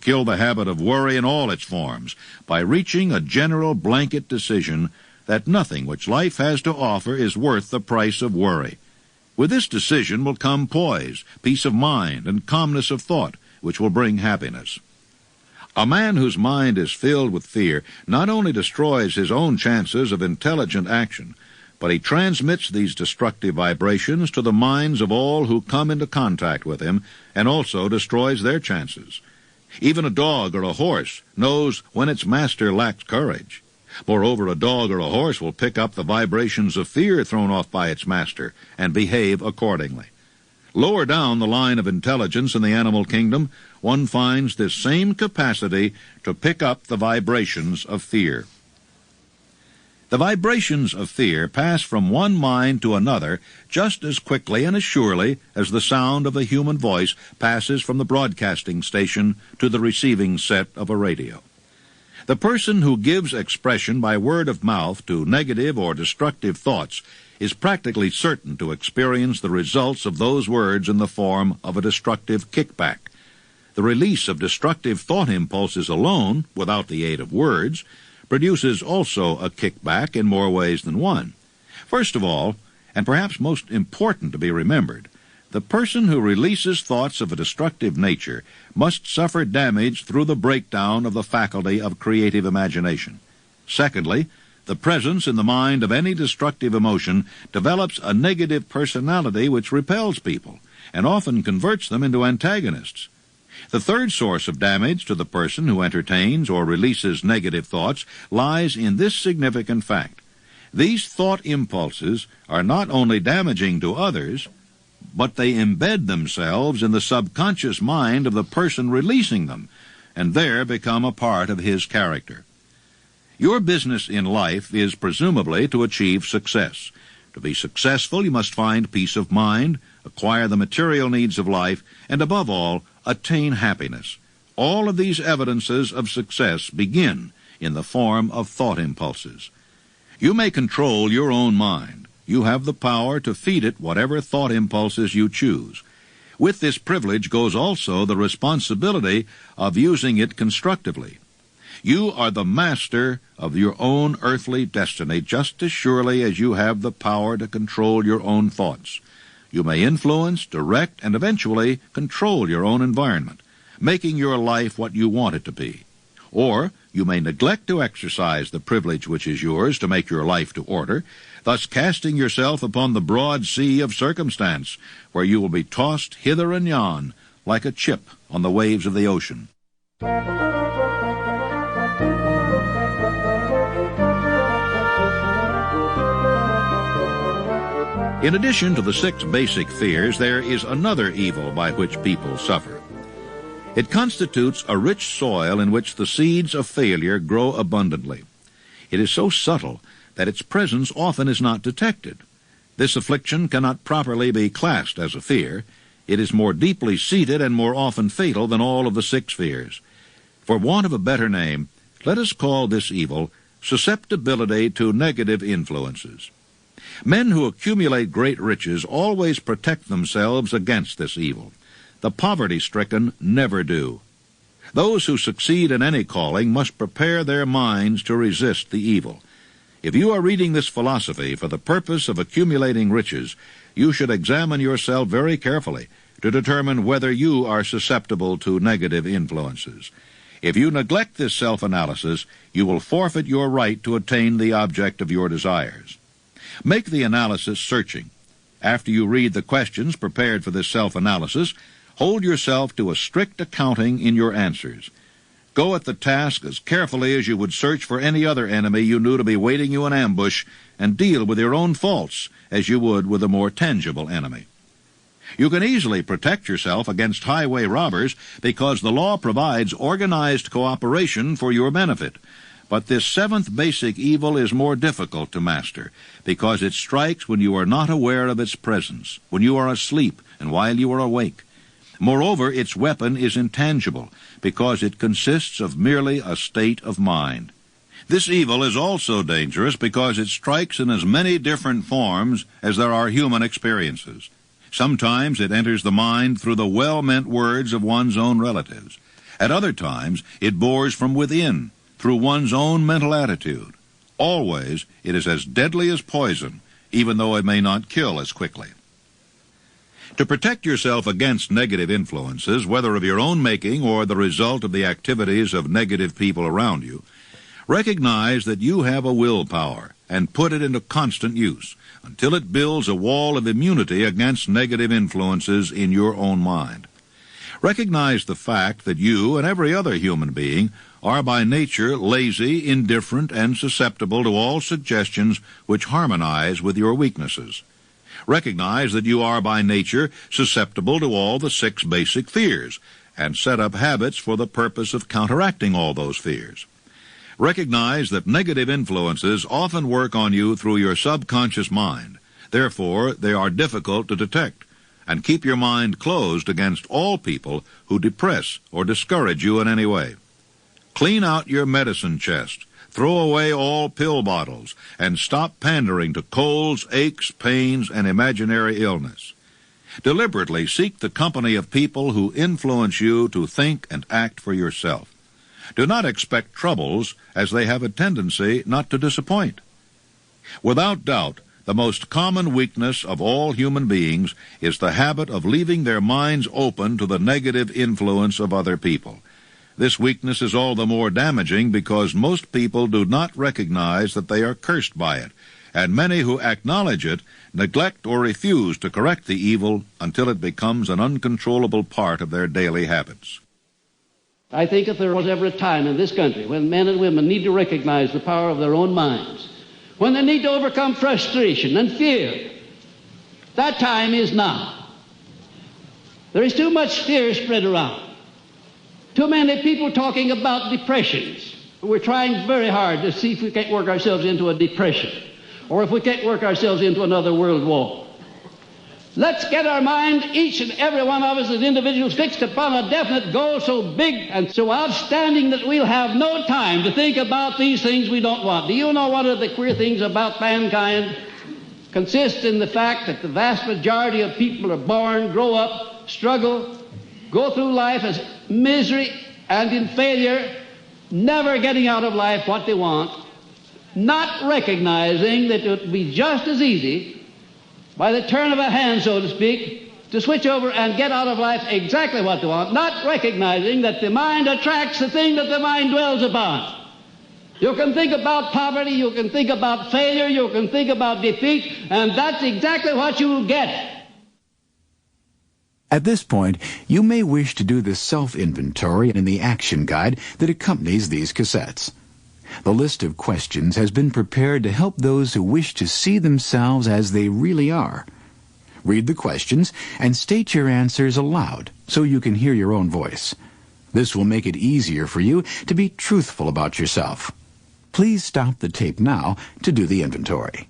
[SPEAKER 1] Kill the habit of worry in all its forms by reaching a general blanket decision that nothing which life has to offer is worth the price of worry. With this decision will come poise, peace of mind, and calmness of thought, which will bring happiness. A man whose mind is filled with fear not only destroys his own chances of intelligent action, but he transmits these destructive vibrations to the minds of all who come into contact with him, and also destroys their chances. Even a dog or a horse knows when its master lacks courage. Moreover, a dog or a horse will pick up the vibrations of fear thrown off by its master and behave accordingly. Lower down the line of intelligence in the animal kingdom, one finds this same capacity to pick up the vibrations of fear. The vibrations of fear pass from one mind to another just as quickly and as surely as the sound of a human voice passes from the broadcasting station to the receiving set of a radio. The person who gives expression by word of mouth to negative or destructive thoughts is practically certain to experience the results of those words in the form of a destructive kickback. The release of destructive thought impulses alone, without the aid of words, produces also a kickback in more ways than one. First of all, and perhaps most important to be remembered, the person who releases thoughts of a destructive nature must suffer damage through the breakdown of the faculty of creative imagination. Secondly, the presence in the mind of any destructive emotion develops a negative personality which repels people and often converts them into antagonists. The third source of damage to the person who entertains or releases negative thoughts lies in this significant fact. These thought impulses are not only damaging to others, but they embed themselves in the subconscious mind of the person releasing them, and there become a part of his character. Your business in life is presumably to achieve success. To be successful, you must find peace of mind, acquire the material needs of life, and above all, attain happiness. All of these evidences of success begin in the form of thought impulses. You may control your own mind. You have the power to feed it whatever thought impulses you choose. With this privilege goes also the responsibility of using it constructively. You are the master of your own earthly destiny just as surely as you have the power to control your own thoughts. You may influence, direct, and eventually control your own environment, making your life what you want it to be. Or you may neglect to exercise the privilege which is yours to make your life to order, thus casting yourself upon the broad sea of circumstance, where you will be tossed hither and yon like a chip on the waves of the ocean. In addition to the 6 basic fears, there is another evil by which people suffer. It constitutes a rich soil in which the seeds of failure grow abundantly. It is so subtle that its presence often is not detected. This affliction cannot properly be classed as a fear. It is more deeply seated and more often fatal than all of the 6 fears. For want of a better name, let us call this evil susceptibility to negative influences. Men who accumulate great riches always protect themselves against this evil. The poverty-stricken never do. Those who succeed in any calling must prepare their minds to resist the evil. If you are reading this philosophy for the purpose of accumulating riches, you should examine yourself very carefully to determine whether you are susceptible to negative influences. If you neglect this self-analysis, you will forfeit your right to attain the object of your desires. Make the analysis searching. After you read the questions prepared for this self-analysis, hold yourself to a strict accounting in your answers. Go at the task as carefully as you would search for any other enemy you knew to be waiting you in ambush, and deal with your own faults as you would with a more tangible enemy. You can easily protect yourself against highway robbers because the law provides organized cooperation for your benefit. But this 7th basic evil is more difficult to master because it strikes when you are not aware of its presence, when you are asleep and while you are awake. Moreover, its weapon is intangible because it consists of merely a state of mind. This evil is also dangerous because it strikes in as many different forms as there are human experiences. Sometimes it enters the mind through the well-meant words of one's own relatives. At other times, it bores from within, through one's own mental attitude. Always, it is as deadly as poison, even though it may not kill as quickly. To protect yourself against negative influences, whether of your own making or the result of the activities of negative people around you, recognize that you have a willpower and put it into constant use until it builds a wall of immunity against negative influences in your own mind. Recognize the fact that you and every other human being are by nature lazy, indifferent, and susceptible to all suggestions which harmonize with your weaknesses. Recognize that you are by nature susceptible to all the 6 basic fears, and set up habits for the purpose of counteracting all those fears. Recognize that negative influences often work on you through your subconscious mind. Therefore, they are difficult to detect, and keep your mind closed against all people who depress or discourage you in any way. Clean out your medicine chest, throw away all pill bottles, and stop pandering to colds, aches, pains, and imaginary illness. Deliberately seek the company of people who influence you to think and act for yourself. Do not expect troubles, as they have a tendency not to disappoint. Without doubt, the most common weakness of all human beings is the habit of leaving their minds open to the negative influence of other people. This weakness is all the more damaging because most people do not recognize that they are cursed by it, and many who acknowledge it neglect or refuse to correct the evil until it becomes an uncontrollable part of their daily habits.
[SPEAKER 3] I think if there was ever a time in this country when men and women need to recognize the power of their own minds, when they need to overcome frustration and fear, that time is now. There is too much fear spread around. Too many people talking about depressions. We're trying very hard to see if we can't work ourselves into a depression, or if we can't work ourselves into another world war. Let's get our mind, each and every one of us as individuals, fixed upon a definite goal so big and so outstanding that we'll have no time to think about these things we don't want. Do you know one of the queer things about mankind consists in the fact that the vast majority of people are born, grow up, struggle, go through life as misery and in failure, never getting out of life what they want, not recognizing that it would be just as easy, by the turn of a hand, so to speak, to switch over and get out of life exactly what they want, not recognizing that the mind attracts the thing that the mind dwells upon. You can think about poverty, you can think about failure, you can think about defeat, and that's exactly what you will get.
[SPEAKER 2] At this point, you may wish to do the self-inventory in the action guide that accompanies these cassettes. The list of questions has been prepared to help those who wish to see themselves as they really are. Read the questions and state your answers aloud so you can hear your own voice. This will make it easier for you to be truthful about yourself. Please stop the tape now to do the inventory.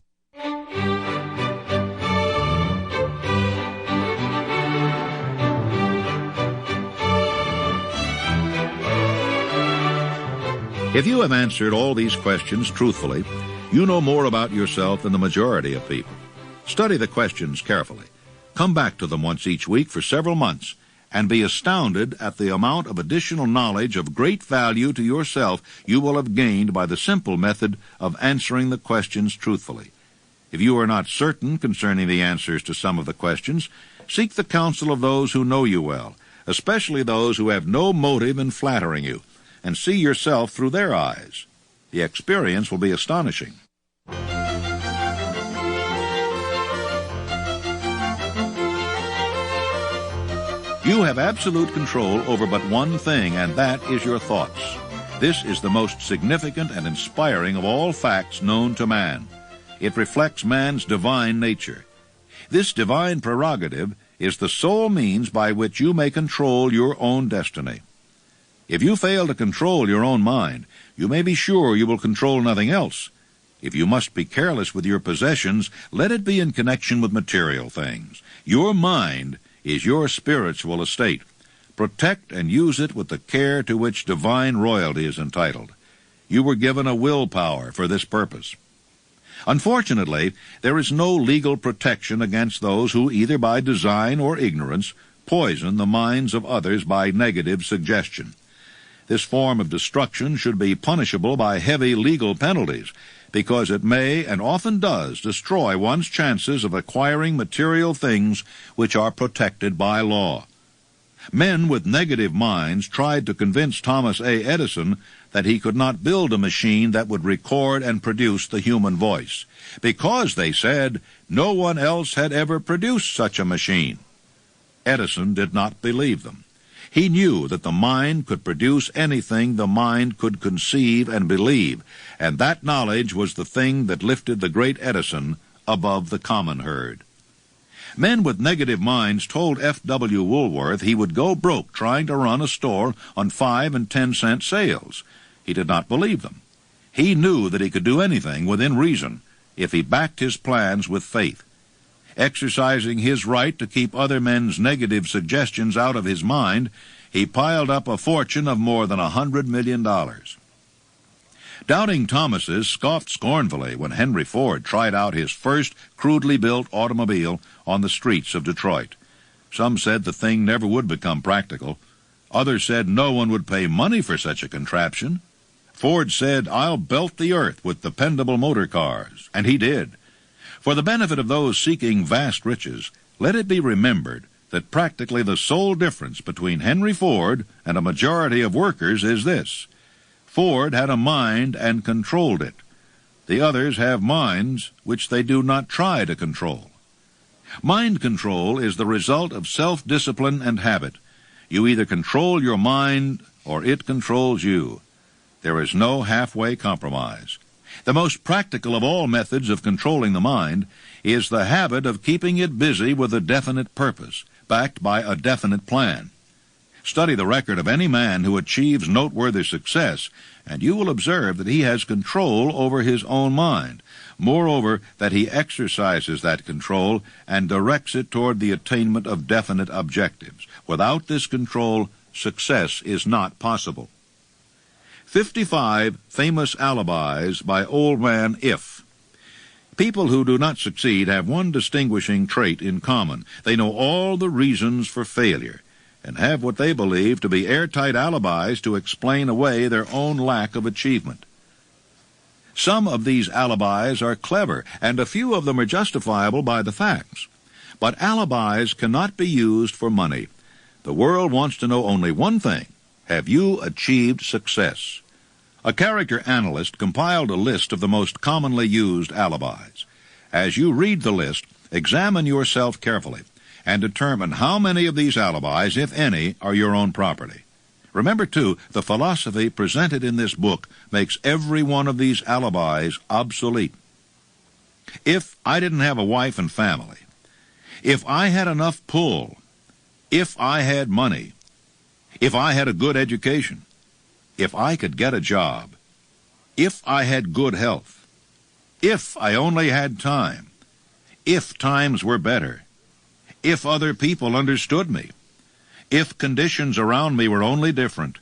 [SPEAKER 1] If you have answered all these questions truthfully, you know more about yourself than the majority of people. Study the questions carefully. Come back to them once each week for several months, and be astounded at the amount of additional knowledge of great value to yourself you will have gained by the simple method of answering the questions truthfully. If you are not certain concerning the answers to some of the questions, seek the counsel of those who know you well, especially those who have no motive in flattering you, and see yourself through their eyes. The experience will be astonishing. You have absolute control over but one thing, and that is your thoughts. This is the most significant and inspiring of all facts known to man. It reflects man's divine nature. This divine prerogative is the sole means by which you may control your own destiny. If you fail to control your own mind, you may be sure you will control nothing else. If you must be careless with your possessions, let it be in connection with material things. Your mind is your spiritual estate. Protect and use it with the care to which divine royalty is entitled. You were given a willpower for this purpose. Unfortunately, there is no legal protection against those who, either by design or ignorance, poison the minds of others by negative suggestion. This form of destruction should be punishable by heavy legal penalties, because it may, and often does, destroy one's chances of acquiring material things which are protected by law. Men with negative minds tried to convince Thomas A. Edison that he could not build a machine that would record and produce the human voice, because, they said, no one else had ever produced such a machine. Edison did not believe them. He knew that the mind could produce anything the mind could conceive and believe, and that knowledge was the thing that lifted the great Edison above the common herd. Men with negative minds told F.W. Woolworth he would go broke trying to run a store on 5 and 10 cent sales. He did not believe them. He knew that he could do anything within reason if he backed his plans with faith. Exercising his right to keep other men's negative suggestions out of his mind, he piled up a fortune of more than $100 million. Doubting Thomases scoffed scornfully when Henry Ford tried out his first crudely built automobile on the streets of Detroit. Some said the thing never would become practical. Others said no one would pay money for such a contraption. Ford said, "I'll belt the earth with dependable motor cars," and he did. For the benefit of those seeking vast riches, let it be remembered that practically the sole difference between Henry Ford and a majority of workers is this: Ford had a mind and controlled it. The others have minds which they do not try to control. Mind control is the result of self-discipline and habit. You either control your mind or it controls you. There is no halfway compromise. The most practical of all methods of controlling the mind is the habit of keeping it busy with a definite purpose, backed by a definite plan. Study the record of any man who achieves noteworthy success, and you will observe that he has control over his own mind. Moreover, that he exercises that control and directs it toward the attainment of definite objectives. Without this control, success is not possible. 55 Famous Alibis by Old Man If. People who do not succeed have one distinguishing trait in common. They know all the reasons for failure, and have what they believe to be airtight alibis to explain away their own lack of achievement. Some of these alibis are clever, and a few of them are justifiable by the facts. But alibis cannot be used for money. The world wants to know only one thing: have you achieved success? A character analyst compiled a list of the most commonly used alibis. As you read the list, examine yourself carefully and determine how many of these alibis, if any, are your own property. Remember, too, the philosophy presented in this book makes every one of these alibis obsolete. If I didn't have a wife and family, if I had enough pull, if I had money, if I had a good education, if I could get a job, if I had good health, if I only had time, if times were better, if other people understood me, if conditions around me were only different,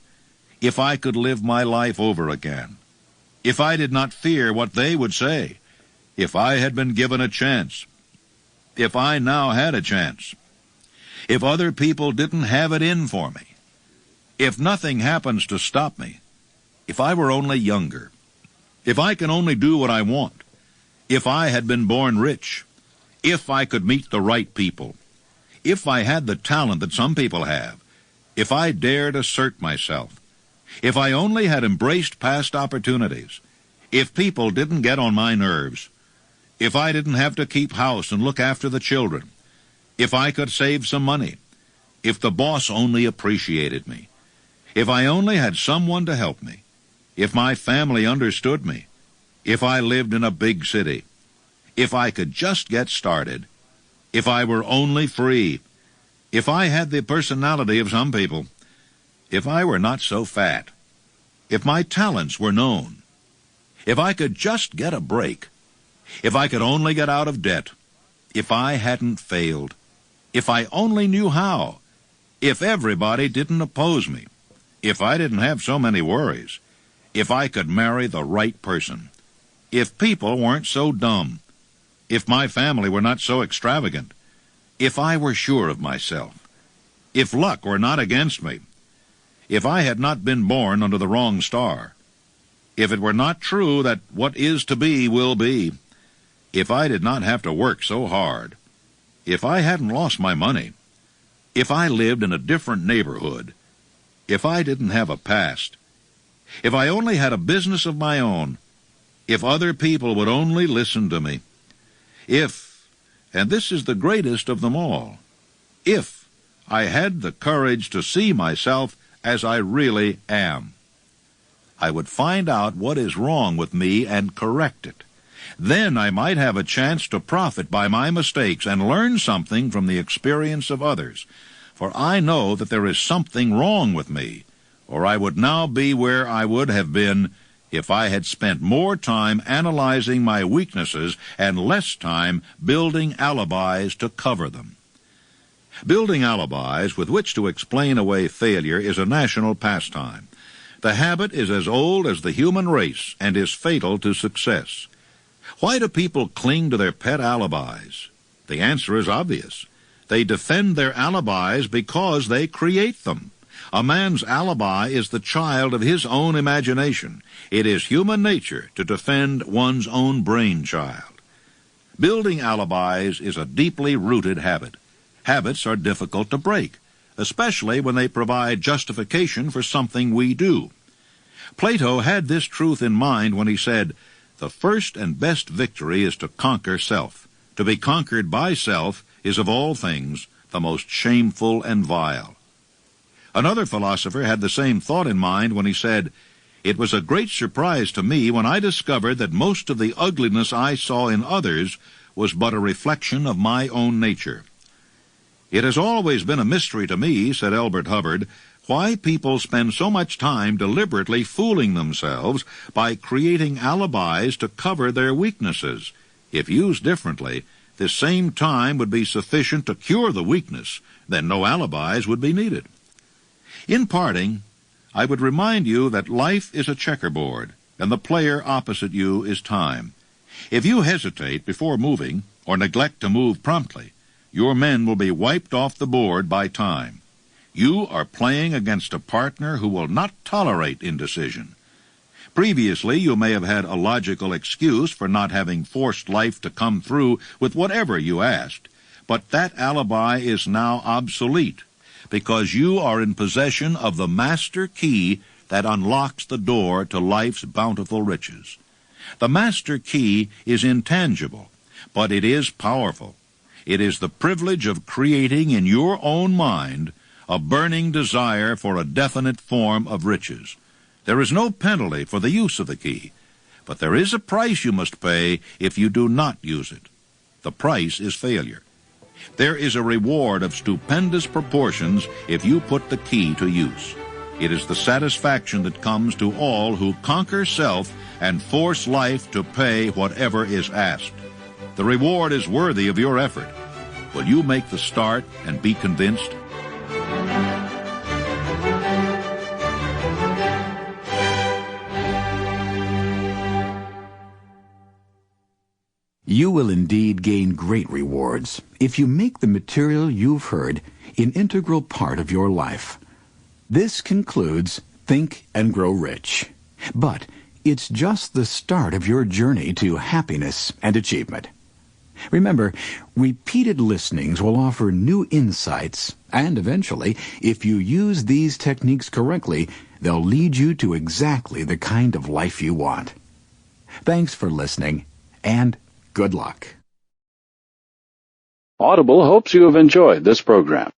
[SPEAKER 1] if I could live my life over again, if I did not fear what they would say, if I had been given a chance, if I now had a chance, if other people didn't have it in for me, if nothing happens to stop me, if I were only younger, if I can only do what I want, if I had been born rich, if I could meet the right people, if I had the talent that some people have, if I dared assert myself, if I only had embraced past opportunities, if people didn't get on my nerves, if I didn't have to keep house and look after the children, if I could save some money, if the boss only appreciated me, if I only had someone to help me, if my family understood me, if I lived in a big city, if I could just get started, if I were only free, if I had the personality of some people, if I were not so fat, if my talents were known, if I could just get a break, if I could only get out of debt, if I hadn't failed, if I only knew how, if everybody didn't oppose me, if I didn't have so many worries, if I could marry the right person, if people weren't so dumb, if my family were not so extravagant, if I were sure of myself, if luck were not against me, if I had not been born under the wrong star, if it were not true that what is to be will be, if I did not have to work so hard, if I hadn't lost my money, if I lived in a different neighborhood, if I didn't have a past, if I only had a business of my own, if other people would only listen to me, if, and this is the greatest of them all, if I had the courage to see myself as I really am. I would find out what is wrong with me and correct it. Then I might have a chance to profit by my mistakes and learn something from the experience of others. For I know that there is something wrong with me, or I would now be where I would have been if I had spent more time analyzing my weaknesses and less time building alibis to cover them. Building alibis with which to explain away failure is a national pastime. The habit is as old as the human race and is fatal to success. Why do people cling to their pet alibis? The answer is obvious. They defend their alibis because they create them. A man's alibi is the child of his own imagination. It is human nature to defend one's own brainchild. Building alibis is a deeply rooted habit. Habits are difficult to break, especially when they provide justification for something we do. Plato had this truth in mind when he said, "The first and best victory is to conquer self. To be conquered by self is of all things the most shameful and vile." Another philosopher had the same thought in mind when he said, "It was a great surprise to me when I discovered that most of the ugliness I saw in others was but a reflection of my own nature." It has always been a mystery to me, said Elbert Hubbard, why people spend so much time deliberately fooling themselves by creating alibis to cover their weaknesses. If used differently, this same time would be sufficient to cure the weakness, then no alibis would be needed. In parting, I would remind you that life is a checkerboard, and the player opposite you is time. If you hesitate before moving, or neglect to move promptly, your men will be wiped off the board by time. You are playing against a partner who will not tolerate indecision. Previously, you may have had a logical excuse for not having forced life to come through with whatever you asked, but that alibi is now obsolete, because you are in possession of the master key that unlocks the door to life's bountiful riches. The master key is intangible, but it is powerful. It is the privilege of creating in your own mind a burning desire for a definite form of riches. There is no penalty for the use of the key, but there is a price you must pay if you do not use it. The price is failure. There is a reward of stupendous proportions if you put the key to use. It is the satisfaction that comes to all who conquer self and force life to pay whatever is asked. The reward is worthy of your effort. Will you make the start and be convinced?
[SPEAKER 2] You will indeed gain great rewards if you make the material you've heard an integral part of your life. This concludes Think and Grow Rich. But it's just the start of your journey to happiness and achievement. Remember, repeated listenings will offer new insights, and eventually, if you use these techniques correctly, they'll lead you to exactly the kind of life you want. Thanks for listening, and good luck.
[SPEAKER 5] Audible hopes you have enjoyed this program.